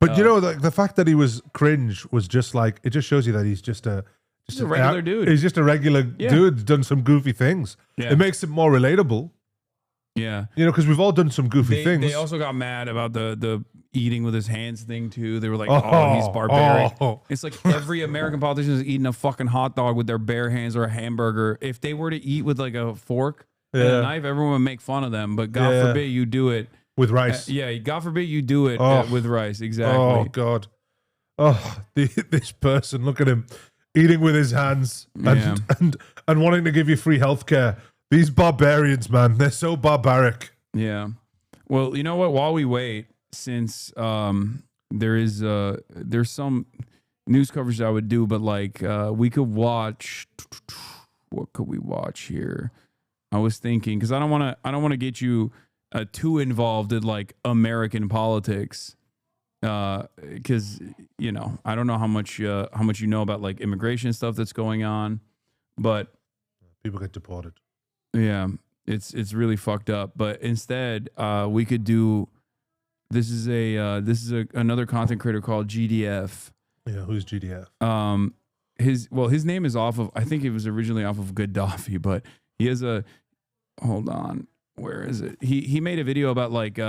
But you know, the fact that he was cringe was just like, it just shows you that he's just a regular dude. He's just a regular dude, done some goofy things. Yeah. It makes him more relatable. Yeah. Because we've all done some goofy things. They also got mad about the eating with his hands thing too. They were like, oh he's barbaric. It's like every American politician is eating a fucking hot dog with their bare hands or a hamburger. If they were to eat with like a fork and a knife, everyone would make fun of them. But God forbid you do it with rice. God forbid you do it with rice. Exactly. Oh God. Oh, this person, look at him eating with his hands and wanting to give you free healthcare. These barbarians, man, they're so barbaric. Yeah. Well, you know what? While we wait, since there's some news coverage that I would do, but like we could watch. What could we watch here? I was thinking because I don't want to get you too involved in like American politics, because I don't know how much you know about like immigration stuff that's going on, but people get deported. Yeah, it's really fucked up. But instead, we could do. This is another content creator called GDF. Yeah, who's GDF? His name is off of. I think it was originally off of Gaddafi, but he has a. Hold on. Where is it? He made a video about like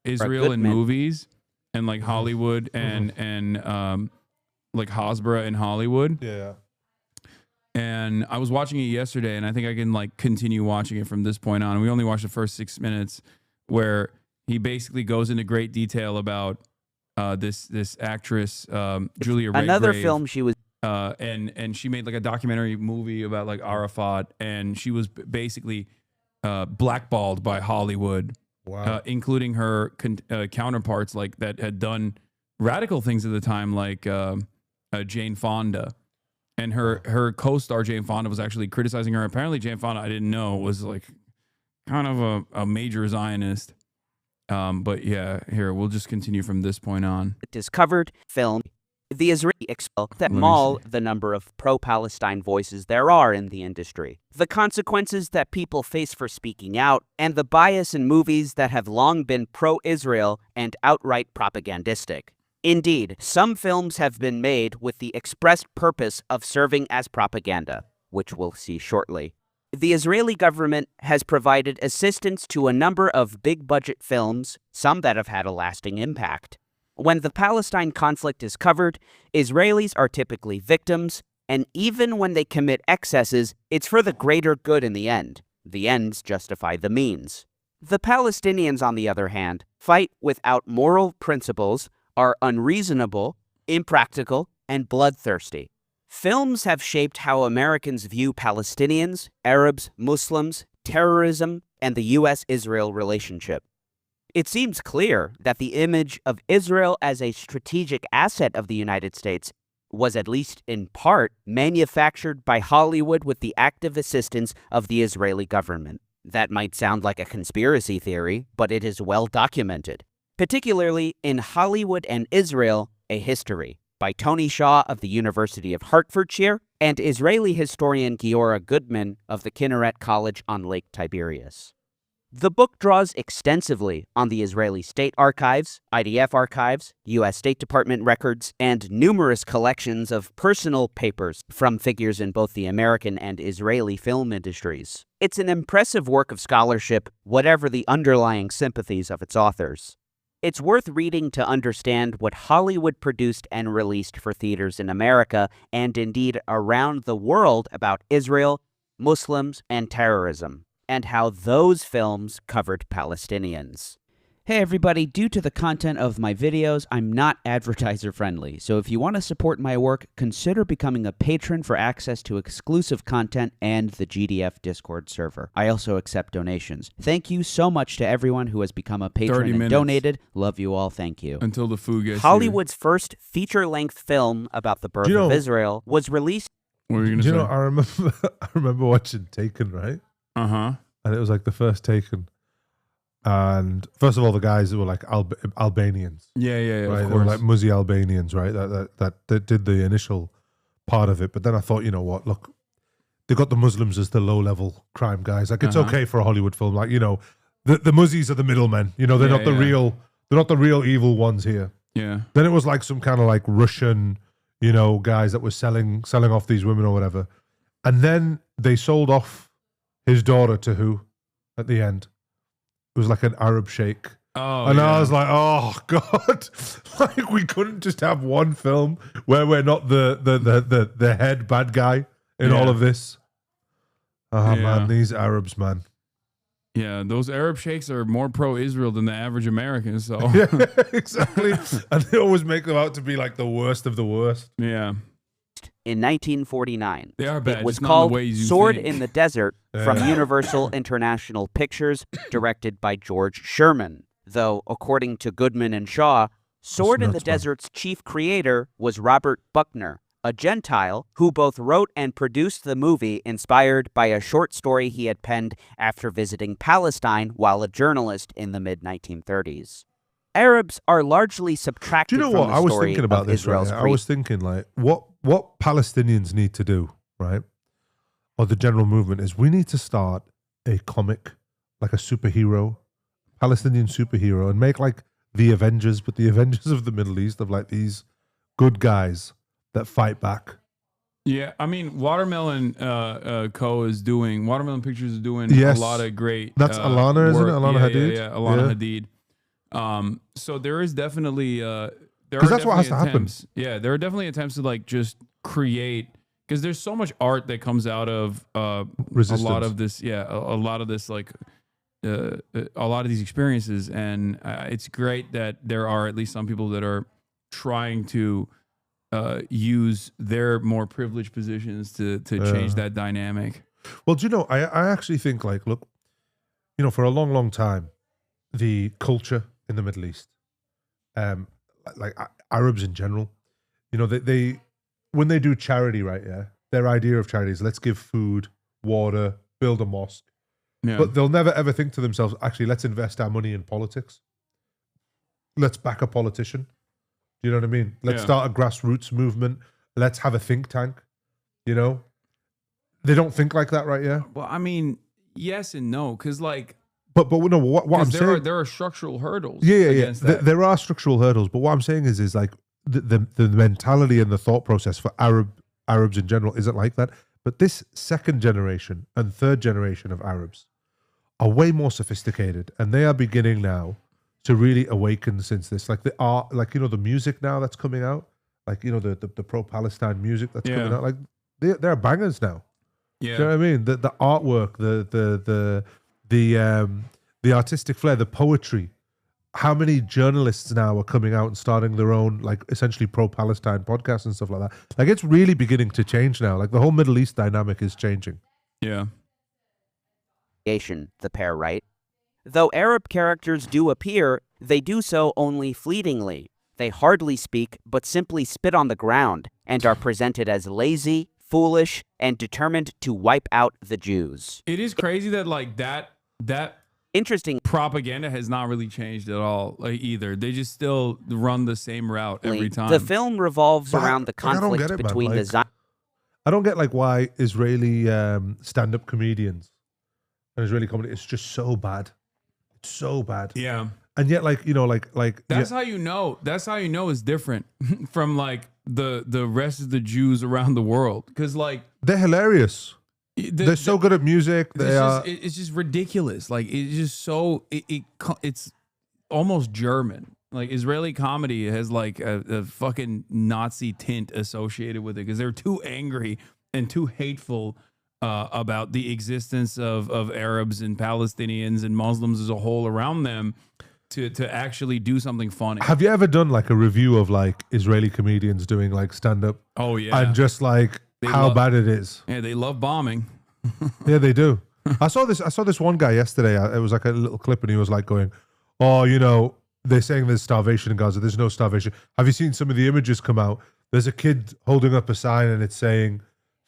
Israel in movies and like Hollywood and like Hasbara in Hollywood. Yeah. And I was watching it yesterday, and I think I can like continue watching it from this point on. We only watched the first 6 minutes, where he basically goes into great detail about this actress Julia Raygrave. Another film she was and she made like a documentary movie about like Arafat, and she was basically blackballed by Hollywood, including her counterparts like that had done radical things at the time, like Jane Fonda, and her co-star Jane Fonda was actually criticizing her. Apparently, Jane Fonda, I didn't know, was like kind of a major Zionist. But yeah, here we'll just continue from this point on. Discovered film The Israeli expel that maul the number of pro-Palestine voices there are in the industry, the consequences that people face for speaking out, and the bias in movies that have long been pro-Israel and outright propagandistic. Indeed, some films have been made with the express purpose of serving as propaganda, which we'll see shortly. The Israeli government has provided assistance to a number of big-budget films, some that have had a lasting impact. When the Palestine conflict is covered, Israelis are typically victims, and even when they commit excesses, it's for the greater good in the end. The ends justify the means. The Palestinians, on the other hand, fight without moral principles, are unreasonable, impractical, and bloodthirsty. Films have shaped how Americans view Palestinians, Arabs, Muslims, terrorism, and the U.S.-Israel relationship. It seems clear that the image of Israel as a strategic asset of the United States was, at least in part, manufactured by Hollywood with the active assistance of the Israeli government. That might sound like a conspiracy theory, but it is well documented, particularly in Hollywood and Israel, A History, by Tony Shaw of the University of Hertfordshire and Israeli historian Giora Goodman of the Kinneret College on Lake Tiberias. The book draws extensively on the Israeli State Archives, IDF archives, U.S. State Department records, and numerous collections of personal papers from figures in both the American and Israeli film industries. It's an impressive work of scholarship, whatever the underlying sympathies of its authors. It's worth reading to understand what Hollywood produced and released for theaters in America and indeed around the world about Israel, Muslims, and terrorism, and how those films covered Palestinians. Hey everybody, due to the content of my videos, I'm not advertiser friendly, so if you want to support my work, consider becoming a patron for access to exclusive content and the GDF Discord server. I also accept donations. Thank you so much to everyone who has become a patron and donated. Love you all, thank you. Until the food gets Hollywood's first feature-length film about the birth of Israel was released. What were you going to say? I remember watching Taken, right? Uh-huh. And it was like the first Taken. And first of all, the guys were like Albanians. Yeah, right? Of They were course. like Muzzy Albanians, right? That did the initial part of it. But then I thought, you know what? Look, they got the Muslims as the low-level crime guys. Like it's okay for a Hollywood film. Like the Muzzies are the middlemen. They're not the real. They're not the real evil ones here. Yeah. Then it was like some kind of like Russian, guys that were selling off these women or whatever. And then they sold off his daughter to who at the end? It was like an Arab sheikh. Oh, and yeah. I was like, oh God, like we couldn't just have one film where we're not the head bad guy in all of this. Oh man, these Arabs, man. Yeah, those Arab sheikhs are more pro-Israel than the average American, so. Yeah, exactly. And they always make them out to be like the worst of the worst. Yeah. In 1949. They are bad. It was just not in the called ways you Sword think. in the Desert from Universal International Pictures, directed by George Sherman. Though, according to Goodman and Shaw, Sword in the Desert's chief creator was Robert Buckner, a Gentile who both wrote and produced the movie inspired by a short story he had penned after visiting Palestine while a journalist in the mid-1930s. Arabs are largely subtracted Do you know from what? the I was story thinking about of this, Israel's right? I was thinking, like, what Palestinians need to do, right? Or the general movement is we need to start a comic, like a superhero, Palestinian superhero, and make like the Avengers, but the Avengers of the Middle East, of like these good guys that fight back. Yeah, I mean, Watermelon Watermelon Pictures is doing Yes. a lot of great. That's Alana, isn't it? work. Alana Yeah, Hadid? Yeah, Alana Yeah. Hadid. So there is definitely there 'Cause are that's what has definitely to happen. attempts. Yeah, there are definitely attempts to like just create, because there's so much art that comes out of a lot of this. Yeah, a lot of this like a lot of these experiences, and it's great that there are at least some people that are trying to use their more privileged positions to change that dynamic. Well, do you know, I actually think, like, look, for a long, long time, the culture in the Middle East, like Arabs in general, they when they do charity, right, their idea of charity is let's give food, water, build a mosque. Yeah. But they'll never ever think to themselves, actually, let's invest our money in politics. Let's back a politician. Do you know what I mean? Let's start a grassroots movement. Let's have a think tank. You know, they don't think like that, right? Yeah. Well, I mean, yes and no, because like, but no, what I'm saying, there are structural hurdles. Yeah. There are structural hurdles, but what I'm saying is like the mentality and the thought process for Arabs in general isn't like that. But this second generation and third generation of Arabs are way more sophisticated, and they are beginning now to really awaken since this. Like the art, like, you know, the music now that's coming out, like, you know, the pro-Palestine music that's coming out, like they're bangers now. Yeah. Do you know what I mean? The artwork, the artistic flair, the poetry. How many journalists now are coming out and starting their own, like, essentially pro-Palestine podcasts and stuff like that? Like, it's really beginning to change now. Like, the whole Middle East dynamic is changing. Yeah. The pair write. Though Arab characters do appear, they do so only fleetingly. They hardly speak, but simply spit on the ground, and are presented as lazy, foolish, and determined to wipe out the Jews. It is crazy that like that interesting propaganda has not really changed at all, like, either. They just still run the same route every time. The film revolves around the conflict between the Zion. I don't get like why Israeli stand-up comedians and Israeli comedy is just so bad. It's so bad. Yeah. And yet, like, you know, like that's how you know. That's how you know it's different from like the rest of the Jews around the world, because like they're hilarious. They're so good at music. It's just ridiculous. Like, it's just so it's almost German. Like, Israeli comedy has like a fucking Nazi tint associated with it, because they're too angry and too hateful about the existence of Arabs and Palestinians and Muslims as a whole around them to actually do something funny. Have you ever done like a review of like Israeli comedians doing like stand-up? Oh yeah. And just like how bad it is. Yeah, they love bombing. Yeah, they do. I saw this one guy yesterday. It was like a little clip, and he was like going, "Oh, you know, they're saying there's starvation in Gaza. There's no starvation. Have you seen some of the images come out? There's a kid holding up a sign, and it's saying,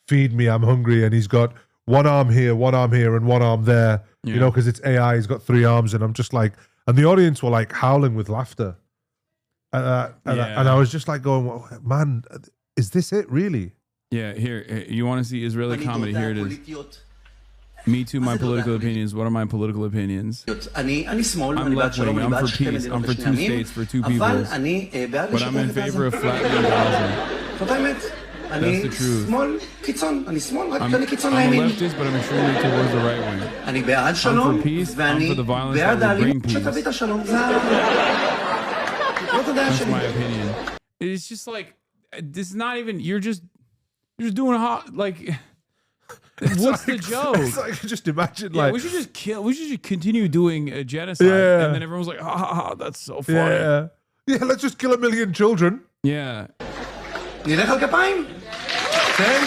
'Feed me, I'm hungry,' and he's got one arm here, and one arm there. Yeah. You know, because it's AI. He's got 3 arms, and I'm just like, and the audience were like howling with laughter, and I was just like going, well, man, is this it really? Yeah, here, you want to see Israeli comedy? Here it is. Me too, my political opinions. What are my political opinions? I'm left-wing. I'm for peace. I'm for 2 states, for 2 peoples. But I'm in favor of flattening Gaza. That's the truth. I'm a leftist, but I'm extremely towards the right wing. I'm for peace. I'm for the violence that will bring peace. That's my opinion. It's just like, this is not even, you're just doing hot, like, what's the joke? It's like, just imagine, yeah, like, we should just continue doing a genocide. Yeah. And then everyone's like, ha ha ha, that's so funny. Yeah, let's just kill 1 million children. Yeah. נלך על כפיים? כן?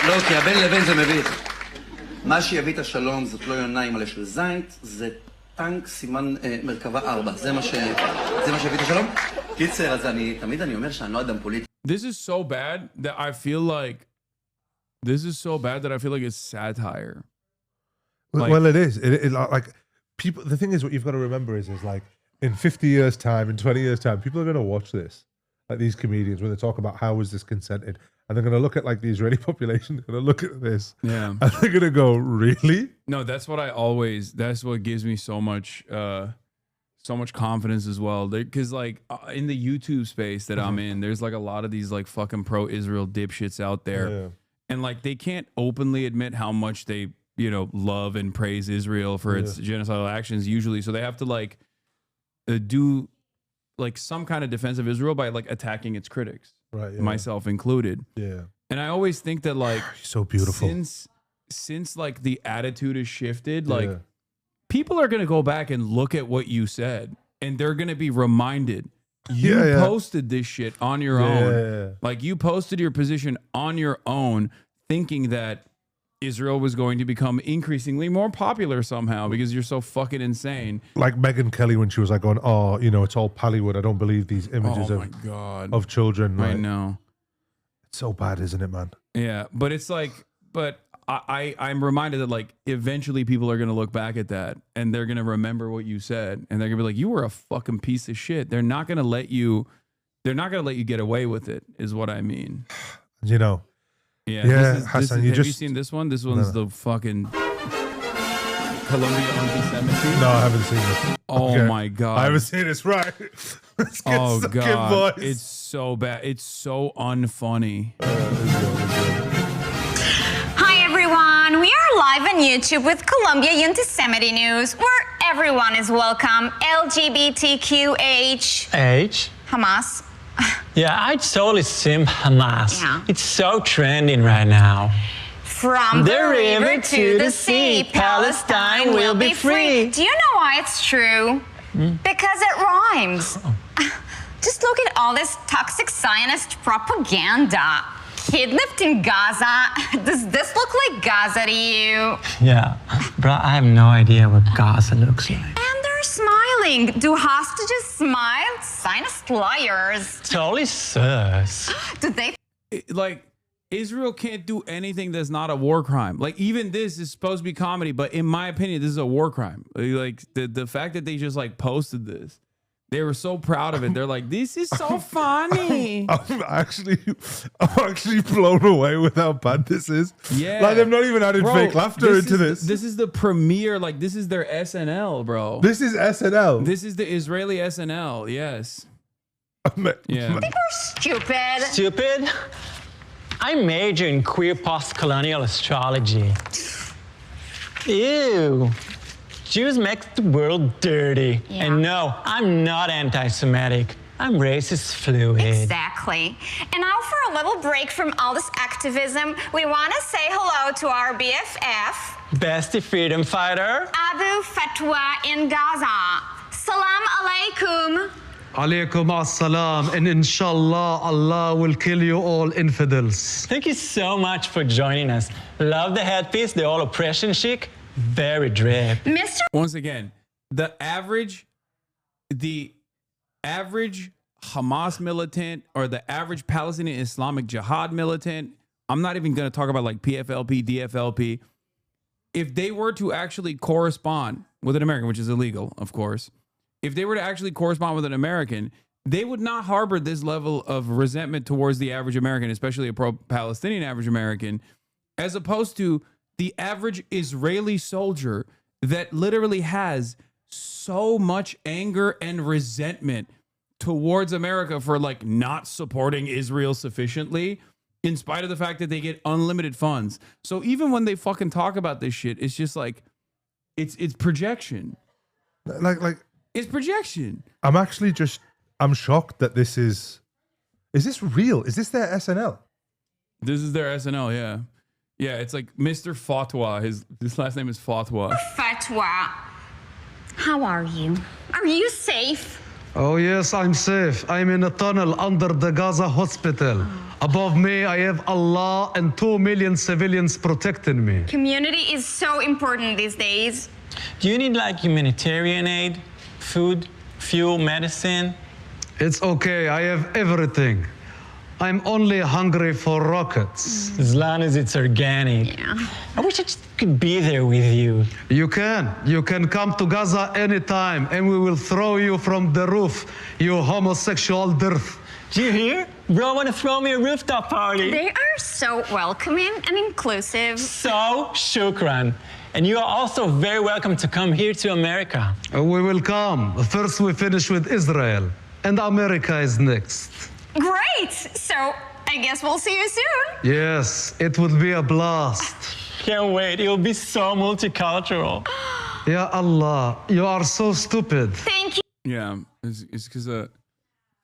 לא, כי הבן לבן זה מביך. מה שיביא את השלום זאת לא יונה עם עלה של זית, זה טנק סימן מרכבה 4. זה מה שיביא את השלום? קיצר, אז תמיד אני אומר שאני לא אדם פוליטי. This is so bad that I feel like it's satire. Like, well, it is. It like people. The thing is, what you've got to remember is like in 50 years' time, in 20 years' time, people are going to watch this, like these comedians, when they talk about how was this consented, and they're going to look at like the Israeli population, they're going to look at this, yeah, and they're going to go, really? No, that's what gives me so much confidence as well. Because like in the YouTube space that I'm in, there's like a lot of these like fucking pro-Israel dipshits out there. Yeah. And like they can't openly admit how much they, you know, love and praise Israel for its genocidal actions usually. So they have to like do like some kind of defense of Israel by like attacking its critics, right? Yeah. Myself included. Yeah. And I always think that like so beautiful since like the attitude has shifted, like people are gonna go back and look at what you said, and they're gonna be reminded. You posted this shit on your own. Like you posted your position on your own, thinking that Israel was going to become increasingly more popular somehow because you're so fucking insane. Like Megyn Kelly when she was like going, "Oh, you know, it's all Pallywood. I don't believe these images of children." Right? I know. It's so bad, isn't it, man? Yeah, but it's like, but I'm reminded that like eventually people are gonna look back at that and they're gonna remember what you said and they're gonna be like, you were a fucking piece of shit. They're not gonna let you get away with it, is what I mean. You know. Yeah, Hasan, have you seen this one? This one's the fucking Colombia anti-Semitism. No, I haven't seen this. Oh my god, I haven't seen this. Right. Oh god, it's so bad. It's so unfunny. Hi everyone, we are live on YouTube with Colombia anti-Semitic news, where everyone is welcome. LGBTQH. H? Hamas. Yeah, I totally sim Hamas. Yeah. It's so trending right now. From the river to the sea, Palestine will be free. Do you know why it's true? Because it rhymes. Just look at all this toxic Zionist propaganda. Kidnapped in Gaza. Does this look like Gaza to you? Yeah, bro, I have no idea what Gaza looks like. And they're smiling. Do hostages smile? Zionist liars. Totally sus. Do they? Like, Israel can't do anything that's not a war crime. Like, even this is supposed to be comedy, but in my opinion, this is a war crime. Like, the fact that they just like posted this, they were so proud of it. They're like, this is so funny. I'm actually blown away with how bad this is. Yeah. Like, they've not even added fake laughter into this. This is the premiere. Like, this is their SNL, bro. This is SNL. This is the Israeli SNL. Yes. Yeah. I think we're stupid. Stupid? I major in queer post-colonial astrology. Ew. Jews make the world dirty. Yeah. And no, I'm not anti-Semitic. I'm racist fluid. Exactly. And now for a little break from all this activism, we want to say hello to our BFF, Bestie freedom fighter. Abu Fatwa in Gaza. Salam alaikum. Alaikum as-salam, and inshallah, Allah will kill you all infidels. Thank you so much for joining us. Love the headpiece, the all oppression chic. Very drip. Mr. Once again, the average Hamas militant or the average Palestinian Islamic Jihad militant, I'm not even going to talk about like PFLP, DFLP. If they were to actually correspond with an American, which is illegal, of course, if they were to actually correspond with an American, they would not harbor this level of resentment towards the average American, especially a pro-Palestinian average American, as opposed to the average Israeli soldier that literally has so much anger and resentment towards America for like not supporting Israel sufficiently, in spite of the fact that they get unlimited funds. So even when they fucking talk about this shit, it's just like, it's projection. Like it's projection. I'm shocked that this is this real? Is this their SNL? This is their SNL, yeah. Yeah, it's like Mr. Fatwa. His last name is Fatwa. Fatwa. How are you? Are you safe? Oh yes, I'm safe. I'm in a tunnel under the Gaza hospital. Above me, I have Allah and 2 million civilians protecting me. Community is so important these days. Do you need like humanitarian aid, food, fuel, medicine? It's okay, I have everything. I'm only hungry for rockets. As long as it's organic. Yeah. I wish I just could be there with you. You can come to Gaza anytime and we will throw you from the roof, you homosexual dirt. Do you hear? Bro, want to throw me a rooftop party. They are so welcoming and inclusive. So shukran. And you are also very welcome to come here to America. We will come. First we finish with Israel, and America is next. Great! So I guess we'll see you soon. Yes, it would be a blast. Can't wait. It will be so multicultural. Ya Allah, you are so stupid. Thank you. Yeah, it's because of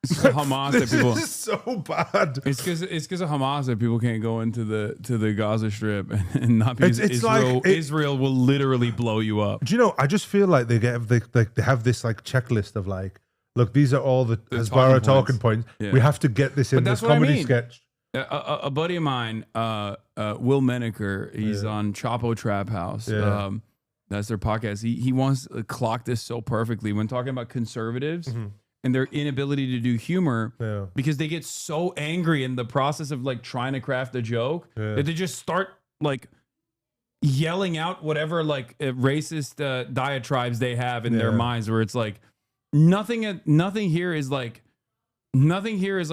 Hamas that people. This is so bad. It's because of Hamas that people can't go into the Gaza Strip and not because Israel will literally blow you up. Do you know? I just feel like they have this like checklist of like, look, these are all the Hasbara talking points. Yeah. We have to get this in this comedy sketch. A buddy of mine, Will Menaker, he's on Chapo Trap House. Yeah. That's their podcast. He wants to clock this so perfectly when talking about conservatives and their inability to do humor because they get so angry in the process of like trying to craft a joke that they just start like yelling out whatever like racist diatribes they have in their minds, where it's like nothing here is like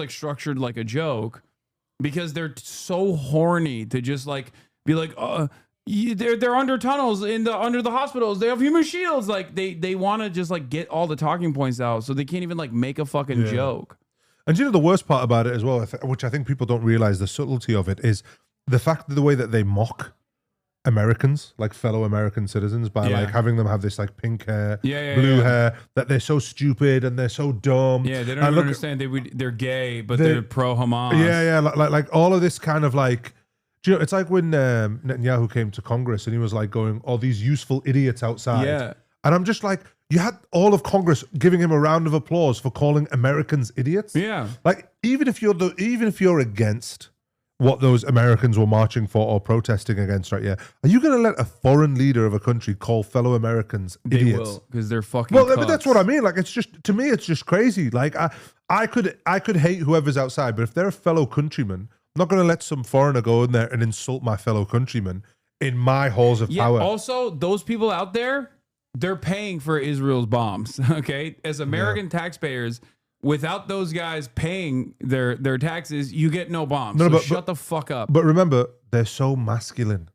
structured like a joke, because they're so horny to just like be like, they're under tunnels under the hospitals, they have human shields, like they want to just like get all the talking points out, so they can't even like make a fucking joke. And you know the worst part about it as well, which I think people don't realize the subtlety of it, is the fact that the way that they mock Americans, like fellow American citizens, by like having them have this like pink hair, blue hair, that they're so stupid and they're so dumb. Yeah, they don't even understand they're gay, but they're pro Hamas. Yeah, like all of this kind of like, do you know, it's like when Netanyahu came to Congress and he was like going, "Oh, these useful idiots outside." Yeah. And I'm just like, you had all of Congress giving him a round of applause for calling Americans idiots. Yeah. Like even if you're against what those Americans were marching for or protesting against, right? Yeah, are you going to let a foreign leader of a country call fellow Americans idiots? They will, because they're fucking. Well, but that's what I mean. Like, it's just, to me, it's just crazy. Like, I could hate whoever's outside, but if they're a fellow countryman, I'm not going to let some foreigner go in there and insult my fellow countrymen in my halls of power. Also, those people out there, they're paying for Israel's bombs. Okay, as American taxpayers. Without those guys paying their taxes, you get no bombs. No, so shut the fuck up. But remember, they're so masculine.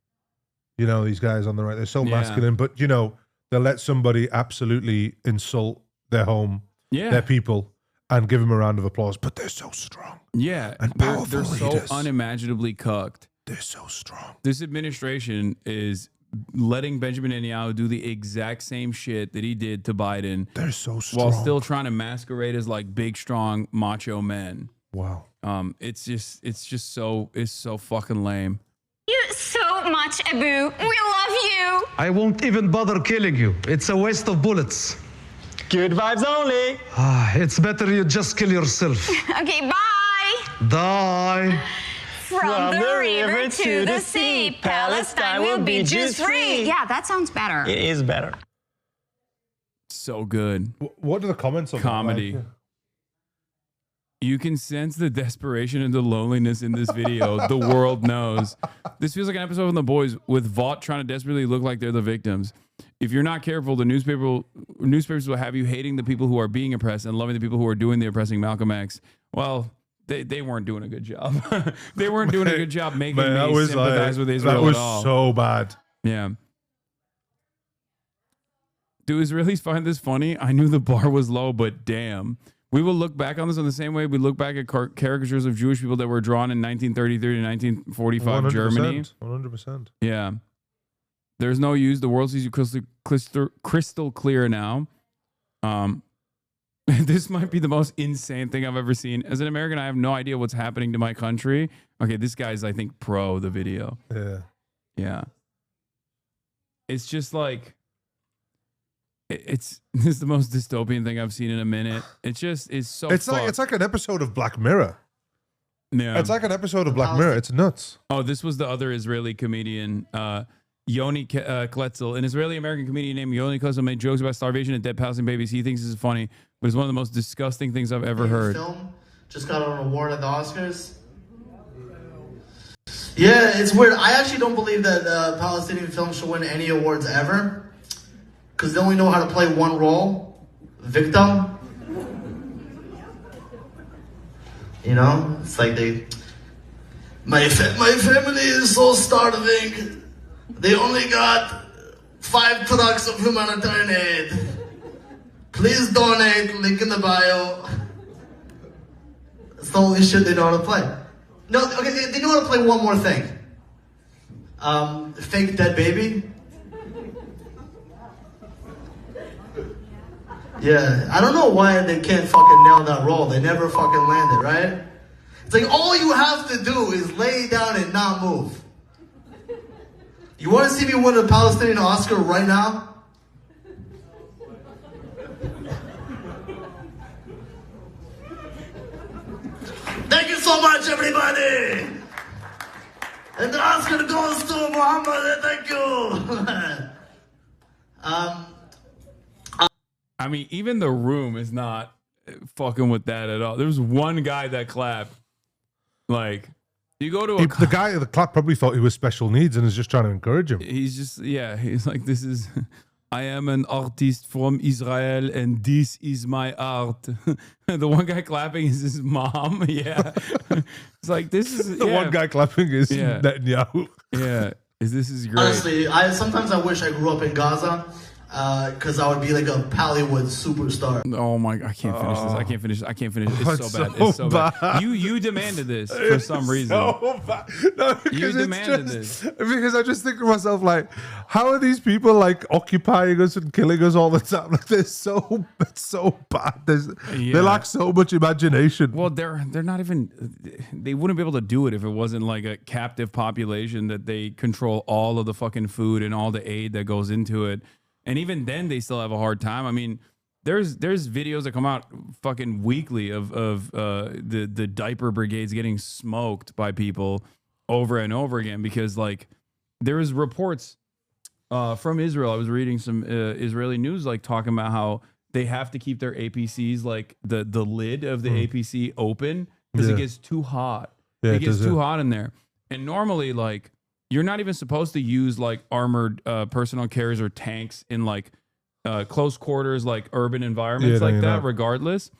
You know, these guys on the right, they're so masculine. But, you know, they'll let somebody absolutely insult their home, their people, and give them a round of applause. But they're so strong. Yeah. And powerful they're leaders. So unimaginably cucked. They're so strong. This administration is letting Benjamin Netanyahu do the exact same shit that he did to Biden. They're so strong. While still trying to masquerade as like big, strong, macho men. Wow. It's so fucking lame. You so much, Abu. We love you. I won't even bother killing you. It's a waste of bullets. Good vibes only. It's better you just kill yourself. Okay, bye. Die. From the river to the sea, Palestine will be Jews-free. Yeah, that sounds better. It is better. So good. What are the comments on comedy? Like? You can sense the desperation and the loneliness in this video. The world knows. This feels like an episode of The Boys with Vought trying to desperately look like they're the victims. If you're not careful, the newspapers will have you hating the people who are being oppressed and loving the people who are doing the oppressing Malcolm X. Well, they weren't doing a good job. They weren't doing a good job making me sympathize with Israel at all. That was so bad. Yeah. Do Israelis find this funny? I knew the bar was low, but damn. We will look back on this in the same way we look back at caricatures of Jewish people that were drawn in 1933 to 1945 100%, Germany. 100%. Yeah. There's no use. The world sees you crystal clear now. This might be the most insane thing I've ever seen. As an American, I have no idea what's happening to my country. Okay, this guy's, I think, pro the video. Yeah. Yeah. It's just like, this is the most dystopian thing I've seen in a minute. It's so it's like an episode of Black Mirror. Yeah. It's like an episode of Black Mirror. It's nuts. Oh, this was the other Israeli comedian, Yoni Kletzel. An Israeli-American comedian named Yoni Kletzel made jokes about starvation and dead Palestinian babies. He thinks this is funny, but it's one of the most disgusting things I've ever heard. Film just got an award at the Oscars. Yeah, it's weird. I actually don't believe that Palestinian films should win any awards ever, because they only know how to play one role, victim. You know, it's like my family is so starving. They only got 5 trucks of humanitarian aid. Please donate, link in the bio. It's the only shit they know how to play. No, okay, they know how to play one more thing. Fake dead baby. Yeah, I don't know why they can't fucking nail that role. They never fucking land it, right? It's like all you have to do is lay down and not move. You want to see me win a Palestinian Oscar right now? Thank you so much, everybody! And the Oscar goes to Muhammad, thank you! I mean, even the room is not fucking with that at all. There was one guy that clapped. Like, You go to the guy at the clap probably thought he was special needs and is just trying to encourage him. He's just, he's like, this is, I am an artist from Israel and this is my art. The one guy clapping is his mom. Yeah. It's like, this is, The one guy clapping is Netanyahu. Yeah. This is great. Honestly, sometimes I wish I grew up in Gaza because I would be like a Hollywood superstar. Oh my! I can't finish this. I can't finish. I can't finish. It's so bad. It's so bad. You demanded this for some reason. So bad. No, because you demanded this. Because I just think to myself, like, how are these people like occupying us and killing us all the time? Like, it's so bad. They lack so much imagination. Well, they're not even. They wouldn't be able to do it if it wasn't like a captive population that they control all of the fucking food and all the aid that goes into it. And even then, they still have a hard time. I mean, there's videos that come out fucking weekly of the diaper brigades getting smoked by people over and over again because like there's reports from Israel. I was reading some Israeli news like talking about how they have to keep their APCs like the lid of the APC open because it gets too hot. Yeah, it gets too hot in there. And normally like you're not even supposed to use like armored personal carriers or tanks in like close quarters, like urban environments like that, regardless.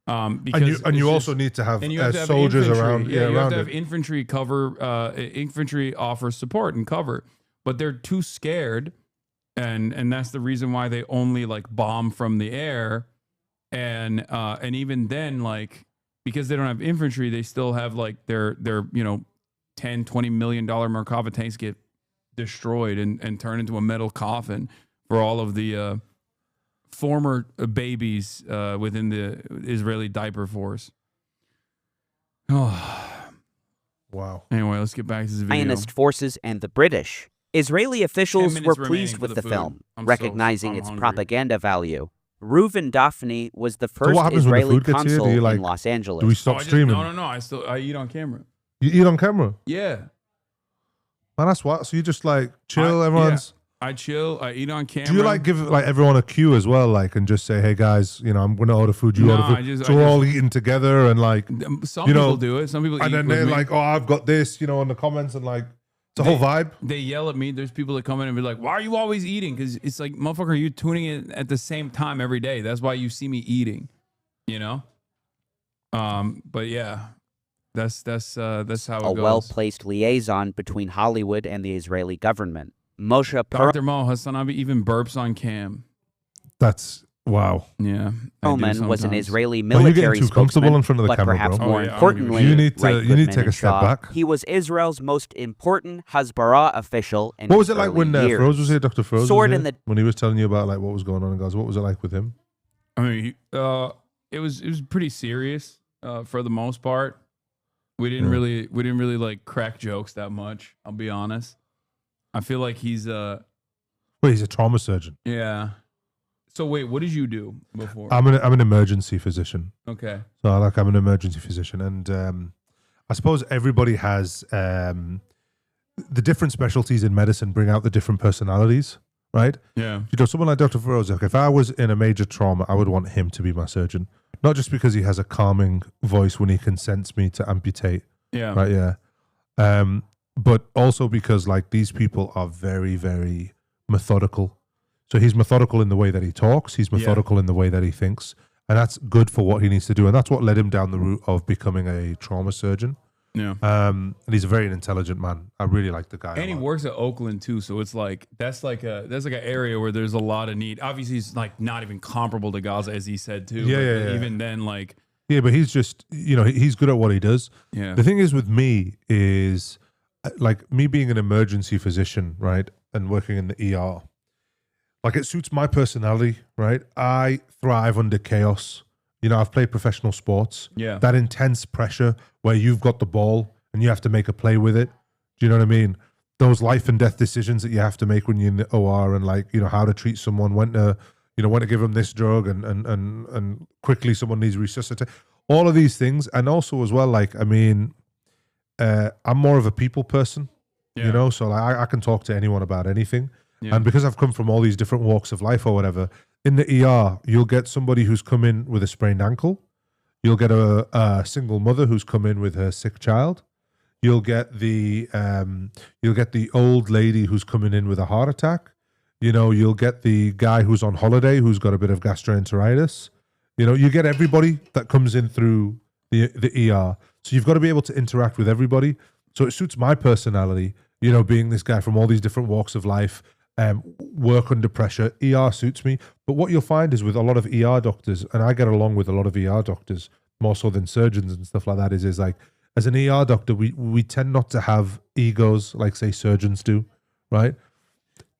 Because you also need to have, soldiers around. Yeah, you have to have infantry cover. Infantry offers support and cover, but they're too scared, and that's the reason why they only like bomb from the air, and even then like because they don't have infantry, they still have like their $10-20 million Merkava tanks get destroyed and turned into a metal coffin for all of the former babies within the Israeli diaper force. Oh. Wow. Anyway, let's get back to this video. Zionist forces and the British. Israeli officials were pleased with the film, recognizing its propaganda value. Reuven Daphne was the first Israeli consul in Los Angeles. Do we stop streaming? No. I eat on camera. You eat on camera? Yeah. Man, that's what. So you just like chill, everyone's. Yeah. I chill. I eat on camera. Do you like give like everyone a cue as well, like, and just say, "Hey guys, I'm going to order food. You order food." So we're all eating together, and like some people do it. Some people, and then they're like, "Oh, I've got this," in the comments, and like it's a whole vibe. They yell at me. There's people that come in and be like, "Why are you always eating?" Because it's like, motherfucker, you tuning in at the same time every day. That's why you see me eating. But yeah. That's how it goes. A well-placed liaison between Hollywood and the Israeli government. Moshe Dr. Mo Hasanabi even burps on cam. That's wow. Yeah. Perlman was an Israeli military too comfortable in front of the but camera, perhaps bro. more importantly, you need to take a step back. He was Israel's most important Hasbara official in What was it like when years. Froze was here, Dr. Froze? When he was telling you about like what was going on in Gaza? What was it like with him? I mean, it was pretty serious for the most part. We didn't really like crack jokes that much. I'll be honest. I feel like he's he's a trauma surgeon. Yeah. So wait, what did you do before? I'm an emergency physician. Okay. So I'm an emergency physician, and I suppose everybody has the different specialties in medicine bring out the different personalities, right? Yeah. Someone like Dr. Feroz, like if I was in a major trauma, I would want him to be my surgeon. Not just because he has a calming voice when he consents me to amputate. Yeah. Right, yeah. But also because like these people are very, very methodical. So he's methodical in the way that he talks. He's methodical in the way that he thinks. And that's good for what he needs to do. And that's what led him down the route of becoming a trauma surgeon. Yeah. And he's a very intelligent man. I really like the guy. And he works at Oakland too, so it's like that's like an area where there's a lot of need. Obviously, he's like not even comparable to Gaza, as he said too. Yeah. Even then, like but he's just he's good at what he does. Yeah. The thing is with me is like me being an emergency physician, right, and working in the ER. Like it suits my personality, right? I thrive under chaos. I've played professional sports. Yeah. That intense pressure where you've got the ball and you have to make a play with it. Do you know what I mean? Those life and death decisions that you have to make when you're in the OR and like, how to treat someone, when to give them this drug and quickly someone needs resuscitate. All of these things. And also as well, like, I mean, I'm more of a people person, so like, I can talk to anyone about anything. Yeah. And because I've come from all these different walks of life or whatever, in the ER, you'll get somebody who's come in with a sprained ankle. You'll get a single mother who's come in with her sick child. You'll get the old lady who's coming in with a heart attack. You'll get the guy who's on holiday who's got a bit of gastroenteritis. You get everybody that comes in through the ER. So you've got to be able to interact with everybody. So it suits my personality, being this guy from all these different walks of life, work under pressure. ER suits me. But what you'll find is with a lot of ER doctors, and I get along with a lot of ER doctors more so than surgeons and stuff like that, is like, as an ER doctor, we tend not to have egos like, say, surgeons do, right?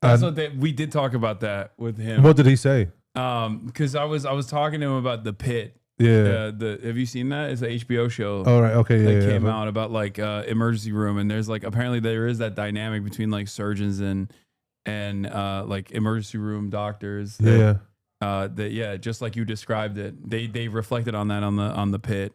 That's what we did talk about that with him. What did he say? Because I was talking to him about The Pit. Yeah. Have you seen that? It's an HBO show. Oh, right. Okay. That Yeah. came out about like emergency room, and there's like apparently there is that dynamic between like surgeons and like emergency room doctors. Just like you described it, they reflected on that on the Pit.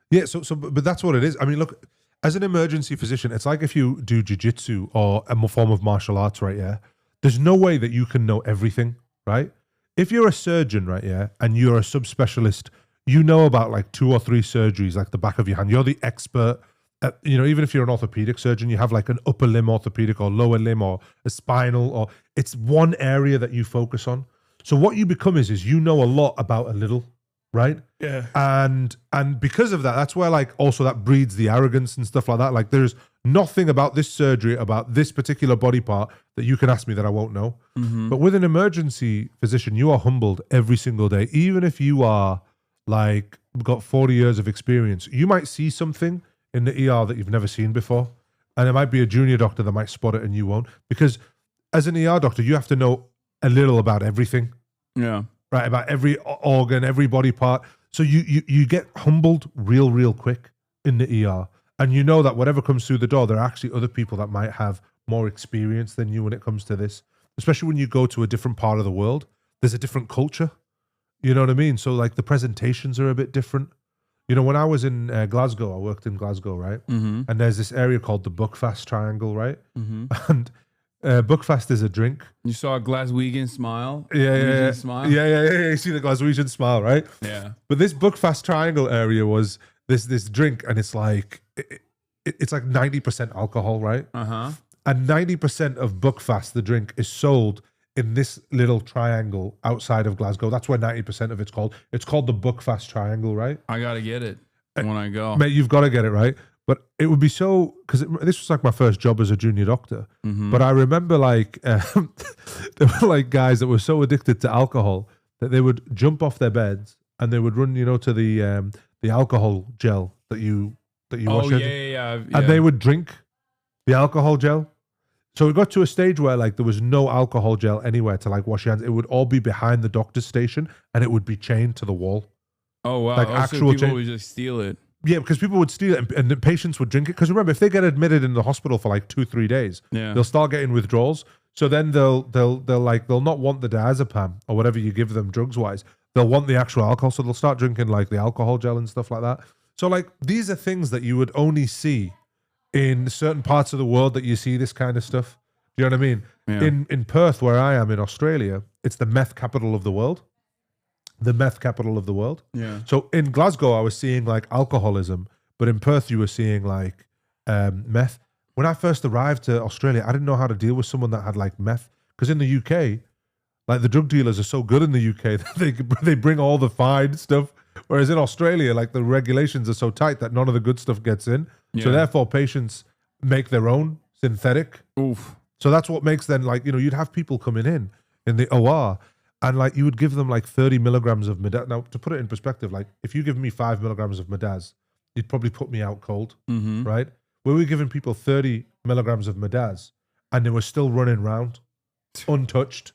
Yeah. But that's what it is. I mean, look, as an emergency physician, it's like if you do jiu-jitsu or a form of martial arts, right? Yeah. There's no way that you can know everything, right? If you're a surgeon, right? Yeah, and you're a subspecialist, you know about like 2 or 3 surgeries, like the back of your hand. You're the expert. Even if you're an orthopedic surgeon, you have like an upper limb orthopedic or lower limb or a spinal, or it's one area that you focus on. So what you become is you know a lot about a little, right? Yeah. And because of that, that's where like also that breeds the arrogance and stuff like that. Like there's nothing about this surgery, about this particular body part that you can ask me that I won't know. Mm-hmm. But with an emergency physician, you are humbled every single day. Even if you are like got 40 years of experience, you might see something in the ER that you've never seen before. And it might be a junior doctor that might spot it and you won't. Because as an ER doctor, you have to know a little about everything. Yeah. Right, about every organ, every body part. So you get humbled real quick in the ER. And you know that whatever comes through the door, there are actually other people that might have more experience than you when it comes to this. Especially when you go to a different part of the world. There's a different culture. You know what I mean? So like the presentations are a bit different. When I was in Glasgow, I worked in Glasgow, right? Mm-hmm. And there's this area called the Buckfast Triangle, right? Mm-hmm. And Buckfast is a drink. You saw a Glaswegian smile? Yeah. Smile? Yeah. You see the Glaswegian smile, right? Yeah. But this Buckfast Triangle area was this drink, and it's like it's like 90% alcohol, right? Uh-huh. And 90% of Buckfast, the drink, is sold in this little triangle outside of Glasgow. That's where 90% of it's called. It's called the Buckfast Triangle, right? I gotta get it when I go. Mate, you've got to get it, right? But it would be so, because this was like my first job as a junior doctor. Mm-hmm. But I remember like there were like guys that were so addicted to alcohol that they would jump off their beds and they would run, to the alcohol gel that you wash. Yeah. And they would drink the alcohol gel. So it got to a stage where like there was no alcohol gel anywhere to like wash your hands. It would all be behind the doctor's station and it would be chained to the wall. Oh wow! Like actual people would just steal it. Yeah, because people would steal it and the patients would drink it. Because remember, if they get admitted in the hospital for like 2-3 days, they'll start getting withdrawals. So then they'll not want the diazepam or whatever you give them drugs wise. They'll want the actual alcohol, so they'll start drinking like the alcohol gel and stuff like that. So like these are things that you would only see in certain parts of the world that you see this kind of stuff. Do you know what I mean? Yeah. In Perth, where I am in Australia, it's the meth capital of the world. The meth capital of the world. Yeah. So in Glasgow, I was seeing like alcoholism, but in Perth, you were seeing like meth. When I first arrived to Australia, I didn't know how to deal with someone that had like meth. Because in the UK, like the drug dealers are so good in the UK that they bring all the fine stuff. Whereas in Australia, like the regulations are so tight that none of the good stuff gets in. So therefore, patients make their own synthetic. Oof. So that's what makes then like, you'd have people coming in the OR and like you would give them like 30 milligrams of Midaz. Now, to put it in perspective, like if you give me 5 milligrams of Midaz, you'd probably put me out cold, right? We were giving people 30 milligrams of Midaz and they were still running around untouched.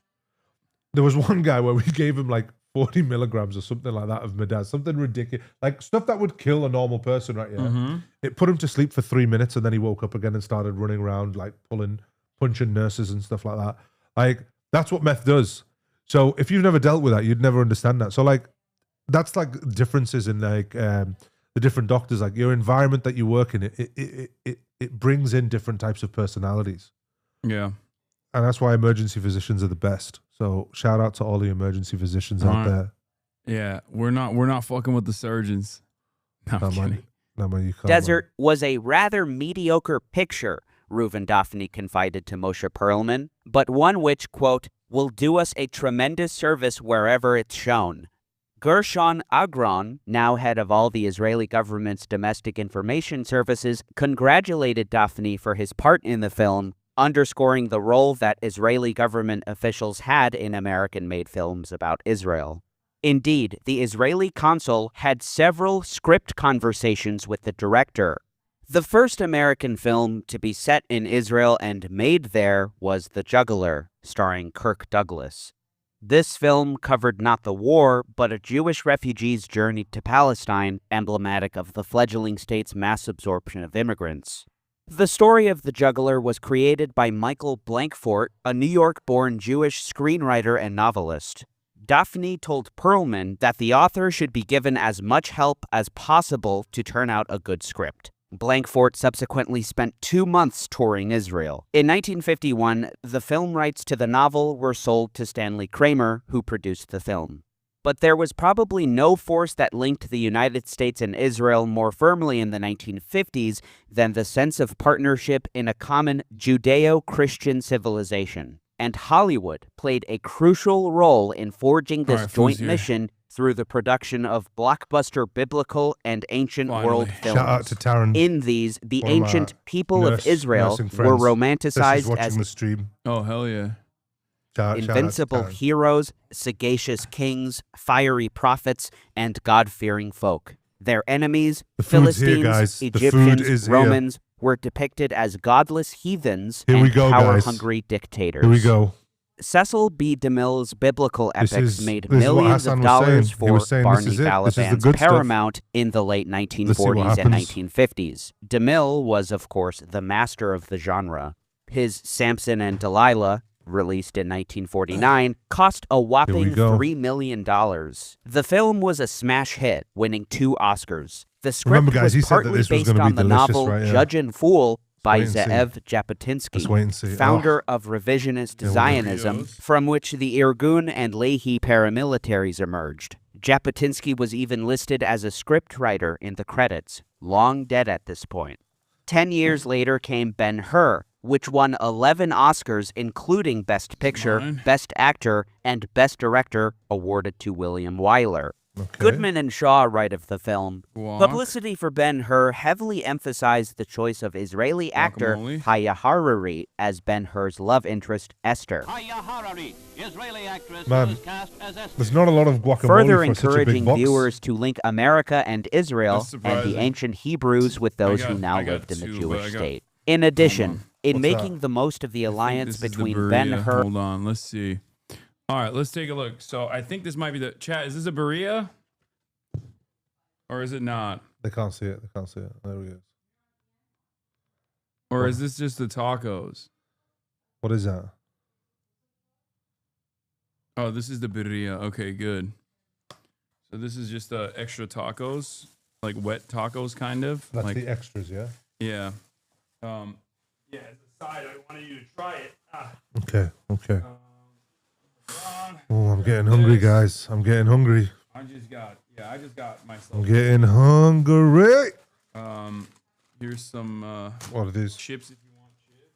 There was one guy where we gave him like 40 milligrams or something like that of Midaz, something ridiculous, like stuff that would kill a normal person, right? Yeah. It put him to sleep for 3 minutes and then he woke up again and started running around, like punching nurses and stuff like that. Like that's what meth does. So if you've never dealt with that, you'd never understand that. So like that's like differences in like the different doctors, like your environment that you work in, it brings in different types of personalities. Yeah. And that's why emergency physicians are the best. So shout out to all the emergency physicians out there. Yeah, we're not fucking with the surgeons. No, I'm kidding. Desert was a rather mediocre picture, Reuven Daphne confided to Moshe Perlman, but one which, quote, will do us a tremendous service wherever it's shown. Gershon Agron, now head of all the Israeli government's domestic information services, congratulated Daphne for his part in the film, underscoring the role that Israeli government officials had in American-made films about Israel. Indeed, the Israeli consul had several script conversations with the director. The first American film to be set in Israel and made there was The Juggler, starring Kirk Douglas. This film covered not the war, but a Jewish refugee's journey to Palestine, emblematic of the fledgling state's mass absorption of immigrants. The story of The Juggler was created by Michael Blankfort, a New York-born Jewish screenwriter and novelist. Daphne told Perlman that the author should be given as much help as possible to turn out a good script. Blankfort subsequently spent 2 months touring Israel. In 1951, the film rights to the novel were sold to Stanley Kramer, who produced the film. But there was probably no force that linked the United States and Israel more firmly in the 1950s than the sense of partnership in a common Judeo-Christian civilization. And Hollywood played a crucial role in forging this joint mission through the production of blockbuster biblical and ancient world films. Shout out to Taryn. In these, the ancient people of Israel were romanticized as the stream. Oh, hell yeah. Invincible heroes, sagacious kings, fiery prophets, and God-fearing folk. Their enemies, Philistines, Egyptians, Romans, were depicted as godless heathens and power-hungry dictators. Here we go. Cecil B. DeMille's biblical epics made millions of dollars for Barney Balaban's Paramount in the late 1940s and 1950s. DeMille was, of course, the master of the genre. His Samson and Delilah, released in 1949, cost a whopping $3 million. The film was a smash hit, winning 2 Oscars. The script was partly based on the novel Judge and Fool by Ze'ev Jabotinsky, founder of revisionist Zionism, from which the Irgun and Lehi paramilitaries emerged. Jabotinsky was even listed as a scriptwriter in the credits, long dead at this point. 10 years later came Ben-Hur, which won 11 Oscars, including Best Picture, Best Actor, and Best Director, awarded to William Wyler. Goodman and Shaw write of the film. Publicity for Ben-Hur heavily emphasized the choice of Israeli actor Haya Harari as Ben-Hur's love interest, Esther. Man, there's not a lot of guacamole further for such a big encouraging box. viewers to link America and Israel and the ancient Hebrews with those who now lived in the Jewish state. In addition, in making the most of the alliance between Ben-Hur... Hold on, let's see. All right, let's take a look. So I think this might be the chat. Is this a Berea? Or is it not? They can't see it. They can't see it. There we go. Or is this just the tacos? What is that? Oh, this is the Berea. Okay, good. So this is just the extra tacos, like wet tacos, kind of. That's like the extras, yeah? Yeah. Yeah, as a side, I wanted you to try it. Okay, okay. Oh, I'm getting hungry, guys. I'm getting hungry. I just got myself. I'm getting hungry. Here's some what are these? Chips if you want chips.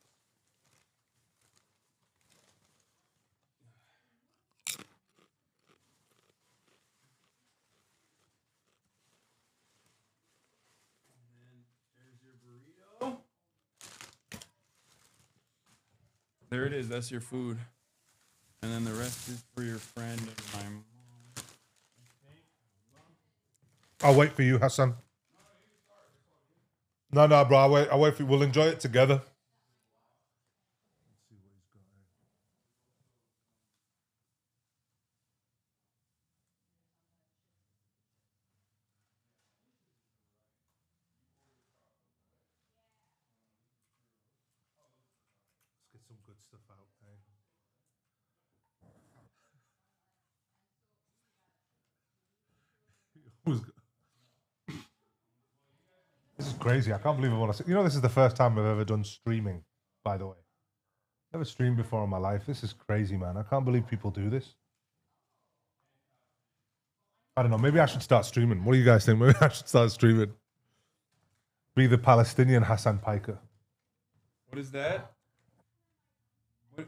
There it is. That's your food. And then the rest is for your friend and my mom. I'll wait for you, Hassan. No, bro. I'll wait for you. We'll enjoy it together. Let's get some good stuff out, This is crazy. I can't believe I want to. You know, this is the first time I've ever done streaming, by the way. Never streamed before in my life. This is crazy, man. I can't believe people do this. I don't know. Maybe I should start streaming. What do you guys think? Maybe I should start streaming. Be the Palestinian Hassan Piker. What is that?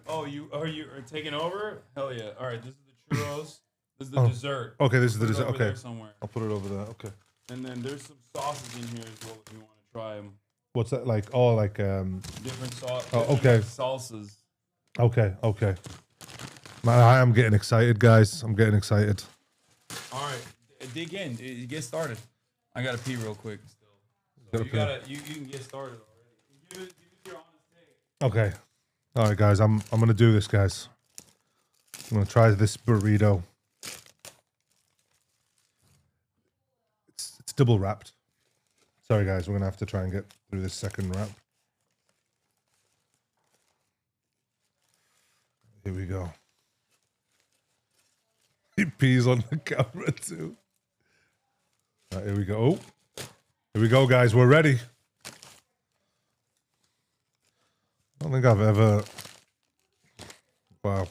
Oh, you are taking over? Hell yeah! All right, this is the churros. This is the dessert. Okay, this is the Put it dessert. over Okay, there somewhere. I'll put it over there. Okay. And then there's some sauces in here as well if you want to try them. What's that like? Oh, like Different sauce. Oh, okay. Salsas. Okay. Okay. Man, I am getting excited, guys. I'm getting excited. All right, dig in. Get started. I gotta pee real quick. Still, Gotta you can get started already. Give it your honest take. Okay. All right, guys. I'm gonna do this, guys. I'm gonna try this burrito. It's double wrapped. Sorry, guys. We're gonna have to try and get through this second wrap. Here we go. He pees on the camera too. All right, here we go. Oh, here we go, guys. We're ready. I don't think I've ever. Wow.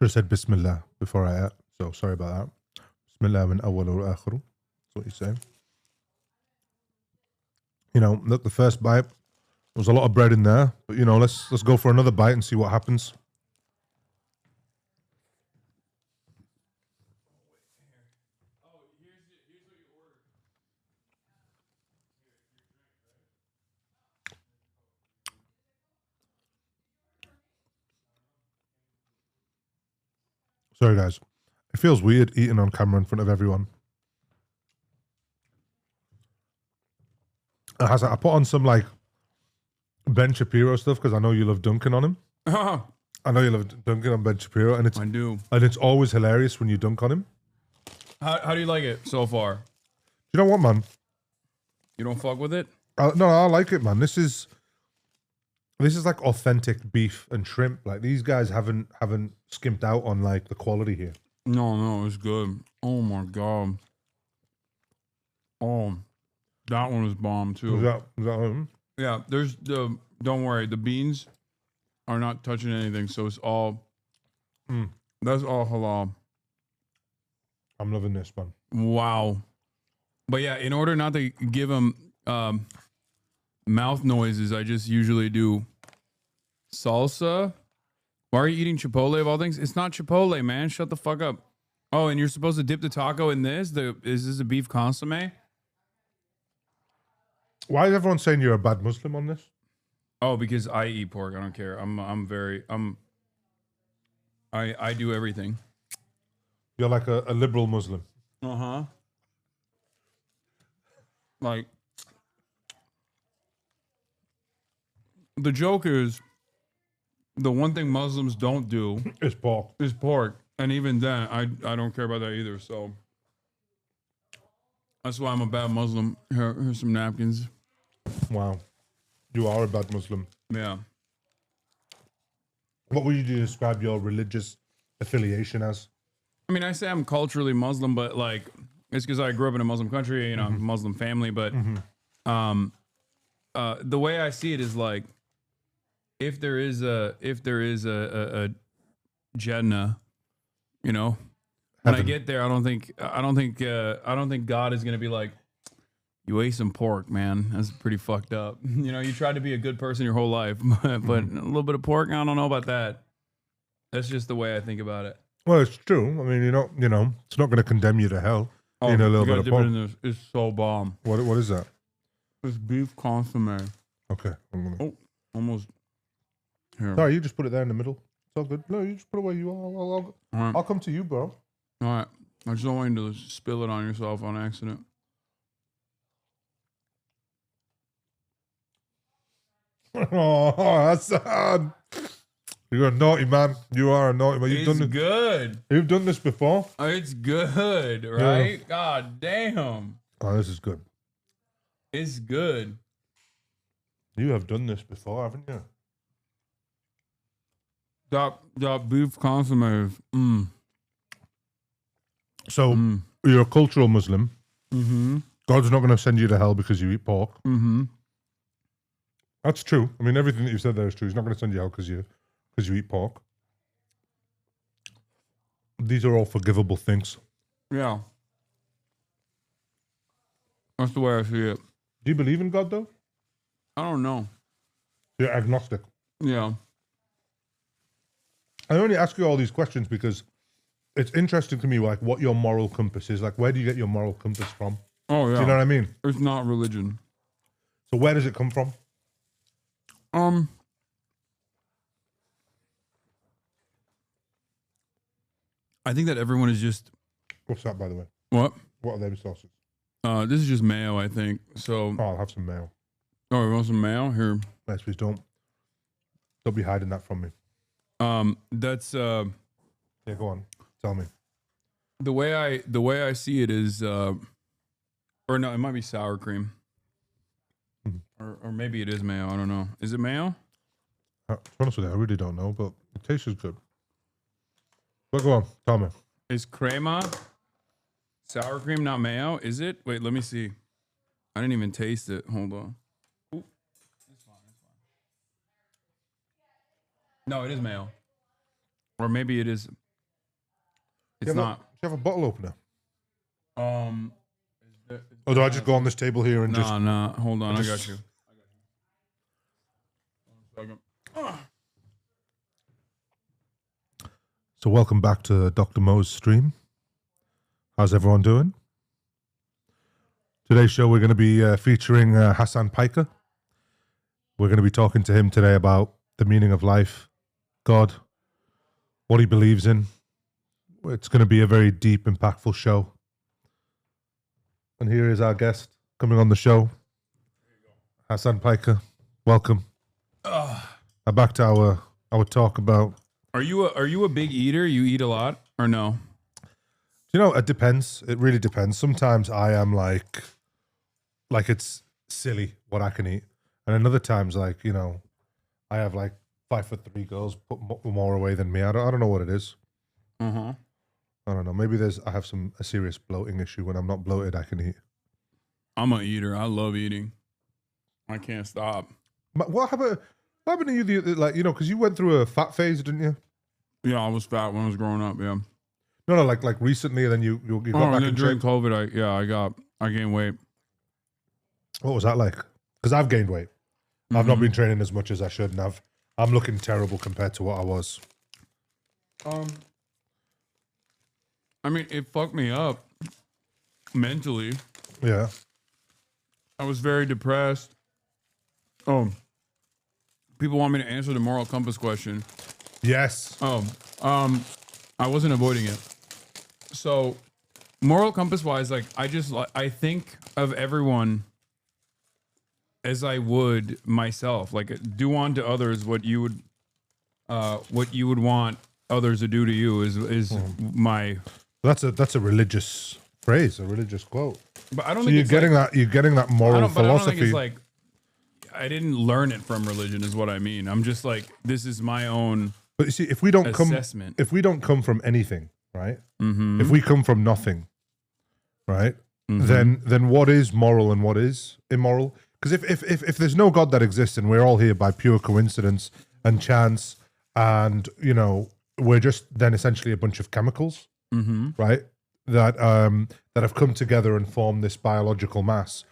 Should have said Bismillah before I ate, so sorry about that. Bismillah min awwal wa akhiru. That's what you say. You know, look, the first bite, there was a lot of bread in there, but you know, let's go for another bite and see what happens. Sorry, guys. It feels weird eating on camera in front of everyone. Hasan, I put on some like Ben Shapiro stuff because I know you love dunking on him. I know you love dunking on Ben Shapiro, and I do. And it's always hilarious when you dunk on him. How do you like it so far? You know what, man? You don't fuck with it? No, I like it, man. This is like authentic beef and shrimp. Like these guys haven't skimped out on like the quality here. No, it's good. Oh my god. Oh, that one is bomb too. Is that him? Yeah, there's the. Don't worry, the beans are not touching anything, so it's all. That's all halal. I'm loving this, man. Wow. But yeah, in order not to give them mouth noises, I just usually do salsa. Why are you eating Chipotle of all things? It's not Chipotle, man. Shut the fuck up. Oh, and you're supposed to dip the taco in this? Is this a beef consomme? Why is everyone saying you're a bad Muslim on this? Oh, because I eat pork. I don't care. I do everything. You're like a liberal Muslim. Uh-huh. Like, the joke is, the one thing Muslims don't do is pork. And even then, I don't care about that either. So that's why I'm a bad Muslim. Here's some napkins. Wow. You are a bad Muslim. Yeah. What would you describe your religious affiliation as? I mean, I say I'm culturally Muslim, but like, it's because I grew up in a Muslim country, you know, I'm a Muslim family. But the way I see it is like, if there is a Jannah, you know, when I get there, I don't think God is gonna be like, you ate some pork, man. That's pretty fucked up. You know, you tried to be a good person your whole life, but a little bit of pork, I don't know about that. That's just the way I think about it. Well, it's true. I mean, you know, it's not going to condemn you to hell. Oh, eating a little you bit gotta of dip it pork. in this. It's so bomb. What is that? It's beef consomme. Okay. Oh, almost. Here. Sorry, you just put it there in the middle. It's all good. No, you just put it where you are. All right. I'll come to you, bro. All right. I just don't want you to spill it on yourself on accident. Oh, Hasan. You're a naughty man. You are a naughty man. It's good. You've done this before. It's good, right? Yeah. God damn. Oh, this is good. It's good. You have done this before, haven't you? That beef consomme. So you're a cultural Muslim. Mm-hmm. God's not going to send you to hell because you eat pork. Mm-hmm. That's true. I mean, everything that you said there is true. He's not going to send you hell because you eat pork. These are all forgivable things. Yeah. That's the way I see it. Do you believe in God, though? I don't know. You're agnostic. Yeah. I only ask you all these questions because it's interesting to me, like, what your moral compass is. Like, where do you get your moral compass from? Oh, yeah. Do you know what I mean? It's not religion. So where does it come from? I think that everyone is just... What's that, by the way? What? What are them sauces? This is just mayo, I think. So... Oh, I'll have some mayo. Oh, you want some mayo? Here. Yes, please don't. Don't be hiding that from me. That's... Yeah, go on. Tell me. The way I see it is... or no, it might be sour cream. Or maybe it is mayo. I don't know. Is it mayo? To be honest with you, I really don't know, but it tastes good. But go on, tell me. Is crema sour cream, not mayo? Is it? Wait, let me see. I didn't even taste it. Hold on. Ooh. It's fine. No, it is mayo. Or maybe it is. It's not. Do you have a bottle opener? Or do I just go on this table here and just... No, hold on. I got you. 1 second. So welcome back to Dr. Mo's stream. How's everyone doing? Today's show, we're going to be featuring Hasan Piker. We're going to be talking to him today about the meaning of life, God, what he believes in. It's going to be a very deep, impactful show. And here is our guest coming on the show, Hasan Piker. Welcome. Back to our talk about... Are you a big eater? You eat a lot or no? You know, it depends. It really depends. Sometimes I am like it's silly what I can eat. And then other times, like, you know, I have like 5'3" girls put more away than me. I don't know what it is. Uh-huh. I don't know. Maybe I have a serious bloating issue. When I'm not bloated, I can eat. I'm an eater. I love eating. I can't stop. What happened to you, like, you know, because you went through a fat phase, didn't you? Yeah, I was fat when I was growing up, yeah. No, like recently, and then you got back in during shape. COVID, I gained weight. What was that like? Because I've gained weight. I've not been training as much as I should, and I'm looking terrible compared to what I was. I mean, it fucked me up mentally. Yeah. I was very depressed. Oh, people want me to answer the moral compass question. Yes. I wasn't avoiding it. So, moral compass wise, like I think of everyone as I would myself. Like, do unto others what you would want others to do to you is my. That's a religious phrase, a religious quote. But I don't so think you're getting that moral philosophy. I don't think it's like I didn't learn it from religion, is what I mean. I'm just like, this is my own. But you see, if we don't assessment. if we don't come from anything, right? Mm-hmm. If we come from nothing, right? Mm-hmm. Then what is moral and what is immoral? Because if there's no God that exists and we're all here by pure coincidence and chance, and you know we're just then essentially a bunch of chemicals, right? That have come together and formed this biological mass.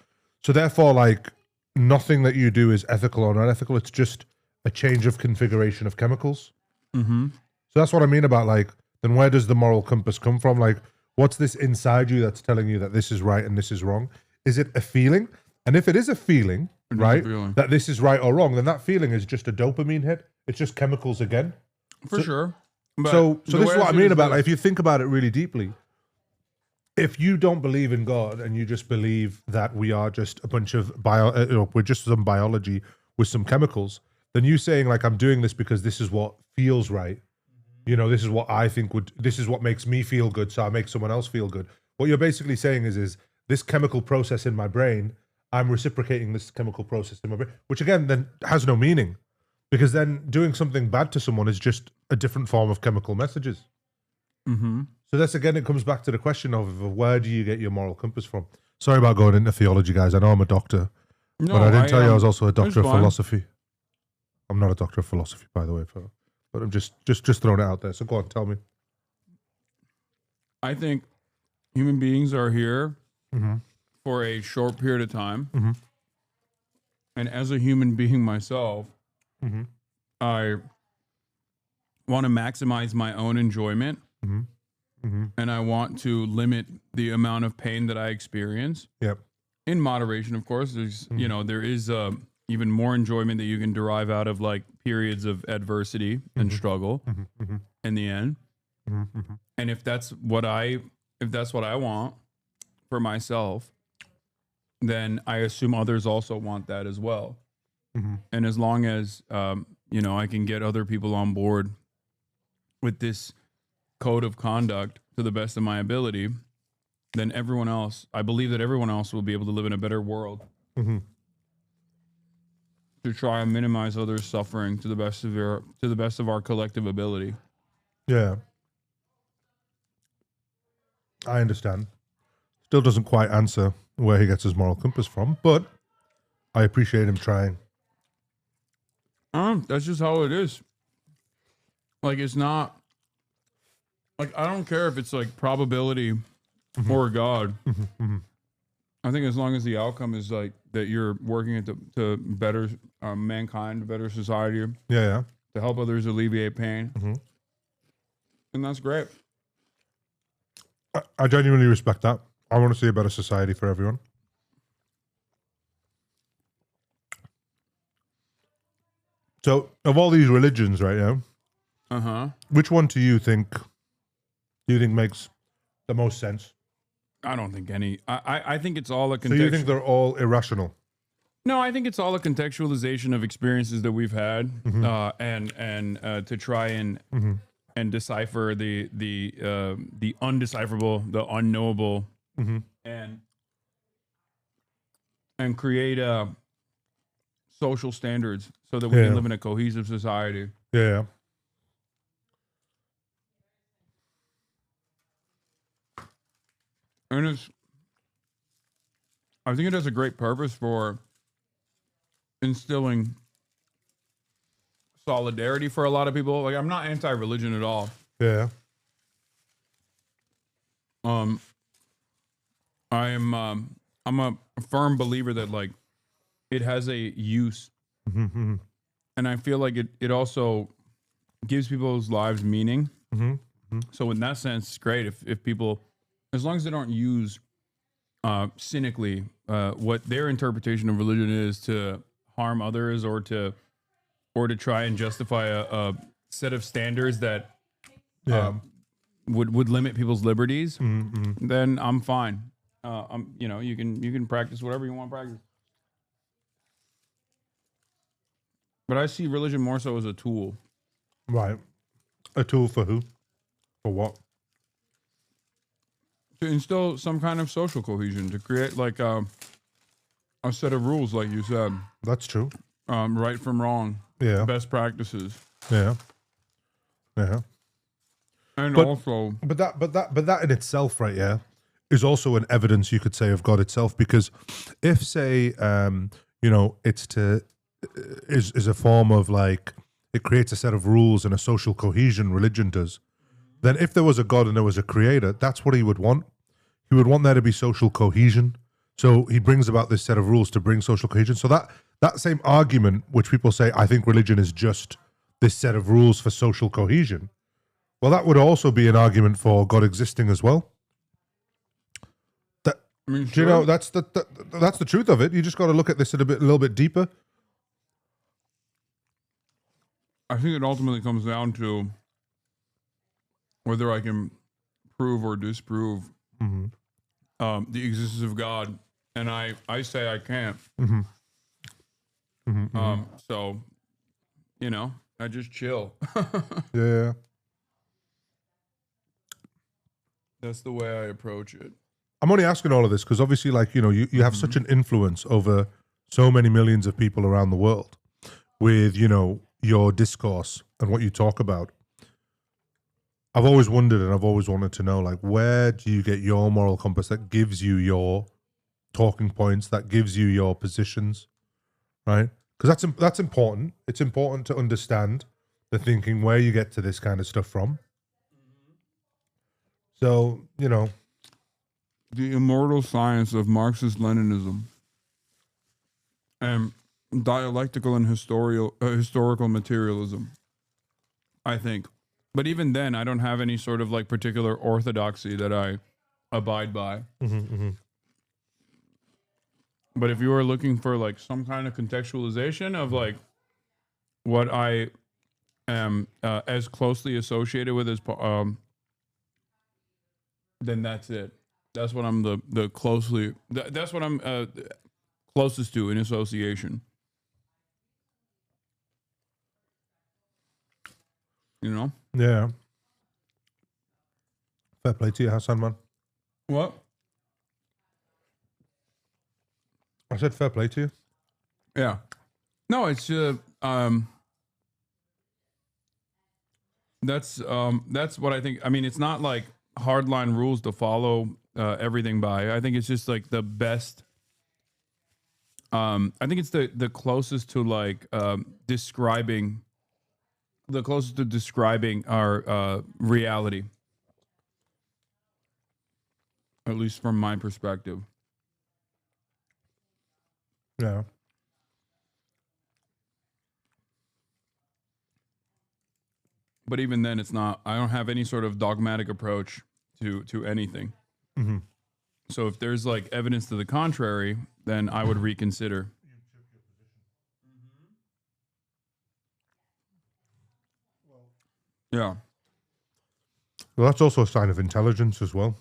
So therefore, like, nothing that you do is ethical or unethical. It's just a change of configuration of chemicals. Mm-hmm. So that's what I mean about, like, then where does the moral compass come from? Like, what's this inside you that's telling you that this is right and this is wrong? Is it a feeling? And if it is a feeling, right, that this is right or wrong, then that feeling is just a dopamine hit. It's just chemicals again. For sure. But so this is what I mean about, like, if you think about it really deeply, if you don't believe in God and you just believe that we are just a bunch of we're just some biology with some chemicals, then you saying, like, I'm doing this because this is what feels right. You know, this is what I think this is what makes me feel good, so I make someone else feel good. What you're basically saying is this chemical process in my brain, I'm reciprocating this chemical process in my brain, which again then has no meaning. Because then doing something bad to someone is just a different form of chemical messages. Mm-hmm. So that's again, it comes back to the question of where do you get your moral compass from? Sorry about going into theology, guys. I know I'm a doctor, No, but I didn't tell you I was also a that's doctor of fine. philosophy. I'm not a doctor of philosophy, by the way, but I'm just throwing it out there. So go on, tell me. I think human beings are here Mhm. for a short period of time. Mhm. And as a human being myself, Mhm. I want to maximize my own enjoyment. Mhm. Mhm. And I want to limit the amount of pain that I experience. Yep. In moderation, of course. There's, there is even more enjoyment that you can derive out of like periods of adversity and struggle Mhm. in the end. Mhm. And if that's what I want for myself, then I assume others also want that as well. Mhm. And as long as I can get other people on board with this code of conduct to the best of my ability, then I believe that everyone else will be able to live in a better world. Mhm. To try and minimize others' suffering to the best of our collective ability. Yeah. I understand. Still doesn't quite answer where he gets his moral compass from, but I appreciate him trying. That's just how it is. Like, it's not like, I don't care if it's like probability or God. I think as long as the outcome is like that you're working to better mankind, better society, Yeah. to help others alleviate pain, and that's great. I genuinely respect that. I want to see a better society for everyone. So, of all these religions right now, which one do you think makes the most sense? I don't think any. I think it's all a So you think they're all irrational? No, I think it's all a contextualization of experiences that we've had, and to try and decipher the undecipherable, the unknowable, and create social standards so that we can live in a cohesive society. Yeah. And I think it has a great purpose for instilling solidarity for a lot of people. Like, I'm not anti-religion at all. Yeah. I'm a firm believer that like it has a use, and I feel like it also gives people's lives meaning. So in that sense, it's great if people, as long as they don't use cynically what their interpretation of religion is to harm others or to try and justify a set of standards that would limit people's liberties, then I'm fine. You can practice whatever you want to practice. But I see religion more so as a tool. Right. A tool for who? For what? To instill some kind of social cohesion, to create like a set of rules, like you said. That's true. Right from wrong. Yeah. Best practices. Yeah. And but that in itself, right? Yeah, is also an evidence, you could say, of God itself. Because if, say, is a form of like, it creates a set of rules and a social cohesion, religion does, then if there was a God and there was a creator, that's what he would want. He would want there to be social cohesion. So he brings about this set of rules to bring social cohesion. So that same argument, which people say, I think religion is just this set of rules for social cohesion, well, that would also be an argument for God existing as well. That, do you know, that's the truth of it. You just got to look at this a little bit deeper. I think it ultimately comes down to whether I can prove or disprove the existence of God, and I say I can't. So, I just chill. Yeah. That's the way I approach it. I'm only asking all of this because obviously, like, you have such an influence over so many millions of people around the world with, your discourse and what you talk about, I've always wondered and I've always wanted to know, like, where do you get your moral compass that gives you your talking points, that gives you your positions, right? Because that's important. It's important to understand the thinking, where you get to this kind of stuff from. So, you know. The immortal science of Marxist-Leninism and dialectical and historical materialism, I think. But even then, I don't have any sort of like particular orthodoxy that I abide by. But if you are looking for like some kind of contextualization of like what I am as closely associated with as then that's it. That's what I'm the closely. That's what I'm closest to in association. You know? Yeah. Fair play to you, Hasan, man. What? I said fair play to you. Yeah. No, it's that's what I think. I mean, it's not like hardline rules to follow everything by. I think it's just like the best. I think it's the closest to like describing our reality, at least from my perspective. Yeah. But even then, it's not. I don't have any sort of dogmatic approach to anything. Mm-hmm. So if there's like evidence to the contrary, then I would reconsider. Yeah. Well, that's also a sign of intelligence as well.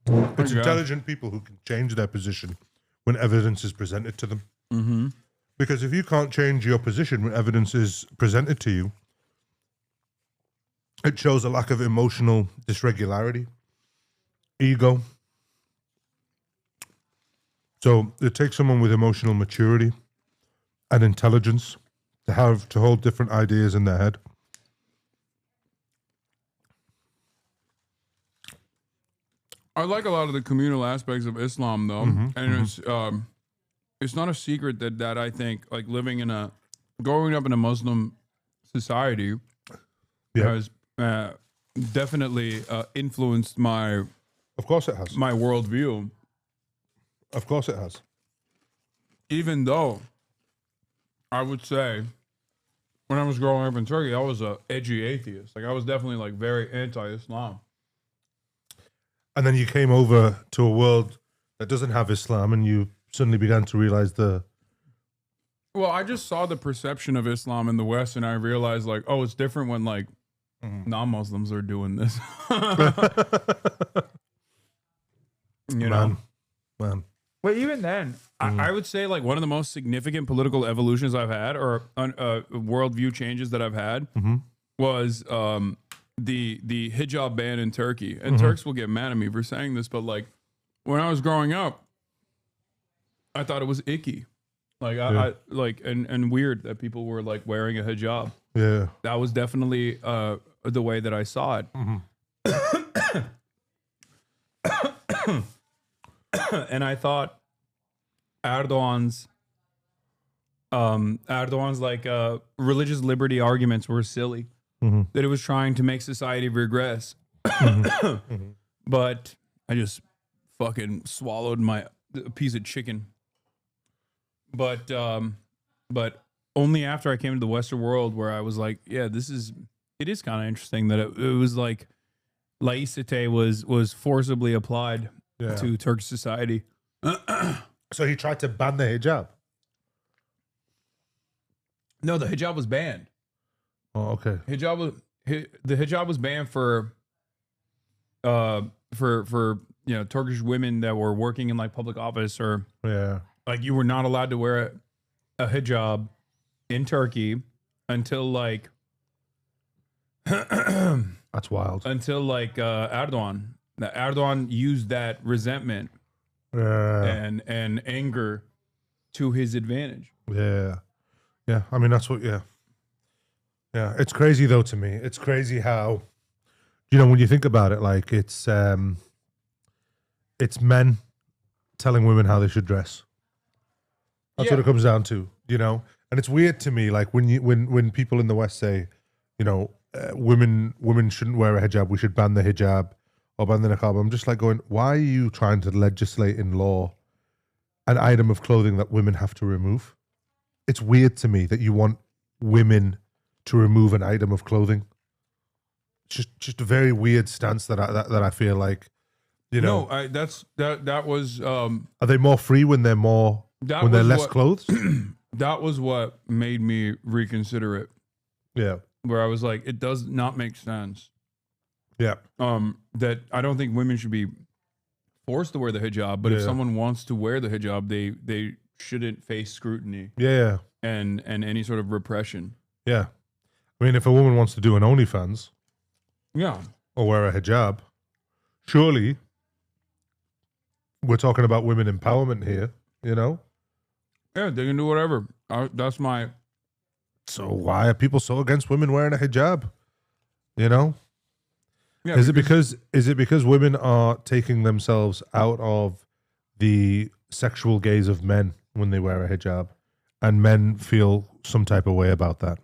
It's intelligent people who can change their position when evidence is presented to them. Mm-hmm. Because if you can't change your position when evidence is presented to you, it shows a lack of emotional dysregularity, ego. So it takes someone with emotional maturity and intelligence to hold different ideas in their head. I like a lot of the communal aspects of Islam, though, and it's not a secret that I think like growing up in a Muslim society has definitely influenced my. Of course, it has my worldview. Of course, it has. Even though I would say, when I was growing up in Turkey, I was a edgy atheist. Like I was definitely like very anti-Islam. And then you came over to a world that doesn't have Islam, and you suddenly began to realize Well, I just saw the perception of Islam in the West, and I realized like, oh, it's different when like non-Muslims are doing this. You know? Man. Well, even then, I would say like one of the most significant political evolutions I've had, or worldview changes that I've had, was the hijab ban in Turkey. And Turks will get mad at me for saying this, but like when I was growing up, I thought it was icky, like I like and weird that people were like wearing a hijab. Yeah, that was definitely the way that I saw it. And I thought Erdogan's like religious liberty arguments were silly. That it was trying to make society regress. But I just fucking swallowed my piece of chicken. But only after I came to the Western world where I was like, yeah, it is kind of interesting that it was like laicite was forcibly applied to Turkish society. So he tried to ban the hijab? No, the hijab was banned. Oh, okay. The hijab was banned for Turkish women that were working in like public office, or like you were not allowed to wear a hijab in Turkey until like that's wild. Until like Erdogan. Now, Erdogan used that resentment and anger to his advantage. Yeah. Yeah, I mean, that's what, yeah. Yeah, it's crazy, though, to me. It's crazy how, when you think about it, like, it's men telling women how they should dress. That's what it comes down to, And it's weird to me, like, when people in the West say, women shouldn't wear a hijab, we should ban the hijab or ban the niqab. I'm just like going, why are you trying to legislate in law an item of clothing that women have to remove? It's weird to me that you want women to remove an item of clothing. Just a very weird stance that I feel like, No, that was. Are they more free when they're less clothed? That was what made me reconsider it. Yeah, where I was like, it does not make sense. Yeah. That I don't think women should be forced to wear the hijab, but if someone wants to wear the hijab, they shouldn't face scrutiny. Yeah. And any sort of repression. Yeah. I mean, if a woman wants to do an OnlyFans, yeah, or wear a hijab, surely we're talking about women empowerment here, Yeah, they can do whatever. That's my. So why are people so against women wearing a hijab? Yeah, is it because women are taking themselves out of the sexual gaze of men when they wear a hijab, and men feel some type of way about that?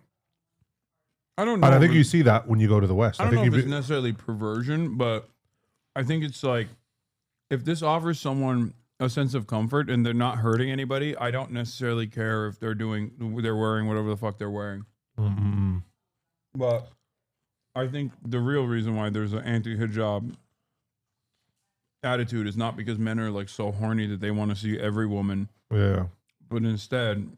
I don't know. And I think you see that when you go to the West. I don't know if it's necessarily perversion, but I think it's like, if this offers someone a sense of comfort and they're not hurting anybody, I don't necessarily care if they're wearing whatever the fuck they're wearing. Mm-hmm. But I think the real reason why there's an anti-hijab attitude is not because men are like so horny that they want to see every woman. Yeah. But instead,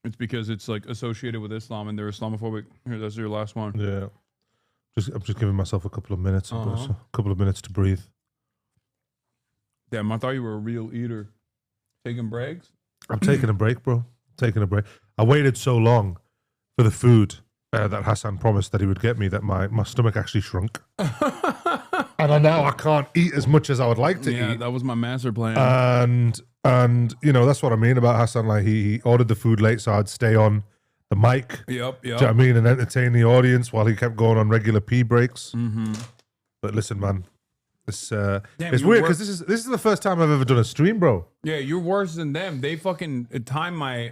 it's because it's like associated with Islam and they're Islamophobic. Here, that's your last one. Yeah. I'm just giving myself a couple of minutes. A couple of minutes to breathe. Damn, I thought you were a real eater. Taking breaks? I'm taking a break, bro. Taking a break. I waited so long for the food that Hasan promised that he would get me that my stomach actually shrunk. And now I can't eat as much as I would like to eat. Yeah, that was my master plan. And that's what I mean about Hasan. Like, he ordered the food late, so I'd stay on the mic. Yep. Do you know what I mean? And entertain the audience while he kept going on regular pee breaks. Mm-hmm. But listen, man, it's weird because this is the first time I've ever done a stream, bro. Yeah, you're worse than them. They fucking time my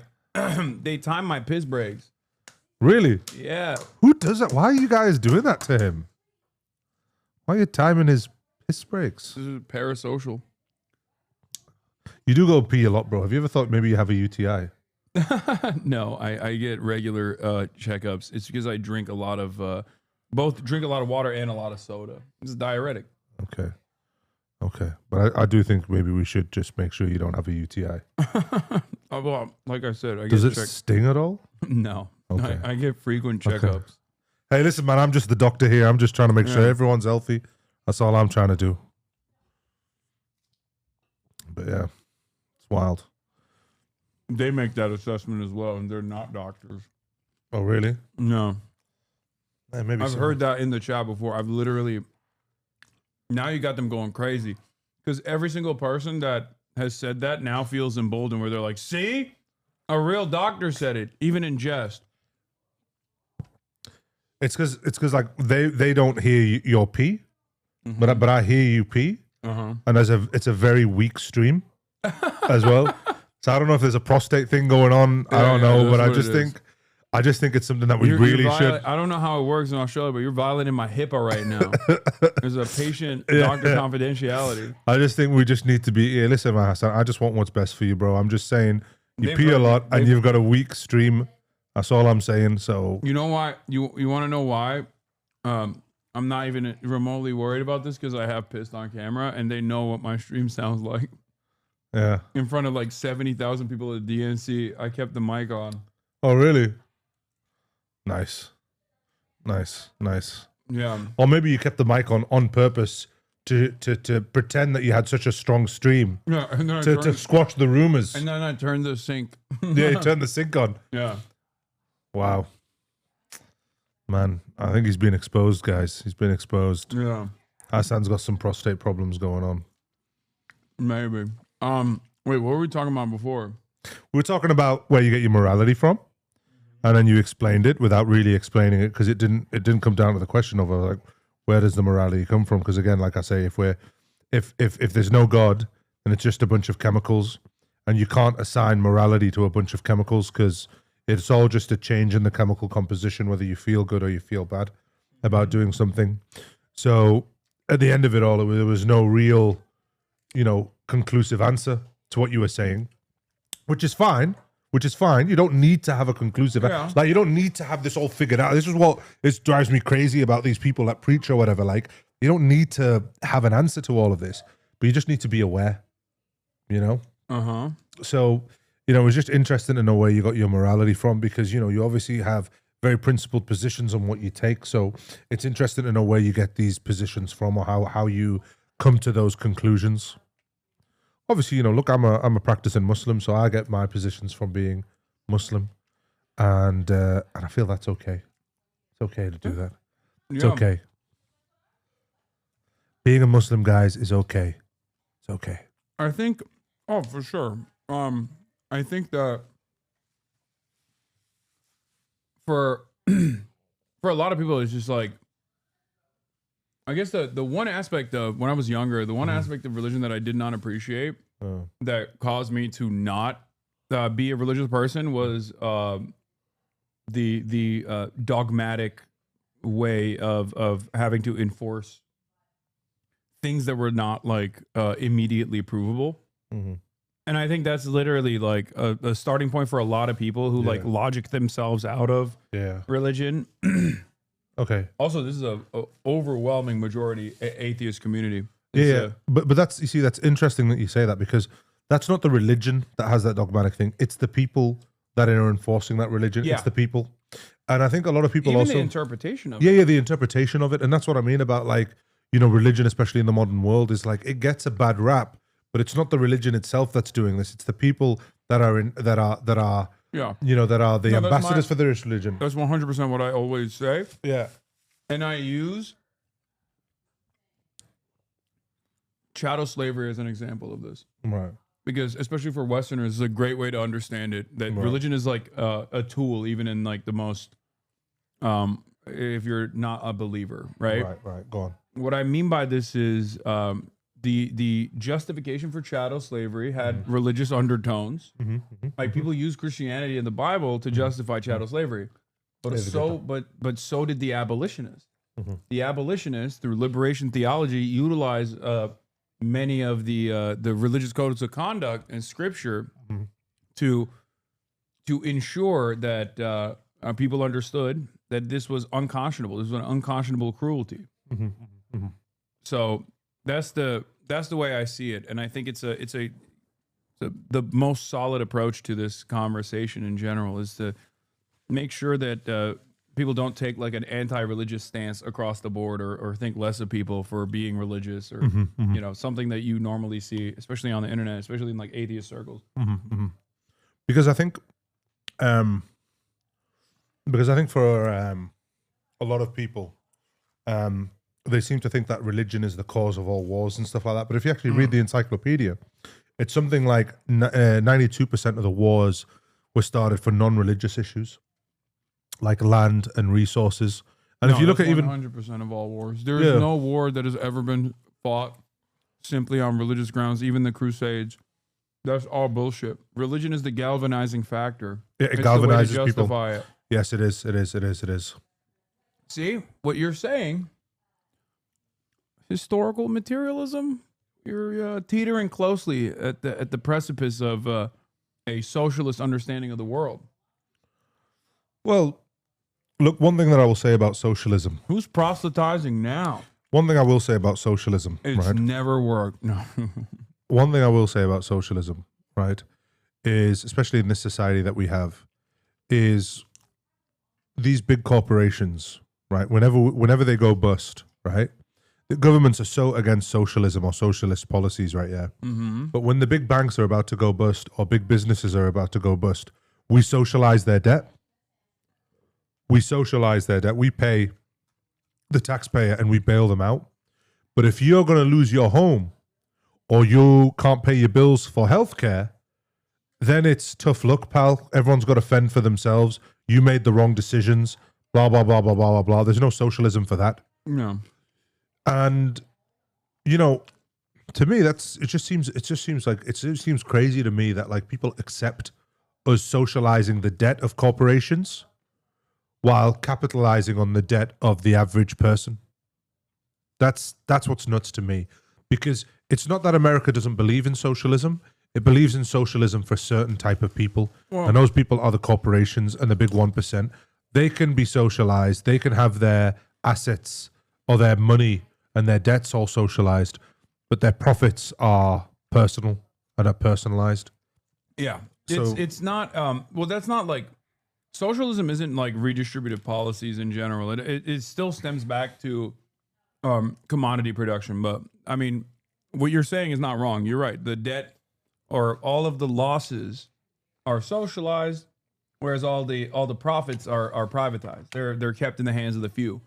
piss breaks. Really? Yeah. Who does that? Why are you guys doing that to him? Why are you timing his piss breaks? This is parasocial. You do go pee a lot, bro. Have you ever thought maybe you have a UTI? No, I get regular checkups. It's because I drink a lot of water and a lot of soda. It's diuretic. Okay. But I do think maybe we should just make sure you don't have a UTI. Well, like I said, Does it sting at all? No. Okay. I get frequent checkups. Okay. Hey, listen, man, I'm just the doctor here. I'm just trying to make sure everyone's healthy. That's all I'm trying to do. But yeah, it's wild. They make that assessment as well, and they're not doctors. Oh, really? No. Maybe I've heard that in the chat before. I've literally... Now you got them going crazy. Because every single person that has said that now feels emboldened where they're like, see? A real doctor said it, even in jest. It's because like they don't hear your pee, but I hear you pee, and it's a very weak stream as well. So I don't know if there's a prostate thing going on. I don't know, but I just think it's something that we really should. I don't know how it works in Australia, but you're violating my HIPAA right now. There's a patient-doctor confidentiality. I just think we just need to be. Yeah, listen, man, Hasan, I just want what's best for you, bro. I'm just saying you pee a lot and you've got a weak stream. That's all I'm saying. So you know why? You want to know why? I'm not even remotely worried about this because I have pissed on camera and they know what my stream sounds like. Yeah. In front of like 70,000 people at DNC, I kept the mic on. Oh, really? Nice. Yeah. Or maybe you kept the mic on purpose to pretend that you had such a strong stream. Yeah, and then to squash the rumors. And then I turned the sink. Yeah, you turned the sink on. Yeah. Wow. Man, I think he's been exposed, guys. He's been exposed. Yeah. Hasan's got some prostate problems going on. Maybe. Wait, what were we talking about before? We were talking about where you get your morality from. and then you explained it without really explaining it, because it didn't come down to the question of like, where does the morality come from? Because again, like I say, if there's no God, then it's just a bunch of chemicals, and you can't assign morality to a bunch of chemicals, because it's all just a change in the chemical composition, whether you feel good or you feel bad about doing something. So at the end of it all, there was no real, conclusive answer to what you were saying, which is fine. You don't need to have a conclusive, like you don't need to have this all figured out. This is what drives me crazy about these people that preach or whatever. Like, you don't need to have an answer to all of this, but you just need to be aware, So, it was just interesting to know where you got your morality from, because, you obviously have very principled positions on what you take. So it's interesting to know where you get these positions from, or how you come to those conclusions. Obviously, look, I'm a practicing Muslim, so I get my positions from being Muslim, and I feel that's okay. It's okay to do that. It's okay. Being a Muslim, guys, is okay. It's okay. I think, for sure. I think that for a lot of people, it's just like, I guess the one aspect of, when I was younger, the one aspect of religion that I did not appreciate, that caused me to not be a religious person, was the dogmatic way of having to enforce things that were not like immediately provable. And I think that's literally like a starting point for a lot of people who like logic themselves out of religion. Okay. Also, this is a overwhelming majority atheist community. But that's, you see, that's interesting that you say that, because that's not the religion that has that dogmatic thing. It's the people that are enforcing that religion. It's the people. And I think a lot of people even also... the interpretation of it. Yeah, the interpretation of it. And that's what I mean about, like, religion, especially in the modern world, is like, it gets a bad rap, but it's not the religion itself that's doing this. It's the people that are the ambassadors for this religion. That's 100% what I always say. Yeah. And I use chattel slavery as an example of this. Right. Because especially for Westerners, it's a great way to understand it. That religion is like a tool, even in like the most, if you're not a believer, right? Right. Go on. What I mean by this is the justification for chattel slavery had religious undertones. Like people use Christianity and the Bible to justify chattel slavery, but so did the abolitionists. The abolitionists, through liberation theology, utilize many of the religious codes of conduct and scripture to ensure that people understood that this was unconscionable. This was an unconscionable cruelty. So that's the way I see it, and I think it's the most solid approach to this conversation in general, is to make sure that people don't take like an anti-religious stance across the board, or think less of people for being religious, or something that you normally see, especially on the internet, especially in like atheist circles. Because I think for a lot of people, they seem to think that religion is the cause of all wars and stuff like that. But if you actually read the encyclopedia, it's something like 92% of the wars were started for non-religious issues, like land and resources. And if you look at even 100% of all wars, there is no war that has ever been fought simply on religious grounds. Even the Crusades, that's all bullshit. Religion is the galvanizing factor. It it's galvanizes the way to justify people. It. Yes, it is. It is. See what you're saying? Historical materialism. You're teetering closely at the precipice of a socialist understanding of the world. Well, look, one thing that I will say about socialism. Who's proselytizing now? One thing I will say about socialism. It's never worked. No. One thing I will say about socialism, right, is, especially in this society that we have, is these big corporations, right, whenever they go bust, right, the governments are so against socialism or socialist policies, right, but when the big banks are about to go bust, or big businesses are about to go bust, we socialize their debt. We pay the taxpayer and we bail them out. But if you're going to lose your home, or you can't pay your bills for healthcare, then it's tough luck, pal. Everyone's got to fend for themselves. You made the wrong decisions. Blah blah blah blah blah blah blah. There's no socialism for that. No. And to me, it just seems crazy to me that like people accept us socializing the debt of corporations while capitalizing on the debt of the average person. That's what's nuts to me, because it's not that America doesn't believe in socialism. It believes in socialism for a certain type of people, and those people are the corporations and the big 1%. They can be socialized. They can have their assets or their money and their debts all socialized, but their profits are personal and are personalized. Yeah. So It's not, well, that's not like, socialism isn't like redistributive policies in general. It still stems back to commodity production. But I mean, what you're saying is not wrong. You're right. The debt or all of the losses are socialized, whereas all the profits are privatized. They're kept in the hands of the few.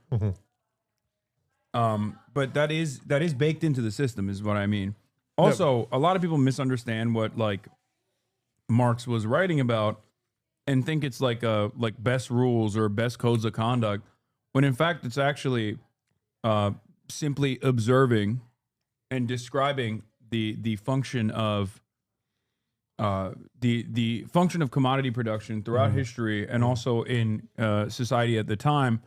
But that is baked into the system, is what I mean. Also, a lot of people misunderstand what like Marx was writing about and think it's like best rules or best codes of conduct, when in fact it's actually simply observing and describing the function of the function of commodity production throughout history, and also in society at the time,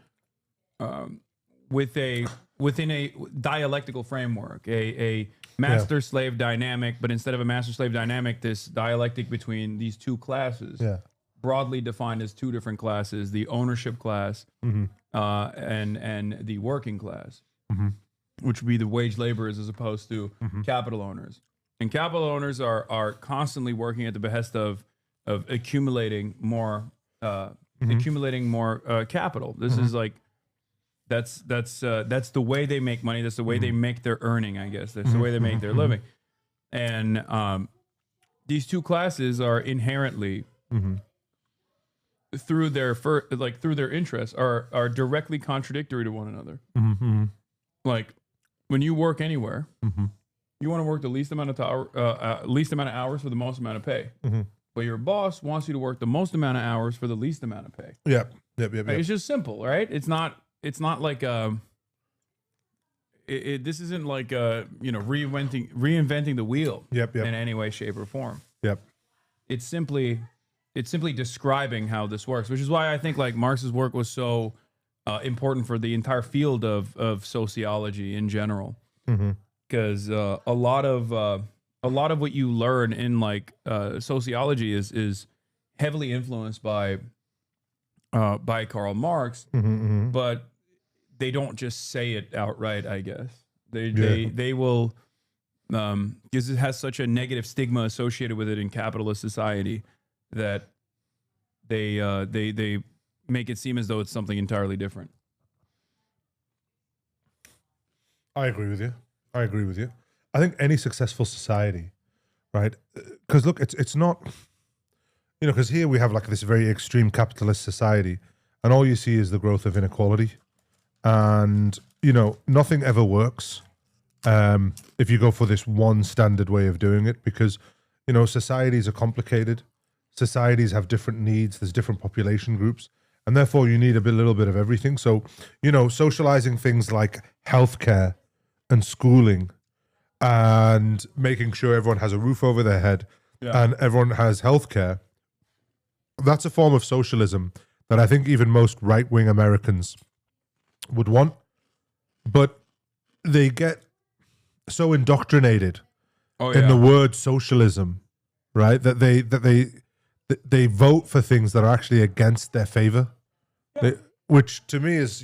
within a dialectical framework, a master-slave dynamic, but instead of a master-slave dynamic, this dialectic between these two classes, broadly defined as two different classes: the ownership class and the working class, which would be the wage laborers as opposed to capital owners. And capital owners are constantly working at the behest of accumulating more capital. This is like that's the way they make money. That's the way they make their earning, I guess. That's the way they make their living. And these two classes are inherently through their interests are directly contradictory to one another. Like when you work anywhere, you want to work the least amount of hours for the most amount of pay. But your boss wants you to work the most amount of hours for the least amount of pay. Yep. It's just simple, right? It's not like this isn't like reinventing the wheel in any way, shape, or form. It's simply describing how this works, which is why I think like Marx's work was so important for the entire field of sociology in general. Because a lot of what you learn in like sociology is heavily influenced by Karl Marx, but they don't just say it outright. I guess they will, because it has such a negative stigma associated with it in capitalist society that they make it seem as though it's something entirely different. I agree with you. I think any successful society, right? Because look, it's not, because here we have like this very extreme capitalist society, and all you see is the growth of inequality, and nothing ever works if you go for this one standard way of doing it, because societies are complicated. Societies have different needs. There's different population groups, and therefore you need a little bit of everything. So socializing things like healthcare and schooling and making sure everyone has a roof over their head and everyone has healthcare, that's a form of socialism that I think even most right-wing Americans would want, but they get so indoctrinated in the word socialism, right, that they vote for things that are actually against their favor, which to me is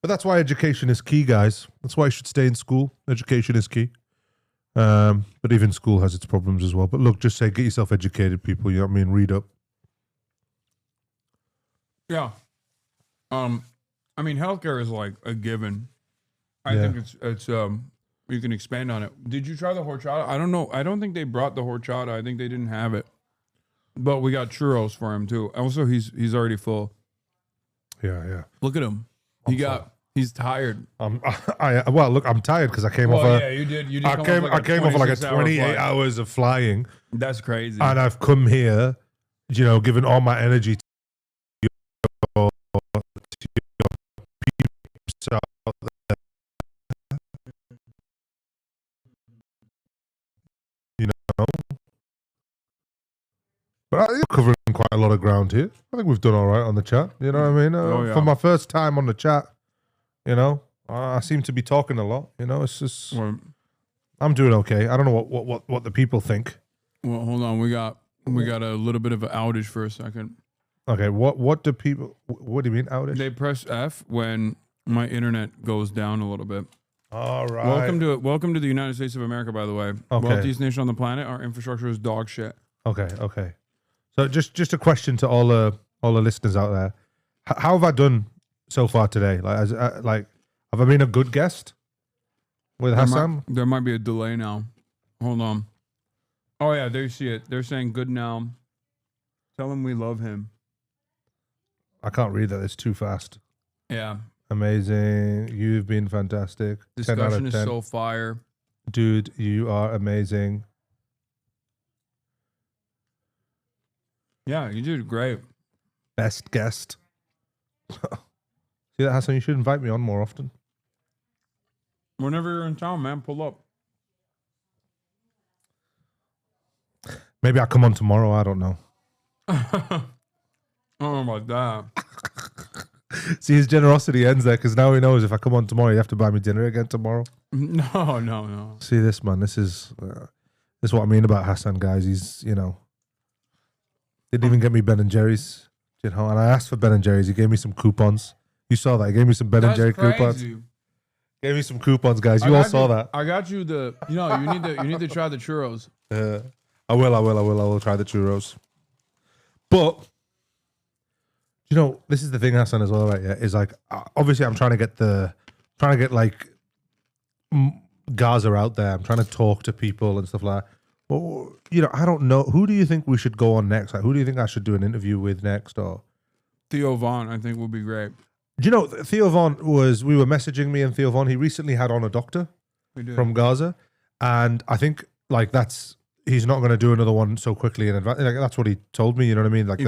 but that's why education is key, guys. That's why you should stay in school. Education is key. But even school has its problems as well. But look, just say, get yourself educated, people. You know what I mean? Read up. Yeah. I mean, healthcare is like a given. I think it's you can expand on it. Did you try the horchata? I don't know. I don't think they brought the horchata. I think they didn't have it. But we got churros for him too. Also, he's already full. Yeah. Look at him. He's tired. Well, look, I'm tired because I came off. Yeah, you did. You just I came off like a 28 flight. hours of flying. That's crazy. And I've come here, you know, giving all my energy to your peeps out there. You know, but you're covering quite a lot of ground here. I think we've done all right on the chat. You know what I mean? For my first time on the chat, you know, I seem to be talking a lot. You know, it's just I'm doing okay. I don't know what the people think. Well, hold on. We got a little bit of an outage for a second. Okay, what do people? What do you mean outage? They press F when my internet goes down a little bit. All right. Welcome to the United States of America, by the way. Okay. Wealthiest nation on the planet. Our infrastructure is dog shit. Okay. So just a question to all the listeners out there: how have I done so far today? Like, have I been a good guest with Hasan? There might be a delay now. Hold on. Oh yeah, they see it. They're saying good now. Tell him we love him. I can't read that. It's too fast. Yeah. Amazing. You've been fantastic. 10 out Discussion of is 10. so fire. Dude, you are amazing. Yeah, you did great. Best guest. See that, Hasan? You should invite me on more often. Whenever you're in town, man, pull up. Maybe I'll come on tomorrow. I don't know. I don't know about that. See, his generosity ends there because now he knows if I come on tomorrow, you have to buy me dinner again tomorrow. No. See this, man. This is what I mean about Hasan, guys. He's, you know, didn't even get me Ben and Jerry's, you know. And I asked for Ben and Jerry's. He gave me some coupons. You saw that. He gave me some Ben and Jerry coupons. Gave me some coupons, guys. You all saw that. I got you the. You know, you need to try the churros. I will try the churros. But you know, this is the thing, Hasan, as well, right? Yeah, is like obviously I'm trying to get like Gaza out there. I'm trying to talk to people and stuff like that. Well, you know, I don't know. Who do you think we should go on next? Like, who do you think I should do an interview with next? Or Theo Vaughn, I think would be great. Do you know Theo Vaughn we were messaging me and Theo Vaughn. He recently had on a doctor from Gaza, and I think like he's not going to do another one so quickly in advance. Like, that's what he told me. You know what I mean? Like,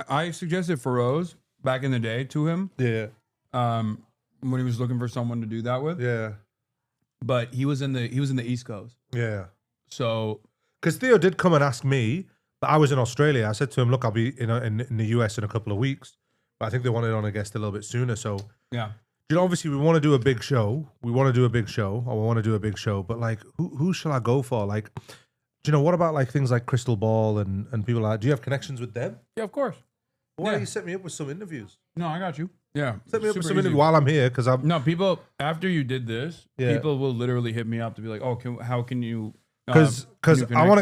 I suggested Feroz back in the day to him. Yeah. When he was looking for someone to do that with. Yeah. But he was in the East Coast. Yeah. So, because Theo did come and ask me, but I was in Australia. I said to him, "Look, I'll be in the US in a couple of weeks." But I think they wanted on a guest a little bit sooner. So yeah. You know, obviously we want to do a big show. But like, who shall I go for? Like, do you know, what about like things like Crystal Ball and people like? Do you have connections with them? Yeah, of course. Why don't you set me up with some interviews? No, I got you. Yeah, set me up with some interviews while I'm here, because I'm. No, people after you did this, people will literally hit me up to be like, "Oh, how can you?" Because I want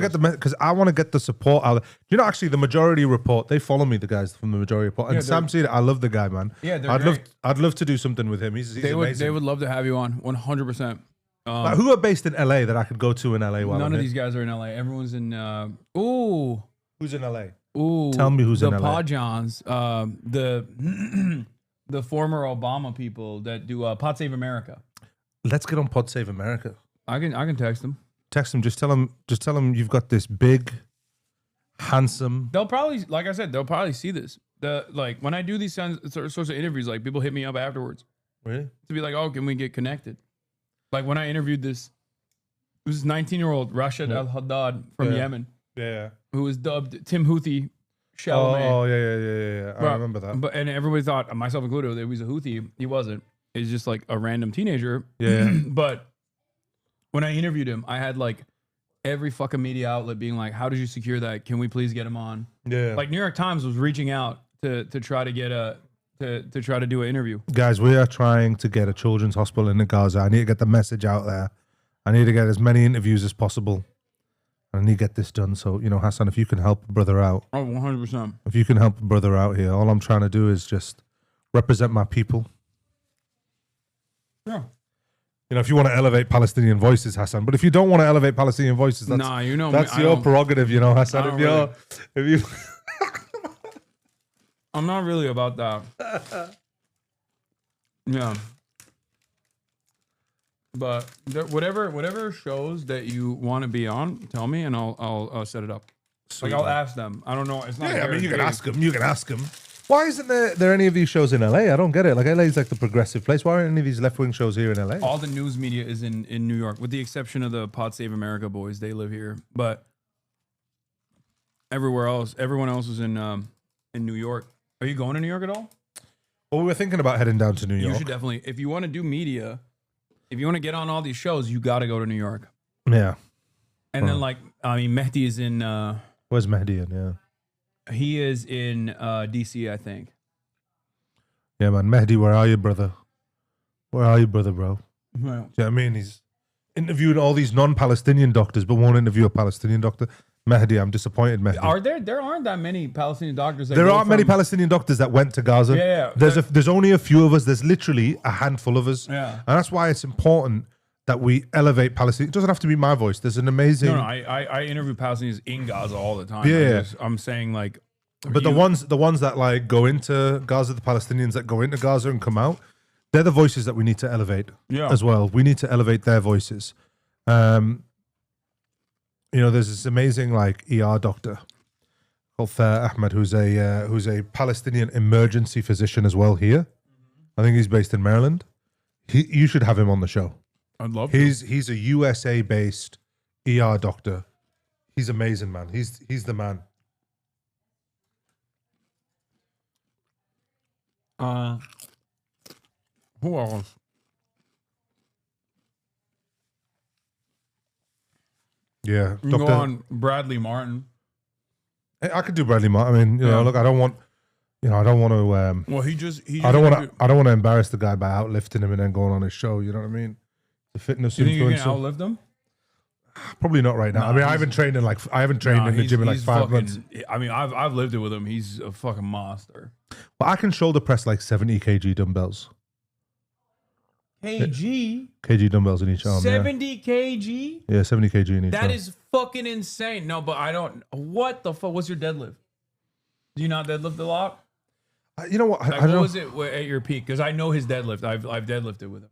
to get the support out. You know, actually, the Majority Report, they follow me, the guys from the Majority Report, and Sam Cedar, I love the guy, man. Yeah, I'd love to do something with him. He's amazing. They would love to have you on 100%. Like, who are based in LA that I could go to in LA? While none of these guys are in LA. Everyone's in. Who's in LA? Ooh, tell me who's in LA. The Podjons, the former Obama people that do Pod Save America. Let's get on Pod Save America. I can text them. Text them. Just tell them you've got this big, handsome. They'll probably, like I said, they'll probably see this. Like when I do these sorts of interviews, like people hit me up afterwards. Really? To be like, oh, can we get connected? Like when I interviewed this 19-year-old Rashid Al-Haddad from Yemen. Yeah. Who was dubbed Tim Houthi Chalamet. Oh, yeah. I remember that. And everybody thought, myself included, that he was a Houthi. He wasn't. He's just like a random teenager. Yeah. But when I interviewed him, I had like every fucking media outlet being like, how did you secure that? Can we please get him on? Yeah. Like New York Times was reaching out to try to get to try to do an interview. Guys, we are trying to get a children's hospital in Gaza. I need to get the message out there. I need to get as many interviews as possible. I need to get this done. So, you know, Hasan, if you can help a brother out. Oh, 100%. If you can help a brother out here, all I'm trying to do is just represent my people. Yeah. You know, if you want to elevate Palestinian voices, Hasan. But if you don't want to elevate Palestinian voices, that's your prerogative, you know, Hasan. If you I'm not really about that. Yeah. But whatever shows that you want to be on, tell me and I'll set it up. Sweet, like I'll man. ask them. I don't know. It's not. Yeah, I mean, you can guaranteed. ask them. You can ask them. Why isn't there any of these shows in LA? I don't get it. Like LA is like the progressive place. Why aren't any of these left wing shows here in LA? All the news media is in New York, with the exception of the Pod Save America boys. They live here, but everywhere else, everyone else is in New York. Are you going to New York at all? Well, we were thinking about heading down to New York. You should definitely, if you want to do media, if you want to get on all these shows, you got to go to New York. Yeah. And then, like, I mean, Mehdi is in. Where's Mehdi in? Yeah. He is in DC, I think. Yeah, man. Mehdi, where are you, brother? Where are you, brother, bro? Well, Do you know what I mean? He's interviewed all these non-Palestinian doctors, but won't interview a Palestinian doctor. Mehdi, I'm disappointed, Mehdi. There aren't that many Palestinian doctors. That There go aren't many from- Palestinian doctors that went to Gaza. Yeah, There's only a few of us. There's literally a handful of us. Yeah. And that's why it's important that we elevate Palestine. It doesn't have to be my voice. There's an amazing. No, I interview Palestinians in Gaza all the time. Yeah. I'm saying, like, But the ones that like go into Gaza, the Palestinians that go into Gaza and come out, they're the voices that we need to elevate as well. We need to elevate their voices. You know, there's this amazing like ER doctor called Thair Ahmed, who's a Palestinian emergency physician as well here. I think he's based in Maryland. You should have him on the show. I'd love. He's a USA based ER doctor. He's amazing, man. He's the man. Who else? Yeah, You can go on Bradley Martin. I could do Bradley Martin. I mean, you know, look, I don't want to. Well, he just I don't want to embarrass the guy by outlifting him and then going on his show. You know what I mean? The fitness You think you can influencer. outlive them? Probably not right now. Nah, I mean, I he's- haven't trained in the gym in like he's 5 fucking- months. I mean, I've lived it with him. He's a fucking monster. But I can shoulder press like 70 kg dumbbells. kg Dumbbells in each arm. 70 kg. Yeah, 70 kg in each arm. That is fucking insane. No, but I don't. What the fuck? What's your deadlift? Do you not deadlift a lot? You know what? Like, I don't what know. was it at your peak? Because I know his deadlift. I've deadlifted with him.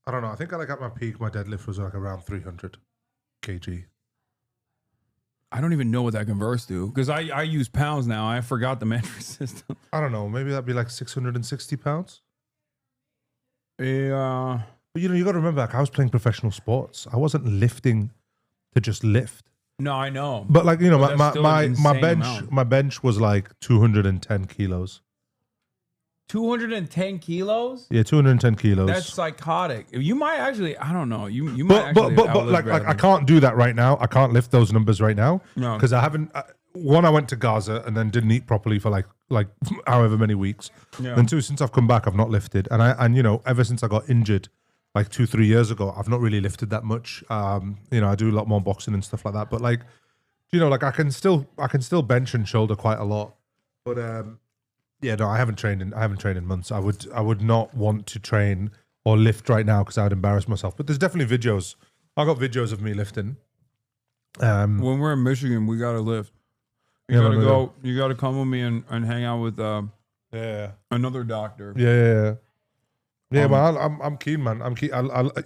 I don't know. I think like at my peak, my deadlift was like around 300 kg. I don't even know what that converts to because I use pounds now. I forgot the metric system. I don't know. Maybe that'd be like 660 pounds. Yeah. But you know, you got to remember, like, I was playing professional sports. I wasn't lifting to just lift. No, I know. But like, you know, But that's still an insane amount. my bench was like 210 kilos. 210 kilos? Yeah, 210 kilos. That's psychotic. You might actually, I don't know. You might but actually. but outlive like Bradley. I can't do that right now. I can't lift those numbers right now. No. Because I haven't. One, I went to Gaza and then didn't eat properly for like however many weeks. Yeah. And two, since I've come back, I've not lifted. And you know, ever since I got injured, like 2-3 years ago, I've not really lifted that much. You know, I do a lot more boxing and stuff like that. But like, you know, like I can still bench and shoulder quite a lot. But yeah, no, I haven't trained in months. I would not want to train or lift right now because I would embarrass myself. But there's definitely videos. I got videos of me lifting. When we're in Michigan, we gotta lift. You Yeah, gotta no, go. You gotta come with me and hang out with yeah another doctor. Yeah. Man, I'm keen, man. I'm keen.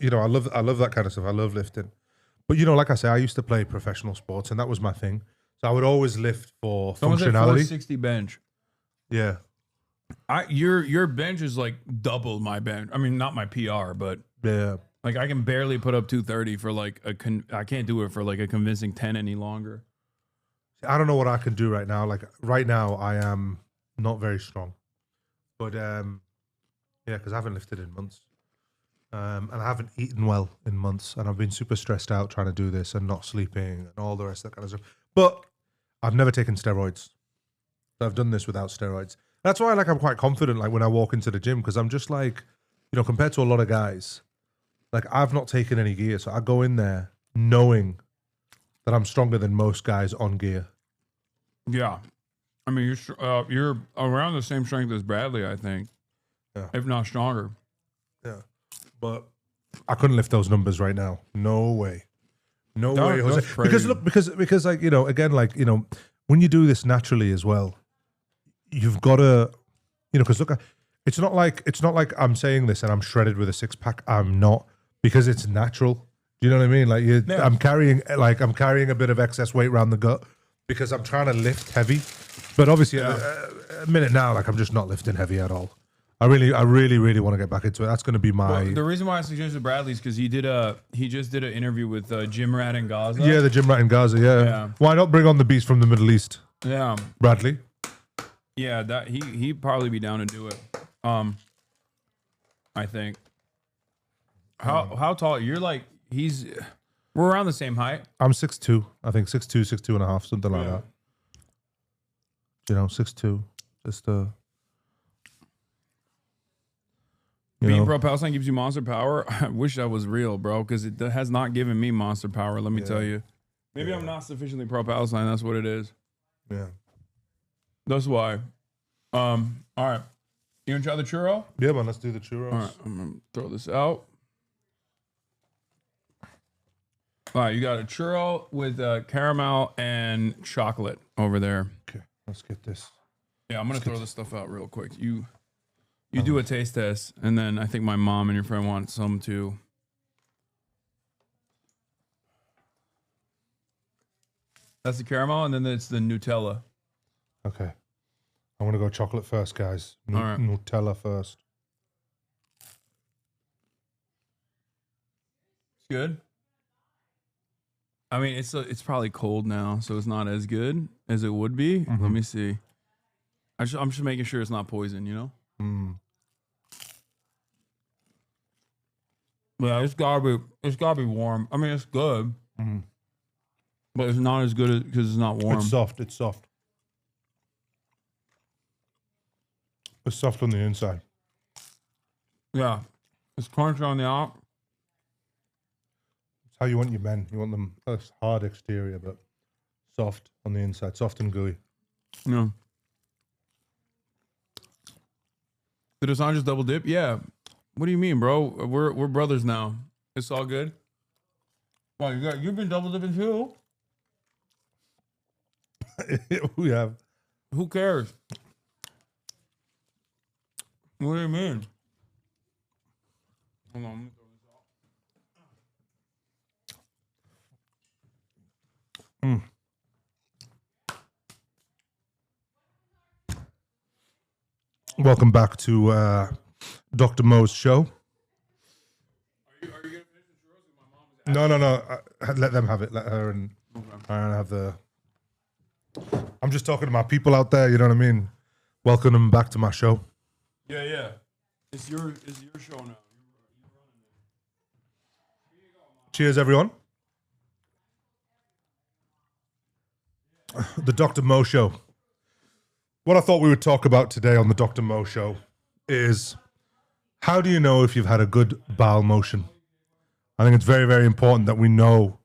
You know, I love that kind of stuff. I love lifting. But you know, like I say, I used to play professional sports, and that was my thing. So I would always lift for Someone said functionality. 460 bench. Yeah. Your bench is like double my bench. I mean, not my PR, but yeah, like I can barely put up 230 for like I can't do it for like a convincing 10 any longer. I don't know what I can do right now. Like right now, I am not very strong. But yeah, because I haven't lifted in months, and I haven't eaten well in months, and I've been super stressed out trying to do this and not sleeping and all the rest of that kind of stuff. But I've never taken steroids. I've done this without steroids. That's why, like, I'm quite confident, like, when I walk into the gym, because I'm just like, you know, compared to a lot of guys, like, I've not taken any gear, so I go in there knowing that I'm stronger than most guys on gear. Yeah, I mean you're around the same strength as Bradley, I think, if not stronger. Yeah, but I couldn't lift those numbers right now. No way, no That- way, Jose. that's crazy. Because look, because like, you know, again, like, you know, when you do this naturally as well, you've got to, you know, because look, it's not like I'm saying this and I'm shredded with a 6-pack. I'm not. because it's natural. Do you know what I mean? Like I'm carrying a bit of excess weight around the gut because I'm trying to lift heavy. But obviously, a minute now, like I'm just not lifting heavy at all. I really want to get back into it. That's going to be my. Well, the reason why I suggested Bradley is because he just did an interview with Jim Rat in Gaza. Yeah, the gym rat in Gaza. Yeah. Why not bring on the beast from the Middle East? Yeah. Bradley. Yeah, that he'd probably be down to do it. I think. How tall? You're like we're around the same height. I'm 6'2". I think 6'2", 6'2 and a half, something like that. You know, 6'2". Just Being pro-Palestine gives you monster power. I wish that was real, bro, because it has not given me monster power. Let me tell you. Maybe I'm not sufficiently pro-Palestine. That's what it is. Yeah. That's why. All right. You gonna try the churro? Yeah, man. Let's do the churros. All right. I'm gonna throw this out. All right. You got a churro with caramel and chocolate over there. Okay. Let's get this. Yeah, I'm gonna throw this stuff out real quick. You do a taste test, and then I think my mom and your friend want some too. That's the caramel, and then it's the Nutella. Okay. I'm going to go chocolate first, guys. All right. Nutella first. It's good. I mean, it's probably cold now, so it's not as good as it would be. Mm-hmm. Let me see. I'm just making sure it's not poison, you know? Yeah, it's gotta be warm. I mean, it's good, but it's not as good because it's not warm. It's soft. It's soft. It's soft on the inside. Yeah, it's crunchy on the out. It's how you want your men. You want them hard exterior, but soft on the inside, soft and gooey. Yeah. Did Hasan just double dip? Yeah. What do you mean, bro? We're brothers now. It's all good. Wow, you've been double dipping too? We have. Who cares? What do you mean? Hold on, let me throw this out. Welcome back to Dr. Mo's show. Are you gonna finish the churros with my mom? No. Let them have it. Let her and Aaron have the. I'm just talking to my people out there. You know what I mean? Welcome them back to my show. Yeah. It's your show now. Cheers, everyone. The Dr. Mo Show. What I thought we would talk about today on the Dr. Mo Show is how do you know if you've had a good bowel motion? I think it's very, very important that we know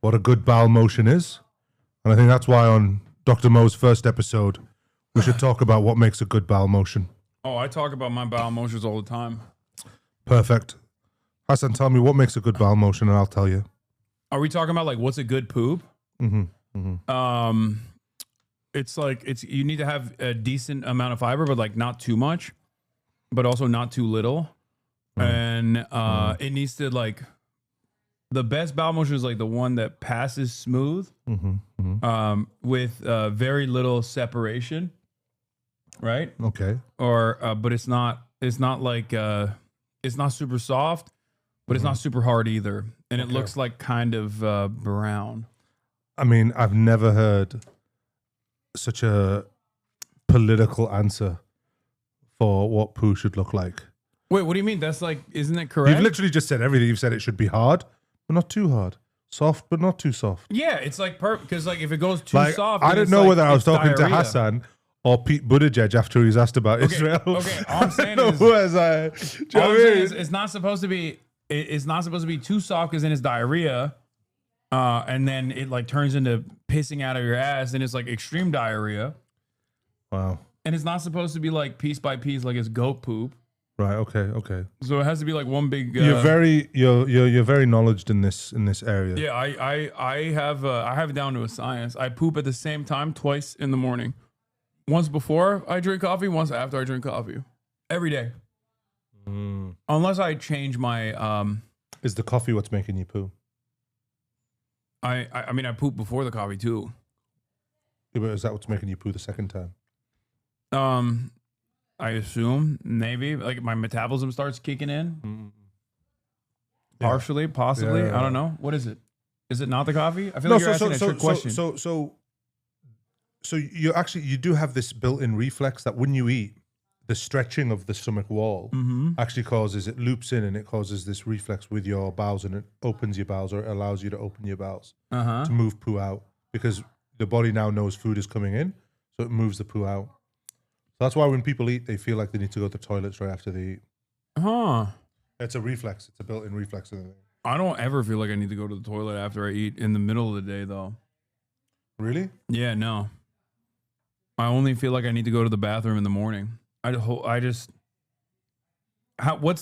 what a good bowel motion is. And I think that's why on Dr. Mo's first episode, we should talk about what makes a good bowel motion. Oh, I talk about my bowel motions all the time. Perfect. Hasan, tell me what makes a good bowel motion and I'll tell you. Are we talking about like what's a good poop? It's like you need to have a decent amount of fiber, but like not too much, but also not too little. And it needs to like the best bowel motion is like the one that passes smooth with very little separation, right? Okay. Or but it's not like it's not super soft, but it's not super hard either, and it looks like kind of brown. I mean, I've never heard such a political answer for what poo should look like. Wait, what do you mean? That's like, isn't it correct? You've literally just said everything. You've said it should be hard, but not too hard. Soft, but not too soft. Yeah, it's like perfect because like if it goes too soft, I don't know whether I was talking to diarrhea. Hasan or Pete Buttigieg after he's asked about Israel. Okay, all I'm saying is, it's not supposed to be. It's not supposed to be too soft because then it's diarrhea, and then it like turns into pissing out of your ass, and it's like extreme diarrhea. Wow. And it's not supposed to be like piece by piece, like it's goat poop. Right. Okay. So it has to be like one big. You're very knowledgeable in this area. Yeah, I have it down to a science. I poop at the same time twice in the morning. Once before I drink coffee, once after I drink coffee. Every day. Unless I change my Is the coffee what's making you poo? I mean, I pooped before the coffee too. Yeah, but is that what's making you poo the second time? I assume maybe like my metabolism starts kicking in. Yeah. Partially, possibly. Yeah. I don't know. What is it? Is it not the coffee? I feel like you're asking a trick question. So you do have this built-in reflex that when you eat, the stretching of the stomach wall actually causes, it loops in and it causes this reflex with your bowels, and it opens your bowels, or it allows you to open your bowels to move poo out, because the body now knows food is coming in, so it moves the poo out. So that's why when people eat, they feel like they need to go to the toilets right after they eat. It's a reflex. It's a built-in reflex. I don't ever feel like I need to go to the toilet after I eat in the middle of the day, though. Really? Yeah, no. I only feel like I need to go to the bathroom in the morning. What's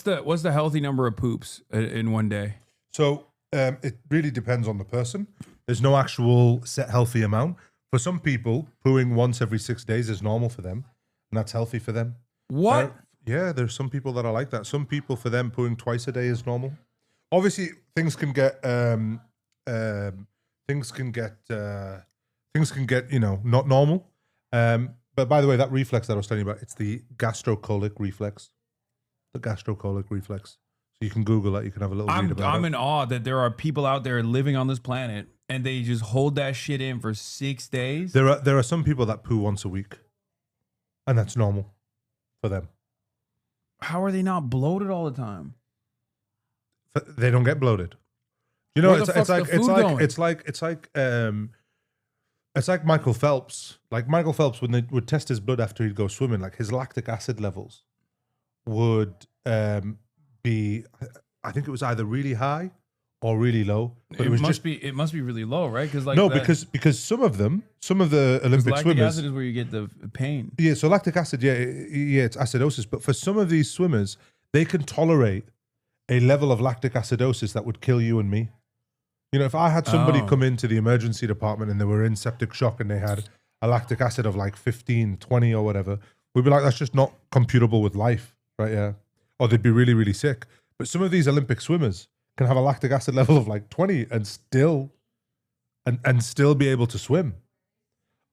the healthy number of poops in one day? So it really depends on the person. There's no actual set healthy amount. For some people, pooing once every 6 days is normal for them, and that's healthy for them. What? Yeah, there's some people that are like that. Some people, for them, pooing twice a day is normal. Obviously, things can get not normal. But by the way, that reflex that I was telling you about, it's the gastrocolic reflex. The gastrocolic reflex. So you can Google that. You can have a little read about it. I'm in awe that there are people out there living on this planet and they just hold that shit in for 6 days. There are some people that poo once a week, and that's normal for them. How are they not bloated all the time? They don't get bloated. You know, it's like Michael Phelps. Like Michael Phelps, when they would test his blood after he'd go swimming, like his lactic acid levels would be, I think it was either really high or really low. But it must be really low, right? Because like because some of the Olympic lactic swimmers, acid is where you get the pain. Yeah, so lactic acid, it's acidosis. But for some of these swimmers, they can tolerate a level of lactic acidosis that would kill you and me. You know, if I had somebody come into the emergency department and they were in septic shock and they had a lactic acid of like 15, 20 or whatever, we'd be like, that's just not computable with life, right? Yeah. Or they'd be really, really sick. But some of these Olympic swimmers can have a lactic acid level of like 20 and still be able to swim.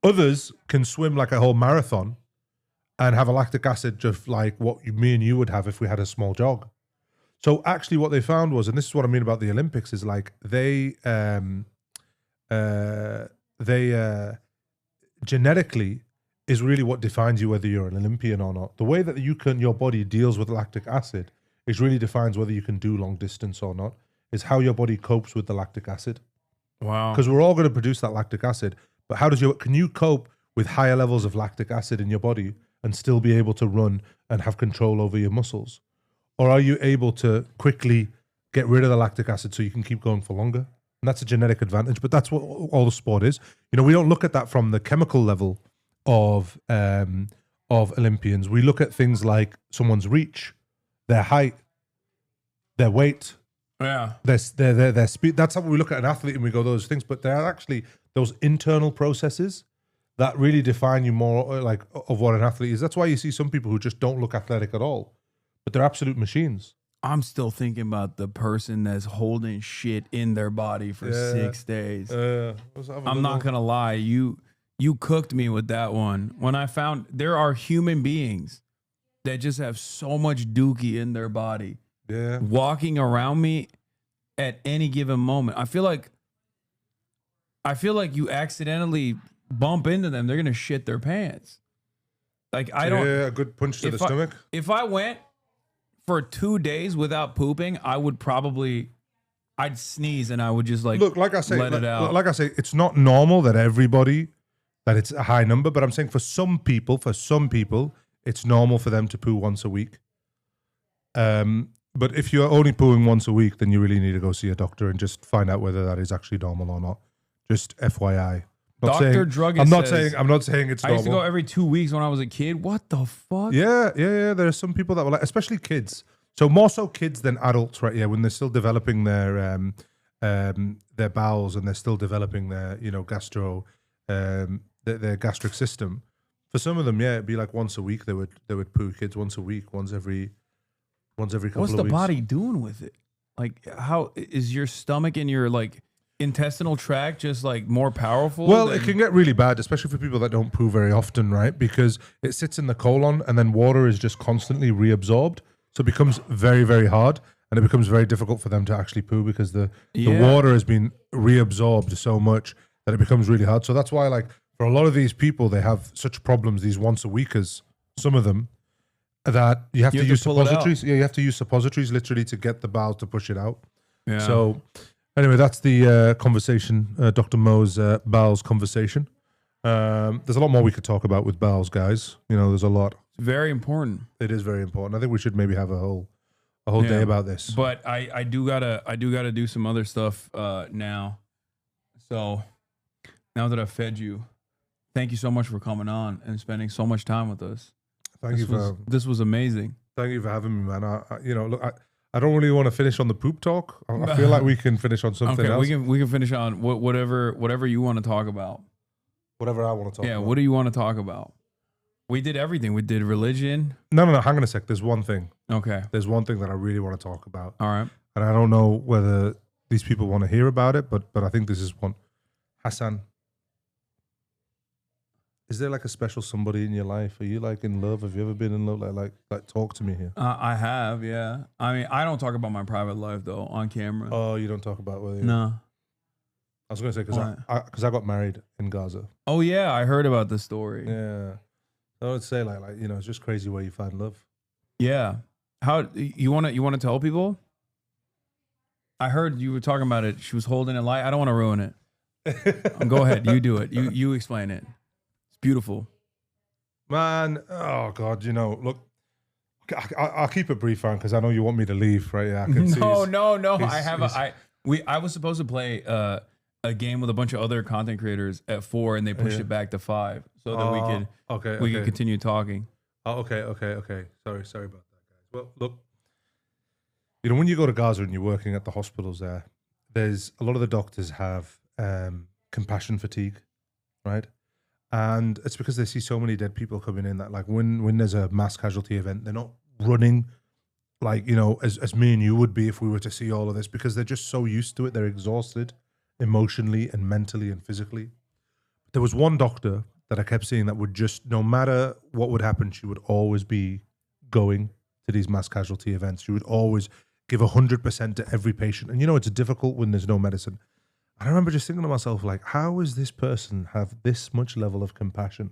Others can swim like a whole marathon and have a lactic acid just like what me and you would have if we had a small jog. So actually what they found was, and this is what I mean about the Olympics, is like they genetically is really what defines you whether you're an Olympian or not. The way that your body deals with lactic acid is really defines whether you can do long distance or not, is how your body copes with the lactic acid. Wow. Because we're all going to produce that lactic acid, but can you cope with higher levels of lactic acid in your body and still be able to run and have control over your muscles? Or are you able to quickly get rid of the lactic acid so you can keep going for longer? And that's a genetic advantage, but that's what all the sport is. You know, we don't look at that from the chemical level of Olympians. We look at things like someone's reach, their height, their weight, their speed. That's how we look at an athlete and we go those things. But there are actually those internal processes that really define you more like of what an athlete is. That's why you see some people who just don't look athletic at all, but they're absolute machines. I'm still thinking about the person that's holding shit in their body for 6 days. I'm not going to lie. You cooked me with that one. When I found there are human beings that just have so much dookie in their body. Yeah. Walking around me at any given moment. I feel like you accidentally bump into them, they're going to shit their pants. Like I don't. Yeah, a good punch to the stomach. If I went for 2 days without pooping, I'd sneeze and I would just let it out. Like I say, it's not normal that it's a high number, but I'm saying for some people, it's normal for them to poo once a week. But if you're only pooing once a week, then you really need to go see a doctor and just find out whether that is actually normal or not. Just FYI. Dr. Druggist I'm not saying it's normal. I used to go every 2 weeks when I was a kid. What the fuck? Yeah. There are some people that were like, especially kids. So more so kids than adults, right? Yeah, when they're still developing their bowels and they're still developing their their gastric system. For some of them, yeah, it'd be like once a week they would poo. Kids once a week, once every couple of weeks. What's the body doing with it? Like, how is your stomach and your like intestinal tract just like more powerful? Well, it can get really bad, especially for people that don't poo very often, right? Because it sits in the colon and then water is just constantly reabsorbed. So it becomes very, very hard and it becomes very difficult for them to actually poo because the water has been reabsorbed so much that it becomes really hard. So that's why, like, for a lot of these people, they have such problems, these once a weekers, some of them, that you have to use suppositories. Yeah, you have to use suppositories literally to get the bowel to push it out. Yeah. So anyway, that's the conversation, Dr. Mo's bowels conversation. There's a lot more we could talk about with bowels, guys. You know, there's a lot. It's very important. It is very important. I think we should maybe have a whole day about this. But I do gotta do some other stuff now. So now that I've fed you, thank you so much for coming on and spending so much time with us. This was amazing. Thank you for having me, man. I don't really want to finish on the poop talk. I feel like we can finish on something else. We can finish on whatever you want to talk about. Whatever I want to talk about. Yeah, what do you want to talk about? We did everything. We did religion. No. Hang on a sec. There's one thing. Okay. There's one thing that I really want to talk about. All right. And I don't know whether these people want to hear about it, but I think this is one. Hasan, is there like a special somebody in your life? Are you like in love? Have you ever been in love? Like talk to me here. I have, yeah. I mean, I don't talk about my private life though on camera. Oh, you don't talk about whether? No. I was going to say because I got married in Gaza. Oh yeah, I heard about this story. Yeah. I would say like it's just crazy where you find love. Yeah. How you want to tell people? I heard you were talking about it. She was holding it light. I don't want to ruin it. Go ahead. You do it. You explain it. It's beautiful. Man, oh God, look, I'll keep it brief, Aaron, because I know you want me to leave, right? Yeah, I can No. I was supposed to play a game with a bunch of other content creators at 4, and they pushed it back to 5 so that we could continue talking. Oh, okay. Sorry about that, guys. Well, look, when you go to Gaza and you're working at the hospitals there's a lot of the doctors have compassion fatigue, right? And it's because they see so many dead people coming in that, like, when there's a mass casualty event, they're not running like, as me and you would be if we were to see all of this, because they're just so used to it. They're exhausted emotionally and mentally and physically. There was one doctor that I kept seeing that would just, no matter what would happen, she would always be going to these mass casualty events. She would always give 100% to every patient. And it's difficult when there's no medicine. I remember just thinking to myself, like, how is this person have this much level of compassion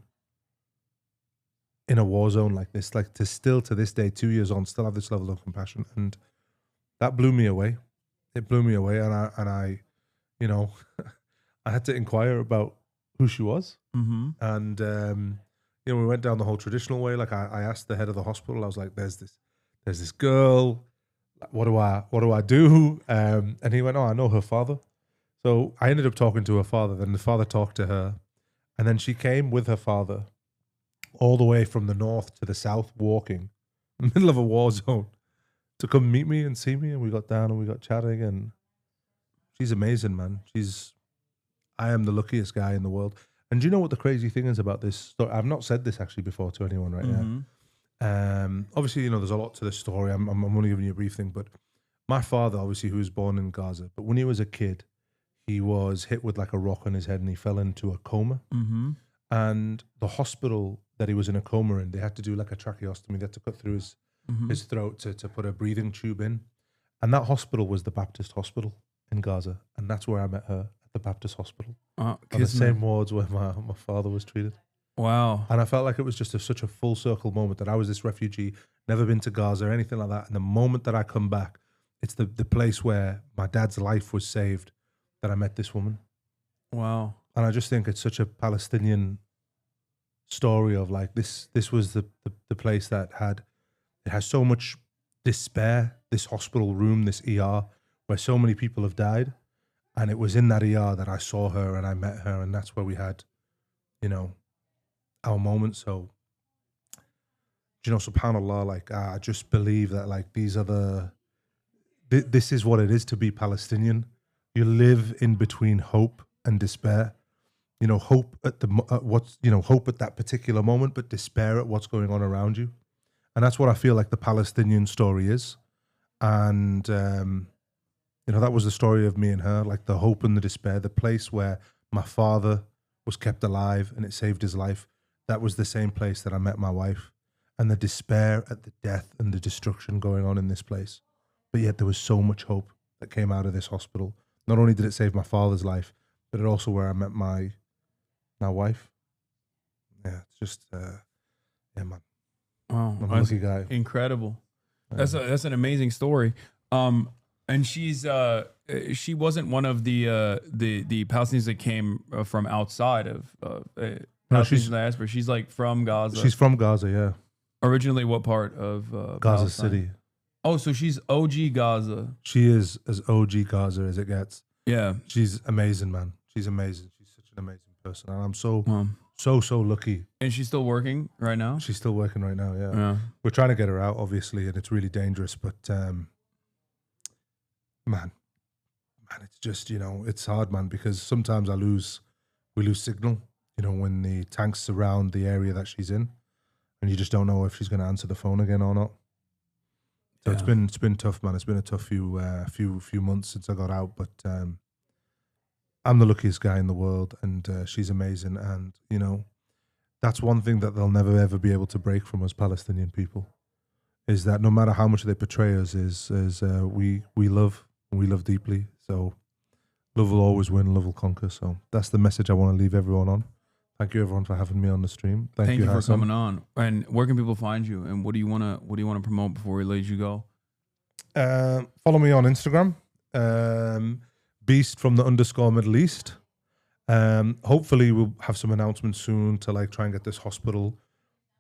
in a war zone like this? Like, to still, to this day, 2 years on, still have this level of compassion. And that blew me away. It blew me away. And I I had to inquire about who she was. Mm-hmm. And, we went down the whole traditional way. Like, I asked the head of the hospital, I was like, there's this girl. What do I do? And he went, oh, I know her father. So I ended up talking to her father. Then the father talked to her. And then she came with her father all the way from the north to the south, walking in the middle of a war zone to come meet me and see me. And we got down and we got chatting. And she's amazing, man. I am the luckiest guy in the world. And do you know what the crazy thing is about this story? I've not said this actually before to anyone right now. Obviously, there's a lot to this story. I'm only giving you a brief thing. But my father, obviously, who was born in Gaza, but when he was a kid, he was hit with like a rock on his head and he fell into a coma. Mm-hmm. And the hospital that he was in a coma in, they had to do like a tracheostomy. They had to cut through his throat to put a breathing tube in. And that hospital was the Baptist hospital in Gaza. And that's where I met her, at the Baptist hospital. On the same wards where my father was treated. Wow. And I felt like it was just such a full circle moment that I was this refugee, never been to Gaza or anything like that. And the moment that I come back, it's the place where my dad's life was saved, that I met this woman. Wow. And I just think it's such a Palestinian story of like, this was the place that has so much despair, this hospital room, this ER, where so many people have died. And it was in that ER that I saw her and I met her, and that's where we had, our moment. So, subhanAllah, like, I just believe that, like, these are this is what it is to be Palestinian. You live in between hope and despair. Hope at hope at that particular moment, but despair at what's going on around you. And that's what I feel like the Palestinian story is. And You know, that was the story of me and her, like the hope and the despair, the place where my father was kept alive and it saved his life. That was the same place that I met my wife, and the despair at the death and the destruction going on in this place. But yet there was so much hope that came out of this hospital. Not only did it save my father's life, but it also where I met my wife. Yeah, it's just, yeah, man. Wow, I'm a lucky guy. Incredible. That's an amazing story. And she wasn't one of the Palestinians that came from outside of Palestinian diaspora. She's like from Gaza. She's from Gaza, yeah. Originally, what part of Gaza Palestine? City. Oh, so she's OG Gaza. She is as OG Gaza as it gets. Yeah. She's amazing, man. She's amazing. She's such an amazing person. And I'm so lucky. And she's still working right now? She's still working right now, yeah. Yeah. We're trying to get her out, obviously, and it's really dangerous. But, man, it's just, you know, it's hard, man, because sometimes we lose signal, you know, when the tanks surround the area that she's in, and you just don't know if she's going to answer the phone again or not. So it's been tough, man. It's been a tough few months since I got out, but I'm the luckiest guy in the world, and she's amazing. And you know, that's one thing that they'll never ever be able to break from us Palestinian people, is that no matter how much they portray us, we love, and we love deeply. So love will always win, love will conquer. So that's the message I want to leave everyone on. Thank you, everyone, for having me on the stream. Thank you for Hasan. coming on. And where can people find you? And what do you want to promote before we let you go? Follow me on Instagram, Beast from the _Middle East. Hopefully, we'll have some announcements soon to like try and get this hospital,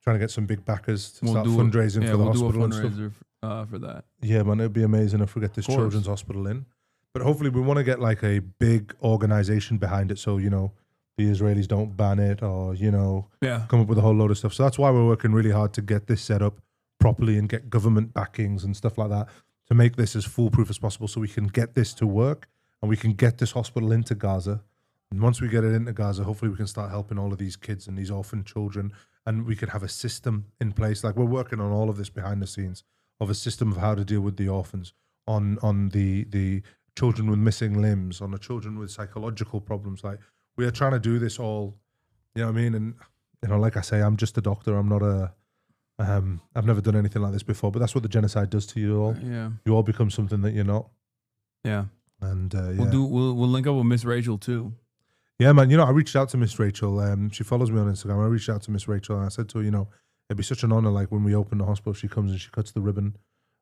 trying to get some big backers to start fundraising for the hospital. Do a and stuff. fundraiser for that. Yeah, man, it'd be amazing if we get this children's hospital in. But hopefully, we want to get like a big organization behind it, so you know, the Israelis don't ban it, or you know, come up with a whole load of stuff. So that's why we're working really hard to get this set up properly and get government backings and stuff like that to make this as foolproof as possible, so we can get this to work and we can get this hospital into Gaza. And once we get it into Gaza, hopefully we can start helping all of these kids and these orphan children, and we can have a system in place. Like we're working on all of this behind the scenes of a system of how to deal with the orphans, on the children with missing limbs, on the children with psychological problems. Like we are trying to do this all, you know what I mean? And, you know, like I say, I'm just a doctor. I'm not I've never done anything like this before, but that's what the genocide does to you all. Yeah. You all become something that you're not. Yeah. And we'll link up with Miss Rachel too. Yeah, man. You know, I reached out to Miss Rachel. She follows me on Instagram. I reached out to Miss Rachel and I said to her, you know, it'd be such an honor, like when we open the hospital, she comes and she cuts the ribbon,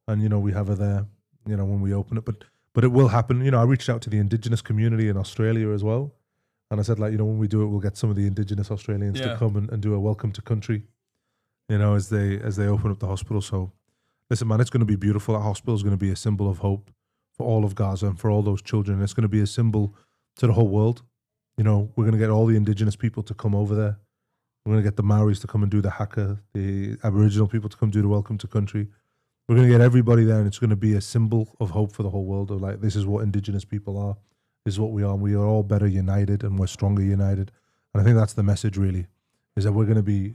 and you know, we have her there, you know, when we open it. But it will happen. You know, I reached out to the indigenous community in Australia as well. And I said, like, you know, when we do it, we'll get some of the indigenous Australians to come and do a welcome to country, you know, as they open up the hospital. So listen, man, it's going to be beautiful. That hospital is going to be a symbol of hope for all of Gaza and for all those children. It's going to be a symbol to the whole world. You know, we're going to get all the indigenous people to come over there. We're going to get the Maoris to come and do the haka, the Aboriginal people to come do the welcome to country. We're going to get everybody there, and it's going to be a symbol of hope for the whole world. Of like, this is what indigenous people are. This is what we are. We are all better united, and we're stronger united. And I think that's the message, really, is that we're going to be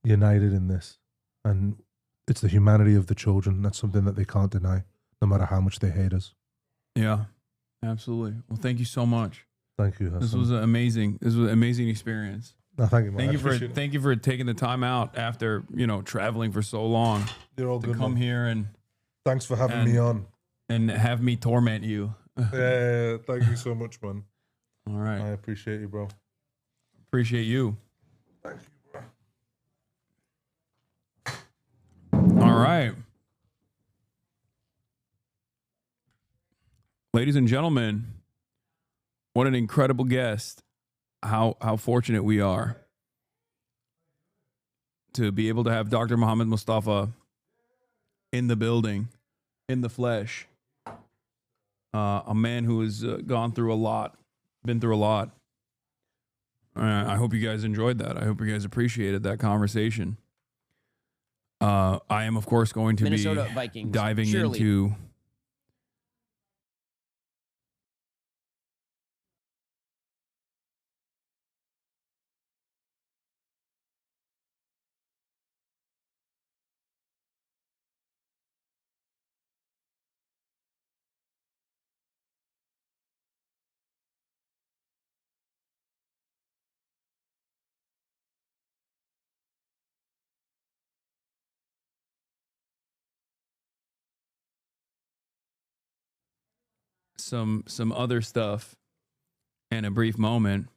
united in this. And it's the humanity of the children. That's something that they can't deny, no matter how much they hate us. Yeah, absolutely. Well, thank you so much. Thank you, Hasan. This was amazing. This was an amazing experience. No, thank you, man. Thank you for taking the time out after, you know, traveling for so long. You're all to good, come man. here and thanks for having me on and have me torment you. Yeah, thank you so much, man. All right, I appreciate you, bro. Appreciate you. Thank you, bro. All right, ladies and gentlemen, what an incredible guest. How fortunate we are to be able to have Dr. Mohammed Mustafa in the building, in the flesh. A man who has gone through a lot, been through a lot. I hope you guys enjoyed that. I hope you guys appreciated that conversation. I am, of course, going to Minnesota be Vikings, diving surely. into some other stuff in a brief moment.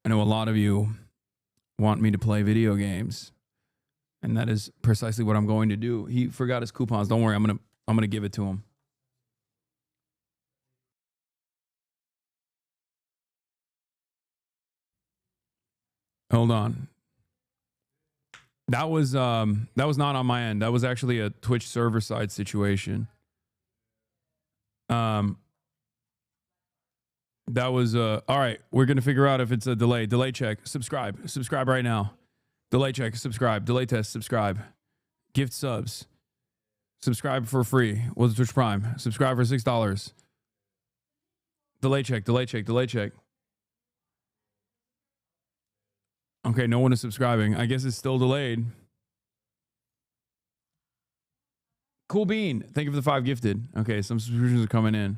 I know a lot of you want me to play video games, and that is precisely what I'm going to do. He forgot his coupons. Don't worry, I'm gonna give it to him. Hold on. That was not on my end. That was actually a Twitch server side situation. That was all right. We're gonna figure out if it's a delay. Delay check. Subscribe right now. Delay check. Subscribe. Delay test. Subscribe. Gift subs. Subscribe for free. What's Twitch Prime? Subscribe for $6. Delay check. Delay check. Delay check. Okay, no one is subscribing. I guess it's still delayed. Cool Bean. Thank you for the 5 gifted. Okay, some subscriptions are coming in.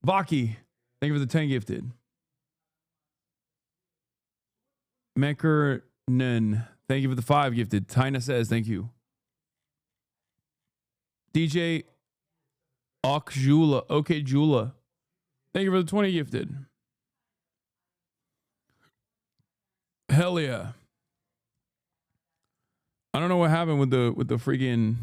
Vaki. Thank you for the 10 gifted. Mekernen. Thank you for the 5 gifted. Tina says thank you. DJ Okjula. Okay, Jula. Thank you for the 20 gifted. Hell yeah. I don't know what happened with the freaking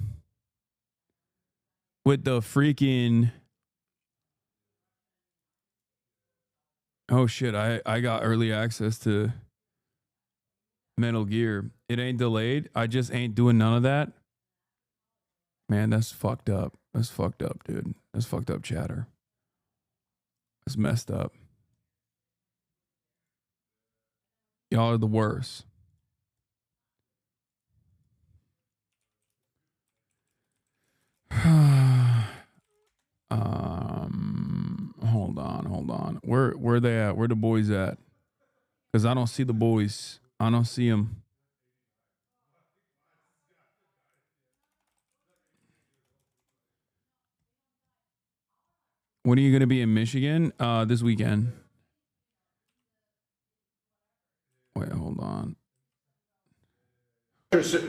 oh shit, I got early access to Metal Gear. It ain't delayed. I just ain't doing none of that. Man, that's fucked up. That's fucked up, dude. That's fucked up chatter. That's messed up. Y'all are the worst. Hold on. Where they at? Where the boys at? Because I don't see the boys. I don't see them. When are you going to be in Michigan? This weekend. Wait, hold on.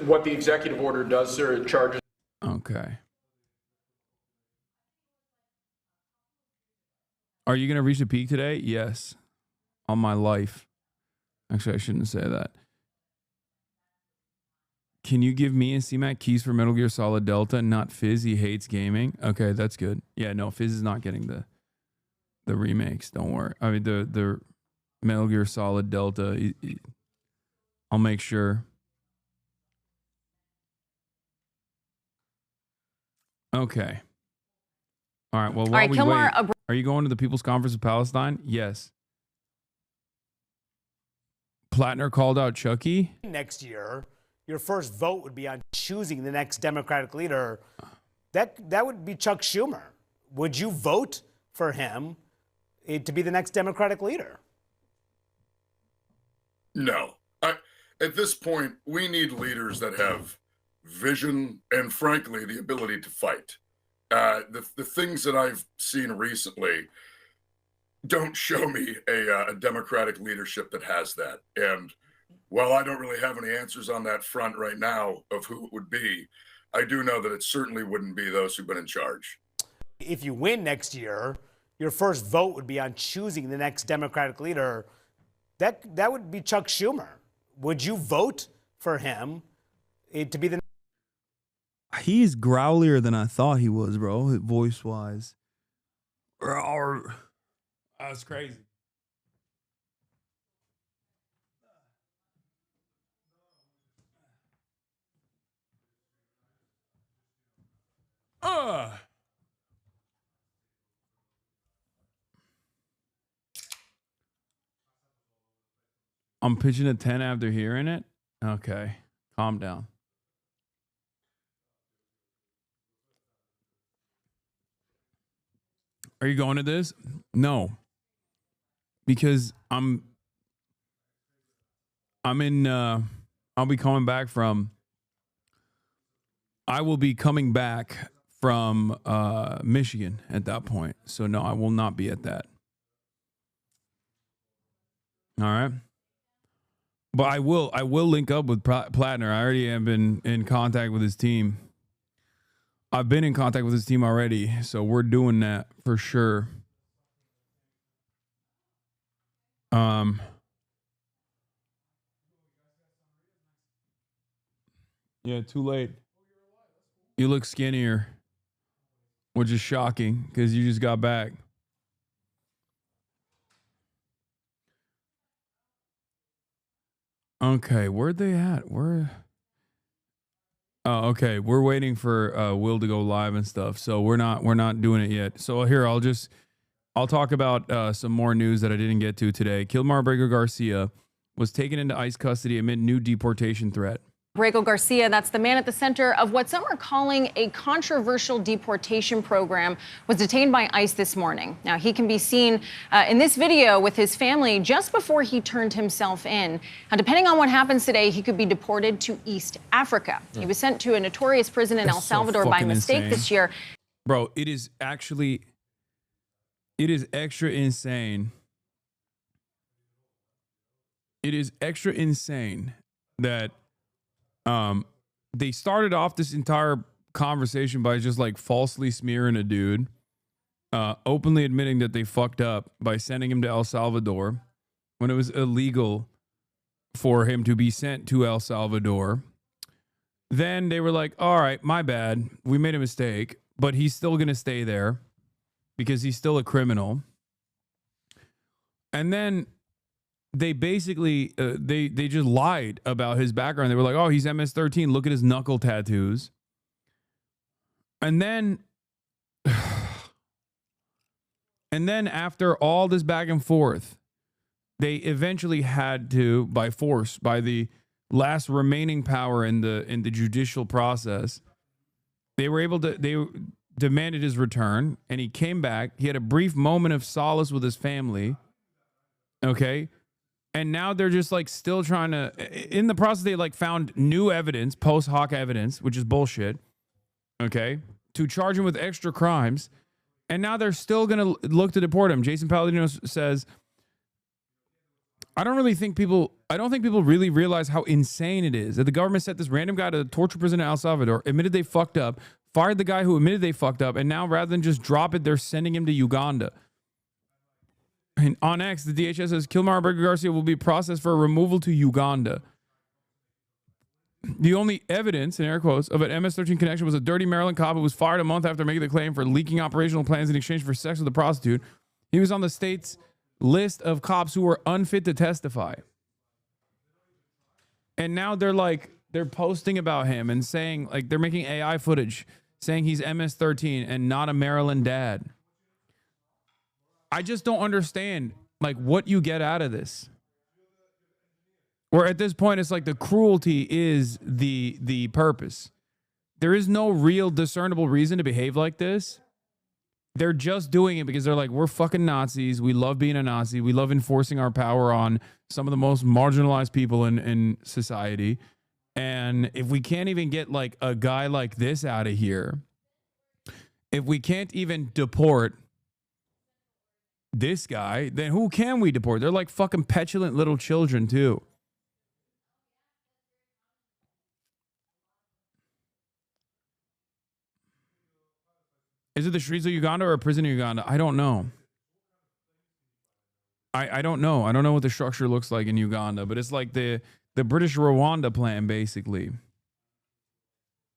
What the executive order does, sir, it charges. Okay. Are you going to reach a peak today? Yes. On my life. Actually, I shouldn't say that. Can you give me and C-Mac keys for Metal Gear Solid Delta, not Fizz? He hates gaming. Okay, that's good. Yeah, no, Fizz is not getting the remakes. Don't worry. I mean, the Metal Gear Solid Delta. I'll make sure. Okay. All right. Well, while we Kilmar, wait, are you going to the People's Conference of Palestine? Yes. Plattner called out Chucky. Next year, your first vote would be on choosing the next Democratic leader. That would be Chuck Schumer. Would you vote for him to be the next Democratic leader? No. At this point, we need leaders that have vision and, frankly, the ability to fight. The things that I've seen recently don't show me a Democratic leadership that has that. And while I don't really have any answers on that front right now of who it would be, I do know that it certainly wouldn't be those who've been in charge. If you win next year, your first vote would be on choosing the next Democratic leader. That would be Chuck Schumer. Would you vote for him to be the? He's growlier than I thought he was, bro. Voice wise. That's crazy. I'm pitching a 10 after hearing it. Okay. Calm down. Are you going to this? No. Because I'm in I'll be coming back from I will be coming back from Michigan at that point. So no, I will not be at that. All right. But I will link up with Plattner. I already have been in contact with his team. I've been in contact with his team already, so we're doing that for sure. Yeah, too late. You look skinnier, which is shocking because you just got back. Okay, where'd they at? Where? Oh, okay. We're waiting for Will to go live and stuff, so we're not doing it yet. So here, I'll talk about some more news that I didn't get to today. Kilmar Brego Garcia was taken into ICE custody amid new deportation threat. Brego Garcia, that's the man at the center of what some are calling a controversial deportation program, was detained by ICE this morning. Now, he can be seen in this video with his family just before he turned himself in. Now, depending on what happens today, he could be deported to East Africa. He was sent to a notorious prison in El Salvador by mistake this year. Bro, it is extra insane. It is extra insane that they started off this entire conversation by just like falsely smearing a dude, openly admitting that they fucked up by sending him to El Salvador when it was illegal for him to be sent to El Salvador. Then they were like, all right, my bad. We made a mistake, but he's still going to stay there because he's still a criminal. And then they basically, they just lied about his background. They were like, oh, he's MS-13. Look at his knuckle tattoos. And then after all this back and forth, they eventually had to, by force, by the last remaining power in the judicial process, they demanded his return, and he came back. He had a brief moment of solace with his family. Okay. And now they're just like still trying to, in the process, they like found new evidence, post hoc evidence, which is bullshit. Okay. To charge him with extra crimes. And now they're still going to look to deport him. Jason Palladino says, I don't think people really realize how insane it is that the government sent this random guy to the torture prison in El Salvador, admitted they fucked up, fired the guy who admitted they fucked up, and now rather than just drop it, they're sending him to Uganda. And on X, the DHS says Kilmar Brego Garcia will be processed for removal to Uganda. The only evidence, in air quotes, of an MS-13 connection was a dirty Maryland cop who was fired a month after making the claim for leaking operational plans in exchange for sex with a prostitute. He was on the state's list of cops who were unfit to testify. And now they're posting about him and saying, like, they're making AI footage saying he's MS-13 and not a Maryland dad. I just don't understand, like, what you get out of this. Or at this point, it's like the cruelty is the purpose. There is no real discernible reason to behave like this. They're just doing it because they're like, we're fucking Nazis. We love being a Nazi. We love enforcing our power on some of the most marginalized people in society. And if we can't even get like a guy like this out of here, if we can't even deport this guy, then who can we deport? They're like fucking petulant little children too. Is it the streets of Uganda or a prison in Uganda? I don't know. I don't know. I don't know what the structure looks like in Uganda, but it's like the British Rwanda plan, basically.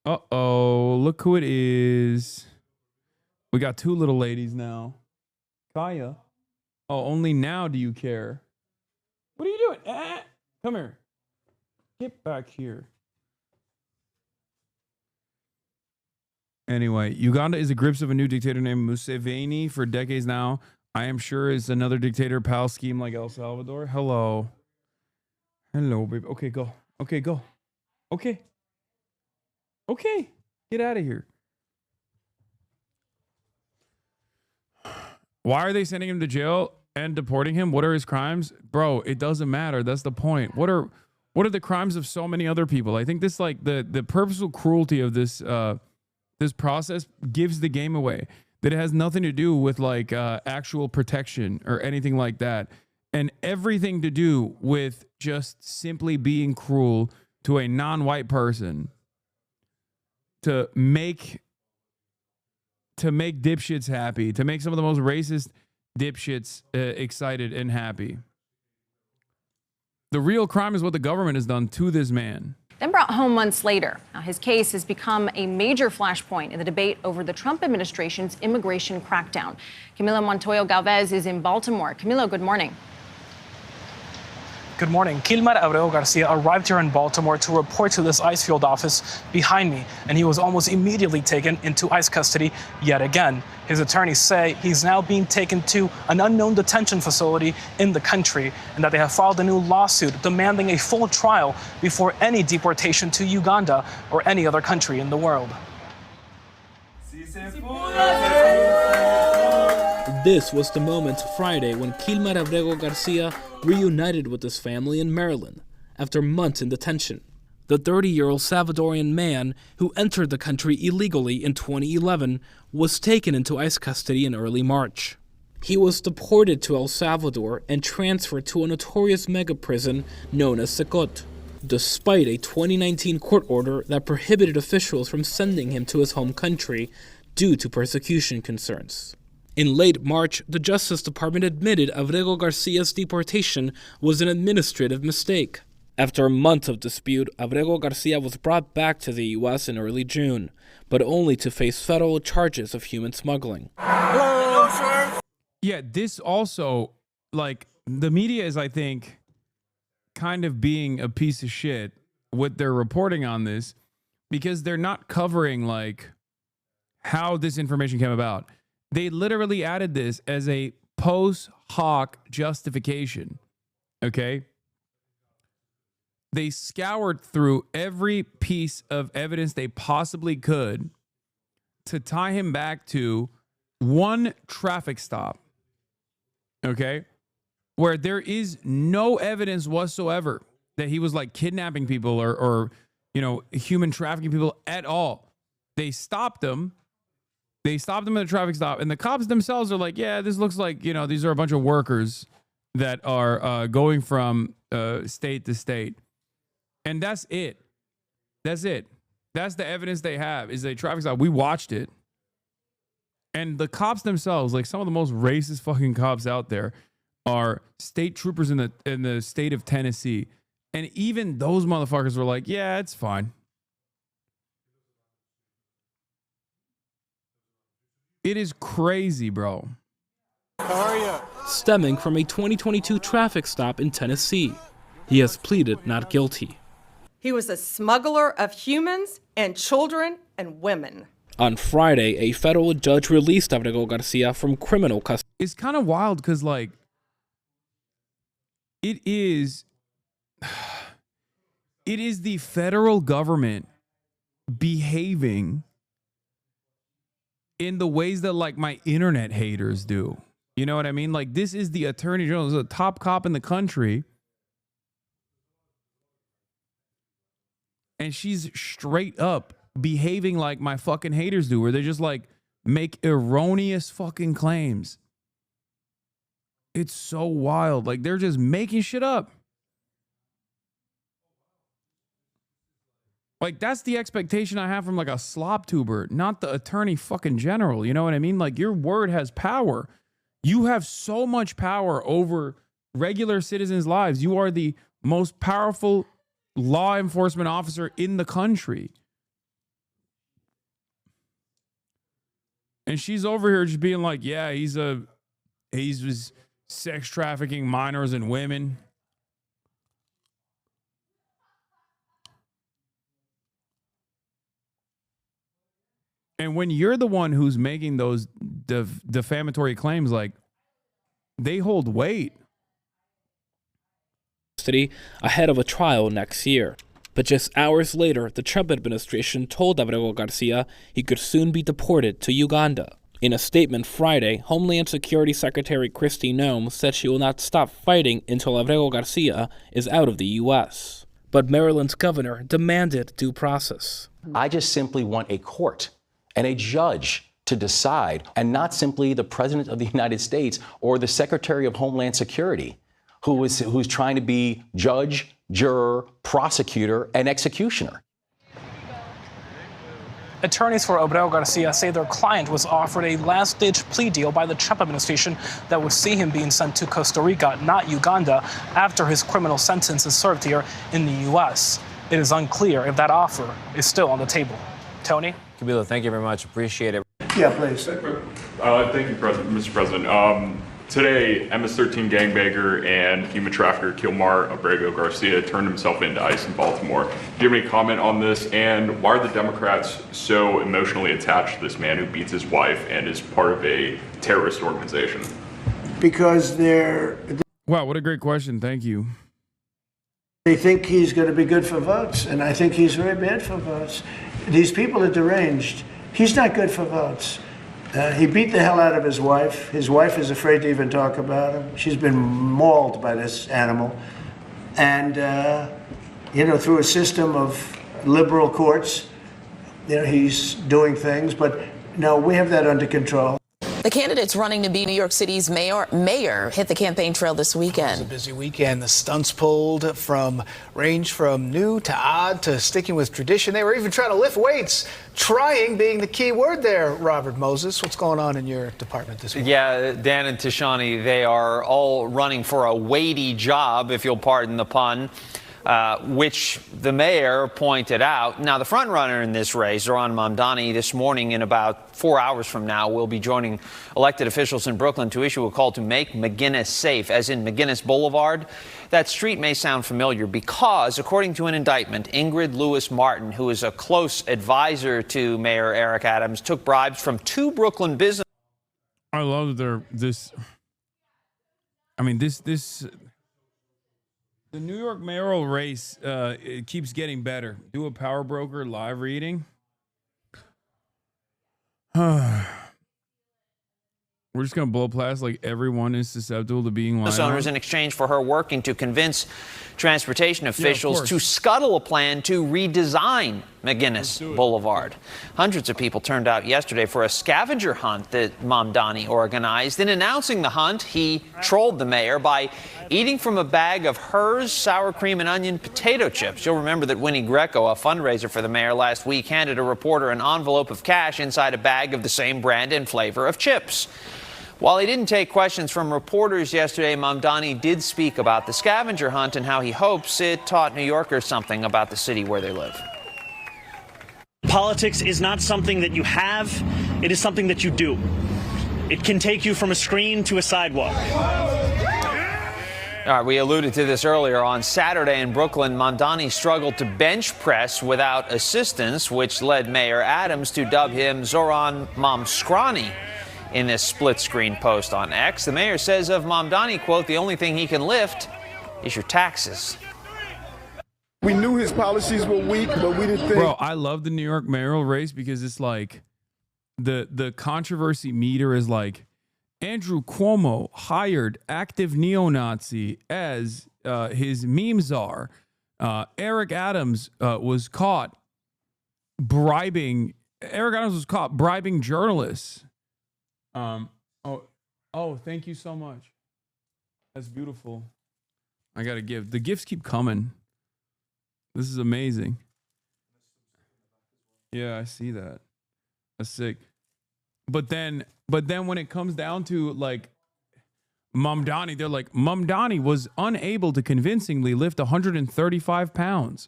Uh-oh, look who it is. We got two little ladies now. Kaya. Oh, only now do you care. What are you doing? Come here. Get back here. Anyway, Uganda is the grips of a new dictator named Museveni for decades now. I am sure it's another dictator pal scheme like El Salvador. Hello. Hello, baby. Okay, go. Okay, go. Okay. Okay. Get out of here. Why are they sending him to jail and deporting him? What are his crimes? Bro, it doesn't matter. That's the point. What are the crimes of so many other people? I think this, like, the purposeful cruelty of this this process gives the game away. That it has nothing to do with like actual protection or anything like that. and everything to do with just simply being cruel to a non-white person to make dipshits happy, to make some of the most racist dipshits excited and happy. The real crime is what the government has done to this man. Then brought home months later. Now, his case has become a major flashpoint in the debate over the Trump administration's immigration crackdown. Camila Montoyo Galvez is in Baltimore. Camila, good morning. Good morning. Kilmar Garcia arrived here in Baltimore to report to this ICE field office behind me, and he was almost immediately taken into ICE custody yet again. His attorneys say he's now being taken to an unknown detention facility in the country, and that they have filed a new lawsuit demanding a full trial before any deportation to Uganda or any other country in the world. This was the moment Friday when Kilmar Garcia reunited with his family in Maryland after months in detention. The 30-year-old Salvadorian man who entered the country illegally in 2011 was taken into ICE custody in early March. He was deported to El Salvador and transferred to a notorious mega prison known as Secot, despite a 2019 court order that prohibited officials from sending him to his home country due to persecution concerns. In late March, the Justice Department admitted Abrego Garcia's deportation was an administrative mistake. After a month of dispute, Abrego Garcia was brought back to the U.S. in early June, but only to face federal charges of human smuggling. Hello, sir. Yeah, this also, like, the media is, I think, kind of being a piece of shit with their reporting on this, because they're not covering, like, how this information came about. They literally added this as a post hoc justification, okay? They scoured through every piece of evidence they possibly could to tie him back to one traffic stop, okay? Where there is no evidence whatsoever that he was like kidnapping people or you know, human trafficking people at all. They stopped him. They stopped him at a traffic stop, and the cops themselves are like, yeah, this looks like, you know, these are a bunch of workers that are going from state to state. And that's it. That's it. That's the evidence they have, is a traffic stop. We watched it. And the cops themselves, like some of the most racist fucking cops out there, are state troopers in the state of Tennessee. And even those motherfuckers were like, yeah, it's fine. It is crazy, bro. How are you? Stemming from a 2022 traffic stop in Tennessee. He has pleaded not guilty. He was a smuggler of humans and children and women. On Friday, a federal judge released Abrego Garcia from criminal custody. It's kind of wild because, like, it is the federal government behaving in the ways that, like, my internet haters do. You know what I mean? Like, this is the attorney general, this is the top cop in the country. And she's straight up behaving like my fucking haters do, where they just, like, make erroneous fucking claims. It's so wild. Like, they're just making shit up. Like, that's the expectation I have from, like, a slop tuber, not the attorney fucking general. You know what I mean? Like, your word has power. You have so much power over regular citizens' lives. You are the most powerful law enforcement officer in the country. And she's over here just being like, yeah, he's just sex trafficking minors and women. And when you're the one who's making those defamatory claims, like, they hold weight. Ahead of a trial next year. But just hours later, the Trump administration told Abrego Garcia he could soon be deported to Uganda. In a statement Friday, Homeland Security Secretary Kristi Noem said she will not stop fighting until Abrego Garcia is out of the U.S. But Maryland's governor demanded due process. I just simply want a court and a judge to decide, and not simply the President of the United States or the Secretary of Homeland Security. who's trying to be judge, juror, prosecutor, and executioner. Attorneys for Abreu Garcia say their client was offered a last-ditch plea deal by the Trump administration that would see him being sent to Costa Rica, not Uganda, after his criminal sentence is served here in the U.S. It is unclear if that offer is still on the table. Tony? Camilo, thank you very much. Appreciate it. Yeah, please. Thank you, Mr. President. Today, MS-13 gangbanger and human trafficker Kilmar Abrego Garcia turned himself into ICE in Baltimore. Do you have any comment on this? And why are the Democrats so emotionally attached to this man who beats his wife and is part of a terrorist organization? Because Wow, what a great question. Thank you. they think he's going to be good for votes, and I think he's very bad for votes. These people are deranged. He's not good for votes. He beat the hell out of his wife. His wife is afraid to even talk about him. She's been mauled by this animal. And, through a system of liberal courts, he's doing things. But, no, we have that under control. The candidates running to be New York City's mayor hit the campaign trail this weekend. It was a busy weekend. The stunts pulled range from new to odd to sticking with tradition. They were even trying to lift weights. Trying being the key word there, Robert Moses. What's going on in your department this week? Yeah, Dan and Tishani, they are all running for a weighty job, if you'll pardon the pun. Which the mayor pointed out. Now, the front runner in this race, Zohran Mamdani, this morning in about 4 hours from now, will be joining elected officials in Brooklyn to issue a call to make McGinnis safe, as in McGinnis Boulevard. That street may sound familiar because, according to an indictment, Ingrid Lewis Martin, who is a close advisor to Mayor Eric Adams, took bribes from 2 Brooklyn business. I love that the New York mayoral race, it keeps getting better. Do a power broker live reading. We're just going to blow past like everyone is susceptible to being lied Owners on. in exchange for her working to convince transportation officials to scuttle a plan to redesign McGinnis Boulevard. Hundreds of people turned out yesterday for a scavenger hunt that Mamdani organized. In announcing the hunt, he trolled the mayor by eating from a bag of hers sour cream and onion potato chips. You'll remember that Winnie Greco, a fundraiser for the mayor last week, handed a reporter an envelope of cash inside a bag of the same brand and flavor of chips. While he didn't take questions from reporters yesterday, Mamdani did speak about the scavenger hunt and how he hopes it taught New Yorkers something about the city where they live. Politics is not something that you have, it is something that you do. It can take you from a screen to a sidewalk. All right, we alluded to this earlier. On Saturday in Brooklyn, Mamdani struggled to bench press without assistance, which led Mayor Adams to dub him Zohran Mamskrani. In this split-screen post on X, the mayor says of Mamdani, quote, "The only thing he can lift is your taxes." We knew his policies were weak, but we didn't think... Bro, I love the New York mayoral race because it's like the controversy meter is like Andrew Cuomo hired active neo-Nazi as his meme czar. Eric Adams was caught bribing journalists. Thank you so much. That's beautiful. I gotta give. The gifts keep coming. This is amazing. Yeah, I see that. That's sick. But then when it comes down to like Mamdani, they're like, Mamdani was unable to convincingly lift 135 pounds.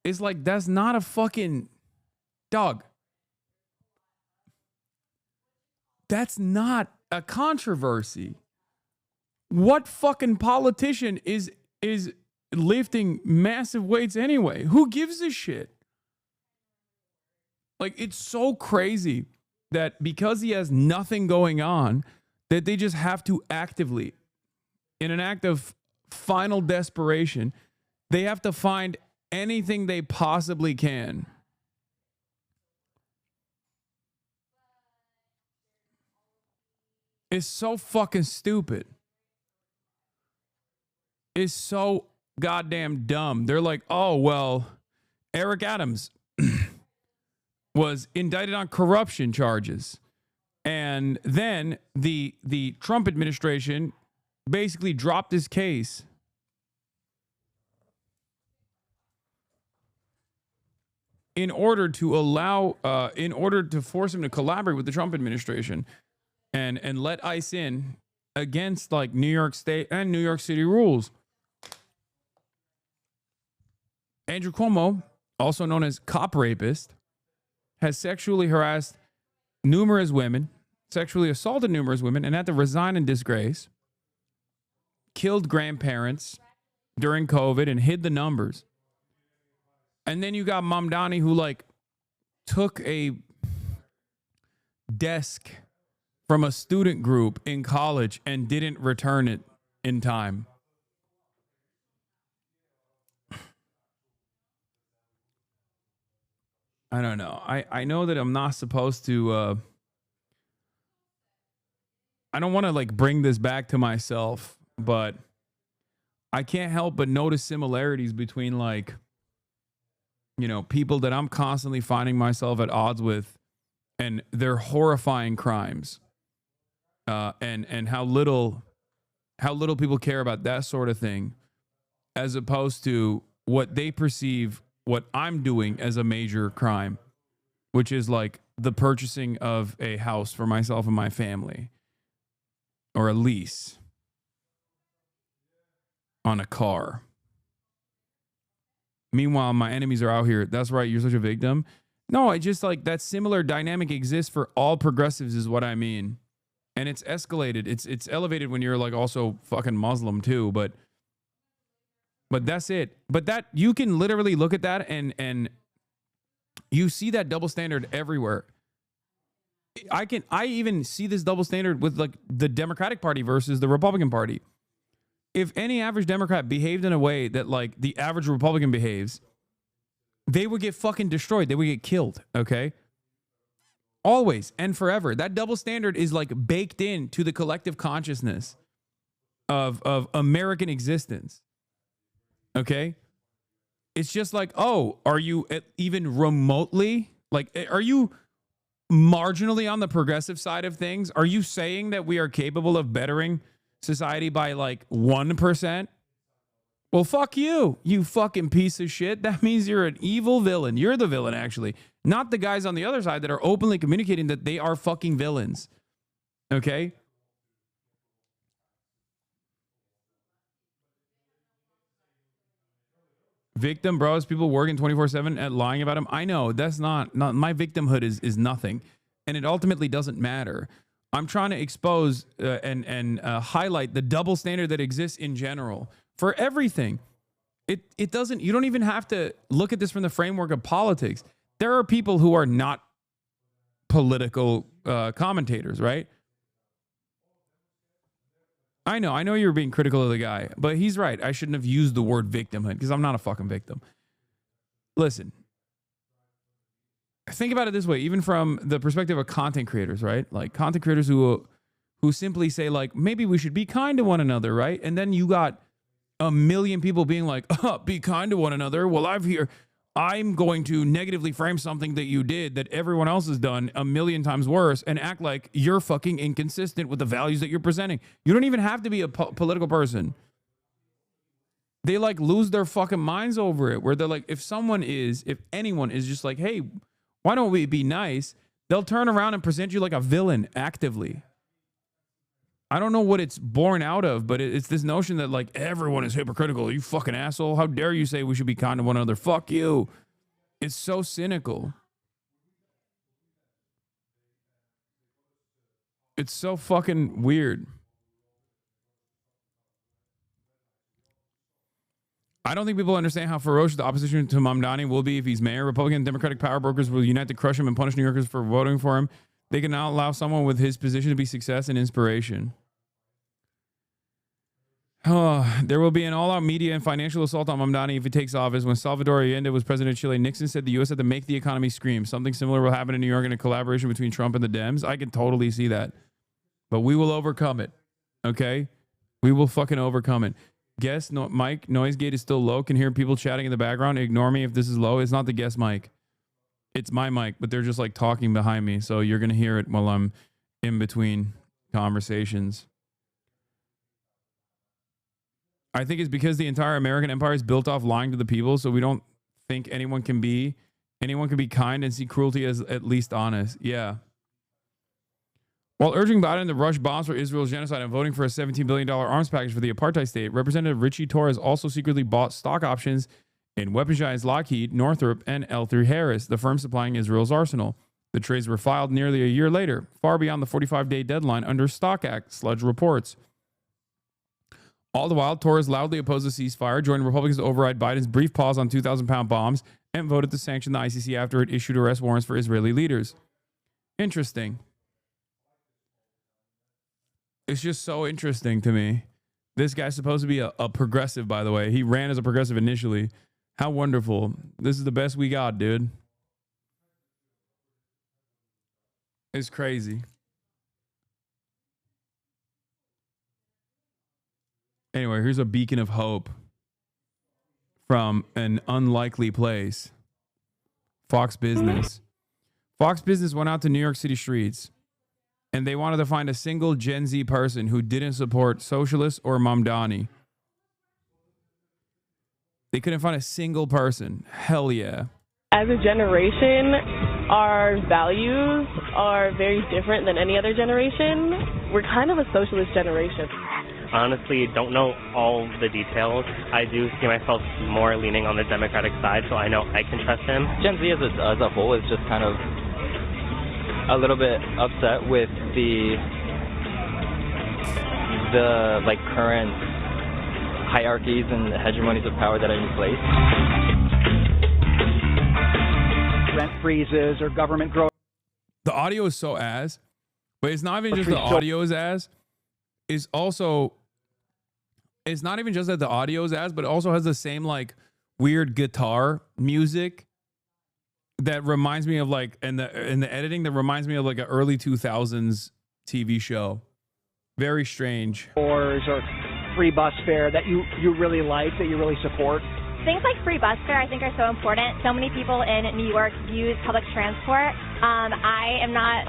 It's like, that's not a fucking dog. That's not a controversy. What fucking politician is lifting massive weights anyway? Who gives a shit? Like, it's so crazy that because he has nothing going on, that they just have to actively, in an act of final desperation, they have to find anything they possibly can. It's so fucking stupid. It's so goddamn dumb. They're like, oh, well, Eric Adams was indicted on corruption charges. And then the Trump administration basically dropped his case in order to force him to collaborate with the Trump administration and let ICE in against like New York State and New York City rules. Andrew Cuomo, also known as cop rapist, has sexually harassed numerous women, sexually assaulted numerous women, and had to resign in disgrace, killed grandparents during COVID and hid the numbers. And then you got Mamdani, who like took a desk from a student group in college and didn't return it in time. I don't know. I know that I'm not supposed to, I don't want to like bring this back to myself, but I can't help but notice similarities between like, you know, people that I'm constantly finding myself at odds with and their horrifying crimes, and how little people care about that sort of thing, as opposed to what they perceive what I'm doing as a major crime, which is like the purchasing of a house for myself and my family, or a lease on a car. Meanwhile, my enemies are out here. That's right, you're such a victim. No, I just like that similar dynamic exists for all progressives is what I mean. And it's escalated. It's elevated when you're like also fucking Muslim too, but that's it. But that you can literally look at that and you see that double standard everywhere. I even see this double standard with like the Democratic Party versus the Republican Party. If any average Democrat behaved in a way that like the average Republican behaves, they would get fucking destroyed. They would get killed. Okay. Always and forever. That double standard is like baked into the collective consciousness of American existence. Okay. It's just like, oh, are you even remotely like, are you marginally on the progressive side of things? Are you saying that we are capable of bettering society by like 1%? Well, fuck you, you fucking piece of shit. That means you're an evil villain. You're the villain, actually, not the guys on the other side that are openly communicating that they are fucking villains. Okay. Victim, bros, people working 24/7 at lying about him. I know that's not my victimhood is nothing, and it ultimately doesn't matter. I'm trying to expose and highlight the double standard that exists in general for everything. It doesn't. You don't even have to look at this from the framework of politics. There are people who are not political commentators, right? I know you're being critical of the guy, but he's right. I shouldn't have used the word victimhood because I'm not a fucking victim. Listen, think about it this way, even from the perspective of content creators, right? Like content creators who simply say like, maybe we should be kind to one another, right? And then you got a million people being like, oh, be kind to one another. Well, I'm going to negatively frame something that you did that everyone else has done a million times worse and act like you're fucking inconsistent with the values that you're presenting. You don't even have to be a political person. They like lose their fucking minds over it, where they're like, if anyone is just like, hey, why don't we be nice? They'll turn around and present you like a villain actively. I don't know what it's born out of, but it's this notion that like everyone is hypocritical. You fucking asshole. How dare you say we should be kind to one another? Fuck you. It's so cynical. It's so fucking weird. I don't think people understand how ferocious the opposition to Mamdani will be if he's mayor. Republican and Democratic power brokers will unite to crush him and punish New Yorkers for voting for him. They can now allow someone with his position to be success and inspiration. There will be an all-out media and financial assault on Mamdani if he takes office. When Salvador Allende was president of Chile, Nixon said the U.S. had to make the economy scream. Something similar will happen in New York in a collaboration between Trump and the Dems. I can totally see that. But we will overcome it. Okay? We will fucking overcome it. Guess, mic, noise gate is still low. Can hear people chatting in the background. Ignore me if this is low. It's not the guest mic. It's my mic, but they're just like talking behind me. So you're going to hear it while I'm in between conversations. I think it's because the entire American empire is built off lying to the people, so we don't think anyone can be kind and see cruelty as at least honest. Yeah. While urging Biden to rush bombs for Israel's genocide and voting for a $17 billion arms package for the apartheid state, Representative Richie Torres also secretly bought stock options in weapons giants Lockheed, Northrop, and L3 Harris, the firm supplying Israel's arsenal. The trades were filed nearly a year later, far beyond the 45-day deadline under Stock Act, Sludge reports. All the while, Torres loudly opposed the ceasefire, joined Republicans to override Biden's brief pause on 2,000-pound bombs, and voted to sanction the ICC after it issued arrest warrants for Israeli leaders. Interesting. It's just so interesting to me. This guy's supposed to be a progressive, by the way. He ran as a progressive initially. How wonderful. This is the best we got, dude. It's crazy. Anyway, here's a beacon of hope from an unlikely place. Fox Business. Fox Business went out to New York City streets, and they wanted to find a single Gen Z person who didn't support socialists or Mamdani. They couldn't find a single person. Hell yeah. As a generation, our values are very different than any other generation. We're kind of a socialist generation. Honestly, don't know all the details. I do see myself more leaning on the Democratic side, so I know I can trust him. Gen Z as a whole is just kind of a little bit upset with the like current hierarchies and hegemonies of power that are in place. Rent freezes or government growth. The audio is so ass, but it's not even just the audio is ass. It's also, it's not even just that the audio is ass, but it also has the same like weird guitar music that reminds me of like, in the editing that reminds me of like an early 2000s TV show. Very strange. Or free bus fare that you really like, that you really support. Things like free bus fare I think are so important. So many people in New York use public transport. I am not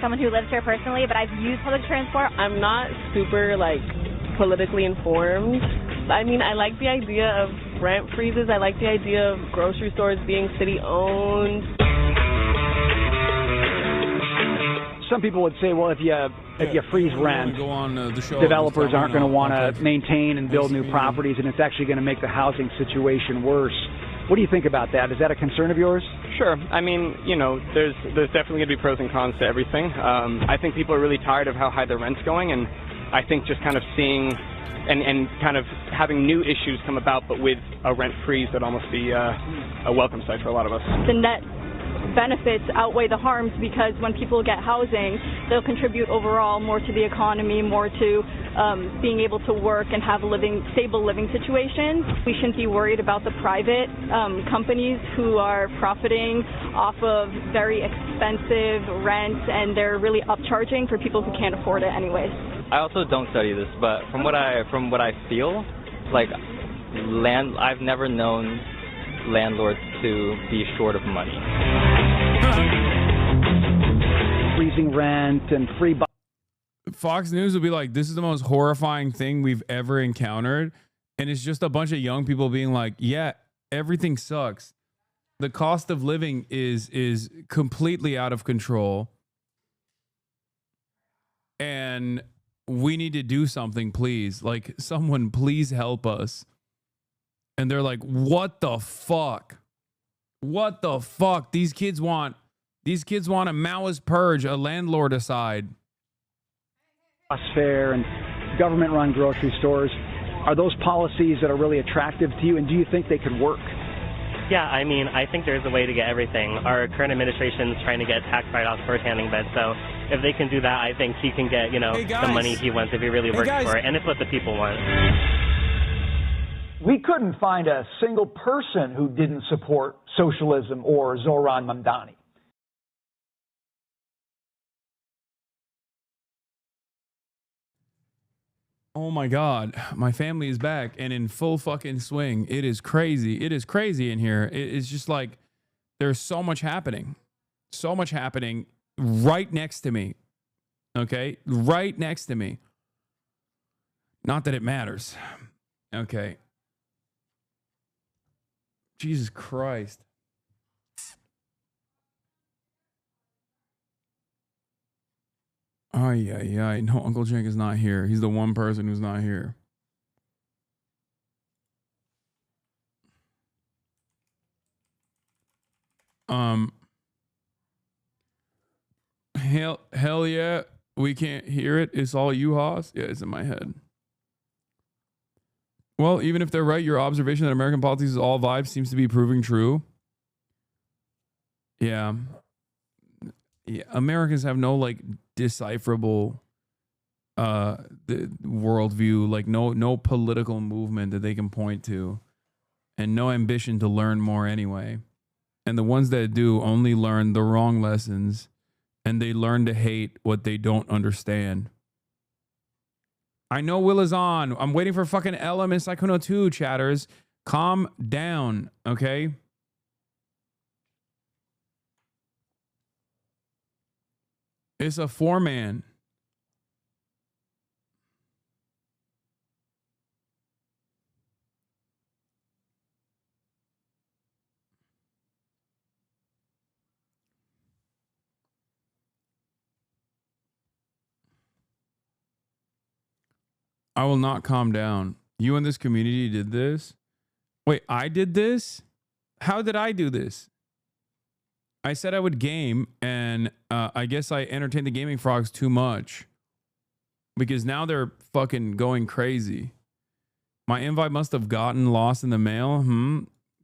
someone who lives here personally, but I've used public transport. I'm not super like politically informed. I mean, I like the idea of rent freezes. I like the idea of grocery stores being city owned. Some people would say, well, if you freeze rent, go on the show, developers aren't going to want to maintain and build new properties, and it's actually going to make the housing situation worse. What do you think about that? Is that a concern of yours? Sure. I mean, you know, there's definitely going to be pros and cons to everything. I think people are really tired of how high the rent's going, and I think just kind of seeing and kind of having new issues come about, but with a rent freeze would almost be a welcome sight for a lot of us. The net benefits outweigh the harms, because when people get housing, they'll contribute overall more to the economy, more to being able to work and have stable living situations. We shouldn't be worried about the private companies who are profiting off of very expensive rents, and they're really upcharging for people who can't afford it anyways. I also don't study this, but from what I feel, like I've never known landlords to be short of money. Freezing rent and free. Fox News would be like, this is the most horrifying thing we've ever encountered. And it's just a bunch of young people being like, yeah, everything sucks. The cost of living is completely out of control. And we need to do something, please. Like, someone please help us. And they're like, what the fuck? What the fuck? These kids want a Maoist purge, a landlord aside. Bus fare and government-run grocery stores, are those policies that are really attractive to you, and do you think they could work? Yeah, I mean, I think there's a way to get everything. Our current administration is trying to get tax write-offs for tanning beds, so if they can do that, I think he can get, the money he wants if he really works for it, and it's what the people want. We couldn't find a single person who didn't support socialism or Zoran Mamdani. Oh my God, my family is back and in full fucking swing. It is crazy. It is crazy in here. It's just like there's so much happening. So much happening right next to me. Okay? Right next to me. Not that it matters. Okay. Jesus Christ. Oh, yeah. No, Uncle Jake is not here. He's the one person who's not here. Hell yeah. We can't hear it. It's all you, Haas. Yeah, it's in my head. Well, even if they're right, your observation that American politics is all vibes seems to be proving true. Yeah. Americans have no like decipherable the worldview, like no political movement that they can point to, and no ambition to learn more anyway. And the ones that do only learn the wrong lessons, and they learn to hate what they don't understand. I know Will is on. I'm waiting for fucking Ella and Sykono 2, chatters. Calm down, okay? It's a 4-man. I will not calm down. You and this community did this? Wait, I did this? How did I do this? I said I would game, and I guess I entertained the gaming frogs too much. Because now they're fucking going crazy. My invite must have gotten lost in the mail.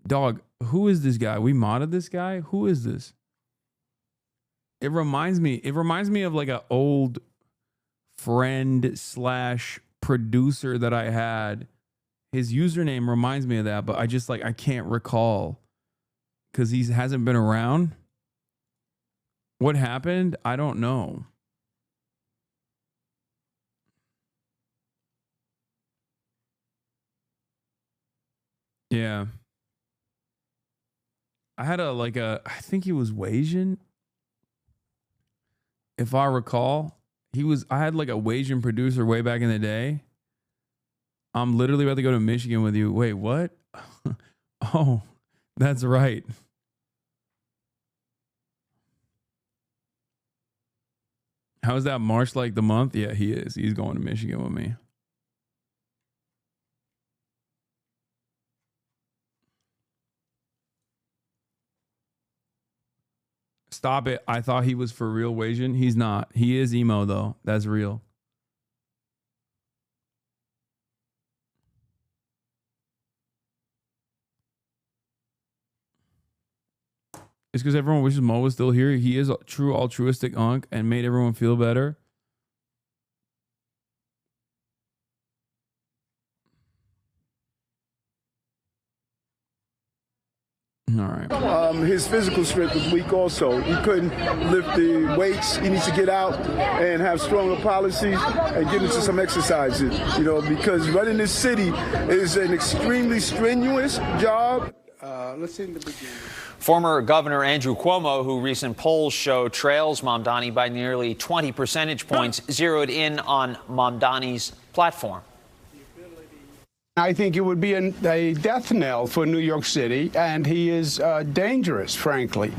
Dog, who is this guy? We modded this guy? Who is this? It reminds me of like an old friend / producer that I had. His username reminds me of that, but I can't recall because he hasn't been around. What happened? I don't know. Yeah. I had I think he was Wasian. If I recall. I had like a Wasian producer way back in the day. I'm literally about to go to Michigan with you. Wait, what? Oh, that's right. How's that March like the month? Yeah, he is. He's going to Michigan with me. Stop it. I thought he was for real Wasian. He's not. He is emo though. That's real. It's because everyone wishes Mo was still here. He is a true altruistic unk and made everyone feel better. All right. His physical strength was weak also. He couldn't lift the weights. He needs to get out and have stronger policies and get into some exercises, because running this city is an extremely strenuous job. Let's see in the beginning. Former Governor Andrew Cuomo, who recent polls show trails Mamdani by nearly 20 percentage points, zeroed in on Mamdani's platform. I think it would be a death knell for New York City, and he is dangerous, frankly.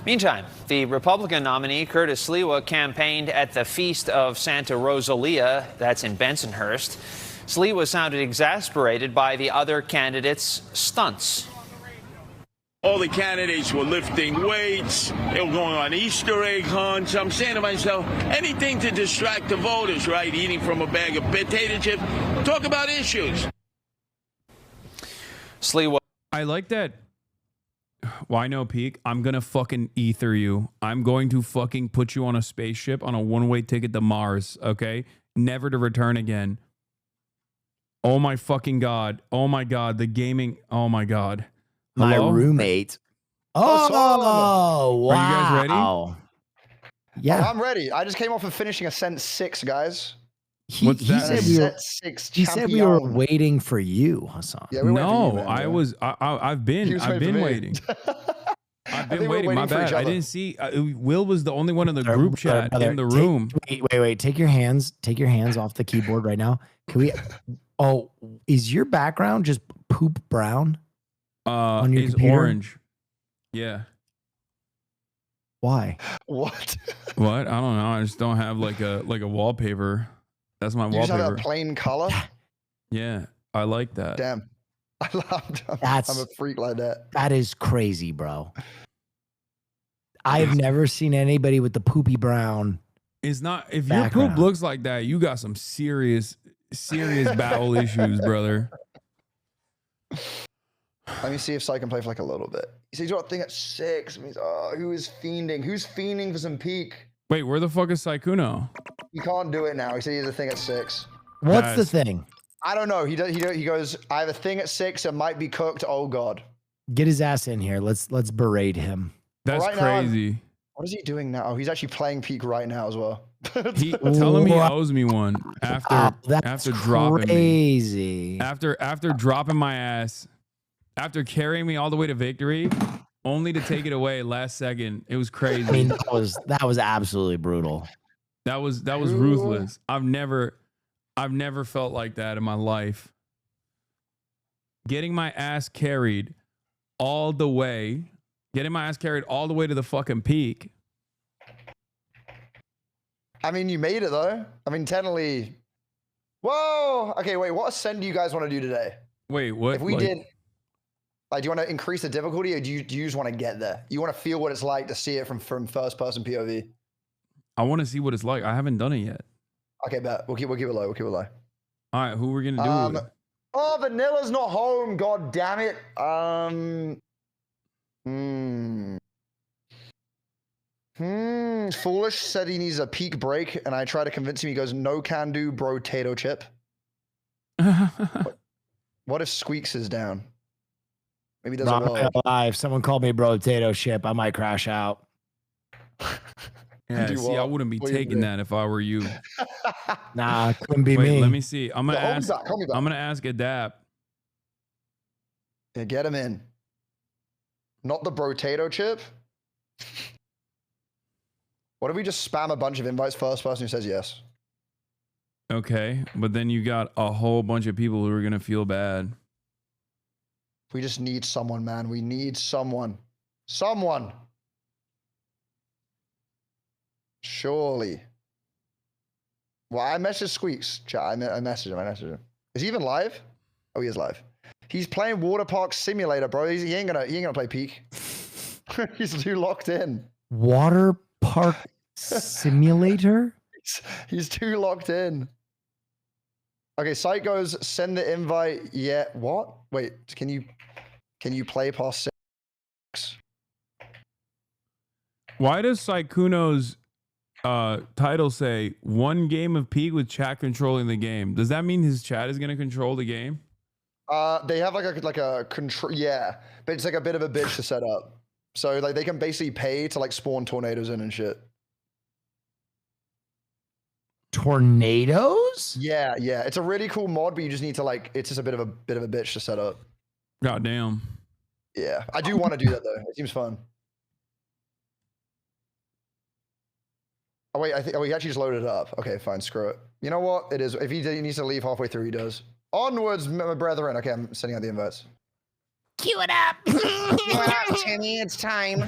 Meantime, the Republican nominee, Curtis Sliwa, campaigned at the Feast of Santa Rosalia, that's in Bensonhurst. Sliwa sounded exasperated by the other candidates' stunts. All the candidates were lifting weights. They were going on Easter egg hunts. I'm saying to myself, anything to distract the voters, right? Eating from a bag of potato chips. Talk about issues. Sliwa. I like that. Why no peak? I'm going to fucking ether you. I'm going to fucking put you on a spaceship on a one-way ticket to Mars, okay? Never to return again. Oh my fucking God. Oh my God. The gaming. Oh my God. My Hello? roommate. Oh, wow. Are you guys ready? Yeah. Oh, I'm ready. I just came off of finishing Ascent 6, guys. What's that? He said we were waiting for you, Hasan. Yeah, we no, I've been waiting. I've been waiting. My bad. I didn't see. Will was the only one in the group chat in the room. Wait. Take your hands off the keyboard right now. Can we? Oh, is your background just poop brown? On your It's computer? orange. Yeah. Why? What? What? I don't know. I just don't have like a wallpaper. That's my You just wallpaper. have that plain color? Yeah, I like that. Damn. That's I'm a freak like that. That is crazy, bro. I've never seen anybody with the poopy brown. It's not if background. your poop looks like that, you got some serious bowel issues, brother. Let me see if Sai can play for like a little bit. He says he's got a thing at 6. Means, who is fiending? Who's fiending for some peak? Wait, where the fuck is Saikuno? He can't do it now. He said he has a thing at 6. What's the thing? I don't know. He goes, I have a thing at 6. It might be cooked. Oh God. Get his ass in here. Let's berate him. That's Right now, crazy. what is he doing now? Oh, he's actually playing peak right now as well. Tell him he owes me one after dropping crazy. me. After dropping my ass, after carrying me all the way to victory, only to take it away last second. It was crazy. I mean, that was absolutely brutal. That was ruthless. I've never felt like that in my life. Getting my ass carried all the way to the fucking peak. I mean, you made it though. I mean, technically. Whoa. Okay, wait. What ascent do you guys want to do today? Wait, what? If we did, like, do you want to increase the difficulty, or do you just want to get there? You want to feel what it's like to see it from first person POV. I want to see what it's like. I haven't done it yet. Okay, bet we'll keep it low. We'll keep it low. All right, who we're gonna do it? Oh, Vanilla's not home. God damn it. Foolish said he needs a peak break, and I try to convince him. He goes, no can do, bro. Tato chip. What if Squeaks is down? Maybe there's I'm not gonna lie, if someone called me bro potato chip, I might crash out. Yeah, see, I wouldn't be taking that if I were you. Nah, it couldn't be Wait, me. let me see. I'm gonna Yeah, ask. call me back. I'm gonna ask Adapt. Yeah, get him in. Not the brotato chip. What if we just spam a bunch of invites? First person who says yes. Okay, but then you got a whole bunch of people who are gonna feel bad. We just need someone, man. We need someone. Someone. Surely. Well, I messaged Squeaks. Chat. I messaged him. Is he even live? Oh, he is live. He's playing Water Park Simulator, bro. He ain't gonna play Peak. He's too locked in. Water Park Simulator? He's too locked in. Okay, site goes, send the invite. Yeah, what? Wait, can you play past 6? Why does Saikuno's title say 1 game of Peak with chat controlling the game? Does that mean his chat is gonna control the game? They have like a control, yeah, but it's like a bit of a bitch to set up. So like they can basically pay to like spawn tornadoes in and shit. Tornadoes? Yeah, it's a really cool mod, but you just need to like, it's just a bit of a bitch to set up. God damn. Yeah, I do want to do that though. It seems fun. Oh wait, he actually just loaded it up. Okay, fine, screw it. You know what? It is. If he needs to leave halfway through, he does. Onwards, my brethren. Okay, I'm sending out the invites. Cue it up. Cue it up, Timmy. It's time.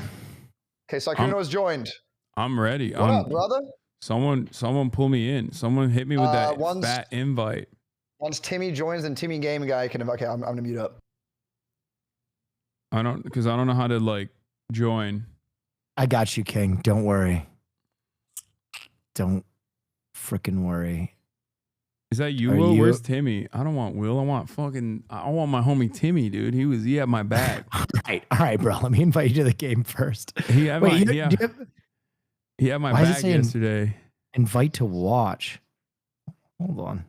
Okay, Saikuno has joined. I'm ready. What up, brother? Someone pull me in. Someone hit me with that fat invite. Once Timmy joins, then Timmy Game Guy can. Okay, I'm gonna mute up. Because I don't know how to like join. I got you, King. Don't worry. Don't freaking worry. Is that you, Will? Where's Timmy? I don't want Will. I want my homie Timmy, dude. He had my back. All right, bro. Let me invite you to the game first. He had my back yesterday. Invite to watch. Hold on.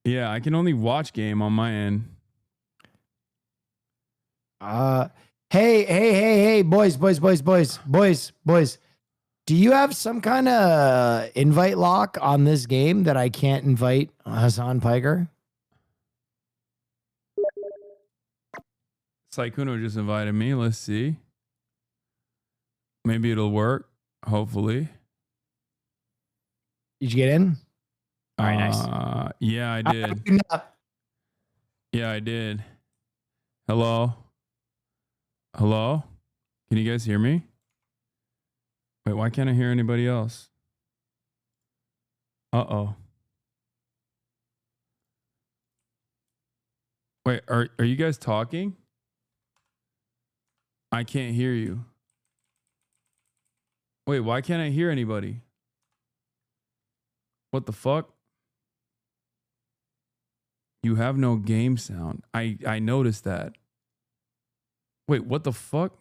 Yeah, I can only watch game on my end. Hey, boys. Do you have some kind of invite lock on this game that I can't invite Hasan Piker? Saikuno just invited me. Let's see. Maybe it'll work. Hopefully. Did you get in? All right, nice. Yeah, I did. Yeah, I did. Hello? Hello? Can you guys hear me? Wait, why can't I hear anybody else? Uh-oh. Wait, are you guys talking? I can't hear you. Wait, why can't I hear anybody? What the fuck? You have no game sound. I noticed that. Wait, what the fuck?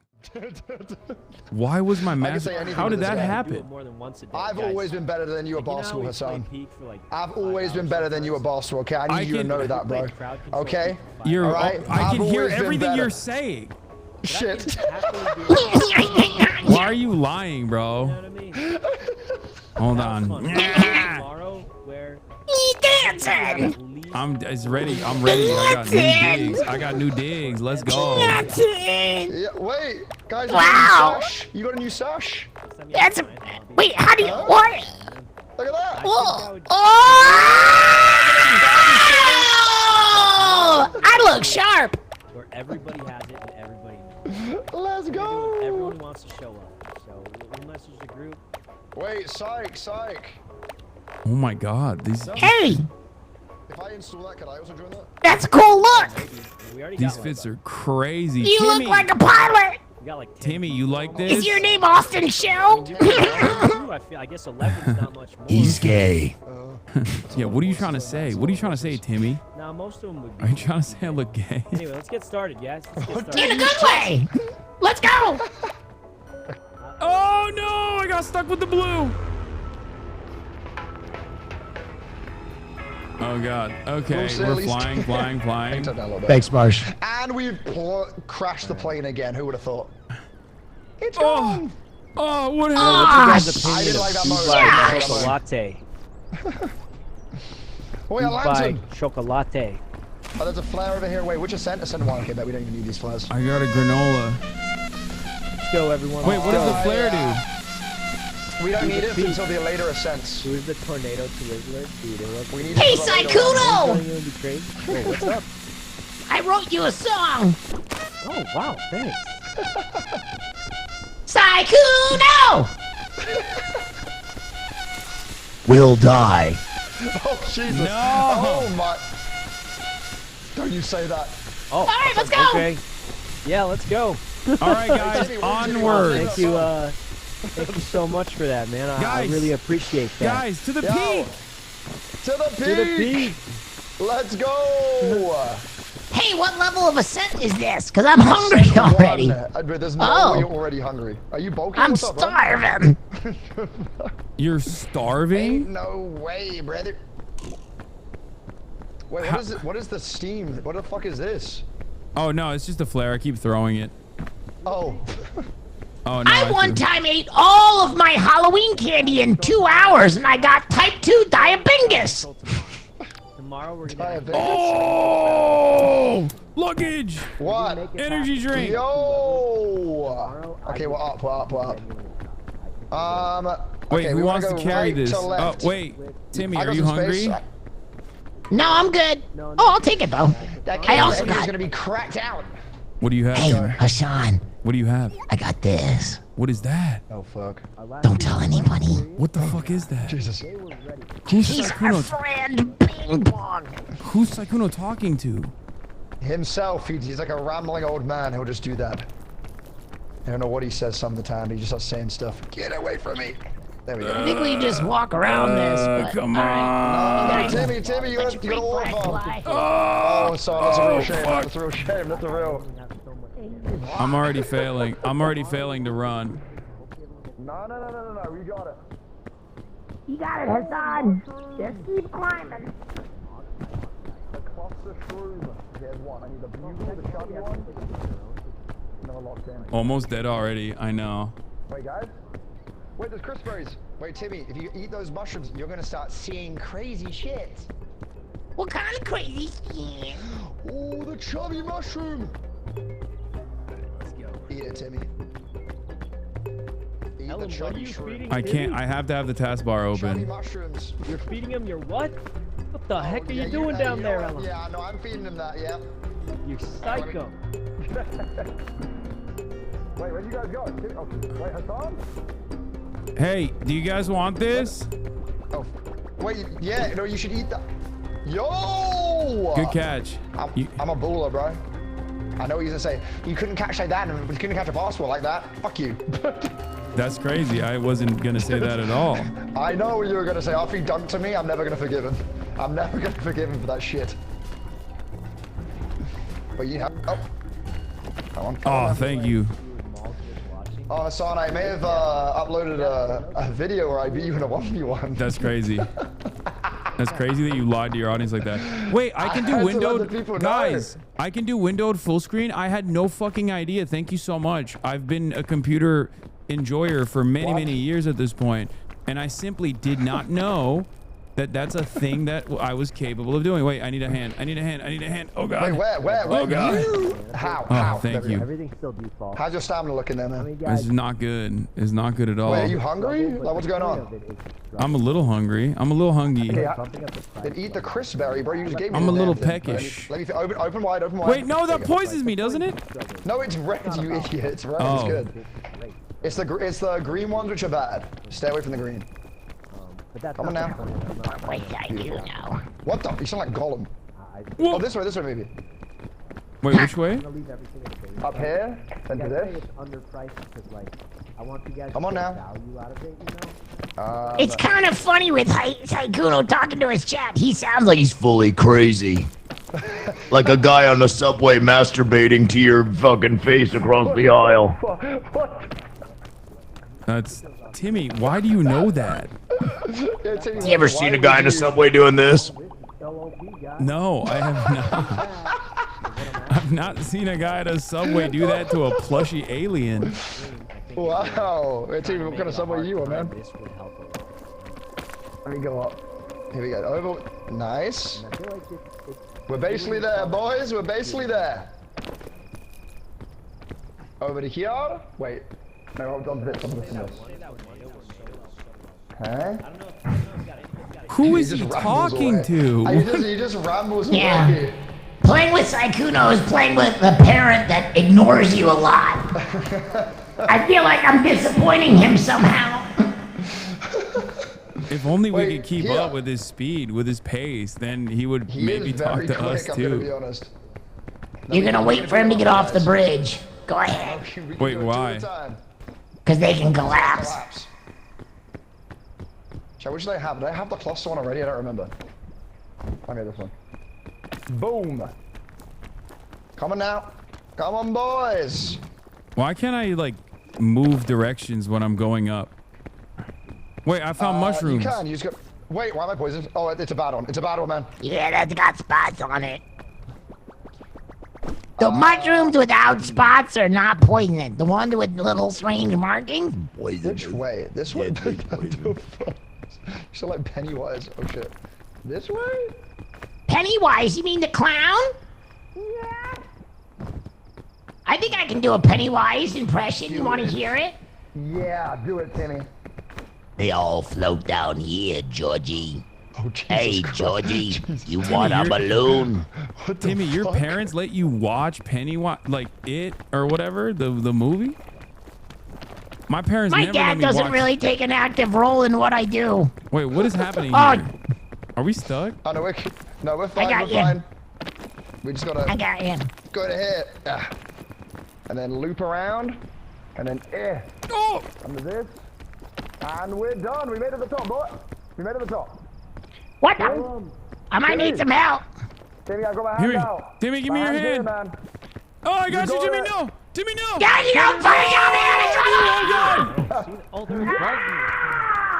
Why was my mask? How did that happen? I've always been better than you at basketball, Hassan. I've always been better than you at basketball. Okay, I need you to know that, bro. Okay. You're all right. I can hear everything you're saying. Shit. Why are you lying, bro? Hold on. I'm ready. I'm ready. I got new digs. I got new digs. Let's go. Yeah, wait, guys. Wow. You got a new sash? That's a, wait, how do you, what? Look at that. Oh, I look sharp. Where everybody has it and everybody knows. Let's go. Everyone wants to show up. So we'll message the group. Wait, psych. Oh my God. These. Hey. If I install that, can I also join that? That's a cool look. These fits are crazy. You Timmy. look like a pilot. Timmy, you like this? Is your name Austin Shell? I guess 11 is not much more. He's gay. Yeah, what are you trying to say? What are you trying to say, Timmy? Now, most of them would be. Are you trying to say I look gay? Anyway, let's get started, guys. Let's get started. In a good way. Let's go. Oh no, I got stuck with the blue. Oh God. Okay, we're flying. Thanks, Marsh. And we've crashed the plane again. Who would have thought? It's gone. Oh, what What's happened? your guys' opinion I didn't like that of motor. chocolate? Wait, I landed. Chocolate. Oh, there's a flare over here. Wait, which ascent? Ascent one. Okay, bet we don't even need these flares. I got a granola. Let's go, everyone. Wait, what does the flare do? We don't need it until the later ascents. Who's the tornado to Rizzler? We need Hey, it for the later Saikudo! Wait, what's up? I wrote you a song. Oh, wow, thanks. Saikudo! Will die. Oh, Jesus. No. Oh, my. Don't you say that. Oh, all right, let's go. Okay. Yeah, let's go. All right, guys, onward. Thank you. Thank you so much for that, man. I really appreciate that. Guys, to the peak. To the peak. Let's go. Hey, what level of ascent is this? Because I'm hungry already. There's no way you're already hungry. Are you bulky? I'm What's up, starving. You're starving? Ain't no way, brother. Wait, what is it? What is the steam? What the fuck is this? Oh no, it's just a flare. I keep throwing it. Oh. Oh no. I one time ate all of my Halloween candy in 2 hours, and I got type 2 diabetes. Tomorrow we're gonna. Oh! Luggage. What? Energy drink. Yo. Okay, we're up. Wait, okay, who wants to carry this? To left. Oh, wait. Timmy, are you hungry? No, I'm good. Oh, I'll take it though. I also got. Gonna be cracked out. What do you have? Hey, Hasan. What do you have? I got this. What is that? Oh fuck. Don't tell anybody. What the fuck is that? Jesus. Who's He's Saikuno? our friend, Ping Pong. Who's Saikuno talking to? Himself. He's like a rambling old man. He'll just do that. I don't know what he says some of the time. He just starts saying stuff. Get away from me. There we go. I think we just walk around this. But, Come all on. right. Timmy, you gotta orb bomb. Oh, sorry, that's a real shame. That's a real shame. That's a real. I'm already failing. I'm already failing to run. No. You got it. You got it, Hasan. Just keep climbing. The cluster shroom. There's one. I need the bugle, the chubby one. Never locked in. Almost dead already. I know. Wait, guys. Wait, there's crispberries. Wait, Timmy, if you eat those mushrooms, you're gonna start seeing crazy shit. What kind of crazy shit? Oh, the chubby mushroom. Let's go. Eat it, Timmy. Eat the chubby shroom. I can't. I have to have the taskbar Chubby open. mushrooms. You're feeding him your what? What the heck are you doing down there, Ellen? Yeah, I know. I'm feeding him that. Yeah. You psycho. Wait, where'd you guys go? Oh, wait, Hasan? Hey, do you guys want this? Oh, wait, yeah, no, you should eat that. Yo! Good catch. I'm a baller, bro. I know what he's gonna say. You couldn't catch like that, and you couldn't catch a basketball like that. Fuck you. That's crazy. I wasn't gonna say that at all. I know what you were gonna say. After he dunked to me, I'm never gonna forgive him. I'm never gonna forgive him for that shit. But you have. Oh. Come on, thank you. Oh, Hasan, I may have uploaded a video where I beat you in a 1v1. That's crazy. That's crazy that you lied to your audience like that. Wait, I can do windowed, guys. I can do windowed full screen. I had no fucking idea. Thank you so much. I've been a computer enjoyer for many years at this point, and I simply did not know that that's a thing that I was capable of doing. Wait, I need a hand. I need a hand. I need a hand. Oh god. Wait, where? Oh god. How? Thank you. Everything's still default. How's your stamina looking there, man? This is not good. It's not good at all. Wait, are you hungry? Like, what's going on? I'm a little hungry. I'm a little hungry. Okay, then eat the crisp berry, bro. You just gave me. I'm a little thing. peckish. Let me open wide, open wide. Wait, no, that poisons me, doesn't it? No, it's red, you idiot. It's red. Oh. It's good. It's the green ones which are bad. Stay away from the green. Come on now. What the? You sound like Gollum. Oh, this way maybe. Wait, which way? Up here? Then to this? It's underpriced because, like, I want you guys Come on to now. get value out of it, you know? It's kind of funny with Saikuno talking to his chat. He sounds like he's fully crazy. Like a guy on the subway masturbating to your fucking face across the aisle. That's Timmy. Why do you know that? You ever seen a guy in the subway doing this? No, I have not. I've not seen a guy at a subway do that to a plushy alien. Wow. Hey, Timmy, what kind of subway you on, man? Let me go up. Here we go. Over. Nice. We're basically there, boys. We're basically there. Over to here. Wait. No, on this. Okay. Who is he talking to? He just rambles Yeah. away. Playing with Saikuno is playing with a parent that ignores you a lot. I feel like I'm disappointing him somehow. If only we could keep up with his speed, with his pace, then he would maybe talk to us I'm gonna be too. honest. You're gonna wait for him to get off the bridge. Go ahead. Wait, why? Because they can collapse. Which do they have? Do they have the cluster one already? I don't remember. Okay, this one. Boom. Come on now. Come on, boys. Why can't I like move directions when I'm going up? Wait, I found mushrooms. You can. You just go. Wait, why am I poisoned? Oh, it's a bad one. It's a bad one, man. Yeah, that's got spots on it. The mushrooms without spots are not poisonous. The ones with little strange markings, poisonous. Which way? This way? You sound like Pennywise. Oh shit. This way? Pennywise? You mean the clown? Yeah. I think I can do a Pennywise impression. You want to hear it? Yeah, do it, Timmy. They all float down here, Georgie. Oh, Jesus hey, Christ. Georgie, Jesus. you want a balloon? Timmy, your parents let you watch Pennywise, like It or whatever, the movie? My parents My never dad let me doesn't watch... really take an active role in what I do. Wait, what is happening Oh. here? Are we stuck? Oh, no, we're fine. got We're you. fine. We just gotta. I got him. Go to here. And then loop around. And then Oh! Under this. And we're done. We made it to the top, boy. We made it to the top. What the? I might need some help. Timmy, I got my hand out. Timmy, give me your My hand's hand. here, man. Oh, I got you, got Jimmy, it. no! Jimmy, no! Dad, you don't fucking got me out of Oh, Oh, they're above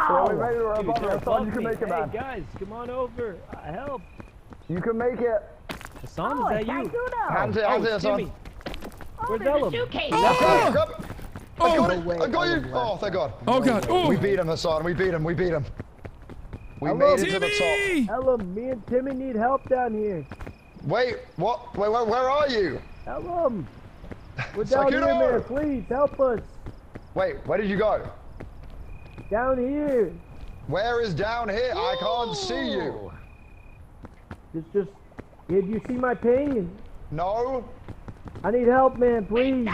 Yeah, we made it. We're above it. Hassan, you can make it, Hey, man. guys, come on over. Help. You can make it. Hassan, is that you? Hands here, Hassan. Timmy. Where's Ellum? suitcase. Grab. I got it. no way. I got you. Oh, thank God. Oh, God. Oh. We beat him, Hassan. We beat him. We beat him. We made it to the top. Ellum, me and Timmy need help down here. Wait, what? Wait, where are you? Ellum. We're down here, man. Please, help us. Wait, where did you go? Down here. Where is down here? I can't see you. Just. Did you see my ping? No. I need help, man. Please.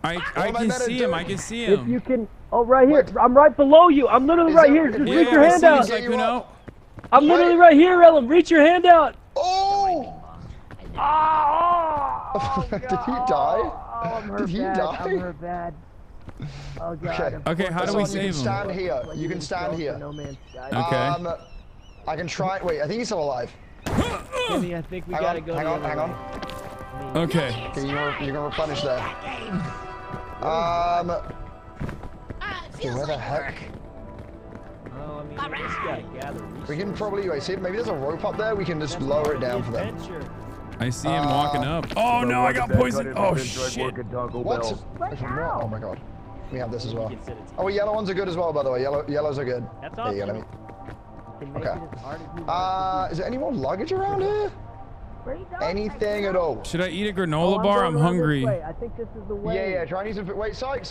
I can see him. I can see him. If you can. Oh, right here. I'm right below you. I'm literally right here. Just reach your hand out. I'm literally right here, Ellen. Reach your hand out. Oh! Did he die? Did he die? I'm hurt bad. Oh god. Okay, how do we save him? You can stand here. You can stand here. Okay. I can try. Wait, I think he's still alive. Jimmy, I think we gotta go. Hang on. Okay. You can replenish there. Okay, where the heck? Oh, I mean, we just gotta gather. We can probably wait. See, maybe there's a rope up there. We can just lower it down for them. I see him walking up. Oh no, I got poisoned. Oh shit. What? Oh my god. We have this as well. Oh, yellow ones are good as well, by the way. Yellows are good. There you go. Let me. Okay. Is there any more luggage around here? Anything at all? Should I eat a granola bar? I'm hungry. I think this is the way. Yeah. Try and eat some. Wait, psych.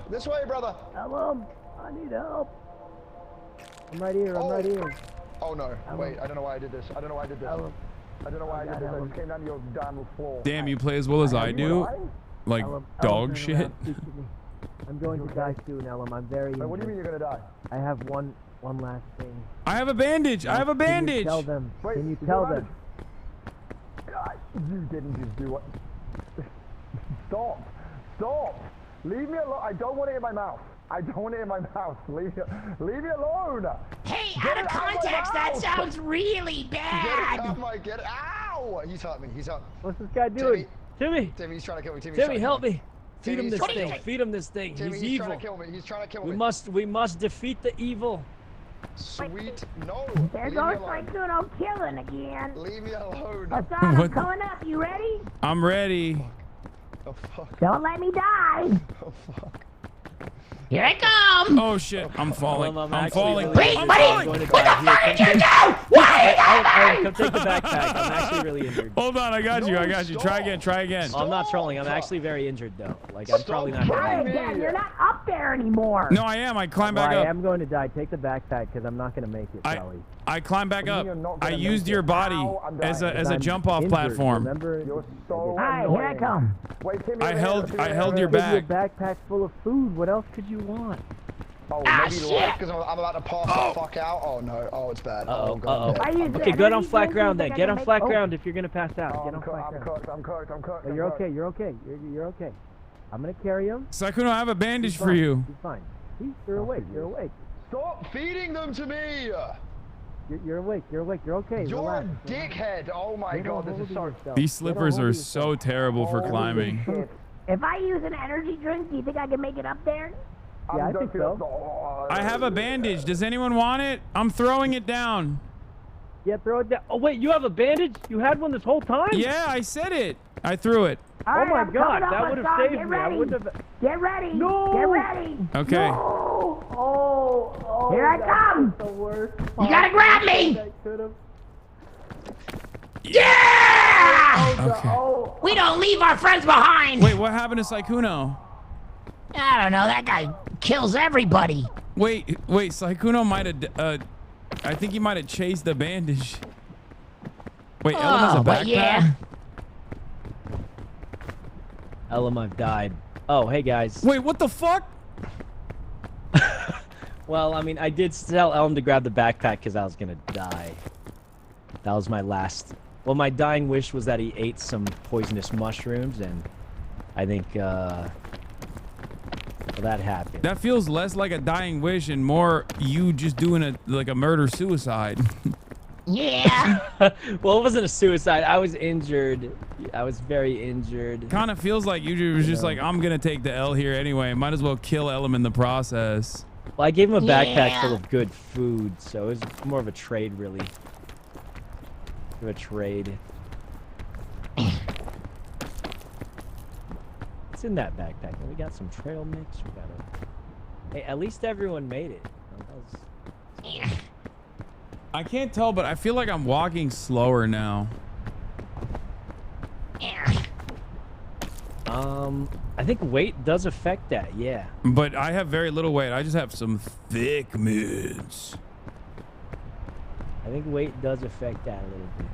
This way, brother. Hello. I need help. I'm right here. Oh no. Wait, I don't know why I did this. I don't know why I did this. I just came down to your damn floor. Damn, you play as well as I do? Like dog shit? I'm going to die soon, Ellum. I'm very injured. What do you mean you're gonna die? I have one last thing. I have a bandage. I have a bandage. Can you tell them? Can you tell them? God, you didn't just do what? Stop! Leave me alone. I don't want it in my mouth. Leave me alone. Hey, out of context, that sounds really bad. Get it. Ow! He's hurt me. What's this guy doing? Timmy, he's trying to kill me. Timmy, help me. Feed him this thing. Feed him this thing. He's evil. Trying to kill me. He's trying to kill me. We must defeat the evil. Sweet. No. There goes my good old killing again. Leave me alone. Hasan, I'm coming up. You ready? I'm ready. Oh fuck. Don't let me die. Oh fuck. Here I come. Oh shit, I'm falling. I'm falling. Wait, buddy! What the fuck did you do? Come take the backpack. I'm actually really injured. Hold on, I got you. Try again. I'm not trolling. I'm actually very injured though. Like I'm probably not Try gonna again. You're not up there anymore. No, I am. I climb back up. I am going to die. Take the backpack because I'm not gonna make it, Charlie. I climb back up. I used your body as a jump off platform. Remember? Alright, here I come. Wait, Timmy, I held your Bag. bag. A backpack full of food. What else could you want? Oh, maybe life because I'm about to pass the fuck out. Oh no. Oh, it's bad. Uh-oh. Okay, get on flat ground then. Get on flat ground if you're gonna pass out. Get on flat ground. I'm cooked. You're okay. You're okay. I'm gonna carry him. Sykkuno, I have a bandage for you. He's fine. You're awake. Stop feeding them to me. You're awake. You're okay. You're Relax. a dickhead. Oh my god, this is so. These slippers are so terrible for climbing. If I use an energy drink, do you think I can make it up there? Yeah, I think so. I have a bandage. Does anyone want it? I'm throwing it down. Yeah, throw it down. Oh wait, you have a bandage? You had one this whole time? Yeah, I said it. I threw it. All oh my right, god, that would have saved me. I wouldn't have. Get ready. No. Get ready. Okay. No. Oh. Here I come. The worst. You gotta grab me. Yeah! Okay. We don't leave our friends behind. Wait, what happened to Sykkuno? I don't know. That guy kills everybody. Wait. Sykkuno might have. I think he might have chased the bandage. Wait, Ellum has a backpack? Yeah. Ellum, I've died. Oh, hey guys. Wait, what the fuck? Well, I mean, I did tell Ellum to grab the backpack because I was gonna die. That was my last. Well, my dying wish was that he ate some poisonous mushrooms, and I think well, that happened. That feels less like a dying wish and more you just doing a murder-suicide. Yeah. Well, it wasn't a suicide. I was injured. I was very injured. Kind of feels like you was just like, I'm gonna take the L here anyway. Might as well kill Ellum in the process. Well, I gave him a backpack full of good food, so it was more of a trade, really. A trade. What's in that backpack? We got some trail mix. We got a. Hey, at least everyone made it. I can't tell, but I feel like I'm walking slower now. I think weight does affect that, yeah. But I have very little weight. I just have some thick mids. I think weight does affect that a little bit.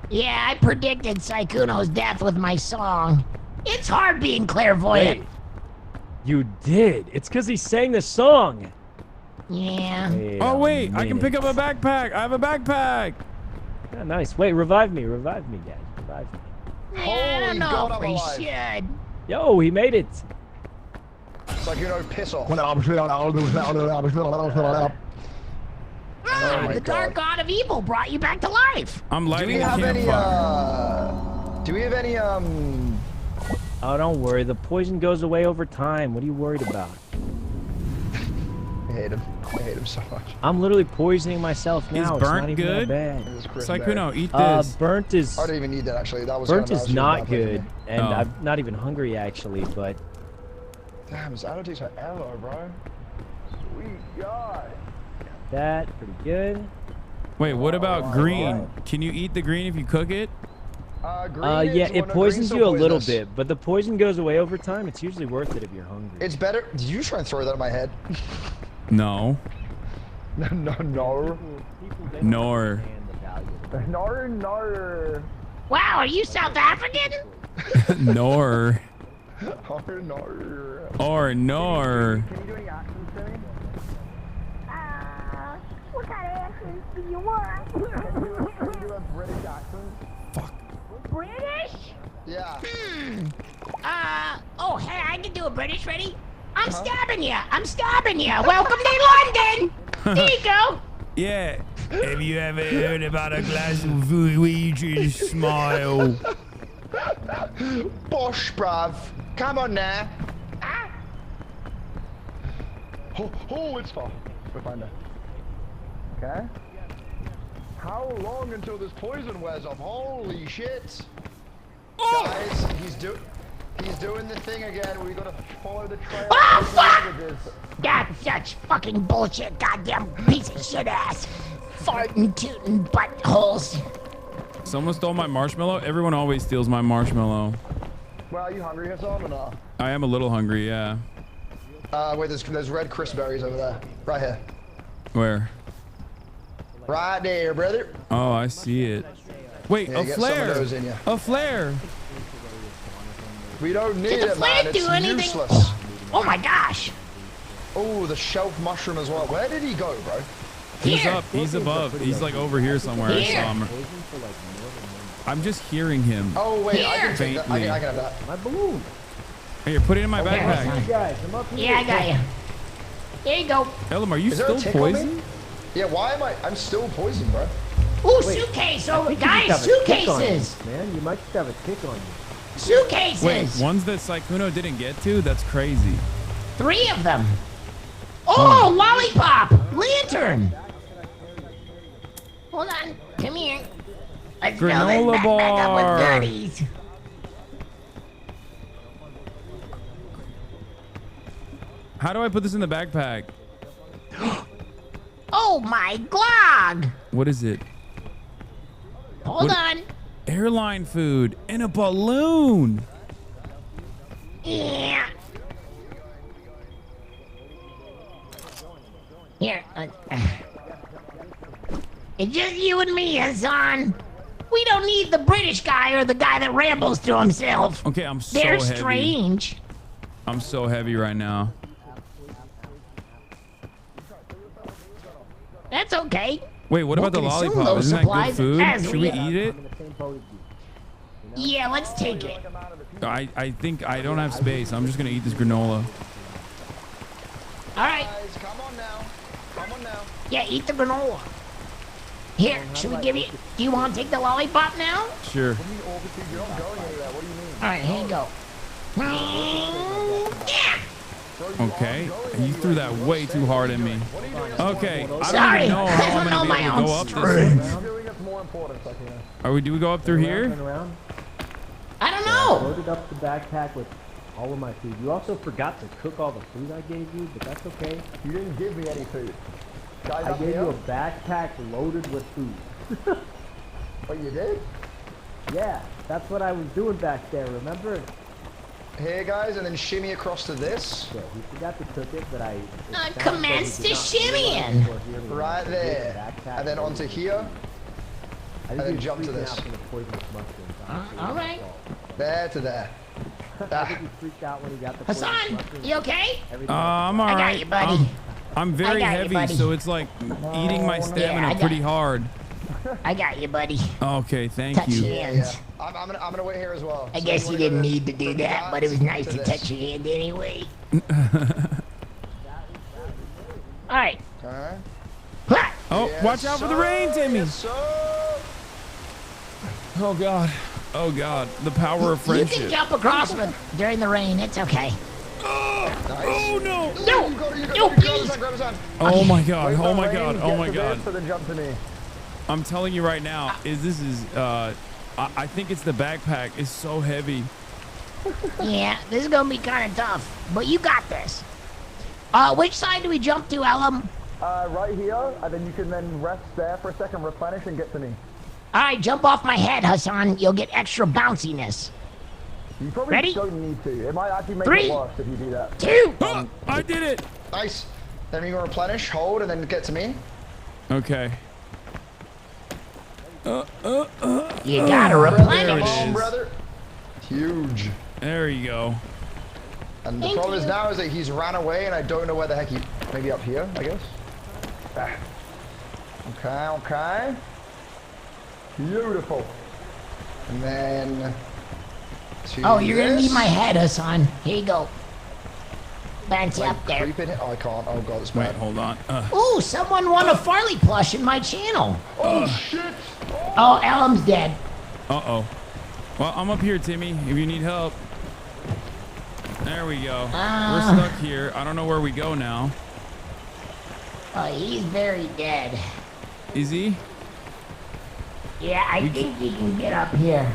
Yeah, I predicted Saikuno's death with my song. It's hard being clairvoyant. Wait. You did. It's because he sang the song. Yeah. Oh, wait. I can pick up a backpack. I have a backpack. Yeah, nice. Wait, revive me, guys. Revive me. Yeah, I don't know if we should. Yo, he made it. Saikuno, piss off. The dark god of evil brought you back to life. I'm lighting Do we have any, Oh, don't worry. The poison goes away over time. What are you worried about? I hate him. I hate him so much. I'm literally poisoning myself now. Is It's burnt not even good? that bad. Saikuno, eat this. Burnt is... I don't even need that, actually. That was Burnt that is was really not bad for me. good, and I'm not even hungry, actually, but... Damn, this auto takes forever, bro. Sweet God. That, pretty good. Wait, what about green? Can you eat the green if you cook it? Yeah, it poisons you a little bit, but the poison goes away over time. It's usually worth it if you're hungry. It's better. Did you try and throw that at my head? No. No. Nor. No. Wow, are you South African? Nor. Or nor. Can you do any accents to me? What kind of accents do you want? Can you do a British accent? British? Yeah. Oh, hey, I can do a British. Ready? I'm stabbing you. Welcome to London. There you go. Yeah. Have you ever heard about a glass of Luigi's smile? Bosh, bruv. Come on now. Oh, it's far. We'll find her. Okay. How long until this poison wears off? Holy shit. Guys, he's doing the thing again. We gotta follow the trail. Oh, fuck! That's such fucking bullshit, goddamn piece of shit ass. Farting, tooting buttholes. Someone stole my marshmallow? Everyone always steals my marshmallow. Well, are you hungry, Hasan, or not? I am a little hungry, yeah. Wait, there's red crisp berries over there. Right here. Where? Right there, brother. Oh, I see it. Wait, Yeah, a get some of flare! those in ya. A flare! We don't need Did the it, flare man. do It's anything? useless. Oh my gosh. Oh, the shelf mushroom as well. Where did he go, bro? He's Here. up, he's above. He's like over here somewhere. I Here. saw him. I'm just hearing him. Oh, wait, I can take that. I faintly. can have that. My balloon. Here, put it in my Okay. backpack. Guys, I'm up here. Yeah, I got you. There you go. Elam, are you Is there a still tick on me? poisoned? Yeah, why am I'm still poisoned, bro? Ooh, Wait, suitcase. I Oh, think you guys, just have a tick on you, suitcases. Man, you might just have a tick on you. Suitcases. Wait, ones that Saikuno didn't get to? That's crazy. 3 of them. Oh, lollipop. Lantern. Hold on. Come here. Let's fill this Granola backpack up with bar. goodies. How do I put this in the backpack? Oh my glog. What is it? Hold What- on. Airline food and a balloon. Yeah. Here. It's just you and me, Hasan. We don't need the British guy or the guy that rambles to himself. Okay, I'm so They're heavy. strange. I'm so heavy right now. That's okay. Wait, what We'll about the consume lollipop? those Isn't that good supplies food? as Should we we eat it? Yeah, let's take it. I think I don't have space. I'm just gonna eat this granola. All right. Come on now. Come on now. Yeah, eat the granola. Here, should we give you... Do you want to take the lollipop now? Sure. You're not going anywhere. What do you mean? All right, here you go. Yeah. Okay, you threw that way too hard at me. Okay, I don't Sorry, even know I how I'm don't know gonna be my able to own go up this. strength. Doing it's more important, Do we go up through here? I don't I know. loaded up the backpack with all of my food. You also forgot to cook all the food I gave you, but that's okay. You didn't give me any food. Guys, I up gave here? you a backpack loaded with food. What you did? Yeah, that's what I was doing back there, remember? Here, guys, and then shimmy across to this. Yeah, he forgot to cook it, but I... Commence to shimmying. Right there. And then onto here. And then jump to this. All right. There to there. I think he freaked out when he got the Hassan, you okay? I'm all I got right. you, buddy. I'm very I got you, heavy, buddy. so it's like eating my stamina pretty hard. I got you, buddy. Okay, thank Touch you. hands. I'm gonna wait here as well. I So guess we're you didn't gonna need to do bring that, but it was nice to this. touch your hand anyway. All right. Okay. Oh, watch out for the rain, Timmy. Oh God. Oh God. The power of You friendship. can jump across during the rain. It's okay. Oh no! No, please. Oh my God! Oh my God! Oh my God! So then jump to me. I'm telling you right now, I think it's the backpack. It's so heavy. Yeah, this is gonna be kind of tough, but you got this. Which side do we jump to, Elam? Right here, and then you can then rest there for a second, replenish, and get to me. All right, jump off my head, Hasan. You'll get extra bounciness. You probably Ready? don't need to. It might actually make 3, it worse if you do that. 2. I did it. Nice. Then you can replenish, hold, and then get to me. Okay. You gotta There replenish. it is. Brother. Huge. There you go. And the problem is now is that he's ran away, and I don't know where the heck he. Maybe up here, I guess. Ah. Okay, okay. Beautiful. And then. Oh, you're gonna need my head, Hasan. Here you go. Bounce up there. Oh, I can't. Oh god, it's Wait, bad. hold on. Ooh, someone won a Farley plush in my channel. Oh shit! Oh, Elam's dead. Uh-oh. Well, I'm up here, Timmy, if you need help. There we go. We're stuck here. I don't know where we go now. Oh, he's very dead. Is he? Yeah, I think he can get up here.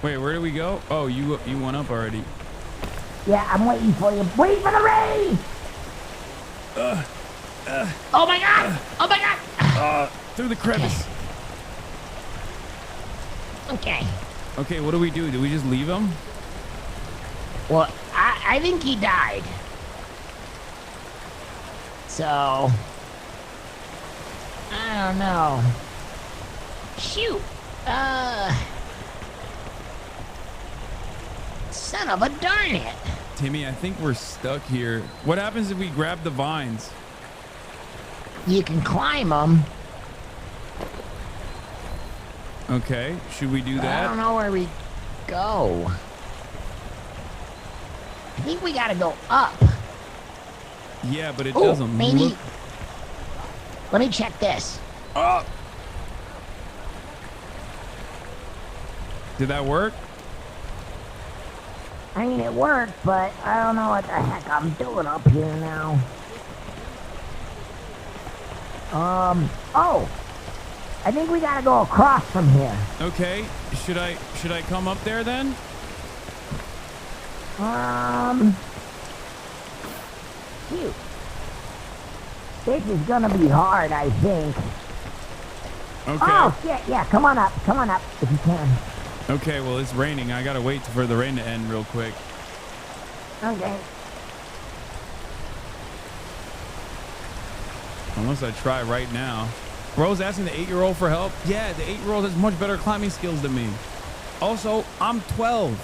Wait, where do we go? Oh, you went up already. Yeah, I'm waiting for you. Wait for the rain! Oh my god! Oh my god! Through the crevice. Okay. Okay, what do we do? Do we just leave him? Well, I think he died. So... I don't know. Shoot! Son of a darn it! Timmy, I think we're stuck here. What happens if we grab the vines? You can climb them. Okay, should we do I that? don't know where we go. I think we gotta go up. Yeah, but it Ooh, doesn't maybe. look... Let me check this. Oh! Did that work? I mean, it worked, but I don't know what the heck I'm doing up here now. Oh! I think we gotta go across from here. Okay, should I come up there then? Shoot. This is gonna be hard, I think. Okay. Oh, shit, yeah, come on up if you can. Okay, well, it's raining. I gotta wait for the rain to end real quick. Okay. Unless I try right now. Bro's asking the 8-year-old for help. Yeah, the 8-year-old has much better climbing skills than me. Also, I'm 12.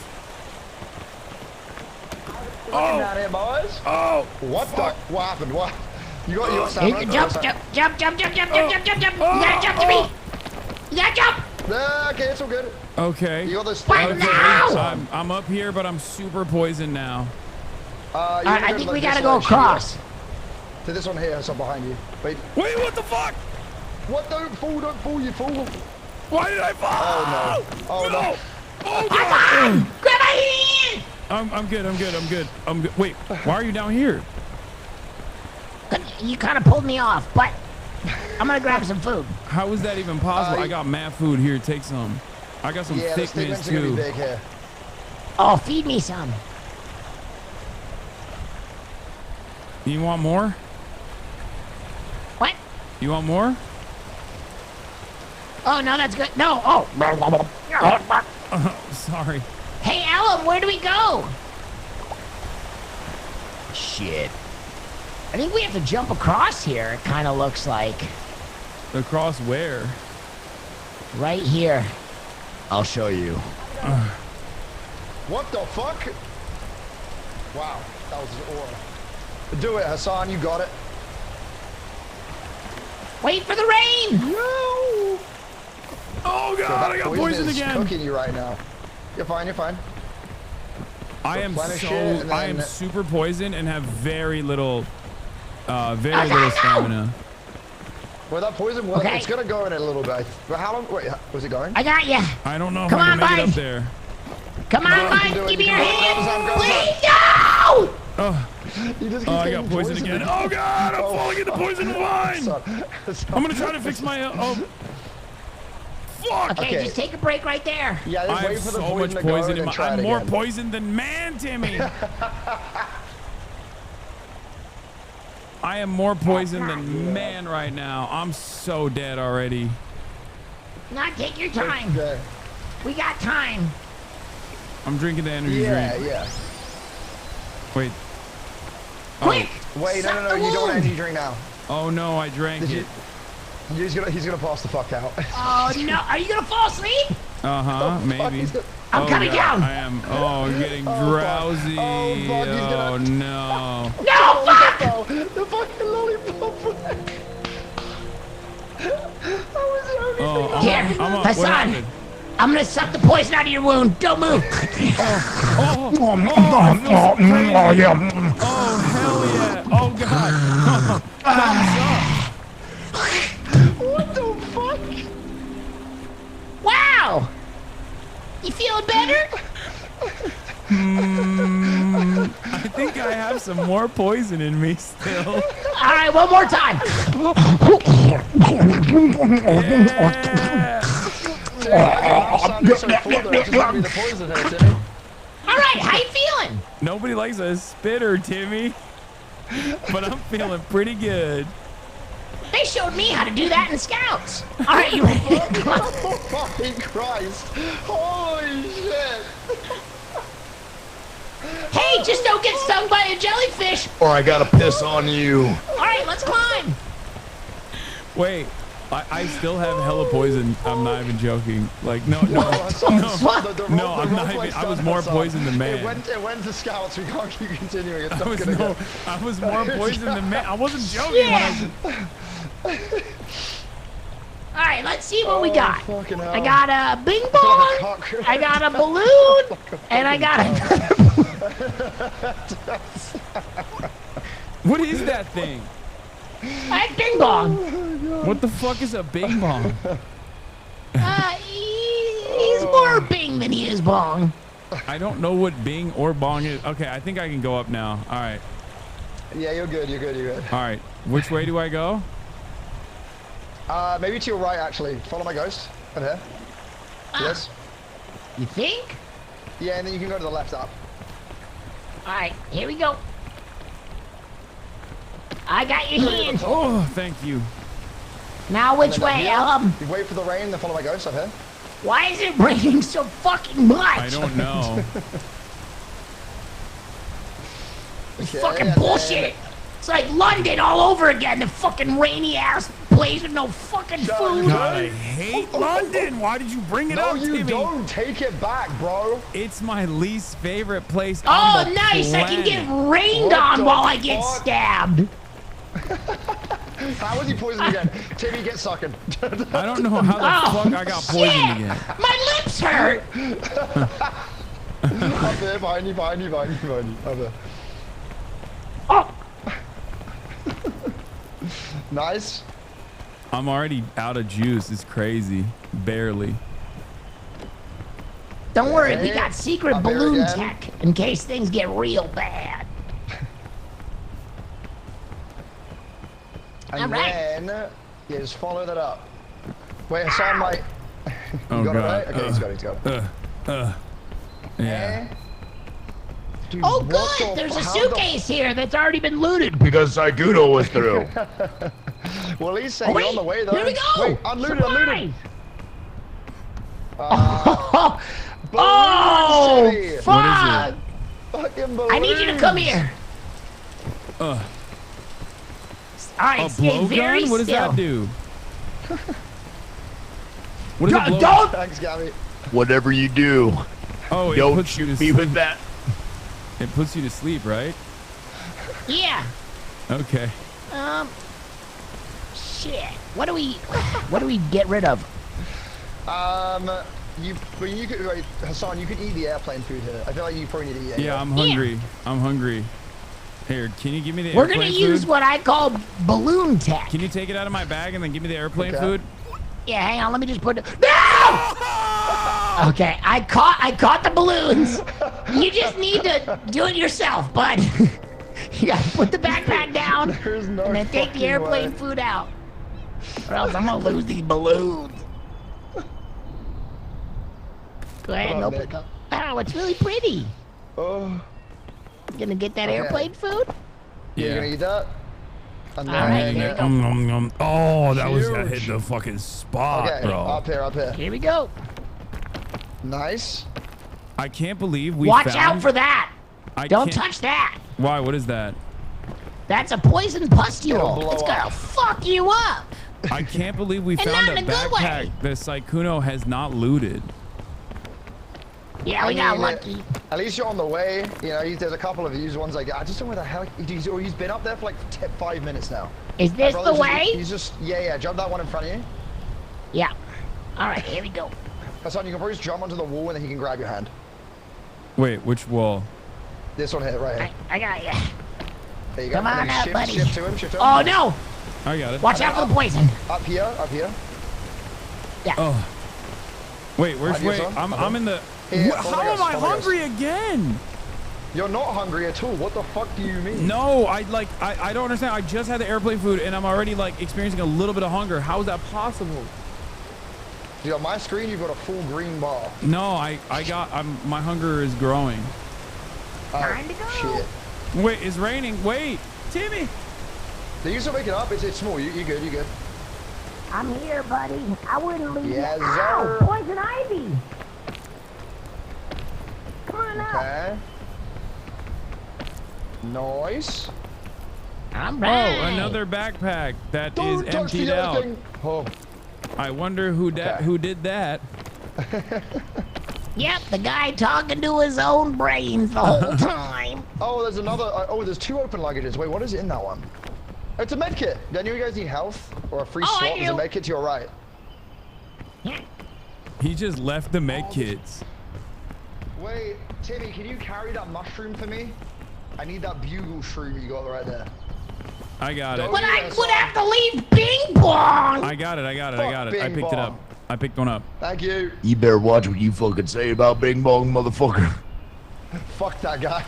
Oh! Down here, boys. Oh! What the? What happened? What? You got stamina? Jump. You gotta jump to me. You gotta jump. Okay, it's all good. Okay. You got this. What now? I'm up here, but I'm super poisoned now. I think we gotta go across. To this one here, so behind you. Wait, what the fuck? What? Don't fall, you fool. Why did I fall? Oh no. Oh no. Oh God. Grab my hand. I'm good. Wait, why are you down here? You kind of pulled me off, but I'm gonna grab some food. How is that even possible? I got mad food here. Take some. I got some thick mints too. Big here. Oh, feed me some. You want more? What? You want more? Oh no, that's good. No. Oh. Sorry. Hey, Elam, where do we go? Shit. I think we have to jump across here. It kind of looks like. Across where? Right here. I'll show you. What the fuck? Wow, that was an aura. Do it, Hasan. You got it. Wait for the rain. No. Oh god, I got poisoned again. Cooking you right now. You're fine. You're fine. I am super poisoned and have very little stamina. Well, that poison, it's gonna go in a little bit. But how long? Wait, was it going? I got you. I don't know if Come I on, can make it Mike. up there. Come on, Mike. Give me your hand. Please, no! Oh, I got poisoned again. Oh god, I'm falling into poison wine. I'm gonna try to fix my. Fuck. Okay, just take a break right there. Yeah, I have for the so much to poison go in my. try I'm it more again. poisoned than man, Timmy. I am more poisoned than man right now. I'm so dead already. Not take your time. We got time. I'm drinking the energy drink. Yeah. Wait. Quick! Wait, no, you don't want energy drink now. Oh no, I drank it. He's gonna pass the fuck out. Oh no! Are you gonna fall asleep? Maybe. I'm coming down. I am. Oh, I'm getting drowsy. Oh no. No, fuck! The fucking lollipop. Here, Hasan. I'm gonna suck the poison out of your wound. Don't move. Oh, hell yeah. Oh, God. What the fuck? Wow. You feeling better? I think I have some more poison in me still. All right, one more time. All right, how you feeling? Nobody likes a spitter, Timmy. But I'm feeling pretty good. They showed me how to do that in Scouts. All right, you ready? Oh, fucking Christ. Holy shit. Hey, just don't get stung by a jellyfish. Or I gotta piss on you. All right, let's climb. Wait, I still have hella poison. I'm not even joking. Like, no, I'm not even. I was more poisoned than man. It went to Scouts. We can't keep continuing. It's I was more poisoned than man. I wasn't joking when I said. All right, let's see what we got. I got a bing bong, I got a balloon, and I got a... What is that thing? A bing bong. What the fuck is a bing bong? He's more bing than he is bong. I don't know what bing or bong is. Okay, I think I can go up now. All right. Yeah, you're good. All right. Which way do I go? Maybe to your right, actually. Follow my ghost. Over here. Yes. You think? Yeah, and then you can go to the left up. All right, here we go. I got your hand. Oh, thank you. Now which way? You wait for the rain, then follow my ghost up here. Why is it raining so fucking much? I don't know. It's fucking bullshit. It's like London all over again. The fucking rainy ass place with no fucking food. God, I hate London. Why did you bring it up, Timmy? No, you don't. Take it back, bro. It's my least favorite place Oh, on the nice. planet. I can get rained on while I get stabbed. How was he poisoned again? Timmy, get sucking. I don't know how the fuck I got poisoned again. My lips hurt. Up there, behind you. Up there. Oh. Nice. I'm already out of juice. It's crazy. Barely. Don't worry, we got secret balloon tech in case things get real bad. And then, just follow that up. Wait, Hasan might... Oh, got God. it right? Okay, he's got it. Yeah. Dude, Oh, good. There's a suitcase here that's already been looted. Because Saigudo was through. Well, he's saying you're on the way, though. Here we go. Wait, unlooted. Oh, fuck. Fucking I need you to come here. All right, A stay very blowgun? What does still. that do? What is it? Don't. Thanks, Gabby. Whatever you do, Oh, it don't puts you to shoot me with that. It puts you to sleep, right? Yeah. Okay. Shit. What do we get rid of? You could, wait, Hasan, you could eat the airplane food here. I feel like you probably need to eat it. Yeah, I'm hungry. I'm hungry. Here, can you give me the We're airplane gonna food? use what I call balloon tech. Can you take it out of my bag and then give me the airplane food? Yeah, hang on. Let me just put it. No! Okay, I caught the balloons. You just need to do it yourself, bud. You gotta put the backpack down and then take the airplane food out, or else I'm gonna lose these balloons. Go ahead and open it up. Oh, it's really pretty. Oh. You gonna get that airplane food? Yeah. You're gonna eat that? And All right, here we go. Oh, that hit the fucking spot, Okay, bro. up here, up here. Here we go. Nice. I can't believe we Watch found... out for that. Don't can't- touch that. Why? What is that? That's a poison pustule. blow It's gonna fuck you up. I can't believe we And found not a in a good backpack way. that Saikuno has not looted. Yeah, we got lucky. At least you're on the way. You know, there's a couple of used ones. Like, I just don't know where the hell he's been up there for like 5 minutes now. Is this My the brother's way? He's just jump that one in front of you. Yeah. All right, here we go. Hassan, you can probably just jump onto the wall and then he can grab your hand. Wait, which wall? This one here, right here. I got you. There you go. Come And on then up, shift, buddy. Shift to him, shift to him. Oh no! I got it. Watch out for the poison. Up here, up here. Yeah. Oh. Wait, where's Right here, wait? son. I'm in the. Here, How follow am us, I follow us. hungry again? You're not hungry at all. What the fuck do you mean? No, I don't understand. I just had the airplane food and I'm already like experiencing a little bit of hunger. How is that possible? Dude, on my screen, you've got a full green bar. No, my hunger is growing. Time to go. Shit. Wait, it's raining. Wait, Timmy. They used to make it up. It's small. You good, you good. I'm here, buddy. I wouldn't leave Yes, you. sir. Ow, poison ivy. Come on up. Okay. Nice. I'm Oh, right. another backpack that Don't is touch emptied the out. other thing. Oh. I wonder who did that. Yep, the guy talking to his own brains the whole time. Oh, there's another. There's 2 open luggages. Wait, what is in that one? Oh, it's a med kit. Do any of you guys need health or a free Oh, I swap? There's a do. med kit to your right. He just left the med kits. Wait, Timmy, can you carry that mushroom for me? I need that bugle shroom you got right there. I got it. But I would have to leave Bing Bong. I got it. Fuck I Bing picked it up. Bong. I picked one up. Thank you. You better watch what you fucking say about Bing Bong, motherfucker. Fuck that guy.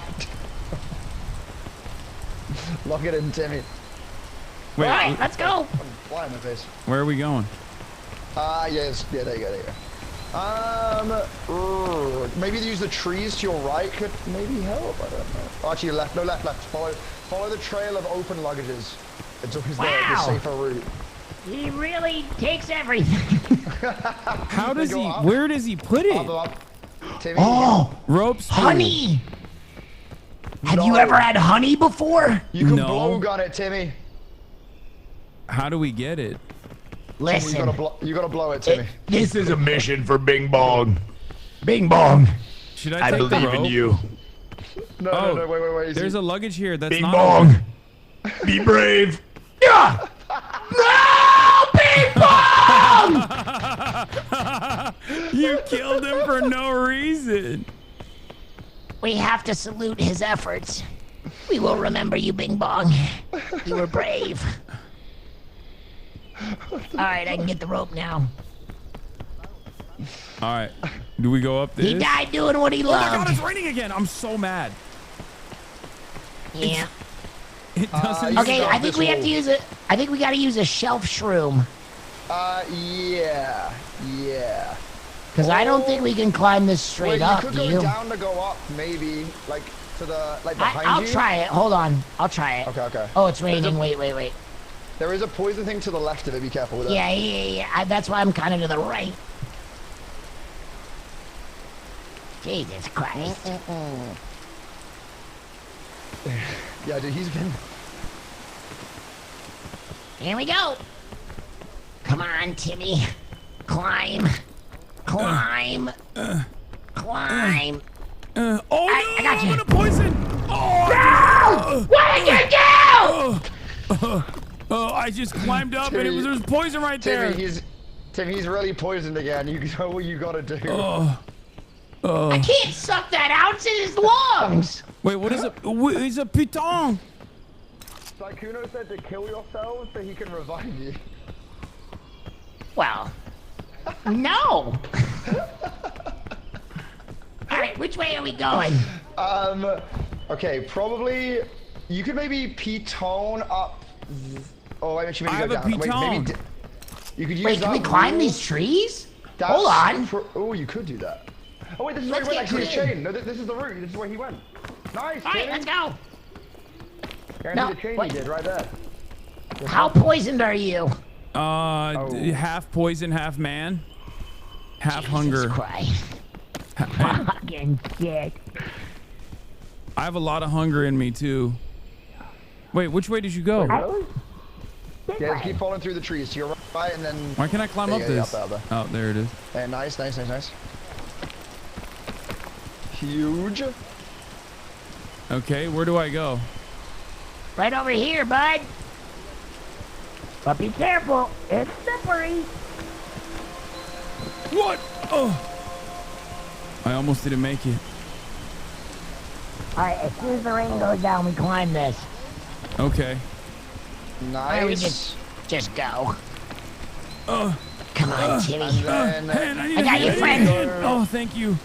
Lock it in, Timmy. Wait, All right, let's go. Fly in my face. where are we going? Yes. Yeah, there you go, there you go. Maybe use the trees to your right could maybe help. I don't know. Oh, actually, left. No, left. Follow the trail of open luggages. It's always the Wow. safer route. He really takes everything. How does Go he? up. Where does he put it? Up. Timmy. Oh, Rope spool. honey. Have you ever had honey before? You can No. blow gun it, Timmy. How do we get it? Listen, You gotta blow it, Timmy. This is a mission for Bing Bong. Bing Bong. Should I I take the believe rope? in you. No, Oh, no, wait. There's a luggage here that's Bing not. Bong. Be brave. Yeah. no, Bing Bong! You killed him for no reason. We have to salute his efforts. We will remember you, Bing Bong. You were brave. All right, I can get the rope now. All right. Do we go up this? He died doing what he Oh my God! loved. It's raining again. I'm so mad. Yeah. It doesn't. Okay, I think we have to use it. I think we got to use a shelf shroom. Yeah. Because I don't think we can climb this straight Wait, up, you could do go you? down to go up, maybe, like to the behind I'll you. try it. Hold on. I'll try it. Okay. Oh, it's raining. Wait. There is a poison thing to the left of it. Be careful with it. Yeah. That's why I'm kind of to the right. Jesus Christ. Yeah, dude, he's been. Here we go. Come on, Timmy. Climb. Climb. Climb. Oh no! I got you. I'm gonna poison. Oh! No! What did you do? I just climbed up and there's poison right there. Tim, he's really poisoned again. You know what you gotta do. I can't suck that out. It's in his lungs. Wait, what is it? It's a piton. Saikuno said to kill yourself so he can revive you. Well, no. All right, which way are we going? Okay, probably you could maybe piton up. Oh, actually, maybe I go have a down. piton. Wait, maybe you could use Wait, can we climb these trees? Hold on. Oh, you could do that. Oh wait, this is where he went actually to chain. No, this is the route. This is where he went. Nice. All right, let's go. Guarantee the chain he did right there. How poisoned are you? Half poison, half man, half hunger. Christ. Fucking shit. I have a lot of hunger in me too. Wait, which way did you go? Yeah, just keep falling through the trees to your right, and then. Why can't I climb up this? Up there. Oh, there it is. Yeah, nice. Huge. Okay, where do I go? Right over here, bud. But be careful. It's slippery. What? Oh. I almost didn't make it. All right, as soon as the rain goes down, we climb this. Okay. Nice. Or we just go. Come on, Timmy. I got you, friend. Oh, thank you.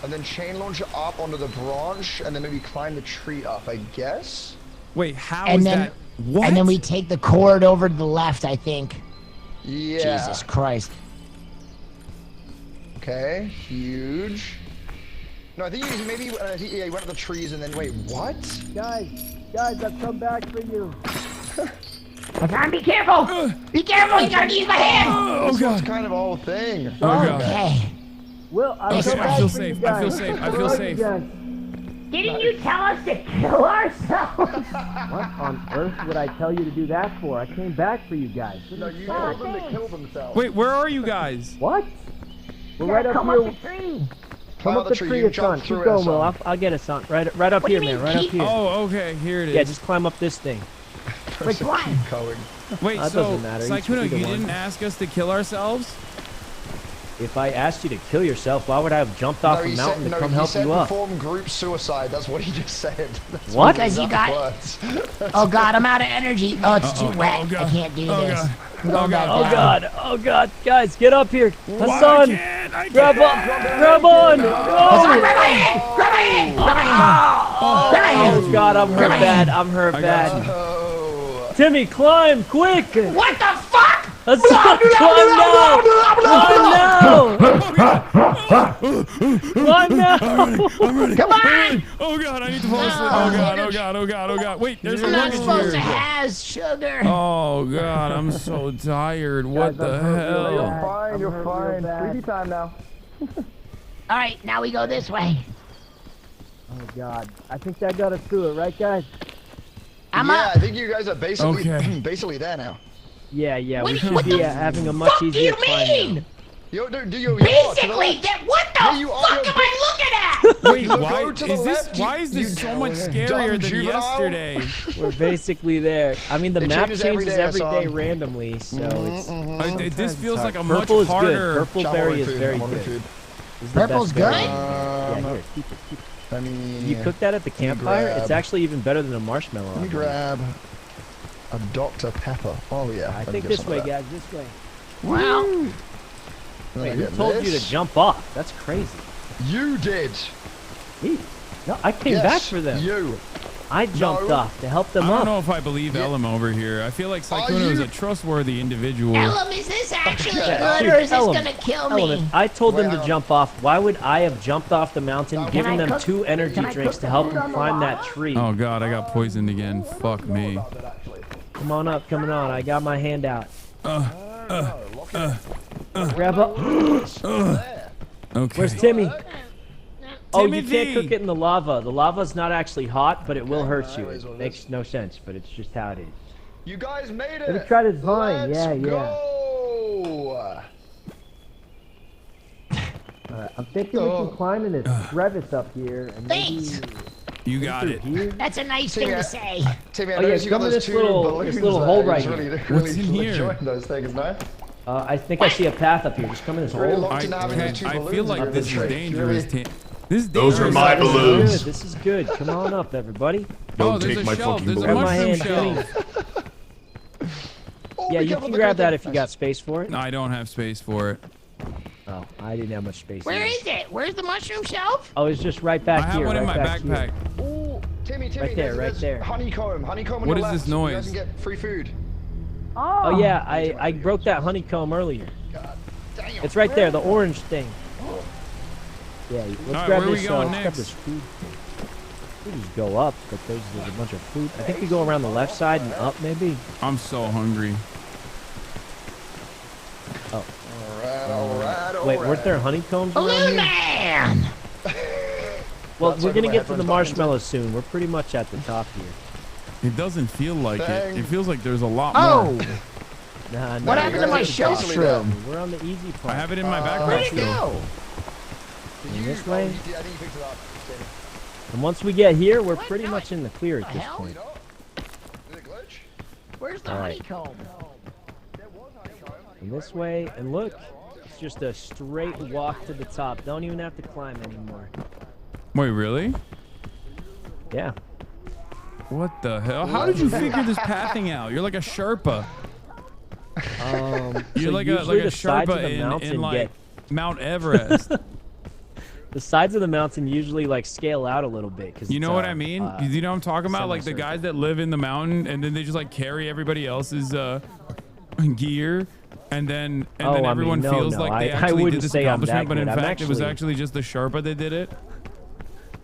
And then chain launch up onto the branch, and then maybe climb the tree up, I guess. Wait, how and is then, that? What? And then we take the cord over to the left, I think. Yeah. Jesus Christ. Okay, huge. No, I think he maybe he went to the trees and then wait, what? Guys, I've come back for you. Hasan, be careful! Be careful! You gotta use my hand! Oh This was god. kind of a whole thing. Oh god. Okay. Well, I feel safe. I feel safe. I feel safe. Didn't you tell us to kill ourselves? What on earth would I tell you to do that for? I came back for you guys. No, you told them to kill themselves. Wait, where are you guys? What? We're right up come here. up the tree. Come up the tree, Hasan. Keep going, Will. I'll get it, son. Right up What here, do you man. mean, Right up keep? here. Oh, okay. Here it is. Yeah, just climb up this thing. Which one? Wait, That so doesn't matter. Saikuno, Either you one. didn't ask us to kill ourselves? If I asked you to kill yourself, why would I have jumped off a mountain to come help you up? Perform group suicide. That's what he just said. That's What? Because you got. Oh god, I'm out of energy. Oh, it's too wet. God. I can't do Oh this. god. I'm going back Oh down. god, oh god, guys, get up here. Why Hasan, can't I grab get up, grab on. Hasan, grab my hand! Grab my hand! Grab my hand! Grab my hand! Oh god, I'm hurt bad, I'm hurt bad. Timmy, climb, quick! What the fuck? Hasan, climb now! Climb now! I'm ready. Come on! Oh god, I need to fall asleep. Oh god. Wait, there's a I'm not luggage supposed to here. have sugar. Oh god, I'm so tired. What the hell? You're fine. Sleepy time now. All right, now we go this way. Oh god, I think that got us through it, right guys? I'm yeah, up. I think you guys are basically Okay. basically there now. Yeah, What we do you- should what be the having a much fuck do easier you climb mean? now. You are Basically, what the Yeah, you are fuck your am I looking at? Wait, Look, why go to the is this? left, Why is this so much dumb scarier than juvenile. yesterday? We're basically there. I mean, the It map changes changes every Hasan. day randomly, so it's... This feels like a much Purple is harder. good. Purple berry is very good. This is the Purple's best berry. good? Yeah, here, keep it. I mean, You cook that at the campfire, it's grab- actually even better than a marshmallow. Let me grab a Dr. Pepper. Oh yeah. I let me think get this some way, of that. guys, this way. Well, Then Wait, I who get told you this. to jump off? That's crazy. You did. Me? No, I came Yes, back for them. You. I jumped No. off to help I them don't up. know if I believe Elam over here. I feel like Are Saikuno is you- a trustworthy individual. Elam, is this actually Yeah, good or is this Elam, gonna kill Element, me? I told them Wait, to Elam. jump off. Why would I have jumped off the mountain, Can giving I them cook- 2 energy can I drinks cook to the help food them on the climb that lava? tree? Oh god, I got poisoned again. Fuck me. Come on up, coming on. I got my hand out. Grab up. Okay. Where's Timmy? Oh, you Timothy! can't cook it in the lava. The lava's not actually hot, but it will hurt you. It makes no sense, but it's just how it is. You guys made it. Let me try this vine. Let's Yeah, yeah. go. I'm thinking we can climb in this crevice up here and Thanks. You got it. That's a nice thing to say. Timmy, I Oh, yeah, noticed you got come in those this two little balloons hole there. right He's here. What's in here? enjoying those things, no? I think I see a path up here. Just come in this Really hole. locked into having those two I balloons feel like in this is the tree. dangerous. Really? This is Those dangerous. are my balloons. This is good. Come on up, everybody. Don't there's take a my shelf. fucking There's a Grab my balloons. mushroom hand, shelf. Yeah, you can grab that if you got space for it. No, I don't have space for it. Oh, I didn't have much space. Where either. is it? Where's the mushroom shelf? Oh, it's just right back I have here. one in right my back backpack. Here. Ooh, Timmy, Right there, right there's there. honeycomb on What your is left. this You guys noise? can get free food. Oh yeah, I broke that honeycomb earlier. Damn. It's right there, the orange thing. Yeah, let's Alright, grab where are we this. going Let's grab next? this food. We just go up, but there's a bunch of food. I think we go around the left side and up, maybe. I'm so hungry. Oh. Alright. Wait, weren't there honeycombs around Balloon here? Man! Well, That's we're okay, gonna my get to the headphones marshmallows soon. We're pretty much at the top here. It doesn't feel like Dang. it. It feels like there's a lot Oh! more. Nah, What happened to my shelf? mushroom? We're on the easy part. I have it in my backpack Where'd it still. go? In this way. I think you picked it up, Timmy. And once we get here, we're pretty much in the clear at this hell? point. Did it glitch? Where's the All right. honeycomb? And this way, and look, it's just a straight walk to the top. Don't even have to climb anymore. Wait, really? Yeah. What the hell? How did you figure this pathing out? You're like a Sherpa. You're So like a usually the sides of Sherpa the in mountain like get- Mount Everest. The sides of the mountain usually like scale out a little bit because You know what I mean? You know what I'm talking about? Like the semicircle. guys that live in the mountain and then they just like carry everybody else's gear, and then Oh, I mean, everyone no, feels no, like they I actually wouldn't did this say I'm that accomplishment, but in good. I'm fact it was actually- actually just the Sherpa that did it.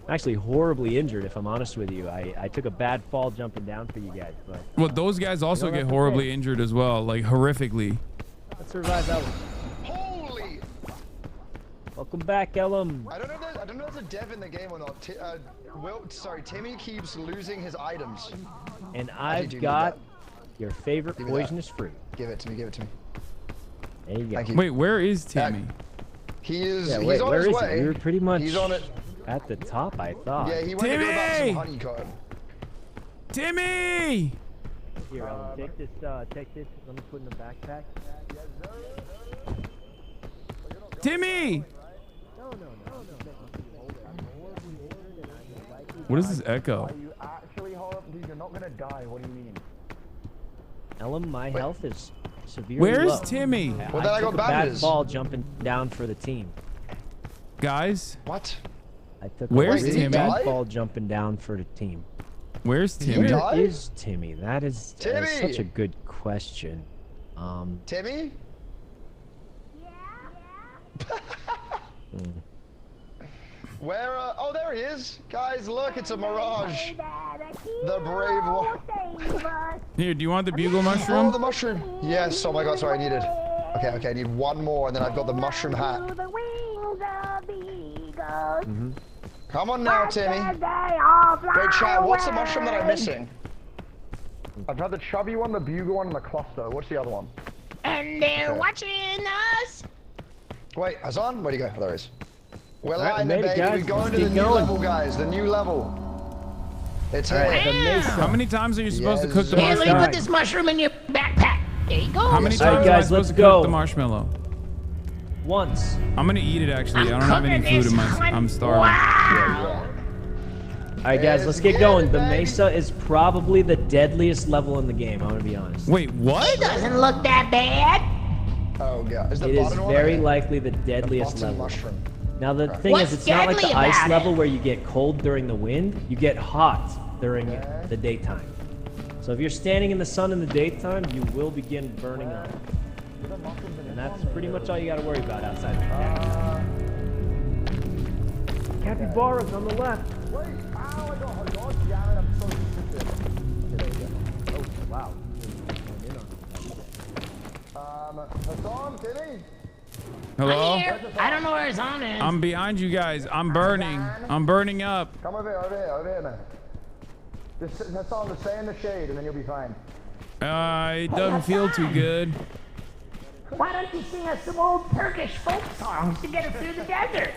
actually horribly injured, if I'm honest with you. I took a bad fall jumping down for you guys, but Well, those guys also You don't get have to horribly pay. injured as well, like horrifically. let's survive that one. Holy! Welcome back, Ellum. I don't know if there's a dev in the game or not. Timmy keeps losing his items. And Actually, do I've need got that. your favorite Give me that. poisonous fruit. Give it to me. There you go. Thank you. Wait, where is Timmy? He is. Yeah, he's wait, on where his is way. he? We were pretty much He's on it. at the top, I thought. Yeah, he went to go about some honeycomb. Timmy! Here, Ellum, take this. Take this. Let me put in the backpack. Timmy! What is this echo? You actually hold up, dude. You're not gonna die. What do you mean? Ellum, my health is severely Where's low. Timmy? Well, then I took got a bad bandages. fall jumping down for the team. Guys, What? I took Where's a really Timmy? bad fall jumping down for the team. where's Did you Timmy? die? Where is Timmy? That is Timmy! such a good question. Timmy? Where? Oh, there he is. Guys, look, it's a mirage. The brave one. Here, do you want the bugle Oh, mushroom? the mushroom. Yes. Oh my God. Sorry, I need it. Okay. I need one more, and then I've got the mushroom hat. Come on now, Timmy. Wait, Chad. What's the mushroom that I'm missing? I've had the chubby one, the bugle one, and the cluster. What's the other one? And they're watching us. Wait, Hasan? Where'd he go? Oh, there he is. We're Alright, live, we made it, baby. guys. We're going Let's to the keep new going. level, guys. The new level. It's here. Alright, the mesa. How many times are you supposed to cook the Here, let me marshmallow? put this mushroom in your backpack. There you go. How many times Alright, am I guys, supposed let's to go. cook the marshmallow? Once. I'm gonna eat it actually. I'm I don't have any cooking food in this my. one. I'm starving. Wow. Alright, guys, let's get going. The mesa is probably the deadliest level in the game, I'm gonna be honest. Wait, what? It doesn't look that bad. Oh God. Is the It is bottom one? very Okay. likely the deadliest Bottom level. mushroom. Now the thing What's is, it's not like deadly the ice about level it? where you get cold during the wind. You get hot during the daytime. So if you're standing in the sun in the daytime, you will begin burning up. And that's pretty much all you got to worry about outside the capybaras on the left. Wait, ow, I got a god damn it, I'm so stupid. Okay, there you go. Oh, wow. Hasan, Timmy? Hello? I'm here. I don't know where his on is. I'm behind you guys. I'm burning. I'm burning up. Come over here, man. Just Hasan, just stay in the shade and then you'll be fine. It doesn't feel too good. Why don't you sing us some old Turkish folk songs to get us through the desert?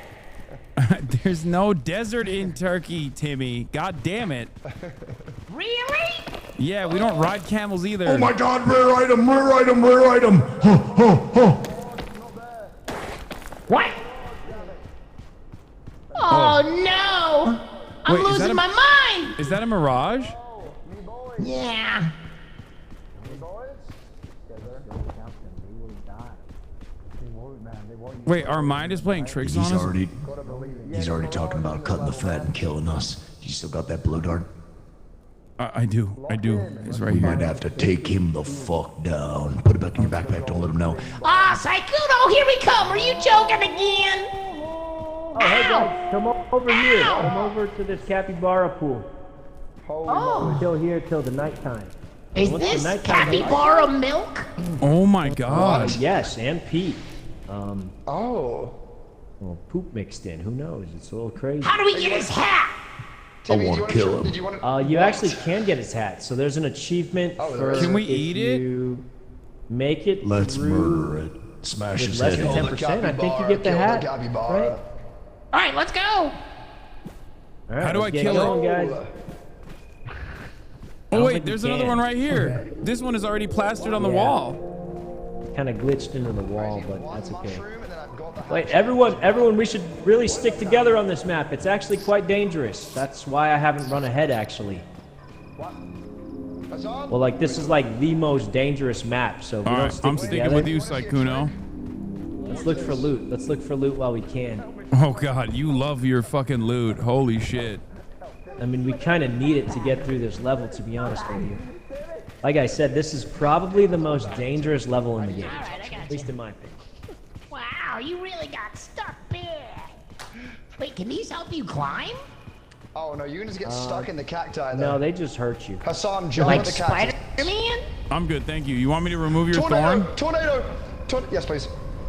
There's no desert in Turkey, Timmy. God damn it. Really? Yeah, we don't ride camels either. Oh my God, rare item, rare item, rare item. What? Oh no! I'm Wait, losing my mind! Is that a mirage? Yeah. Wait, our mind is playing tricks on us? He's already talking about cutting the fat and killing us. You still got that blue dart? I do. It's right we here. might have to take him the fuck down. Put it back in your backpack. Don't let him know. Ah, Saikuno, here we come. Are you joking again? Oh, hey guys, come over here. Come over to this capybara pool. Oh. We're still here till the nighttime. Is this capybara milk? Oh my God. Yes, and Pete. Oh. Well, poop mixed in. Who knows? It's a little crazy. How do we get his hat? I want to kill him. You actually can get his hat. So there's an achievement for Can we if eat it? you make it Let's through murder it. Smash with his less head than in. 10%. I think you get the hat. Right? All right, let's go. All right, How do I let's get kill going, it? guys. Oh wait, there's another one right here. This one is already plastered on the wall. Kind of glitched into the wall, but that's okay. Wait, everyone, we should really stick together on this map. It's actually quite dangerous. That's why I haven't run ahead, actually. Well, like, this is like the most dangerous map, so if we don't stick I'm together, sticking with you, Saikuno. Let's look for loot. Let's look for loot while we can. Oh God, you love your fucking loot. Holy shit. I mean, we kind of need it to get through this level, to be honest with you. Like I said, this is probably the most dangerous level in the game. At least in my opinion. Wow, you really got stuck bad. Wait, can these help you climb? Oh no, you can just get stuck in the cacti though. No, they just hurt you. Hassan, jump Like at the cactus. Spider-Man? I'm good, thank you. You want me to remove your Tornado! thorn? Tornado! Yes, please.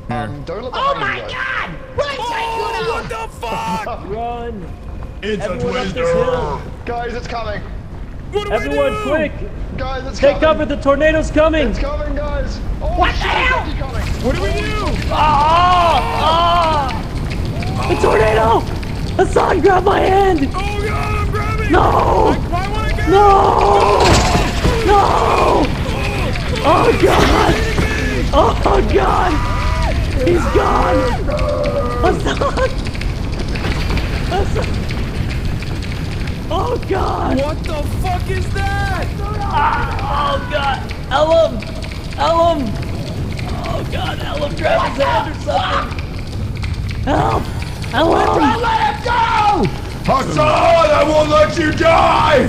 Don't let the Oh hanging my go. God! Run, Saikuno! What the fuck? Run! It's Everyone a up this twister. hill. Guys, it's coming. What do Everyone, we do? quick! Guys, it's Take coming. cover, the tornado's coming! It's coming, guys. Oh, What the shit, hell? it's coming. What do we do? The tornado! Hassan, grab my hand! Oh God, I'm grabbing. No! I wanna go. No! No! Oh God! Oh God! He's gone! Hassan! Hassan! Oh God! What the fuck is that? Oh God! Ellum! Ellum! Oh God! Ellum, grab his hand or something! Help! Ellum! Let him go! Hassan, I won't let you die!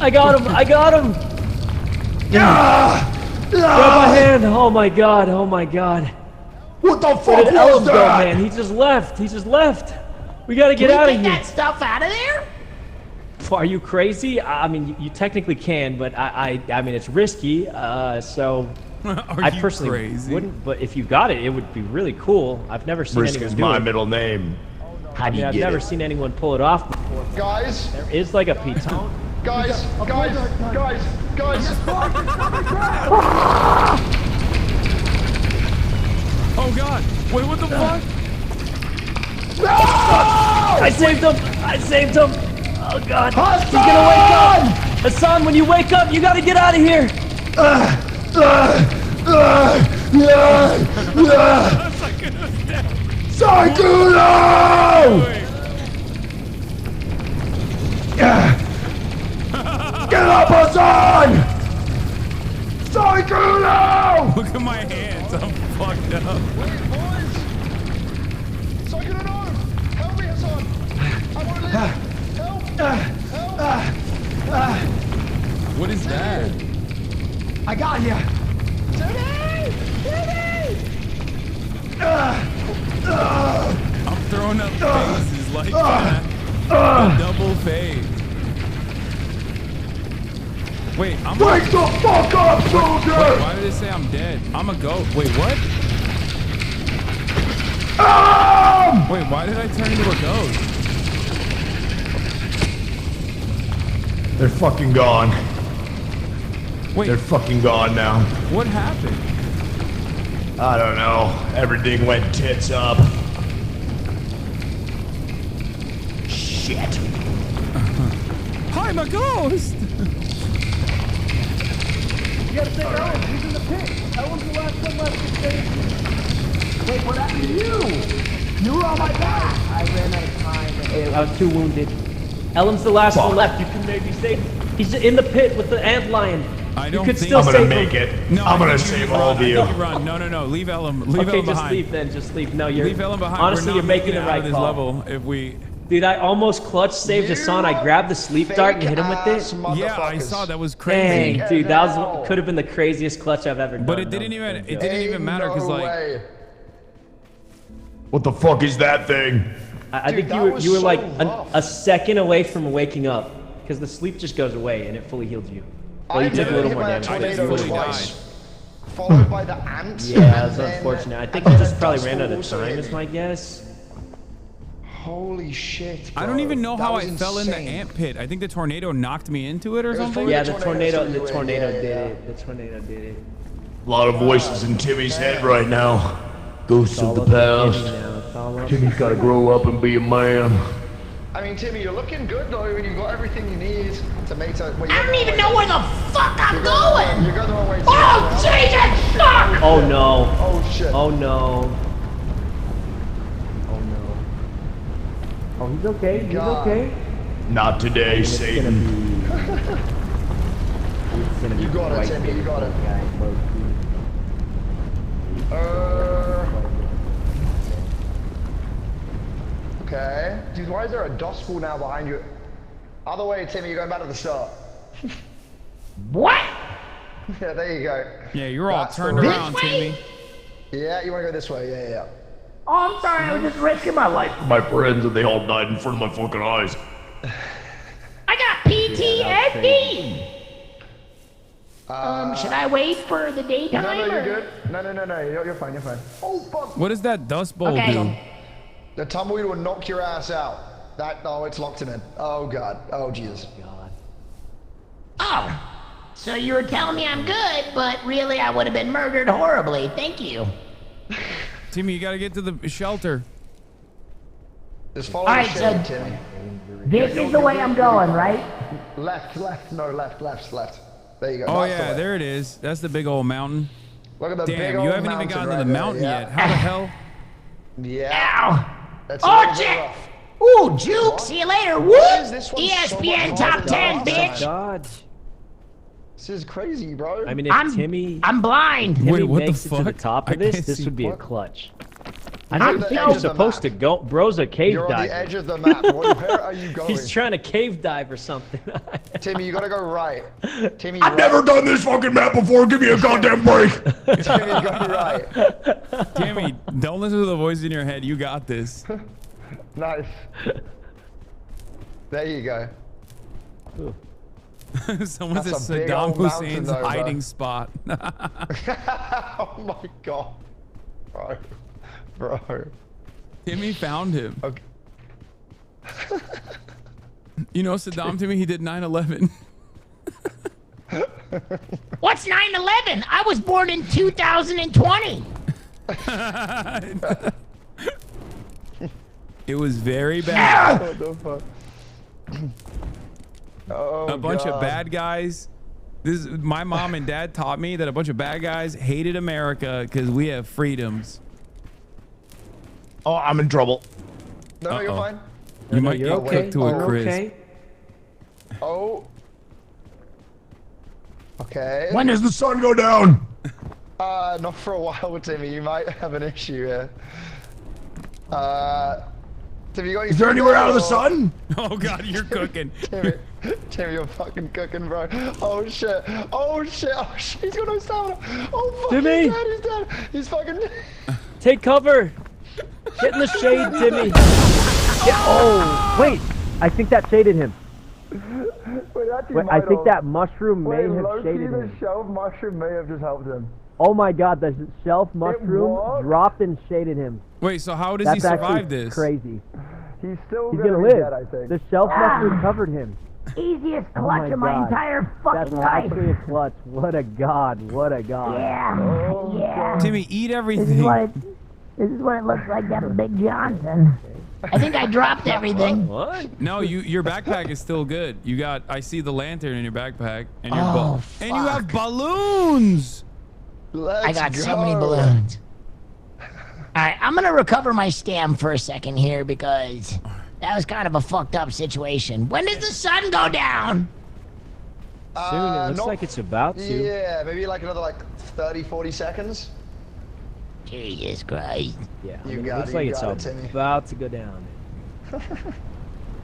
I got him! I got him! Grab my hand! Oh my God! Oh my God! What the Where fuck did was Ellum go, that? man? He just left! He just left! We gotta get Can out we of get here! that stuff out of there? Are you crazy? I mean, you technically can, but I mean, it's risky. So I personally crazy? wouldn't. But if you got it, it would be really cool. I've never seen Risk anyone is do my it. middle name. How do you I've get never it? seen anyone pull it off before. Guys, There is like a piton. guys. Oh God. Wait, what the fuck? I saved him! I saved him! Oh God! He's gonna wake up! Hasan, when you wake up, you gotta get out of here! Saikuno! Get up, Hasan! Saikuno! Look at my hands. I'm fucked up. Wait, boys. Saikuno, no! Help me, Hassan. I won't live. Help! What is that? I got you. I'm throwing up faces like that. A double fade. Wait, I'm Wake the fuck up, soldier! Wait, why did it say I'm dead? I'm a goat. Wait, what? Wait, why did I turn into a ghost? They're fucking gone. Wait. They're fucking gone now. What happened? I don't know. Everything went tits up. shit. I'm a ghost. You gotta say Ellen, he's in the pit. Ellen's the last one left to save. Wait, what happened to you? You were on my back. I ran out of time. I was too wounded. Ellen's the last one left. You can maybe save him. He's in the pit with the antlion. I You don't could think still I'm gonna save make him. it. No, I'm I gonna think save you all run. of you. I think you run. No. Leave Ellen. Leave Okay, Ellen just behind. leave then. Just leave. No, you're. Leave Ellen behind. Honestly, We're you're not making making the it out right of this call. level if we. Dude, I almost clutch saved Hasan. I grabbed the sleep dart and hit him with it. Yeah, I saw that was crazy. Dang, dude, that was could have been the craziest clutch I've ever done. But it didn't even matter because like. What the fuck is that thing? I think you were like a second away from waking up because the sleep just goes away and it fully heals you. Well, you took a little more damage. Followed by the ants. Yeah, that's unfortunate. I think he just probably ran out of time, is my guess. Holy shit, bro. I don't even know That how was I fell in the insane. ant pit. I think the tornado knocked me into it or something. Yeah, the tornado did it. The tornado did it. A lot of voices in Timmy's head right now. Ghosts of the past. Timmy's gotta grow up and be a man. I mean, Timmy, you're looking good though, and you've got everything you need to make it. I don't even know where the fuck I'm going. You're going the wrong way. Oh, Jesus, fuck! Oh no. Oh shit. Oh no. Oh no. Oh, he's okay. He's okay. Not today, It's Satan. gonna be You got it, Timmy. You got it. Okay. Dude, why is there a dust ball now behind you? Other way, Timmy. You're going back to the start. What? Yeah, there you go. Yeah, you're all That's turned the around, This way? Timmy. Yeah, you want to go this way. Yeah. Oh, I'm sorry. I was just risking my life. My friends and they all died in front of my fucking eyes. I got PTSD. Should I wait for the daytime? No, you're or- good. No. You're fine. You're fine. Oh fuck. What does that dust bowl Okay. do? The tumbleweed will knock your ass out. Oh, it's locked him in. Oh god. Oh Jesus. Oh, so you were telling me I'm good, but really I would have been murdered horribly. Thank you. Timmy, you gotta get to the shelter. Just follow All the right, shade, so Timmy. this is the way I'm going, right? Left. No, left. There you go. Oh That's the yeah, way. there it is. That's the big old mountain. Look at the big Damn, old you haven't even mountain gotten to right the there, mountain yeah. yet. How the hell? Yeah. Ow! That's a Oh, little bit shit! rough. Ooh, juke! See you later. Whoop! Why is this one so ESPN much top harder 10, than bitch. last God. This is crazy, bro. I mean, if Timmy I'm blind. Timmy what the makes it to the fuck? top I of this, can't this see. would be a What? clutch. I You're don't at the think edge you're of the supposed to map. go. Bro's a cave You're on the diver. edge of the map. Where are you going? He's trying to cave dive or something. Timmy, you gotta go right. Timmy, I've never done this fucking map before. Give me a goddamn break. Timmy, go right. Timmy, don't listen to the voice in your head. You got this. Nice. There you go. Someone That's said a big Saddam old mountain Hussein's though, bro. hiding spot. Oh my god. Bro. Timmy found him. Okay. You know Saddam, Timmy, he did 9/11. What's 9/11? I was born in 2020. It was very bad. What the fuck? Oh, A bunch of God. bad guys. This is, my mom and dad taught me that a bunch of bad guys hated America because we have freedoms. Oh, I'm in trouble. No, you're fine. You might you're get okay. cooked to a You're Chris. okay. Oh. Okay. When does the sun go down? Not for a while, Timmy. You might have an issue here. Timmy, you got Is there anywhere out of the sun? Oh god, you're cooking. Timmy, you're fucking cooking, bro. Oh shit. Oh shit. Oh shit. He's got no stamina. Oh fuck. Timmy! He's dead. He's dead. He's fucking. Take cover. Get in the shade, Timmy. Oh, wait. I think that shaded him. Wait, actually Wait, I might think have. that mushroom may have low-key, shaded the him. shelf mushroom may have just helped him. Oh my god, the shelf mushroom was? dropped and shaded him. Wait, so how does That's he survive actually this? crazy. He's still He's gonna gonna be live. dead, I think. The shelf mushroom covered him. Easiest Oh clutch of my God. entire fucking That's life. actually a clutch. What a god. What a god. Yeah. Timmy, eat This is everything. what it looks like to have a Big Johnson. I think I dropped everything. What? No, your backpack is still good. You got. I see the lantern in your backpack, and your and you have balloons. I got so many balloons. All right, I'm gonna recover my stam for a second here because that was kind of a fucked up situation. When does the sun go down? Soon. It looks like it's about to. Yeah, maybe like another 30, 40 seconds. Jesus Christ. Yeah, You it got looks it, like you it's got it, Timmy. about to go down.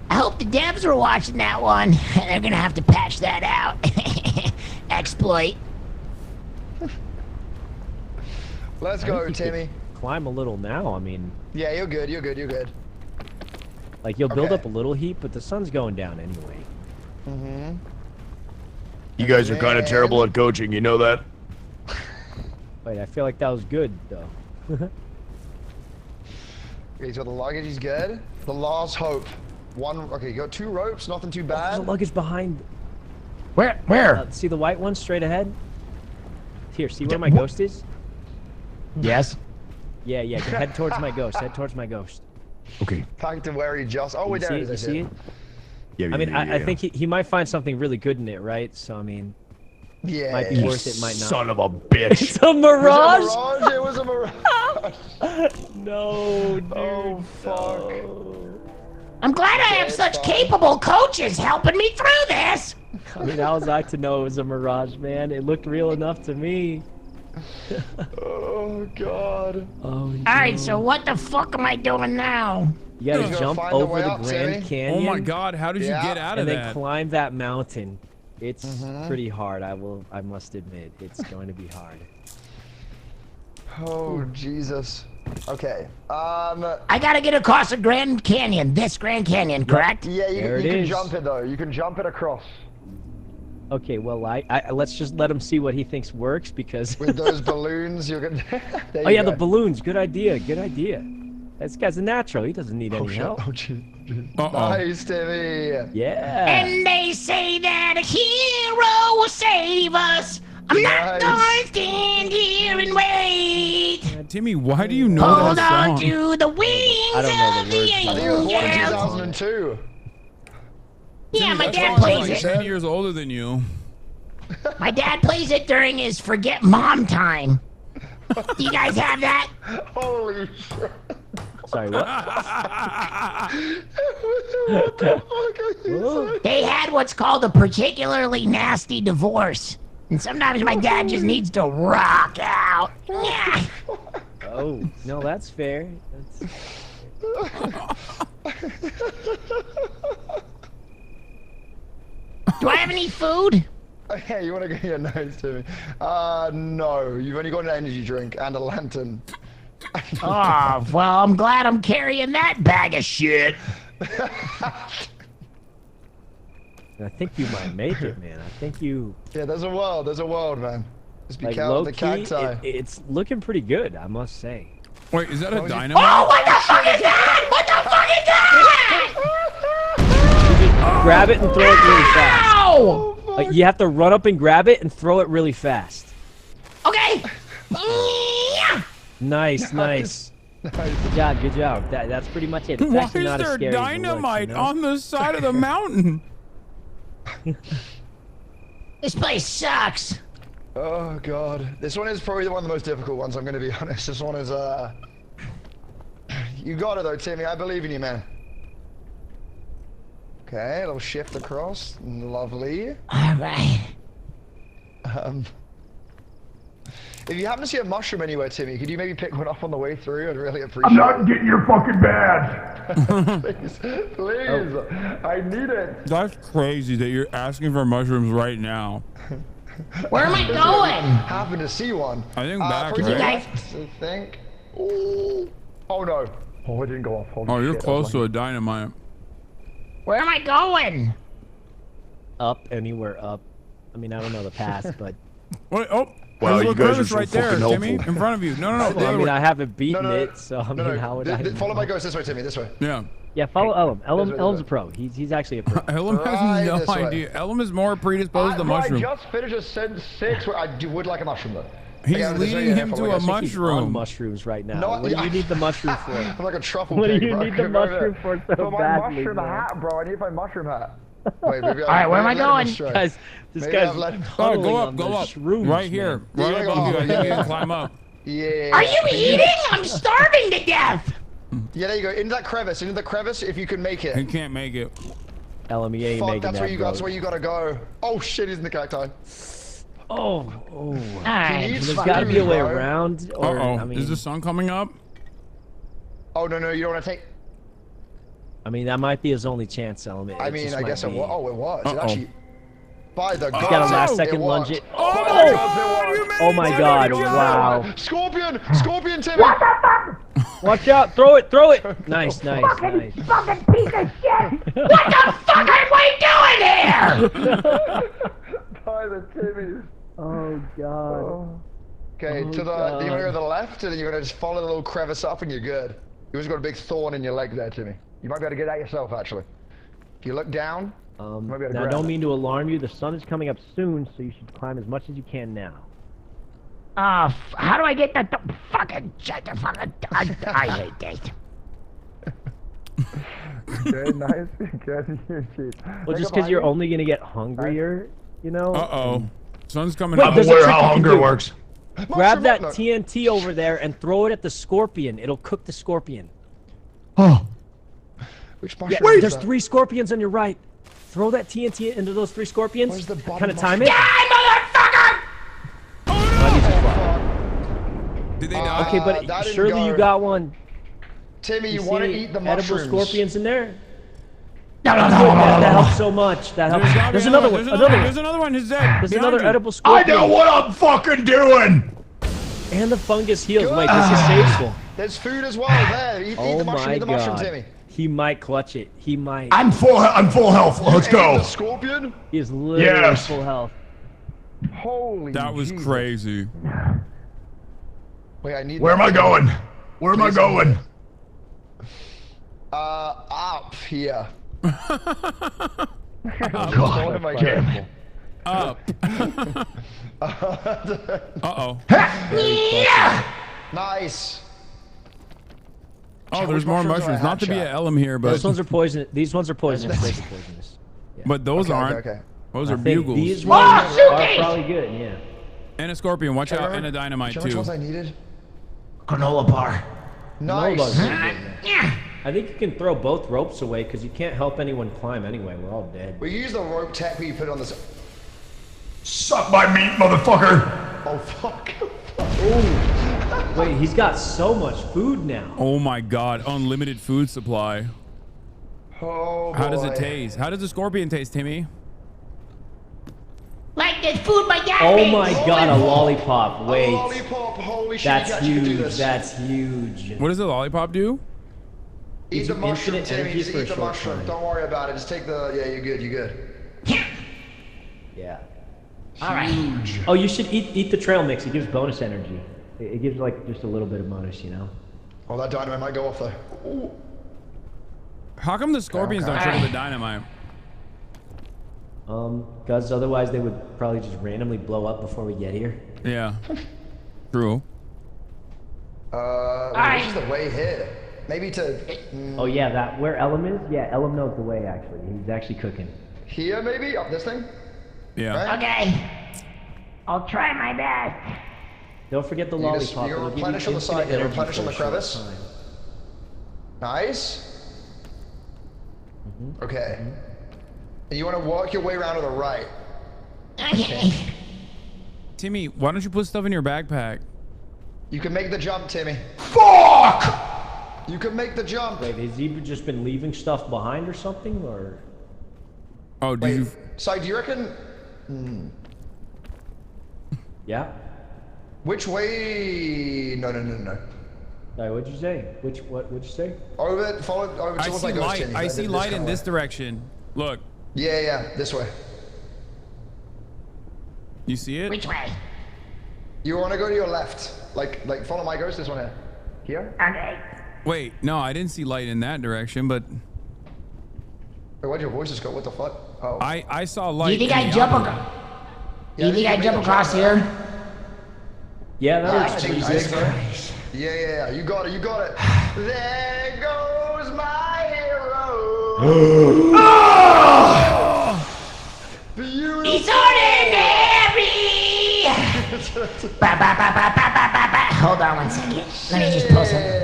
I hope the devs were watching that one. They're gonna have to patch that out. Exploit. Let's I go, think you could Timmy. Climb a little now. I mean, Yeah, you're good. You're good. You're good. like you'll build Okay. up a little heat, but the sun's going down anyway. Mm-hmm. You guys are kind of terrible at coaching. You know that? Wait, I feel like that was good though. Okay, so the luggage is good. The last hope. Okay, you got 2 ropes. Nothing too There's a bad. luggage behind. Where? See the white one straight ahead? Here, see where my ghost is? Yes. Yeah, yeah. Go head towards my ghost. Head towards my ghost. Okay. Back to where he just. Oh, wait, You there see it it? is. You see it? Yeah, I mean, I think he might find something really good in it, right? So I mean, Yeah. might be worth it, might not. Son of a bitch. It's a mirage. It was a mirage. No, dude. Oh fuck. I'm glad I have such capable coaches helping me through this. I mean, how was I to know it was a mirage, man? It looked real enough to me. Oh god. Oh. All right, so what the fuck am I doing now? You gotta gotta jump find the over way the up, Grand Sammy. Canyon. Oh my God! How did you get out of and then that? climb that mountain. It's pretty hard. I must admit, it's going to be hard. Oh Jesus. Okay. I gotta get across the Grand Canyon. This Grand Canyon, correct? Yeah, you There can it is. jump it though. You can jump it across. Okay, well, let's just let him see what he thinks works because. With those balloons, you're gonna. There Oh you yeah, go. the balloons. Good idea. Good idea. This guy's a natural. He doesn't need any help. Oh, geez. Nice, Timmy. Yeah. And they say that a hero will save us. I'm not going to stand here and wait. Timmy, why do you know Hold that on song? to the wings I don't know of the the words, I think it was born in angels. 2002. Yeah, my That dad song's plays like it. 10 years older than you. My dad plays it during his forget mom time. Do you guys have that? Holy shit. Sorry, what? What the fuck are you saying? They had what's called a particularly nasty divorce. And sometimes my dad just needs to rock out. Yeah. Oh, no, that's fair. That's... Do I have any food? Okay, you want to get your nose to me? No. You've only got an energy drink and a lantern. Oh, well, I'm glad I'm carrying that bag of shit. I think you might make it, man. I think you. Yeah, there's a world. There's a world, man. Just be Like careful low with the key, cacti. it's looking pretty good, I must say. Wait, is that a dynamite? Oh, what the fuck is that? What the fuck is that? Grab it and throw it really fast. Ow! Like, you have to run up and grab it and throw it really fast. Okay. Yeah. Nice, nice. Good job, good job. That's pretty much it. It's Why actually is not as there scary dynamite as it looks, on the side of the mountain? This place sucks. Oh god, this one is probably one of the most difficult ones. I'm gonna be honest. This one is You got it though, Timmy. I believe in you, man. Okay, it'll shift across. Lovely. All right. If you happen to see a mushroom anywhere, Timmy, could you maybe pick one up on the way through? I'd really appreciate I'm not it. getting your fucking badge. Please, please. I need it. That's crazy that you're asking for mushrooms right now. Where am I going? Happen to see one. I think back, pretty right? left, I think. Ooh. Oh no. Oh, it didn't go off. Holy Oh, you're shit, close I to was a dynamite. Where am I going? Up, anywhere up. I mean, I don't know the path, but... Wait, oh, Wow, There's a you little guys are crevice so right there, fucking Timmy, helpful. in front of you. No. Well, the I other mean, way. I haven't beaten No. it, so I mean, how would I? Follow my ghost this way, Timmy. This way. Yeah. Yeah, follow Ellum. Ellum's a pro. He's actually a pro. Ellum has no this way. idea. Ellum is more predisposed to mushroom. I just finished a sentence 6 where I would like a mushroom though. He's Okay, I'm leading him to a He's mushroom. on mushrooms right now. No, What do you need the mushroom for? I'm like a truffle What do pig, you bro. need the Come over mushroom here. for so my badly, mushroom bro? hat, bro. I need my mushroom hat. Wait, maybe All right, where am I going? Guys, this Maybe guy's I've let him- huddling Go on up, the go up. shrooms, Right here. man. Right above you. I think you can climb up. Yeah. Are you eating? I'm starving to death. Yeah, there you go. Into that crevice. Into the crevice if you can make it. He can't make it. Ellum, he ain't Fuck, making that's that, where you bro. that's where you gotta go. Oh shit, he's in the cacti. Oh. He needs There's got to be a way food, bro. around. Or, Uh-oh. I mean, Is the sun coming up? Oh no, you don't want to take. I mean, that might be his only chance, Ellum. I mean, I guess it was. Oh, it was. It actually. By the He's got a last second lunge it. Oh my god, wow. Scorpion! Scorpion, Timmy! Watch out, throw it. Nice. Fucking piece of shit. What the fuck are we doing here? By the Timmys. Oh god. Okay, Oh, to the. God. You're gonna go to the left, and then you're gonna just follow the little crevice up, and you're good. You just got a big thorn in your leg there, Timmy. You might be able to get that yourself, actually. If you look down, you might be able to Now, I grab don't it. mean to alarm you. The sun is coming up soon, so you should climb as much as you can now. How do I get the fucking shit? The fucking I hate this. Okay, nice. Good. Well, just because you're only gonna get hungrier, you know. Uh-oh. Sun's coming Wait, up. there's a aware trick how you can hunger do. works. Grab that TNT over there and throw it at the scorpion. It'll cook the scorpion. Oh. Which Yeah, mushroom is there's that? 3 scorpions on your right. Throw that TNT into those 3 scorpions. Where's the bottom Kind of time it. Die, motherfucker! Did they die? Okay, that but didn't surely go. you got one. Timmy, you see want to any eat the edible mushrooms. scorpions in there? No. That helps so much. That helps. gotta There's be another one. There's another one. He's dead. There's Behind another you. edible I scorpion. know what I'm fucking doing. And the fungus heals. Wait, this is sageful. There's food as well there. Eat Oh the mushroom, my eat the mushroom, god. Timmy. He might clutch it. He might. I'm full health. Let's Ate go. the scorpion? He is literally Yes. full health. Holy That was Jesus. crazy. Wait, I need Where am I going? Where am I Please going? Up here. God, am I damn going? it. Up. Uh-oh. Nice. Oh, there's more mushrooms. Not to be an Ellum here, but Those ones are poison. These ones are poisonous. Those are poisonous. but those Okay, aren't. okay. Those I are think bugles. these ones are probably good. Yeah. And a scorpion. Watch out. Remember- And a dynamite Do you know which too. ones I needed? Granola bar. Nice. I think you can throw both ropes away because you can't help anyone climb anyway. We're all dead. We use the rope tech we put on this. Suck my meat, motherfucker. Oh, fuck. Wait, he's got so much food now. Oh my god. Unlimited food supply. Oh, How does it boy. taste? How does the scorpion taste, Timmy? Like this food my dad Oh makes. my god, a lollipop. Wait. A lollipop. Holy shit. That's you actually can do huge. this. That's huge. What does the lollipop do? Eat Gives the you mushroom, infinite Timmy. energy Just for a eat the short mushroom. time. Don't worry about it. Just take the. Yeah, you're good. You're good. Yeah. All right. Oh, you should eat the trail mix. It gives bonus energy. It gives like just a little bit of bonus, you know. Oh, that dynamite might go off though. Ooh. How come the scorpions don't trigger the dynamite? Because otherwise they would probably just randomly blow up before we get here. Yeah. True. Which is the way here? Maybe to. Oh yeah, that where Ellum is? Yeah, Ellum knows the way actually. He's actually cooking. Here, maybe up this thing. Yeah. Right? Okay. I'll try my best. Don't forget the You just- lollipop. you It'll give replenish on the infinite side, yeah, energy replenish for on the a short crevice. time. Nice. Okay. And you want to walk your way around to the right. Okay. Timmy, why don't you put stuff in your backpack? You can make the jump, Timmy. Fuck! You can make the jump. Wait, has he just been leaving stuff behind or something, or? Oh, did Wait, you? so do you reckon? Yeah. Which way? No. Sorry, what'd you say? What'd you say? Over, follow over I towards see my ghost, light. Timmy. I see light in kinda this way. direction. Look, Yeah, this way. you see it? Which way? You want to go to your left. Like follow my ghost, this one here. Here? Okay. Wait, no, I didn't see light in that direction, but... Wait, why'd your voice just go? What the fuck? Oh. I saw Do light. you think I jump across? Do you think I jump across here? Yeah, that I looks think easy. so. Yeah. You got it. There goes my hero. Beautiful. He's ordinary! Hold on one second. Let me just pull something.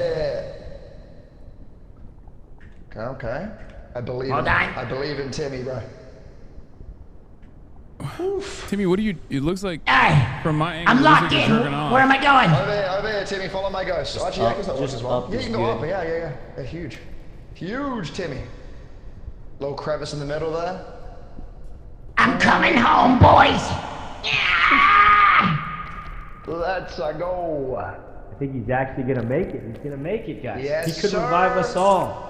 Okay. I believe Hold in, on. I believe in Timmy, bro. Timmy, what do you... It looks like... from my angle, I'm it looks locked like in. you're jerking off. Where am I going? Over here, Timmy. Follow my ghost. Actually, I guess that works as well. Yeah, you can go up. Yeah. They're huge. Huge, Timmy. Little crevice in the middle there. I'm coming home, boys. Let's go. I think he's actually gonna make it. He's gonna make it, guys. Yes, he could sir. revive us all.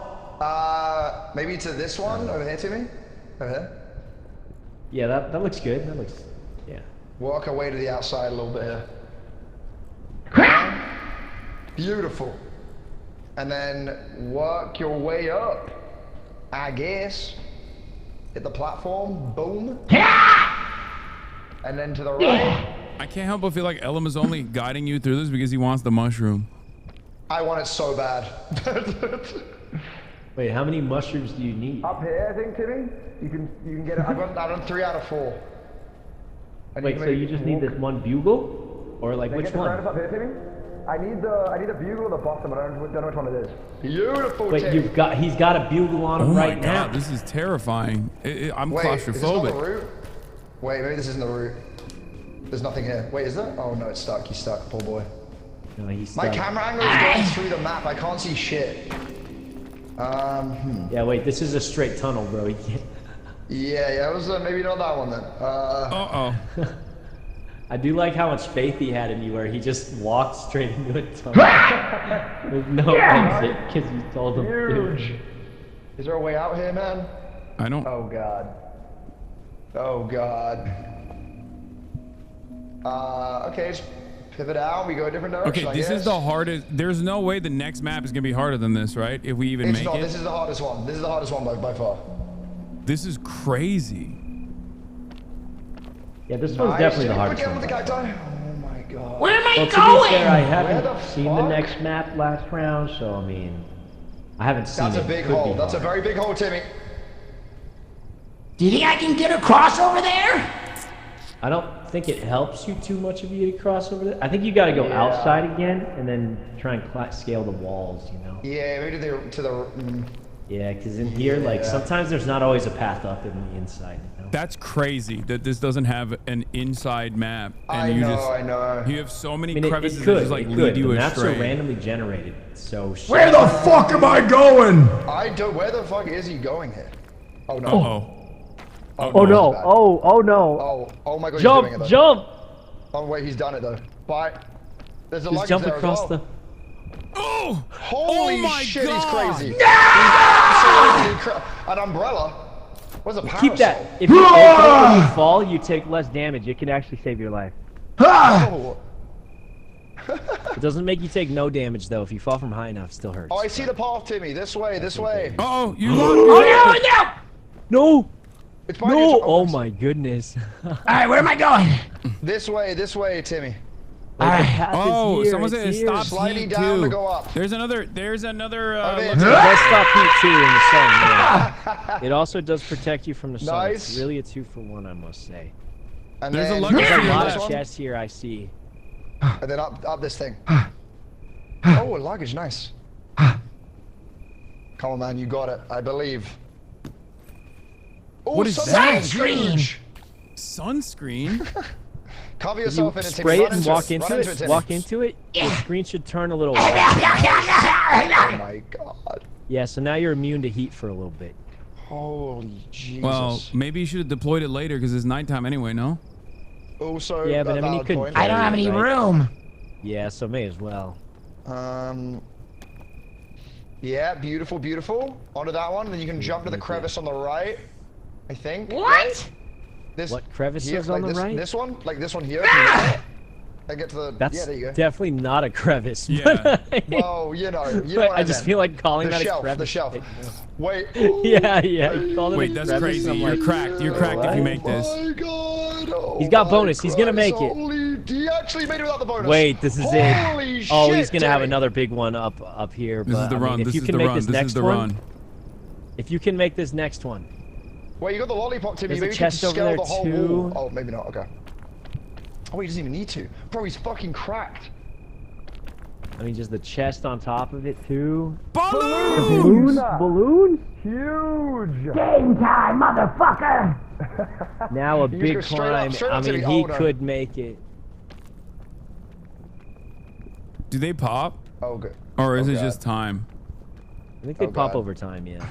Maybe to this one over here, Timmy. Over here. Yeah, that looks good. That looks, yeah. Walk away to the outside a little bit here. Beautiful. And then work your way up, I guess. Hit the platform, boom. And then to the right. I can't help but feel like Elam is only guiding you through this because he wants the mushroom. I want it so bad. Wait, how many mushrooms do you need? Up here, I think, Timmy. You can get it. I've done 3 out of 4. And Wait, so you just need this one bugle, or like which one? Up here, Timmy. I need the bugle at the bottom. I don't know which one it is. Beautiful. Wait, Timmy. he's got a bugle on him Oh right my God, now. this is terrifying. I'm Wait, is this not the claustrophobic. route? Wait, maybe this isn't the route. There's nothing here. Wait, is there? Oh no, it's stuck. He's stuck. Poor boy. No, he's My stuck. camera angle is going through the map. I can't see shit. Yeah, wait, this is a straight tunnel, bro. He can't... Yeah, it was maybe not that one then. Uh-oh. I do like how much faith he had in you, where he just walked straight into a tunnel. There's no exit, because you told him to. Huge. Is there a way out here, man? I don't... Oh god. Oh god. Okay, just pivot out. We go a different direction. Okay, this is the hardest. There's no way the next map is gonna be harder than this, right? If we even It's make not. it. This is the hardest one. This is the hardest one by far. This is crazy. Yeah, this one's definitely the hardest one. With the cacti. Oh my god. Where am I Well, to going? be fair, I Where haven't the seen the fuck? next map last round, so I mean, I haven't seen That's it. a big Could be hole. That's a hard. very big hole, Timmy. Do you think I can get across over there? I don't think it helps you too much if you get across over there. I think you got to go outside again and then try and scale the walls, you know? Yeah, maybe to the. Yeah, because in here, like, sometimes there's not always a path up in the inside, you know? That's crazy that this doesn't have an inside map. And I know. You have so many I mean, crevices it could, that just like it lead could. you The maps are astray. randomly generated, so... Where the fuck am I going? I don't. Where the fuck is he going here? Oh no. Uh-oh. Oh no! Oh no! Oh my god! Jump! He's doing it, though. Jump! Oh wait, he's done it though. Bye. There's a Just luggage jump there across as well. the... Oh! Holy my shit! God. He's crazy. No! He's absolutely an umbrella. What's a parasol? Keep that. If you open it when you fall, you take less damage. It can actually save your life. Oh. It doesn't make you take no damage though. If you fall from high enough, it still hurts. Oh, I see the path, Timmy. This way. This way. Oh, you Oh no! No! It's by No! you. Oh my goodness. Alright, where am I going? This way, Timmy. Oh, someone said it stops Sliding heat down too. to go up. There's another. It does stop heat too in the sun. Yeah. It also does protect you from the sun. It's Nice. really a 2-for-1, I must say. And There's then a luggage There's a for lot that. of chests here I see. And then up this thing. Oh, a luggage, nice. Come on, man, you got it. I believe. Oh, What is sunscreen? Sunscreen? Cover If you yourself in it. spray Timmy. it and walk into it, Timmy. walk into it, the screen should turn a little Oh white. my god. Yeah, so now you're immune to heat for a little bit. Holy Jesus. Well, maybe you should have deployed it later because it's nighttime anyway. No. Also, Yeah, but a I mean, you valid couldn't point. I don't have any Right. room. Yeah, so may as well. Yeah, beautiful, beautiful. Onto that one, then you can jump to the crevice on the right. I think. What? This What crevice here, is on like the this, right? This one, like this one here. I get to the. That's yeah, there you go. definitely not a crevice. Yeah. Well, you know But what I just feel like calling the that shelf, a crevice. The shelf. Wait. Yeah. You called it Wait, a that's crevice, crazy. I'm You're like, cracked. You're cracked if you make this. Oh my god. Oh He's got my bonus. He's gonna make Christ, it. Holy, he actually made it without the bonus. Wait, this is Holy it. Shit, Oh, he's gonna have Timmy. another big one up here. This but, is the I mean, run. if This you is can the make run. this This next is the one, run. if you can make this next one. Wait, you got the lollipop, Timmy. There's Maybe a you can chest over scale there the whole too. wall. Oh, maybe not. Okay. Oh, he doesn't even need to. Bro, he's fucking cracked. I mean, just the chest on top of it too. Balloons! Balloons? Huge! Game time, motherfucker! Now a You just big go straight up, climb. straight I up to mean, the- he oh, no. could make it. Do they pop? Oh, good. Or is Oh, it God. just time? I think they Oh, pop God. over time, yeah.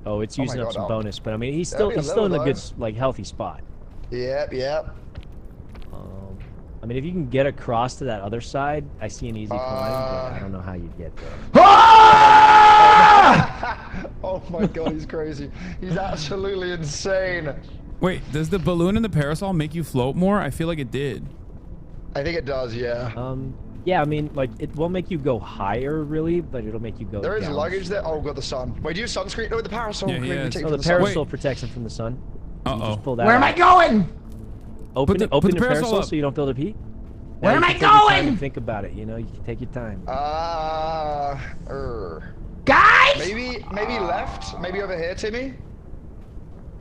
Oh, it's Oh my using up God, some oh. bonus, but I mean, he's That'd still be a in a good, little like, healthy spot. Yep. I mean, if you can get across to that other side, I see an easy climb, but I don't know how you'd get there. Oh my god, he's crazy. He's absolutely insane. Wait, does the balloon and the parasol make you float more? I feel like it did. I think it does, yeah. Yeah, I mean, like, it won't make you go higher, really, but it'll make you go There is down. luggage there. Oh, got the sun. Wait, do you sunscreen? No, the parasol. Yeah, he Maybe has. take Oh, from the sun. parasol protects him from the sun. Uh-oh. Pull that Where am out. I going? Open, Put open the your parasol parasol up. so you don't build a peak. Where Yeah, am you I can take your time going? and think about it, you know? You can take your time. Guys? Maybe left. Maybe over here, Timmy.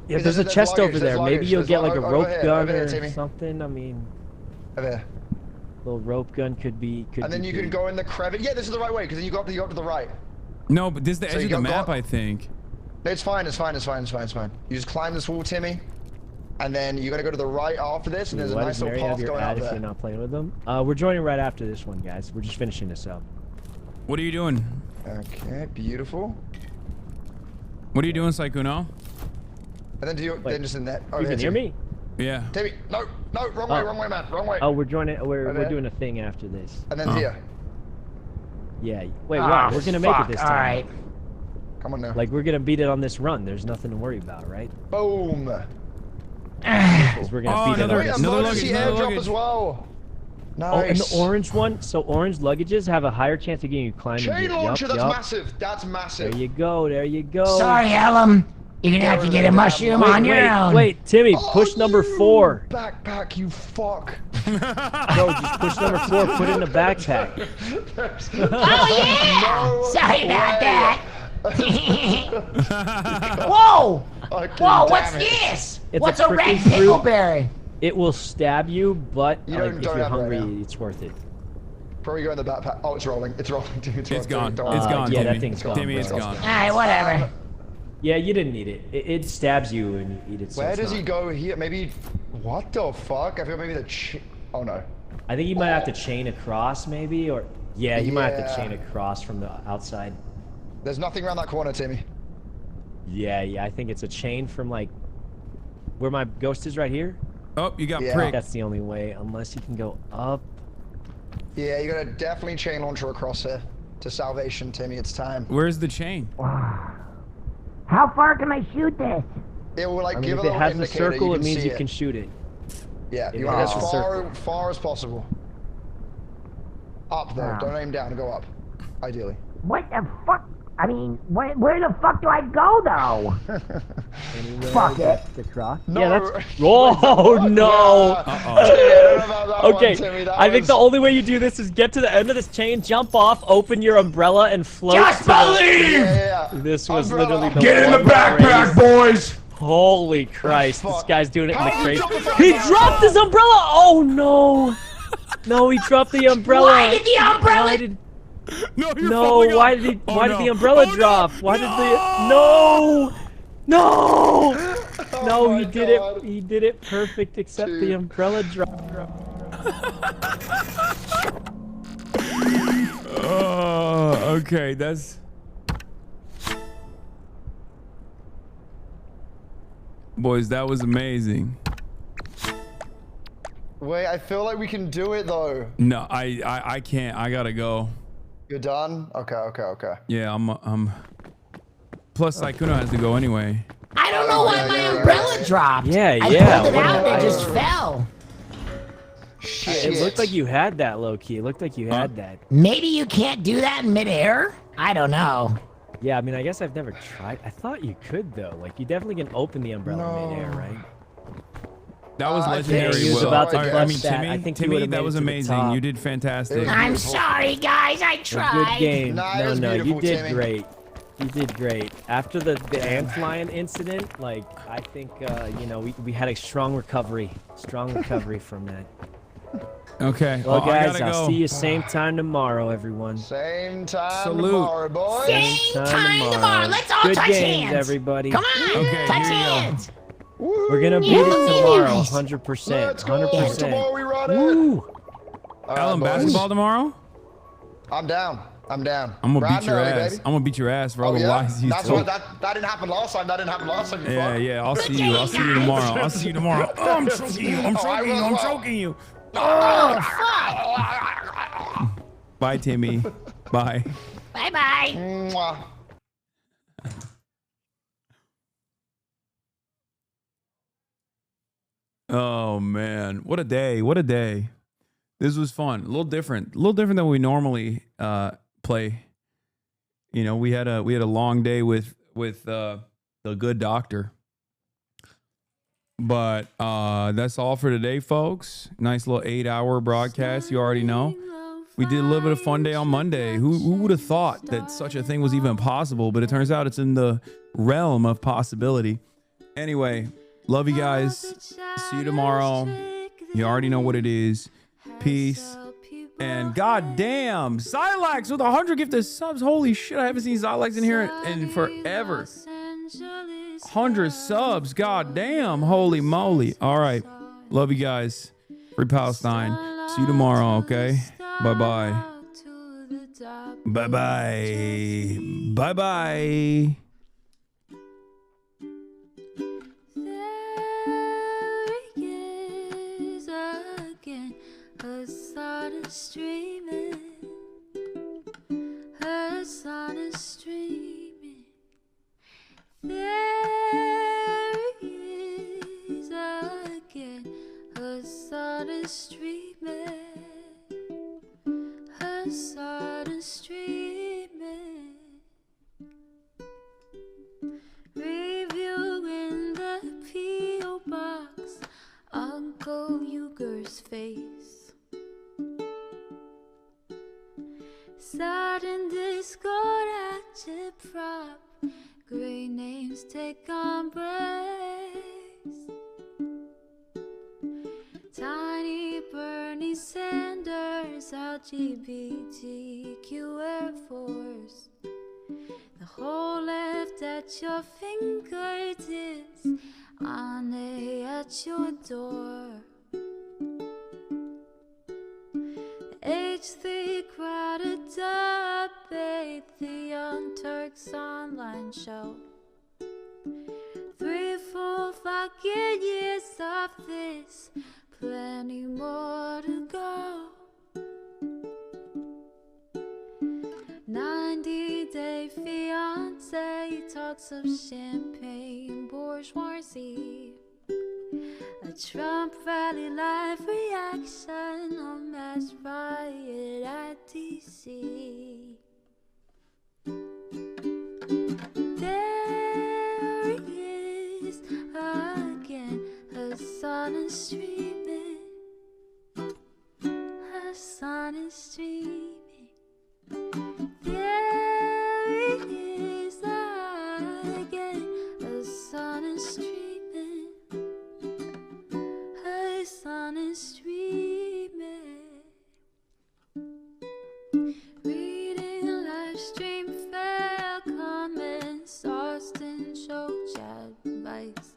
Yeah, Because there's a chest luggage, over there. there's Maybe luggage, you'll there's get like a over rope here, gun over here, or Timmy. something. I mean, Over here. little rope gun could be. And then you can go in the crevice. Yeah, this is the right way because then you go up to the right. No, but this is the So edge you of the go- map, I think. No, it's fine. It's fine. You just climb this wall, Timmy, and then you're gonna go to the right after this, and there's a Why nice does little Mary have path your going ad out if there. you're not playing with them? We're joining right after this one, guys. We're just finishing this up. What are you doing? Okay, beautiful. What are you doing, Saikuno? And then do you then just in that? You can hear me? Yeah. Timmy, no, wrong way, man, wrong way. Oh, we're joining. We're Right there. doing a thing after this. And then here. Yeah. Wait, Ah, what? We're gonna make it fuck, this time. all right. Come on now. Like we're gonna beat it on this run. There's nothing to worry about, right? Boom. 'Cause we're gonna beat it on Wait, this. emergency airdrop as well. Nice. Oh, and the orange one. So orange luggages have a higher chance of getting you climbing. Chain Yup, launcher, that's yup. massive. That's massive. There you go. There you go. Sorry, Ellum. You're gonna have to get a mushroom Wait, on your own. Wait, Timmy, push number 4. Backpack, you fuck. No, just push number 4. Put it in the backpack. Oh yeah! Sorry about that. Whoa! Whoa! What's this? It's What's a red prickly fruit. pickleberry? It will stab you, but You like, don't if you're have it right hungry, now. it's worth it. Probably go in the backpack. Oh, it's rolling. It's rolling. Dude, It's gone. rolling. It's gone, Yeah, Timmy. that thing's gone. Timmy, bro. it's gone. Alright, whatever. Yeah, you didn't need it. It stabs you and you eat it. So Where it's does not. he go here? Maybe. What the fuck? I feel maybe oh no. I think you might have to chain across, maybe, or yeah, you might have to Yeah. chain across from the outside. There's nothing around that corner, Timmy. Yeah, I think it's a chain from like where my ghost is right here. Oh, you got Yeah. pricked. That's the only way, unless you can go up. Yeah, you gotta definitely chain launcher across here to salvation, Timmy. It's time. Where's the chain? How far can I shoot this? It will like I mean, give if a it little has the indicator. circle, you it can means see you can shoot it. Yeah, If you it want has as the circle. far as possible. Up though. Wow. Don't aim down. Go up. Ideally. What the fuck? I mean, where the fuck do I go though? Anywhere Fuck it. that's the cross. No. Yeah, that's. Oh no! Okay, I think the only way you do this is get to the end of this chain, jump off, open your umbrella, and float. Just to the- believe! Yeah. This was Umbrella. literally the Get in the one backpack, race. boys! Holy Christ, this fuck. guy's doing it in the How did he crate. drop the He umbrella? dropped his umbrella! Oh no! No, he dropped the umbrella. Why did the umbrella? Why did, No, you're no, falling why off. did he? Oh, Why no. did the umbrella Oh, drop? no. Why did the? No! No! No, my he did God. it. He did it perfect, except the Dude. umbrella dropped. Oh, okay, that's. Boys, that was amazing. Wait, I feel like we can do it though. No, I can't. I gotta go. You're done? Okay. Yeah, I'm. Plus, Saikuno has to go anyway. I don't know why my umbrella dropped. Yeah, I yeah, pulled it what out and it happened? just fell. Shit. It looked like you had that, low key. It looked like you had that. Maybe you can't do that in midair? I don't know. Yeah, I mean, I guess I've never tried. I thought you could, though. Like, you definitely can open the umbrella midair, right? That was legendary. He was about to clutch that. Timmy, I think he Timmy, would've that made was it to the amazing. top. You did fantastic. I'm sorry, guys. I tried. Good game. Nah, it no, was no, you beautiful, did Timmy. great. You did great. After the ant lion incident, like, I think, you know, we had a strong recovery. Strong recovery from that. Okay. Well, I guys, gotta I'll go. see you same time tomorrow, everyone. Same time Salute. tomorrow, boys. Same time tomorrow. Let's all Good touch games, hands. everybody. Come on. Okay, touch here you go. hands. We're gonna beat it tomorrow, 100%. Let's go. 100%. Tomorrow we run Woo. it. All Ellen, boys. basketball tomorrow? I'm down. I'm down. I'm gonna Bright beat your and early, ass. baby. I'm gonna beat your ass for all Oh, the yeah? lies you That's told. why that didn't happen last time. That didn't happen last time. You Yeah, fuck. yeah. I'll see you. I'll see you tomorrow. I'll see you tomorrow. Oh, I'm choking you. I'm Oh, I choking you. will I'm as well. choking you. Oh, fuck. Bye, Timmy. Bye. Bye-bye. Mwah. Oh man, what a day! What a day! This was fun. A little different than we normally play. You know, we had a long day with the good doctor. But that's all for today, folks. Nice little 8-hour broadcast. You already know. We did a little bit of fun day on Monday. Who would have thought that such a thing was even possible? But it turns out it's in the realm of possibility. Anyway, love you guys. See you tomorrow. You already know what it is. Peace. And goddamn, Xylax with 100 gifted subs. Holy shit, I haven't seen Xylax in here in forever. 100 subs. Goddamn. Holy moly. All right. Love you guys. Free Palestine. See you tomorrow, okay? Bye-bye. Bye-bye. Bye-bye. Hasan is streaming. Hasan is streaming. There he is again. Hasan is streaming. Hasan is streaming. Reviewing the P.O. box. Uncle Uger's face. Sudden discord at your prop. Great names take embrace. Tiny Bernie Sanders, LGBTQ Air Force. The whole left at your fingertips. Ane at your door. H3 crowded debate, the Young Turks online show. 3 full fucking years of this, plenty more to go. 90-day fiance, talks of champagne bourgeoisie. A Trump rally live reaction, a mass riot at DC. There he is again, Hasan is streaming. Hasan is streaming. There he is again, Hasan is streaming. Hasan is streaming. Reading live stream fair comments, Austin show chat advice.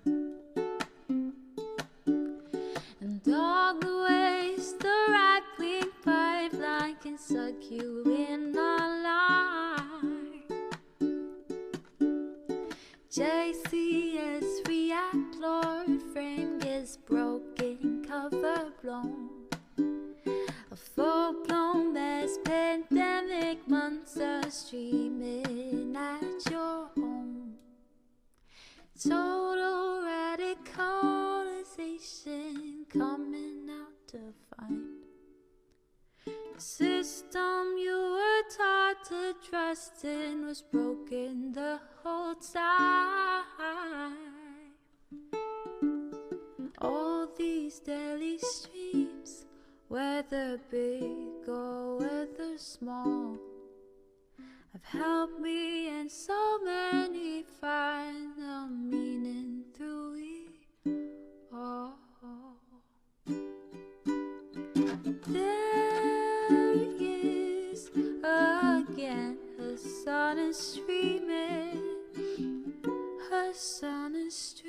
And all the ways the right-wing pipeline can suck you in online. JCS react, Lord frame gets broken, cover blown. A full-blown mass pandemic monster streaming at your home. Total radicalization coming out to find. System you were taught to trust in was broken the whole time. All these daily streams, whether big or whether small, have helped me and so many find the meaning through it all. There is again, her sun is streaming, her sun is streaming.